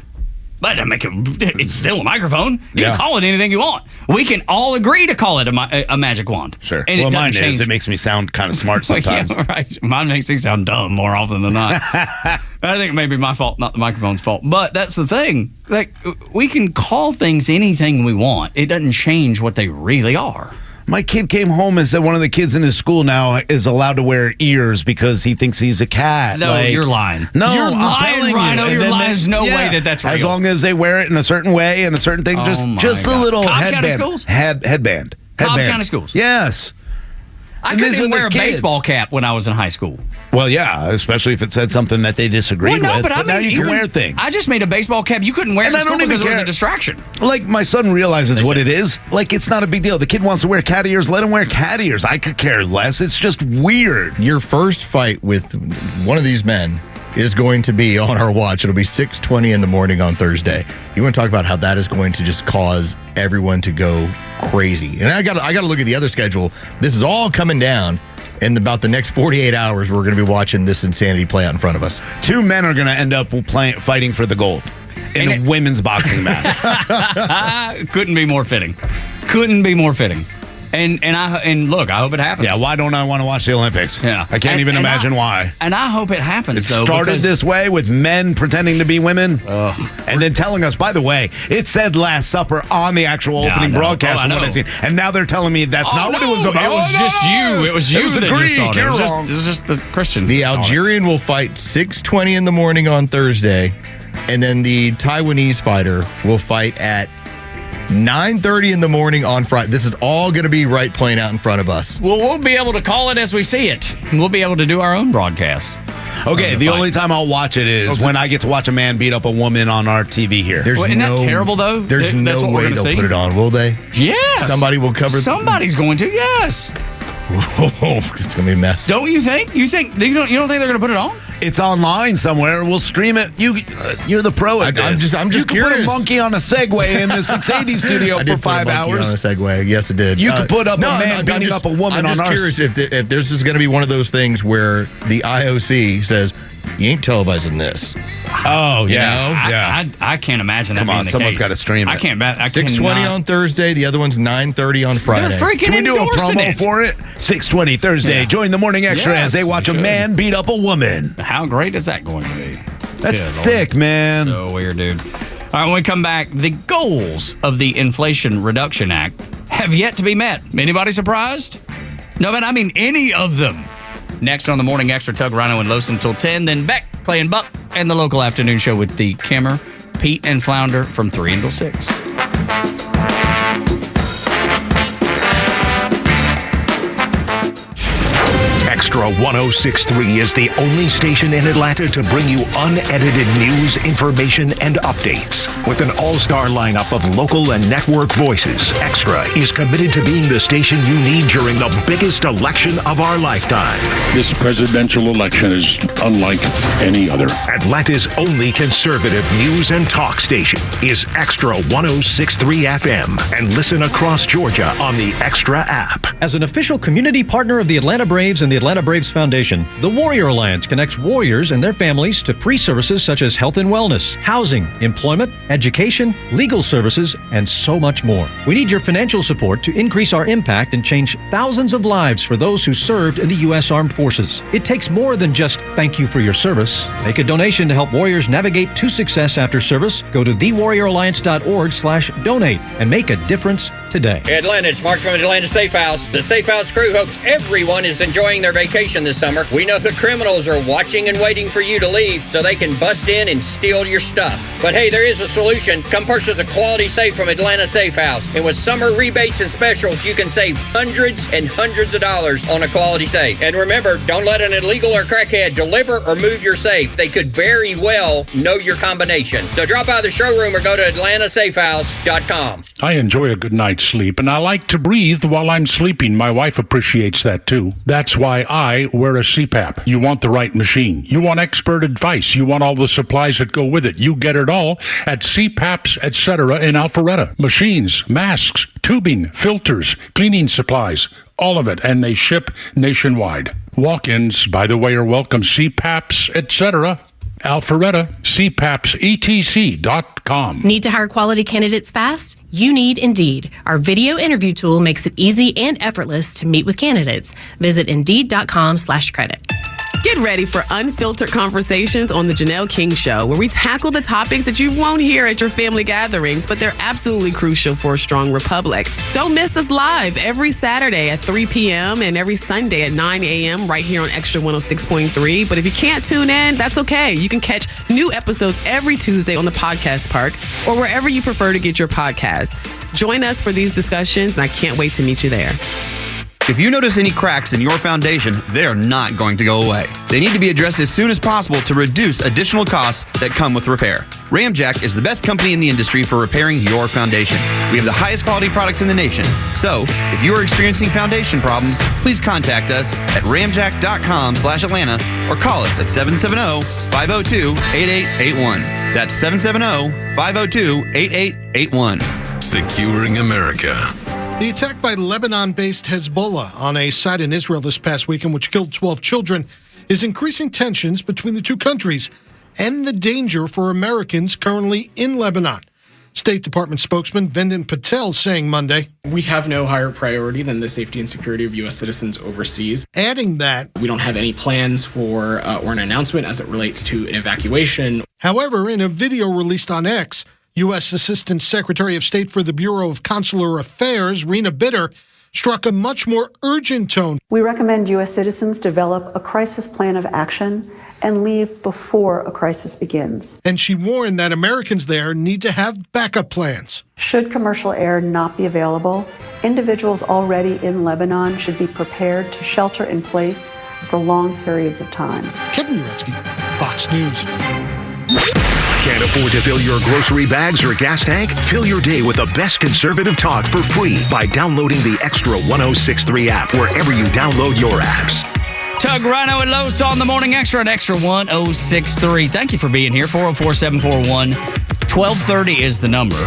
S17: But it's still a microphone. You can call it anything you want. We can all agree to call it a magic wand.
S16: Sure.
S17: And
S16: mine is. It makes me sound kind of smart sometimes.
S17: Yeah, right. Mine makes me sound dumb more often than not. I think it may be my fault, not the microphone's fault. But that's the thing. Like, we can call things anything we want. It doesn't change what they really are.
S16: My kid came home and said one of the kids in his school now is allowed to wear ears because he thinks he's a cat.
S17: No, you're lying.
S16: No,
S17: you're
S16: I'm
S17: lying,
S16: telling
S17: Rhino.
S16: you.
S17: You're lying. There's no way that's real.
S16: As long as they wear it in a certain way and a certain thing, just a little
S17: Cobb
S16: headband.
S17: County schools?
S16: Headband.
S17: Cobb County schools?
S16: Yes.
S17: I couldn't even wear a baseball cap when I was in high school.
S16: Well, yeah, especially if it said something that they disagreed with. But now you can wear things.
S17: I just made a baseball cap. You couldn't wear it in school because it was a distraction.
S16: Like, my son realizes what it is. Like, it's not a big deal. The kid wants to wear cat ears. Let him wear cat ears. I could care less. It's just weird.
S10: Your first fight with one of these men is going to be on our watch. It'll be 6:20 in the morning on Thursday. You want to talk about how that is going to just cause everyone to go crazy. And I got to look at the other schedule. This is all coming down. In about the next 48 hours, we're going to be watching this insanity play out in front of us.
S16: 2 men are going to end up fighting for the gold in a women's boxing match.
S17: Couldn't be more fitting. Couldn't be more fitting. And look, I hope it happens.
S16: Yeah, why don't I want to watch the Olympics?
S17: Yeah.
S16: I can't even imagine why.
S17: And I hope it happens.
S16: It started this way with men pretending to be women and then telling us, by the way, it said Last Supper on the actual opening broadcast. And now they're telling me that's not what it was about.
S17: It was just you. It was you that just thought it. It was just the Christians.
S10: The Algerian will fight 6:20 in the morning on Thursday, and then the Taiwanese fighter will fight at 9:30 in the morning on Friday. This is all going to be playing out in front of us.
S17: Well, we'll be able to call it as we see it. We'll be able to do our own broadcast.
S16: Okay, the only time I'll watch it is when I get to watch a man beat up a woman on our TV here.
S17: Isn't that terrible, though?
S10: There's no way they'll put it on, will they?
S17: Yes.
S10: Somebody will cover.
S17: Somebody's going to, yes.
S10: Whoa, it's going to be a mess.
S17: Don't you think? You don't think they're going to put it on?
S16: It's online somewhere. We'll stream it. You're the pro at this.
S10: I'm just
S16: you
S10: curious.
S16: You could put a monkey on a Segway in the 680 studio for 5 hours.
S10: On a Segway. Yes, it did.
S16: You could put up a man beating up a woman on ours.
S10: I'm just curious if this is going to be one of those things where the IOC says, you ain't televising this.
S16: Oh, yeah.
S17: I can't imagine that
S16: Come
S17: being
S16: on,
S17: the
S16: someone's
S17: case.
S16: got to stream it.
S17: I can't.
S10: 6:20 on Thursday. The other one's 9:30 on Friday.
S16: Can we do a promo for it? 6:20 Thursday.
S17: Yeah.
S16: Join the Morning Extra as they watch a man beat up a woman.
S17: How great is that going to be?
S16: That's sick, man.
S17: So weird, dude. All right, when we come back, the goals of the Inflation Reduction Act have yet to be met. Anybody surprised? No, but I mean any of them. Next on the Morning Extra, Tug, Rhino, and Los until 10. Then Beck, Clay, and Buck, and the local afternoon show with the Kimmer, Pete, and Flounder from 3 until 6.
S7: Extra 106.3 is the only station in Atlanta to bring you unedited news, information, and updates. With an all-star lineup of local and network voices, Extra is committed to being the station you need during the biggest election of our lifetime.
S5: This presidential election is unlike any other.
S7: Atlanta's only conservative news and talk station is Extra 106.3 FM. And listen across Georgia on the Extra app.
S1: As an official community partner of the Atlanta Braves and the Atlanta Braves Foundation, the Warrior Alliance connects warriors and their families to free services such as health and wellness, housing, employment, education, legal services, and so much more. We need your financial support to increase our impact and change thousands of lives for those who served in the U.S. Armed Forces. It takes more than just thank you for your service. Make a donation to help warriors navigate to success after service. Go to thewarrioralliance.org/donate and make a difference today.
S9: Hey Atlanta, it's Mark from Atlanta Safe House. The Safe House crew hopes everyone is enjoying their vacation this summer. We know the criminals are watching and waiting for you to leave so they can bust in and steal your stuff. But hey, there is a solution. Come purchase a quality safe from Atlanta Safe House. And with summer rebates and specials, you can save hundreds and hundreds of dollars on a quality safe. And remember, don't let an illegal or crackhead deliver or move your safe. They could very well know your combination. So drop by the showroom or go to atlantasafehouse.com.
S5: I enjoy a good night's sleep, and I like to breathe while I'm sleeping. My wife appreciates that, too. That's why I wear a CPAP. You want the right machine. You want expert advice. You want all the supplies that go with it. You get it all at CPAPs, etc. in Alpharetta. Machines, masks, tubing, filters, cleaning supplies, all of it, and they ship nationwide. Walk-ins, by the way, are welcome. CPAPs, etc. Alpharetta, cpapsetc.com.
S2: Need to hire quality candidates fast? You need Indeed. Our video interview tool makes it easy and effortless to meet with candidates. Visit Indeed.com/credit.
S6: Get ready for unfiltered conversations on The Janelle King Show, where we tackle the topics that you won't hear at your family gatherings, but they're absolutely crucial for a strong republic. Don't miss us live every Saturday at 3 p.m. and every Sunday at 9 a.m. right here on Extra 106.3. But if you can't tune in, that's okay. You can catch new episodes every Tuesday on the Podcast Park or wherever you prefer to get your podcasts. Join us for these discussions, and I can't wait to meet you there.
S11: If you notice any cracks in your foundation, they're not going to go away. They need to be addressed as soon as possible to reduce additional costs that come with repair. Ramjack is the best company in the industry for repairing your foundation. We have the highest quality products in the nation. So, if you are experiencing foundation problems, please contact us at ramjack.com/Atlanta or call us at 770-502-8881. That's 770-502-8881.
S15: Securing America.
S18: The attack by Lebanon-based Hezbollah on a site in Israel this past weekend, which killed 12 children, is increasing tensions between the two countries and the danger for Americans currently in Lebanon. State Department spokesman Vendon Patel saying Monday,
S23: "We have no higher priority than the safety and security of U.S. citizens overseas."
S18: Adding that,
S23: "We don't have any plans for or an announcement as it relates to an evacuation."
S18: However, in a video released on X, U.S. Assistant Secretary of State for the Bureau of Consular Affairs, Rena Bitter, struck a much more urgent tone.
S24: "We recommend U.S. citizens develop a crisis plan of action and leave before a crisis begins."
S18: And she warned that Americans there need to have backup plans.
S24: Should commercial air not be available, individuals already in Lebanon should be prepared to shelter in place for long periods of time.
S18: Kevin Uretsky, Fox News.
S7: Can't afford to fill your grocery bags or gas tank? Fill your day with the best conservative talk for free by downloading the Extra 106.3 app wherever you download your apps.
S17: Tug, Rhino, and Los on the Morning Extra at Extra 106.3. Thank you for being here. 404-741-1230 is the number.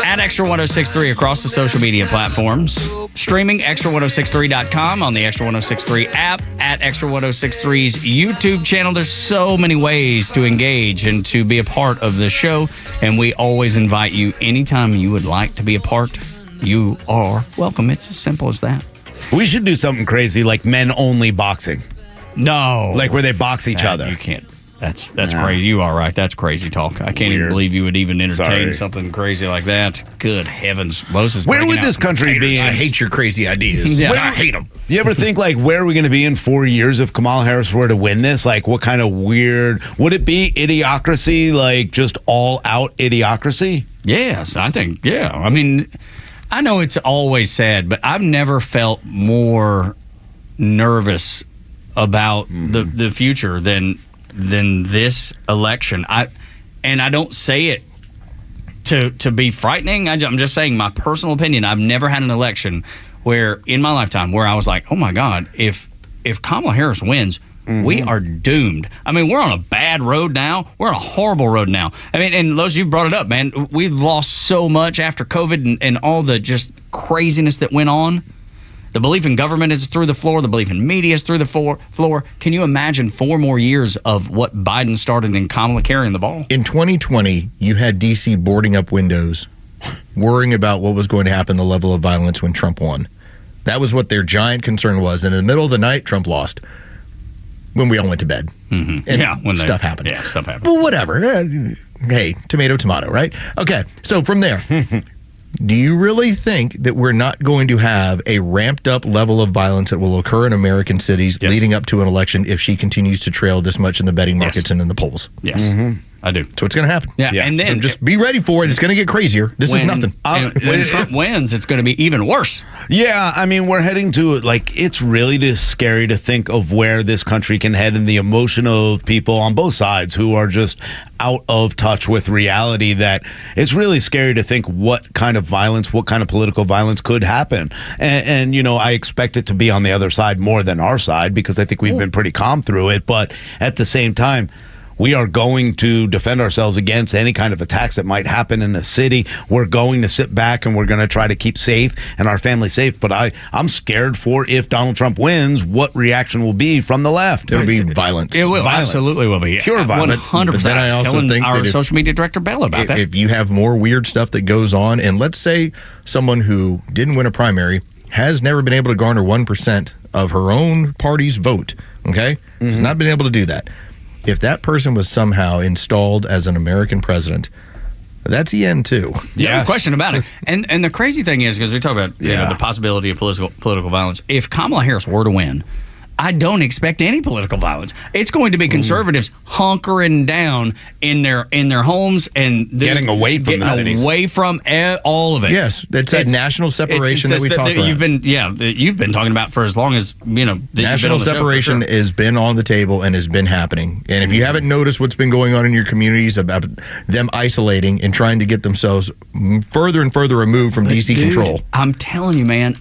S17: At Extra 106.3 across the social media platforms. Streaming extra1063.com on the Extra 106.3 app, at Extra 106.3's YouTube channel. There's so many ways to engage and to be a part of the show, and we always invite you anytime you would like to be a part. You are welcome. It's as simple as that.
S16: We should do something crazy like men-only boxing.
S17: No.
S16: Like where they box each other.
S17: You can't. That's crazy. You are right. That's crazy talk. I can't even believe you would even entertain something crazy like that. Good heavens.
S16: Where would this country be?
S10: I hate your crazy ideas.
S17: Yeah.
S10: I hate them.
S16: You ever think, like, where are we going to be in 4 years if Kamala Harris were to win this? Like, what kind of weird... Would it be idiocracy, like just all-out idiocracy?
S17: Yes, I think, yeah. I mean, I know it's always sad, but I've never felt more nervous about the future than this election. I don't say it to be frightening. I'm just saying my personal opinion. I've never had an election where in my lifetime where I was like, oh my God, if Kamala Harris wins, we are doomed. I mean, we're on a bad road now. We're on a horrible road now. I mean, and Los, you brought it up, man. We've lost so much after COVID and all the just craziness that went on. The belief in government is through the floor. The belief in media is through the floor. Can you imagine 4 more years of what Biden started and Kamala carrying the ball?
S10: In 2020, you had D.C. boarding up windows, worrying about what was going to happen, the level of violence when Trump won. That was what their giant concern was. And in the middle of the night, Trump lost. When we all went to bed. And
S17: when
S10: stuff happened.
S17: Yeah, stuff happened.
S10: Well, whatever. Hey, tomato, right? Okay, so from there... Do you really think that we're not going to have a ramped up level of violence that will occur in American cities leading up to an election if she continues to trail this much in the betting markets and in the polls?
S17: Yes, I do.
S10: So it's going to happen.
S17: Yeah. And then
S10: so just be ready for it. It's going to get crazier. This is nothing.
S17: When Trump wins, it's going to be even worse.
S16: Yeah, I mean, we're heading to, like, it's really just scary to think of where this country can head and the emotion of people on both sides who are just out of touch with reality, that it's really scary to think what kind of violence, what kind of political violence could happen. And you know, I expect it to be on the other side more than our side because I think we've been pretty calm through it. But at the same time, We are going to defend ourselves against any kind of attacks that might happen in the city. We're going to sit back and we're going to try to keep safe and our family safe. But I'm scared for if Donald Trump wins, what reaction will be from the left.
S10: It'll be violence.
S17: It will.
S10: Violence.
S17: Absolutely will be.
S16: Pure violence.
S17: 100%.
S10: But then I also
S17: telling
S10: think
S17: our
S10: that
S17: social media director, Bell, about that.
S10: If you have more weird stuff that goes on, and let's say someone who didn't win a primary has never been able to garner 1% of her own party's vote, okay? Has not been able to do that. If that person was somehow installed as an American president, that's the end too.
S17: Yeah, no question about it. And the crazy thing is, because we talk about you know the possibility of political violence, if Kamala Harris were to win, I don't expect any political violence. It's going to be conservatives hunkering down in their homes and
S16: getting away from the cities,
S17: away from all of it.
S10: Yes, it's that national separation that we talk about.
S17: You've been talking about for as long as you know.
S10: National separation has been on the table and has been happening. And if you haven't noticed what's been going on in your communities about them isolating and trying to get themselves further and further removed from DC control,
S17: I'm telling you, man,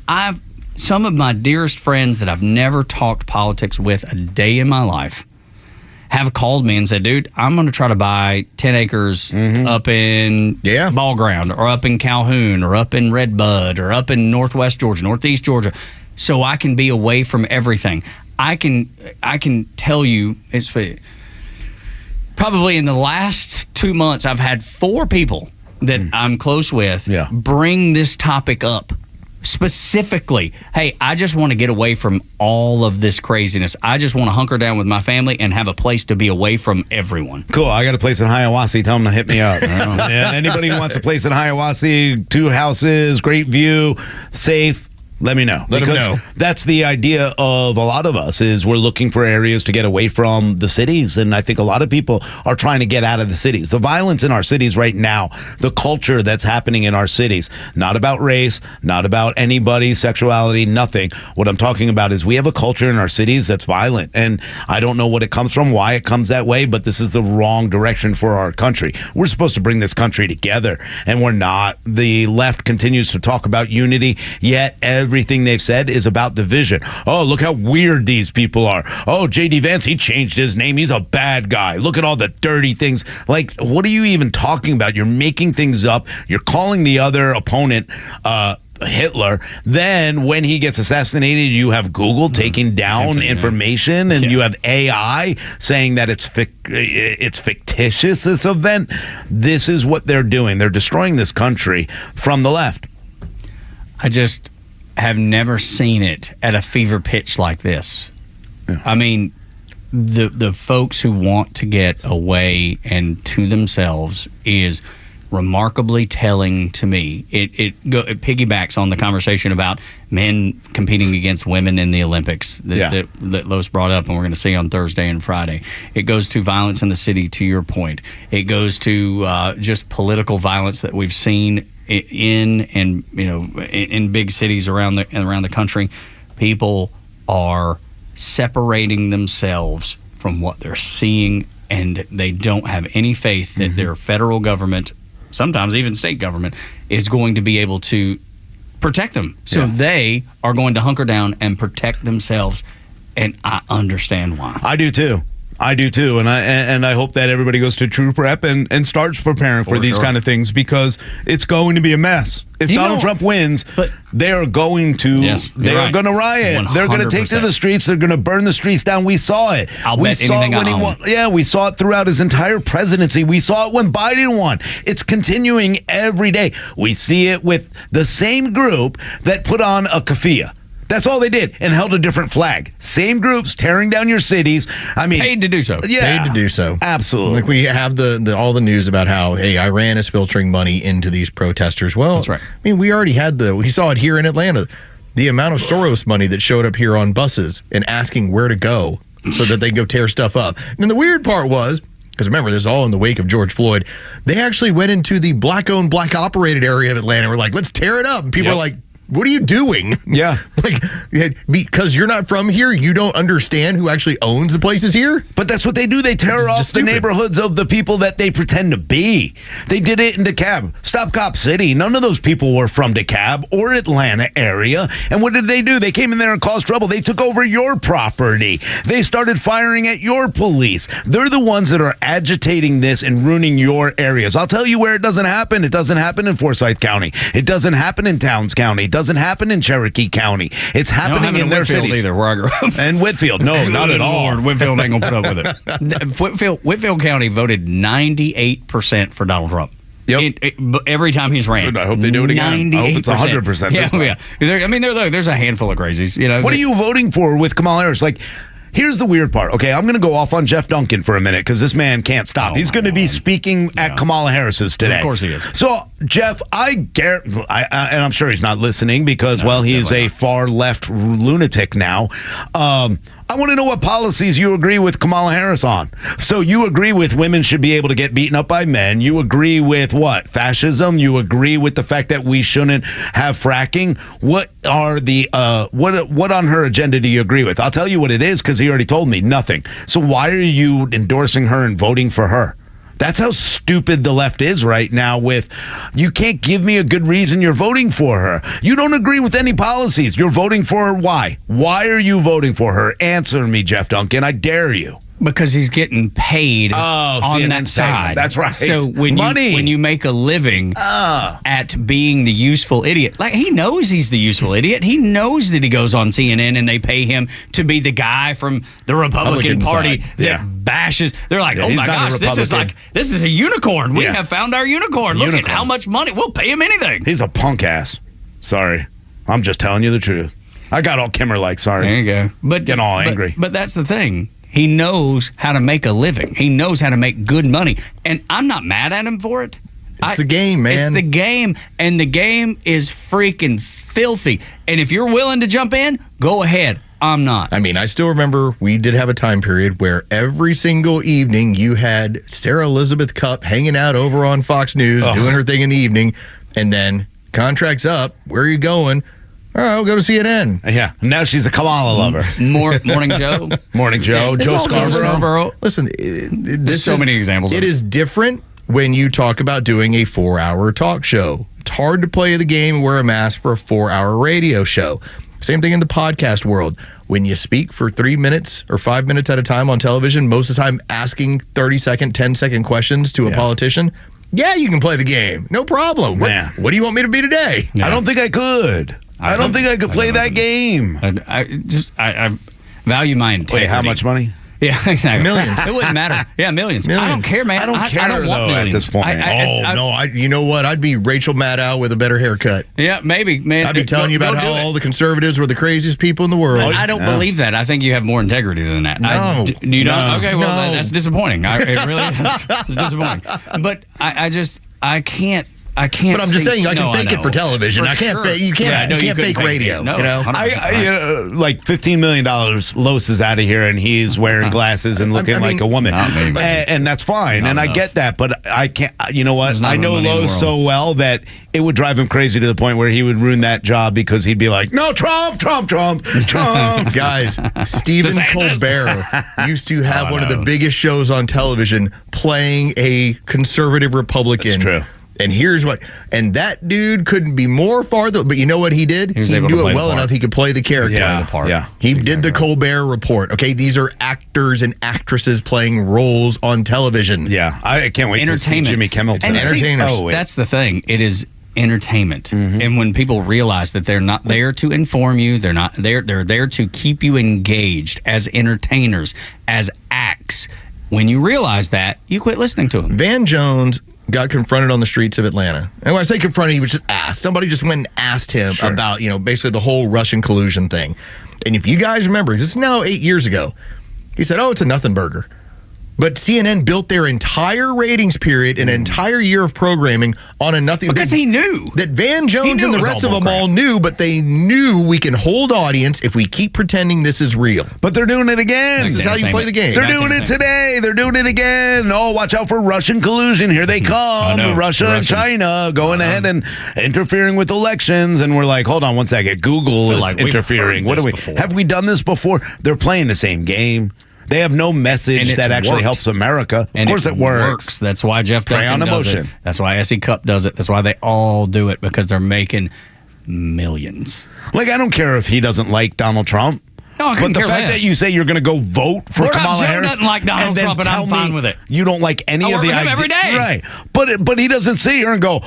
S17: some of my dearest friends that I've never talked politics with a day in my life have called me and said, dude, I'm going to try to buy 10 acres up in Ball Ground or up in Calhoun or up in Red Bud or up in Northwest Georgia, Northeast Georgia, so I can be away from everything. I can tell you, it's probably in the last 2 months, I've had 4 people that I'm close with bring this topic up. Specifically, hey, I just want to get away from all of this craziness. I just want to hunker down with my family and have a place to be away from everyone.
S16: Cool. I got a place in Hiawassee. Tell them to hit me up. And anybody who wants a place in Hiawassee, 2 houses, great view, safe, let me know.
S10: Let them know.
S16: That's the idea of a lot of us is we're looking for areas to get away from the cities. And I think a lot of people are trying to get out of the cities. The violence in our cities right now, the culture that's happening in our cities, not about race, not about anybody's sexuality, nothing. What I'm talking about is we have a culture in our cities that's violent. And I don't know what it comes from, why it comes that way, but this is the wrong direction for our country. We're supposed to bring this country together, and we're not. The left continues to talk about unity, yet everything they've said is about division. Oh, look how weird these people are. Oh, J.D. Vance, he changed his name. He's a bad guy. Look at all the dirty things. Like, what are you even talking about? You're making things up. You're calling the other opponent Hitler. Then when he gets assassinated, you have Google taking down information, and you have AI saying that it's fictitious, this event. This is what they're doing. They're destroying this country from the left.
S17: I just have never seen it at a fever pitch like this. Yeah. I mean, the folks who want to get away and to themselves is remarkably telling to me. It piggybacks on the conversation about men competing against women in the Olympics that Lois brought up, and we're going to see on Thursday and Friday. It goes to violence in the city, to your point. It goes to just political violence that we've seen in big cities around the country. People are separating themselves from what they're seeing, and they don't have any faith that their federal government, sometimes even state government, is going to be able to protect them. So they are going to hunker down and protect themselves, and I understand why.
S16: I do too. And I hope that everybody goes to True Prep and starts preparing for these kind of things, because it's going to be a mess. If Donald Trump wins, they are going to going to riot. 100%. They're going to take to the streets. They're going to burn the streets down. We saw it. We saw it when he won. Yeah, we saw it throughout his entire presidency. We saw it when Biden won. It's continuing every day. We see it with the same group that put on a keffiyeh. That's all they did, and held a different flag. Same groups tearing down your cities. I mean,
S17: paid to do so.
S16: Yeah,
S10: paid to do so.
S16: Absolutely.
S10: Like, we have all the news about how, hey, Iran is filtering money into these protesters. Well, that's right. I mean, we already had we saw it here in Atlanta. The amount of Soros money that showed up here on buses and asking where to go so that they can go tear stuff up. And the weird part was, because remember, this is all in the wake of George Floyd, they actually went into the black-owned, black-operated area of Atlanta. We're like, let's tear it up. And people are like, what are you doing?
S29: Yeah.
S10: Like, because you're not from here, you don't understand who actually owns the places here?
S16: But that's what they do. They tear off the neighborhoods of the people that they pretend to be. They did it in DeKalb. Stop Cop City. None of those people were from DeKalb or Atlanta area. And what did they do? They came in there and caused trouble. They took over your property. They started firing at your police. They're the ones that are agitating this and ruining your areas. I'll tell you where it doesn't happen. It doesn't happen in Forsyth County. It doesn't happen in Towns County. It doesn't happen in Cherokee County. It's happening in their cities.
S17: Either, where I grew up.
S16: And Whitfield. No, not at all.
S17: Lord, Whitfield ain't going to put up with it. Whitfield County voted 98% for Donald Trump.
S16: Yep.
S17: Every time he's ran.
S16: I hope they do it again.
S17: 98%.
S16: I hope it's 100% this time.
S17: Yeah. There's a handful of crazies.
S16: What are you voting for with Kamala Harris? Like, here's the weird part. Okay, I'm going to go off on Jeff Duncan for a minute because this man can't stop. He's going to be speaking at Kamala Harris's today.
S17: Of course he is.
S16: So, Jeff, and I'm sure he's not listening because, he's a far left lunatic now. I want to know what policies you agree with Kamala Harris on. So you agree with women should be able to get beaten up by men. You agree with what? Fascism? You agree with the fact that we shouldn't have fracking? What are the what on her agenda do you agree with? I'll tell you what it is because he already told me nothing. So why are you endorsing her and voting for her? That's how stupid the left is right now with, you can't give me a good reason you're voting for her. You don't agree with any policies. You're voting for her. Why? Why are you voting for her? Answer me, Jeff Duncan. I dare you.
S17: Because he's getting paid on that side.
S16: That's right.
S17: So when you make a living at being the useful idiot, like he knows he's the useful idiot. He knows that he goes on CNN and they pay him to be the guy from the Republican Party that bashes. They're like, oh my gosh, this is a unicorn. We have found our unicorn. Look at how much money. We'll pay him anything.
S16: He's a punk ass. Sorry. I'm just telling you the truth. I got all Kimmer-like. Sorry.
S17: There you go. But
S16: getting all angry.
S17: But that's the thing. He knows how to make a living. He knows how to make good money. And I'm not mad at him for it.
S10: It's the game, man.
S17: It's the game. And the game is freaking filthy. And if you're willing to jump in, go ahead. I'm not.
S10: I mean, I still remember we did have a time period where every single evening you had Sarah Elizabeth Cupp hanging out over on Fox News, doing her thing in the evening. And then contract's up. Where are you going? All right, I'll go to CNN.
S16: Yeah, now she's a Kamala lover.
S17: Morning Joe.
S16: Morning Joe. Joe Scarborough.
S10: Listen,
S17: there's so many examples.
S10: It is different when you talk about doing a 4-hour talk show. It's hard to play the game and wear a mask for a 4-hour radio show. Same thing in the podcast world. When you speak for 3 minutes or 5 minutes at a time on television, most of the time asking 30-second, 10-second questions to a politician, you can play the game. No problem. What do you want me to be today?
S16: I don't think I could. I don't think I could play that game.
S17: I value my integrity.
S16: Wait, how much money?
S17: Yeah, exactly.
S10: Millions.
S17: It wouldn't matter. Yeah, millions. I don't care, man.
S16: I don't care,
S17: don't want
S16: though, at this point.
S10: You know what? I'd be Rachel Maddow with a better haircut.
S17: Yeah, maybe, man.
S10: I'd be telling you about how all the conservatives were the craziest people in the world.
S17: I don't believe that. I think you have more integrity than that.
S10: No.
S17: You don't? Okay, well, that's disappointing. It really is. It's disappointing. But I can't.
S10: But I'm just saying, I can fake it for television. I can't fake. You can't fake radio.
S17: No,
S10: you know,
S16: like $15 million. Los is out of here, and he's wearing glasses and looking like a woman, and that's fine. And I get that, but I can't. You know what? I know Los so well that it would drive him crazy to the point where he would ruin that job because he'd be like, "No, Trump."
S10: Guys, Stephen Colbert used to have one of the biggest shows on television, playing a conservative Republican.
S16: That's true.
S10: And here's what, and that dude couldn't be more farther, but you know what he did? He knew it well enough he could play the character.
S16: Yeah.
S10: He did the Colbert Report. Okay, these are actors and actresses playing roles on television.
S16: Yeah, I can't wait to see Jimmy Kimmel.
S10: Entertainers.
S17: That's the thing. It is entertainment. And when people realize that they're not there to inform you, they're there to keep you engaged as entertainers, as acts. When you realize that, you quit listening to them.
S10: Van Jones got confronted on the streets of Atlanta. And when I say confronted, he was just asked. Somebody just went and asked him about, basically the whole Russian collusion thing. And if you guys remember, this is now 8 years ago, he said, "Oh, it's a nothing burger." But CNN built their entire ratings period, an entire year of programming on a nothing.
S17: Because he knew.
S10: That Van Jones and the rest of them all knew, but they knew we can hold audience if we keep pretending this is real.
S16: But they're doing it again.
S10: This is how you play the game.
S16: They're doing it today. They're doing it again. Oh, watch out for Russian collusion. Here they come. Russia and China going ahead and interfering with elections. And we're like, hold on one second. Google is interfering. What are we? Have we done this before? They're playing the same game. They have no message that actually helps America. Of course it works.
S17: That's why Jeff Duncan does it. That's why SE Cup does it. That's why they all do it, because they're making millions.
S16: Like, I don't care if he doesn't like Donald Trump.
S17: No, I
S16: but the fact that you say you're going to go vote for Kamala Harris,
S17: doesn't like Donald Trump, and I'm fine with it.
S16: You don't like any of the ideas
S17: every day,
S16: right? But he doesn't sit here and go,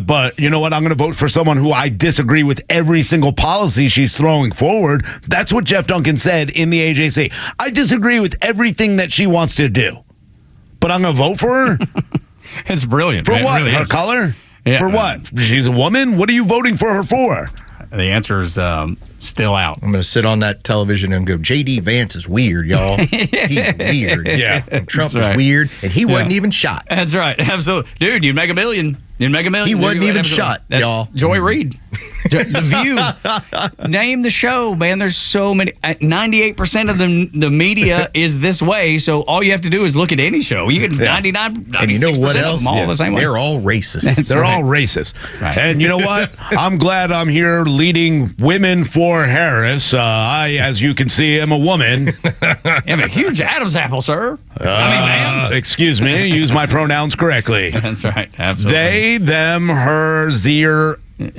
S16: but you know what? I'm going to vote for someone who I disagree with every single policy she's throwing forward. That's what Jeff Duncan said in the AJC. I disagree with everything that she wants to do, but I'm going to vote for her.
S17: It's brilliant.
S16: For what?
S17: Really
S16: her color? Yeah, for what? She's a woman? What are you voting for her for?
S17: The answer is still out.
S10: I'm going to sit on that television and go, J.D. Vance is weird, y'all. He's weird.
S16: Yeah.
S10: And Trump is weird, and he wasn't even shot.
S17: That's right. Absolutely. Dude, you'd make $1 million. You'd make $1 million.
S10: He wasn't even shot, y'all.
S17: Joy Reid. The View. Name the show, man. There's so many. 98% of the media is this way, so all you have to do is look at any show. You get 99%.
S10: And you know what else?
S17: All the same way.
S10: They're all racist.
S16: They're all racist.
S17: Right.
S16: And you know what? I'm glad I'm here leading women for Harris. I, as you can see, am a woman.
S17: I'm a huge Adam's apple, sir.
S16: Man. Excuse me. Use my pronouns correctly.
S17: That's right. Absolutely.
S16: They, them, her, their,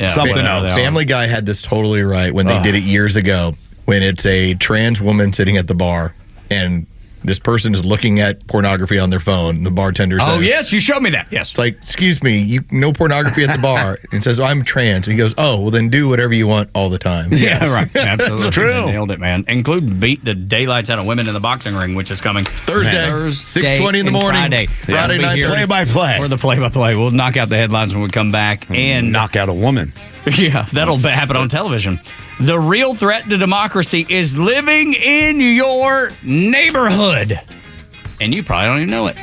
S16: something else.
S10: Family Guy had this totally right when they did it years ago, when it's a trans woman sitting at the bar and this person is looking at pornography on their phone. The bartender says,
S17: "Oh, yes, you showed me that." Yes.
S10: It's like, "Excuse me, no pornography at the bar." And says, "I'm trans." And he goes, "Oh, well then do whatever you want all the time."
S17: Yeah, right. Absolutely.
S16: It's true.
S17: They nailed it, man. Include beat the daylights out of women in the boxing ring, which is coming
S10: Thursday 6:20 in the morning.
S17: Friday
S10: night
S16: play-by-play.
S17: Or the play-by-play. We'll knock out the headlines when we come back. And
S16: knock out a woman.
S17: Yeah, that'll happen on television. The real threat to democracy is living in your neighborhood. And you probably don't even know it.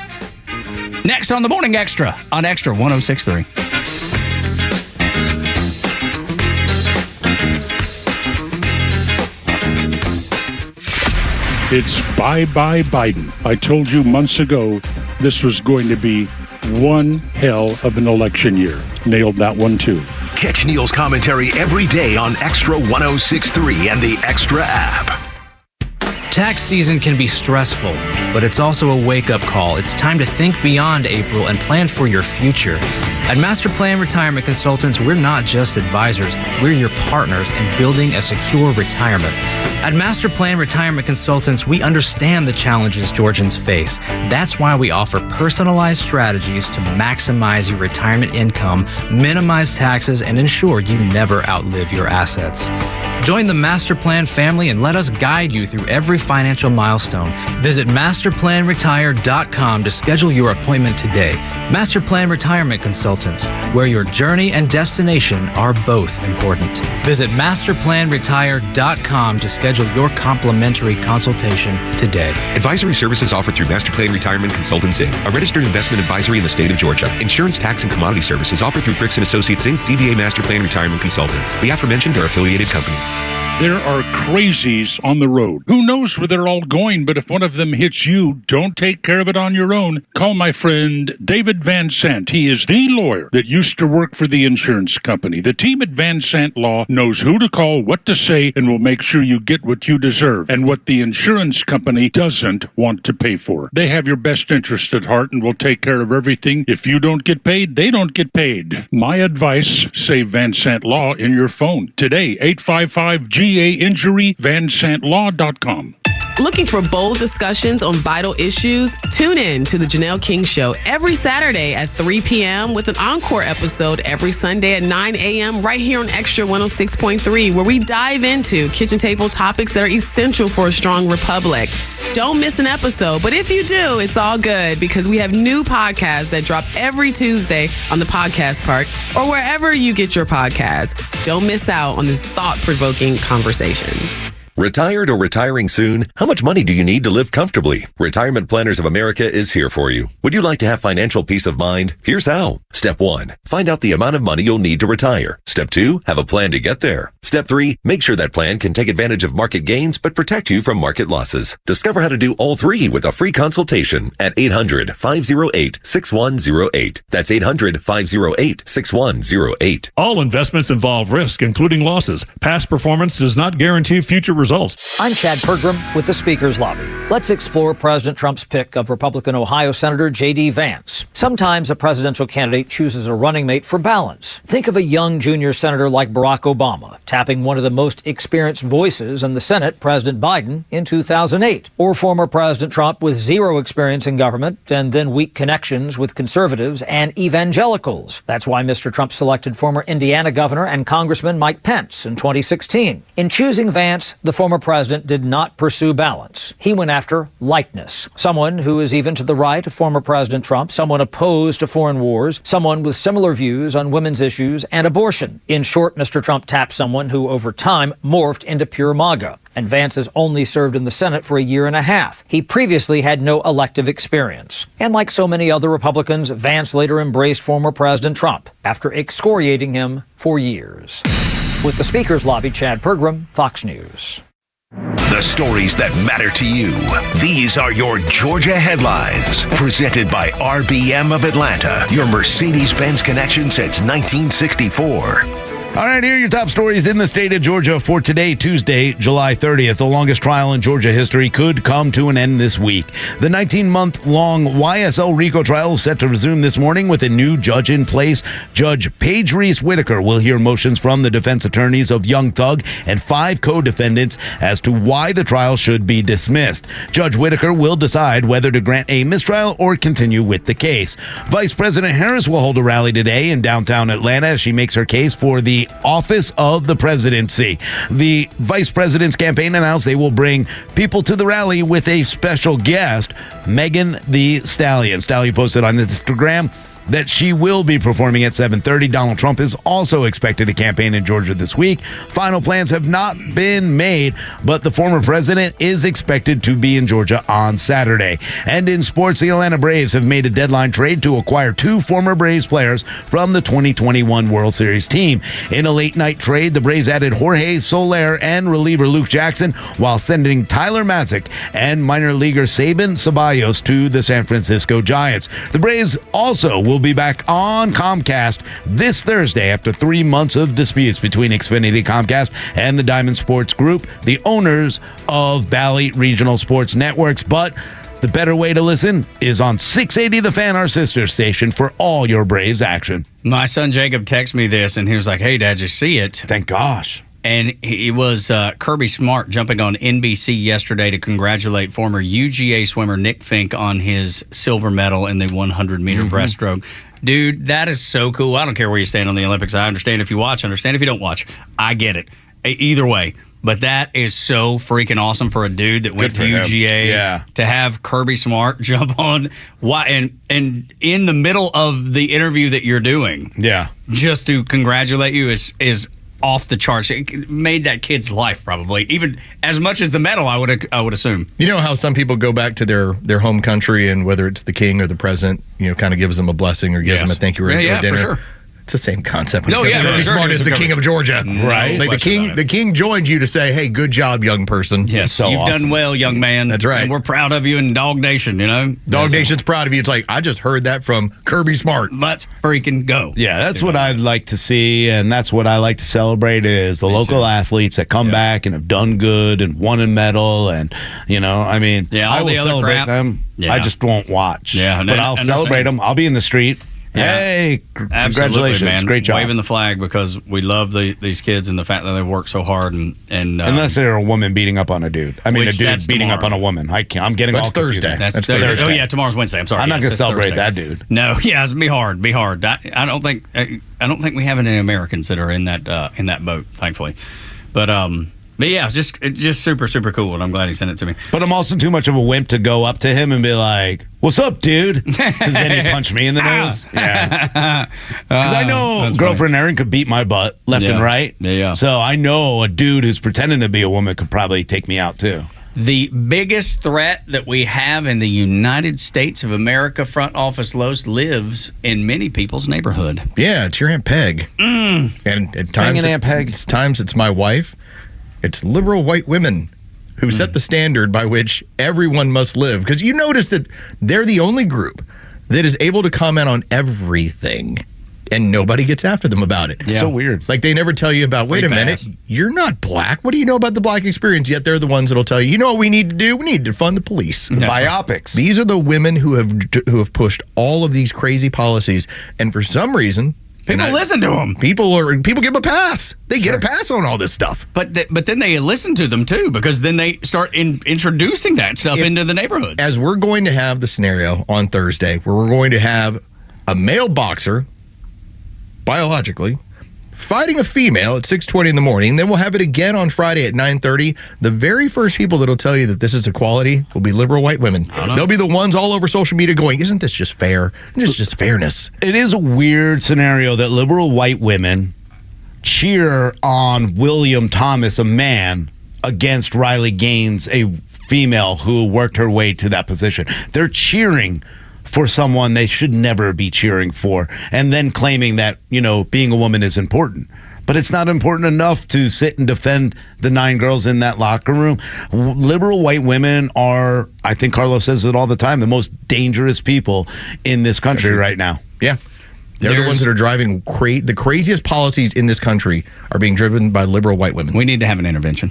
S17: Next on the Morning Extra on Extra 106.3.
S5: It's bye-bye Biden. I told you months ago this was going to be one hell of an election year. Nailed that one, too.
S7: Catch Neil's commentary every day on Extra 106.3 and the Extra app.
S3: Tax season can be stressful, but it's also a wake-up call. It's time to think beyond April and plan for your future. At Master Plan Retirement Consultants, we're not just advisors, we're your partners in building a secure retirement. At Master Plan Retirement Consultants, we understand the challenges Georgians face. That's why we offer personalized strategies to maximize your retirement income, minimize taxes, and ensure you never outlive your assets. Join the Master Plan family and let us guide you through every financial milestone. Visit masterplanretire.com to schedule your appointment today. Master Plan Retirement Consultants, where your journey and destination are both important. Visit masterplanretire.com to schedule your complimentary consultation today.
S12: Advisory services offered through Master Plan Retirement Consultants Inc., a registered investment advisory in the state of Georgia. Insurance, tax, and commodity services offered through Fricks & Associates Inc., DBA Master Plan Retirement Consultants. The aforementioned are affiliated companies.
S5: There are crazies on the road. Who knows where they're all going, but if one of them hits you, don't take care of it on your own. Call my friend David Van Sant. He is the lawyer that used to work for the insurance company. The team at Van Sant Law knows who to call, what to say, and will make sure you get what you deserve and what the insurance company doesn't want to pay for. They have your best interest at heart and will take care of everything. If you don't get paid, they don't get paid. My advice, save Van Sant Law in your phone. Today, 855-GA-INJURY, vansantlaw.com.
S6: Looking for bold discussions on vital issues? Tune in to the Janelle King Show every Saturday at 3 p.m. with an encore episode every Sunday at 9 a.m. right here on Extra 106.3, where we dive into kitchen table topics that are essential for a strong republic. Don't miss an episode, but if you do, it's all good because we have new podcasts that drop every Tuesday on the Podcast Park or wherever you get your podcasts. Don't miss out on these thought-provoking conversations.
S8: Retired or retiring soon? How much money do you need to live comfortably? Retirement Planners of America is here for you. Would you like to have financial peace of mind? Here's how. Step 1, find out the amount of money you'll need to retire. Step 2, have a plan to get there. Step 3, make sure that plan can take advantage of market gains but protect you from market losses. Discover how to do all three with a free consultation at 800-508-6108. That's 800-508-6108.
S13: All investments involve risk, including losses. Past performance does not guarantee future results.
S14: I'm Chad Pergram with the Speaker's Lobby. Let's explore President Trump's pick of Republican Ohio Senator J.D. Vance. Sometimes a presidential candidate chooses a running mate for balance. Think of a young junior senator like Barack Obama, tapping one of the most experienced voices in the Senate, President Biden, in 2008. Or former President Trump with zero experience in government and then weak connections with conservatives and evangelicals. That's why Mr. Trump selected former Indiana Governor and Congressman Mike Pence in 2016. In choosing Vance, the former president did not pursue balance. He went after likeness. Someone who is even to the right of former President Trump, someone opposed to foreign wars, someone with similar views on women's issues and abortion. In short, Mr. Trump tapped someone who over time morphed into pure MAGA. And Vance has only served in the Senate for a year and a half. He previously had no elective experience. And like so many other Republicans, Vance later embraced former President Trump after excoriating him for years. With the Speaker's Lobby, Chad Pergram, Fox News.
S7: The stories that matter to you. These are your Georgia headlines. Presented by RBM of Atlanta, your Mercedes-Benz connection since 1964.
S16: All right, here are your top stories in the state of Georgia for today, Tuesday, July 30th. The longest trial in Georgia history could come to an end this week. The 19-month-long YSL RICO trial is set to resume this morning with a new judge in place. Judge Paige Reese Whitaker will hear motions from the defense attorneys of Young Thug and 5 co-defendants as to why the trial should be dismissed. Judge Whitaker will decide whether to grant a mistrial or continue with the case. Vice President Harris will hold a rally today in downtown Atlanta as she makes her case for the office of the presidency. The vice president's campaign announced they will bring people to the rally with a special guest, Megan Thee Stallion. Stallion posted on Instagram that she will be performing at 7:30. Donald Trump is also expected to campaign in Georgia this week. Final plans have not been made, but the former president is expected to be in Georgia on Saturday. And in sports, the Atlanta Braves have made a deadline trade to acquire 2 former Braves players from the 2021 World Series team. In a late-night trade, the Braves added Jorge Soler and reliever Luke Jackson, while sending Tyler Matzek and minor leaguer Sabin Ceballos to the San Francisco Giants. The Braves also will be back on Comcast this Thursday after 3 months of disputes between Xfinity Comcast and the Diamond Sports Group, the owners of Valley Regional Sports Networks. But the better way to listen is on 680 The Fan, our sister station, for all your Braves action.
S17: My son Jacob texted me this, and he was like, "Hey, Dad, you see it?"
S16: Thank gosh.
S17: And he was Kirby Smart jumping on NBC yesterday to congratulate former UGA swimmer Nick Fink on his silver medal in the 100-meter breaststroke. Dude, that is so cool. I don't care where you stand on the Olympics. I understand if you watch, I understand if you don't watch. I get it. Either way. But that is so freaking awesome for a dude that went to UGA to have Kirby Smart jump on. Why? And in the middle of the interview that you're doing, just to congratulate you is off the charts. It made that kid's life probably, even as much as the medal, I would assume.
S10: You know how some people go back to their home country, and whether it's the king or the president, kind of gives them a blessing or gives them a thank you or a dinner. For sure. It's the same concept. Kirby Smart is the king of Georgia, right? Like the king joined you to say, "Hey, good job, young person."
S17: Yes, you've done well, young man.
S10: That's right.
S17: And we're proud of you in Dog Nation.
S10: Dog Nation's proud of you. It's like, I just heard that from Kirby Smart.
S17: Let's freaking go.
S16: Yeah, that's what I'd like to see, and that's what I like to celebrate is the local athletes that come back and have done good and won a medal, and I will celebrate them. I just won't watch. Yeah, but I'll celebrate them. I'll be in the street.
S17: Yeah.
S16: Hey, congratulations,
S17: man.
S16: Great job.
S17: Waving the flag because we love these kids and the fact that they work so hard. And
S16: unless they're a woman beating up on a dude. I mean, a dude beating up on a woman. I'm getting
S10: That's
S16: all
S10: Thursday.
S17: That's Thursday. Oh, yeah, tomorrow's Wednesday. I'm sorry.
S16: I'm not going to celebrate that dude.
S17: No, yeah, it's be hard. I don't think we have any Americans that are in that boat, thankfully. But But yeah, just super, super cool, and I'm glad he sent it to me.
S16: But I'm also too much of a wimp to go up to him and be like, "What's up, dude?" Because then he punched me in the nose. Yeah. Because I know girlfriend Erin could beat my butt left and right.
S17: Yeah.
S16: So I know a dude who's pretending to be a woman could probably take me out too.
S17: The biggest threat that we have in the United States of America front office lives in many people's neighborhood.
S4: Yeah, it's your Aunt Peg. And at times, it's my wife. It's liberal white women who set the standard by which everyone must live. Because you notice that they're the only group that is able to comment on everything. And nobody gets after them about it.
S16: It's so weird.
S4: Like they never tell you about, wait a minute, you're not black. What do you know about the black experience? Yet they're the ones that'll tell you, you know what we need to do? We need to fund the police.
S16: Biopics.
S4: These are the women who have pushed all of these crazy policies. And for some reason,
S17: people listen to them.
S4: People give them a pass. They get a pass on all this stuff.
S17: But then they listen to them too, because then they start introducing that stuff into the neighborhood.
S4: As we're going to have the scenario on Thursday where we're going to have a male boxer, biologically, fighting a female at 6:20 in the morning. Then we'll have it again on Friday at 9:30. The very first people that'll tell you that this is equality will be liberal white women. They'll be the ones all over social media going, isn't this just fair? It's just fairness.
S16: It is a weird scenario that liberal white women cheer on William Thomas, a man, against Riley Gaines, a female who worked her way to that position. They're cheering for someone they should never be cheering for, and then claiming that, being a woman is important. But it's not important enough to sit and defend the 9 girls in that locker room. Liberal white women are, I think Carlos says it all the time, the most dangerous people in this country right now.
S4: Yeah. They're the ones that are driving the craziest policies in this country are being driven by liberal white women.
S17: We need to have an intervention.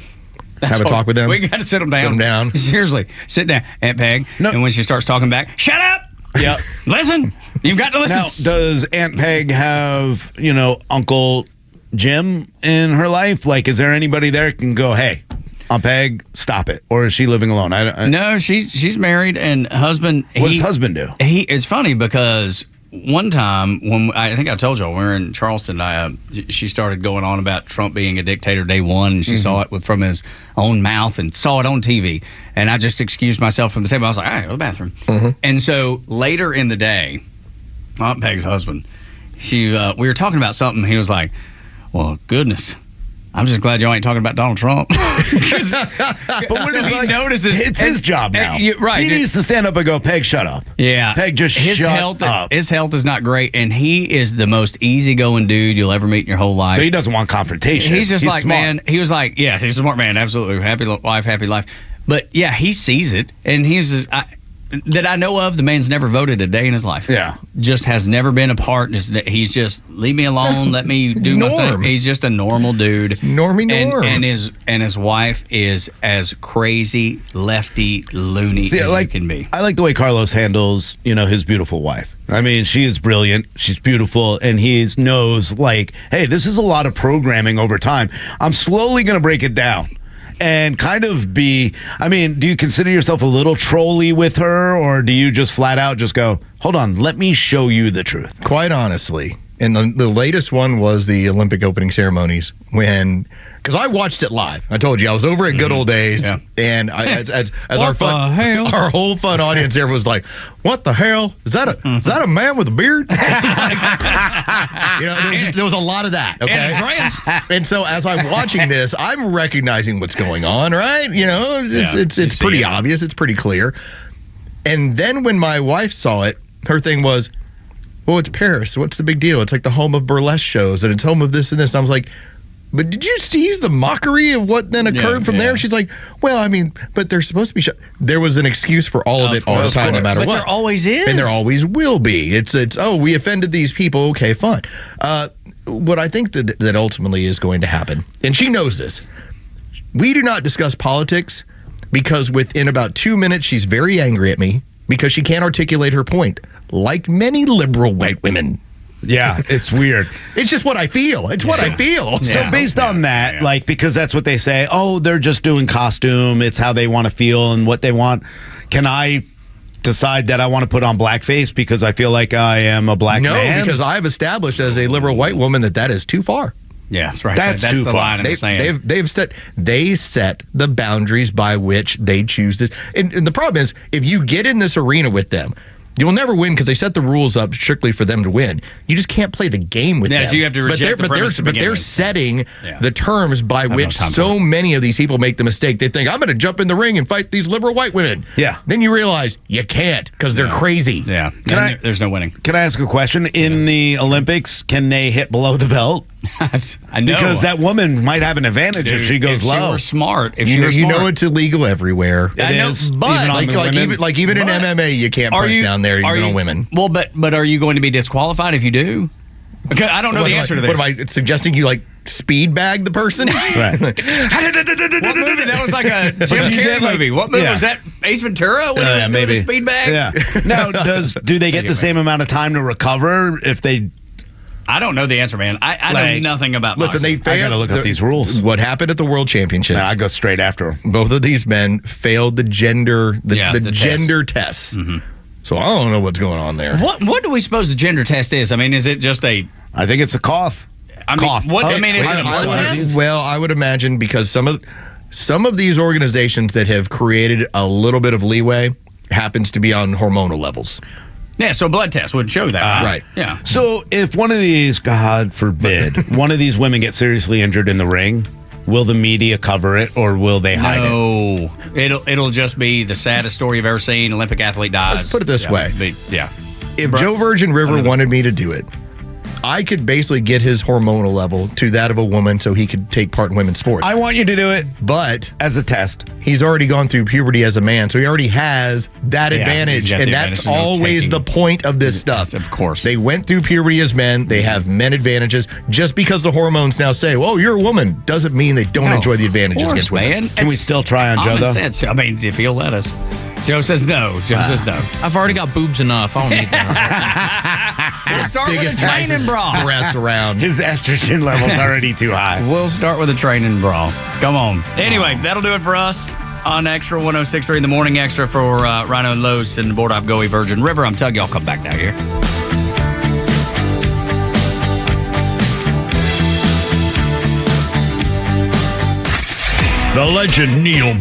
S4: Have a talk with them?
S17: We got to sit them down.
S4: Sit them down.
S17: Seriously, sit down, Aunt Peg. No. And when she starts talking back, shut up!
S16: Yeah.
S17: Listen. You've got to listen.
S16: Now, does Aunt Peg have, Uncle Jim in her life? Like, is there anybody there who can go, hey, Aunt Peg, stop it? Or is she living alone?
S17: No, she's married, and husband...
S16: What does husband do?
S17: It's funny because one time, when I think I told y'all, we were in Charleston, she started going on about Trump being a dictator day one, and she saw it from his own mouth and saw it on TV. And I just excused myself from the table. I was like, all right, go to the bathroom. And so later in the day, Aunt Peg's husband, we were talking about something. He was like, well, goodness, I'm just glad y'all ain't talking about Donald Trump.
S16: But when he notices, it's his job now.
S17: Right.
S16: He needs to stand up and go, Peg, shut up.
S17: Yeah.
S16: Peg, just shut up.
S17: His health is not great, and he is the most easygoing dude you'll ever meet in your whole life.
S16: So he doesn't want confrontation.
S17: He's just like,
S16: smart.
S17: man, he was like, yeah, he's a smart man, absolutely. Happy wife, happy life. But yeah, he sees it, and he's just, that I know of, the man's never voted a day in his life.
S16: Yeah.
S17: Just has never been a part. He's just, leave me alone, let me do my thing. He's just a normal dude.
S4: It's normie norm.
S17: And his wife is as crazy, lefty, loony as you can be.
S16: I like the way Carlos handles, his beautiful wife. I mean, she is brilliant. She's beautiful. And he knows, like, hey, this is a lot of programming over time. I'm slowly going to break it down. And kind of do you consider yourself a little trolly with her, or do you just flat out just go, hold on, let me show you the truth?
S4: Quite honestly. And the latest one was the Olympic opening ceremonies because I watched it live. I told you I was over at Good Old Days, and as our whole fun audience there was like, "What the hell is that? Is that a man with a beard?" There was a lot of that. Okay, and so as I'm watching this, I'm recognizing what's going on. Right, it's pretty obvious. It's pretty clear. And then when my wife saw it, her thing was, well, it's Paris. What's the big deal? It's like the home of burlesque shows, and it's home of this and this. I was like, but did you see the mockery of what then occurred from there? She's like, well, I mean, but they're supposed to be there was an excuse for all of it all the time, no matter what.
S17: But there always is.
S4: And there always will be. It's we offended these people. Okay, fine. What I think that ultimately is going to happen, and she knows this, we do not discuss politics because within about 2 minutes, she's very angry at me because she can't articulate her point. Like many liberal white women.
S16: Yeah, it's weird.
S4: It's just what I feel. It's what I feel.
S16: So based on that, because that's what they say, they're just doing costume. It's how they want to feel and what they want. Can I decide that I want to put on blackface because I feel like I am a black man?
S4: No, because I've established as a liberal white woman that is too far.
S17: Yeah, that's right.
S16: That's too
S17: the
S16: far.
S17: line in the sand.
S4: They set the boundaries by which they choose this. And the problem is, if you get in this arena with them, you'll never win because they set the rules up strictly for them to win. You just can't play the game with them.
S17: So you have to reject the premise to
S4: but
S17: begin
S4: they're
S17: with.
S4: setting the terms by which
S17: time
S4: so many of these people make the mistake. They think, I'm going to jump in the ring and fight these liberal white women.
S16: Yeah.
S4: Then you realize you can't because they're crazy.
S17: Yeah. There's no winning.
S16: Can I ask a question? In the Olympics, can they hit below the belt?
S17: I know.
S16: Because that woman might have an advantage if she goes low.
S17: If she were smart.
S4: You know it's illegal everywhere.
S17: I know, but
S4: even in MMA, you can't press down there even on women.
S17: Well, but are you going to be disqualified if you do? Okay, I don't know the answer to this.
S4: What am I suggesting? You speed bag the person?
S16: Right.
S17: What movie? That was like a Jim Carrey movie. What movie was that? Ace Ventura? When he was doing the speed bag?
S16: Yeah. Now, do they get the same amount of time to recover if they?
S17: I don't know the answer, man. I know nothing about
S4: boxing.
S17: boxing.
S4: They failed.
S16: I gotta look up these rules.
S4: What happened at the World Championships?
S16: I go straight after them.
S4: Both of these men failed the gender gender tests.
S17: Mm-hmm.
S4: So I don't know what's going on there.
S17: What do we suppose the gender test is? I mean, is it just a?
S16: I think it's a cough.
S17: I mean,
S16: cough.
S17: Is it a blood test?
S4: Well, I would imagine because some of these organizations that have created a little bit of leeway happens to be on hormonal levels.
S17: Yeah, so a blood test would show that.
S4: Right.
S17: Yeah.
S16: So if one of these, God forbid, one of these women gets seriously injured in the ring, will the media cover it or will they hide it?
S17: No. It'll just be the saddest story you've ever seen. Olympic athlete dies.
S4: Let's put it this way. If Joe Virgin River wanted me to do it, I could basically get his hormonal level to that of a woman so he could take part in women's sports.
S16: I want you to do it,
S4: but
S16: as a test.
S4: He's already gone through puberty as a man, so he already has that advantage, and that's always the point of this stuff.
S17: Of course.
S4: They went through puberty as men. They have men advantages. Just because the hormones now say, well, you're a woman, doesn't mean they don't enjoy the advantages against women.
S16: Can we still try on Joe, though?
S17: Sense. I mean, if he'll let us. Joe says no. Joe says no.
S3: I've already got boobs enough. I don't need that.
S17: We'll start with a training bra.
S4: Breasts around.
S16: His estrogen level's already too high.
S17: We'll start with a training bra. Come on. Anyway, that'll do it for us on Extra 106.3 in the Morning Extra for Rhino and Lowe's and Board Op Goey Virgin River. I'm Tug. Y'all come back down here.
S13: The legend Neil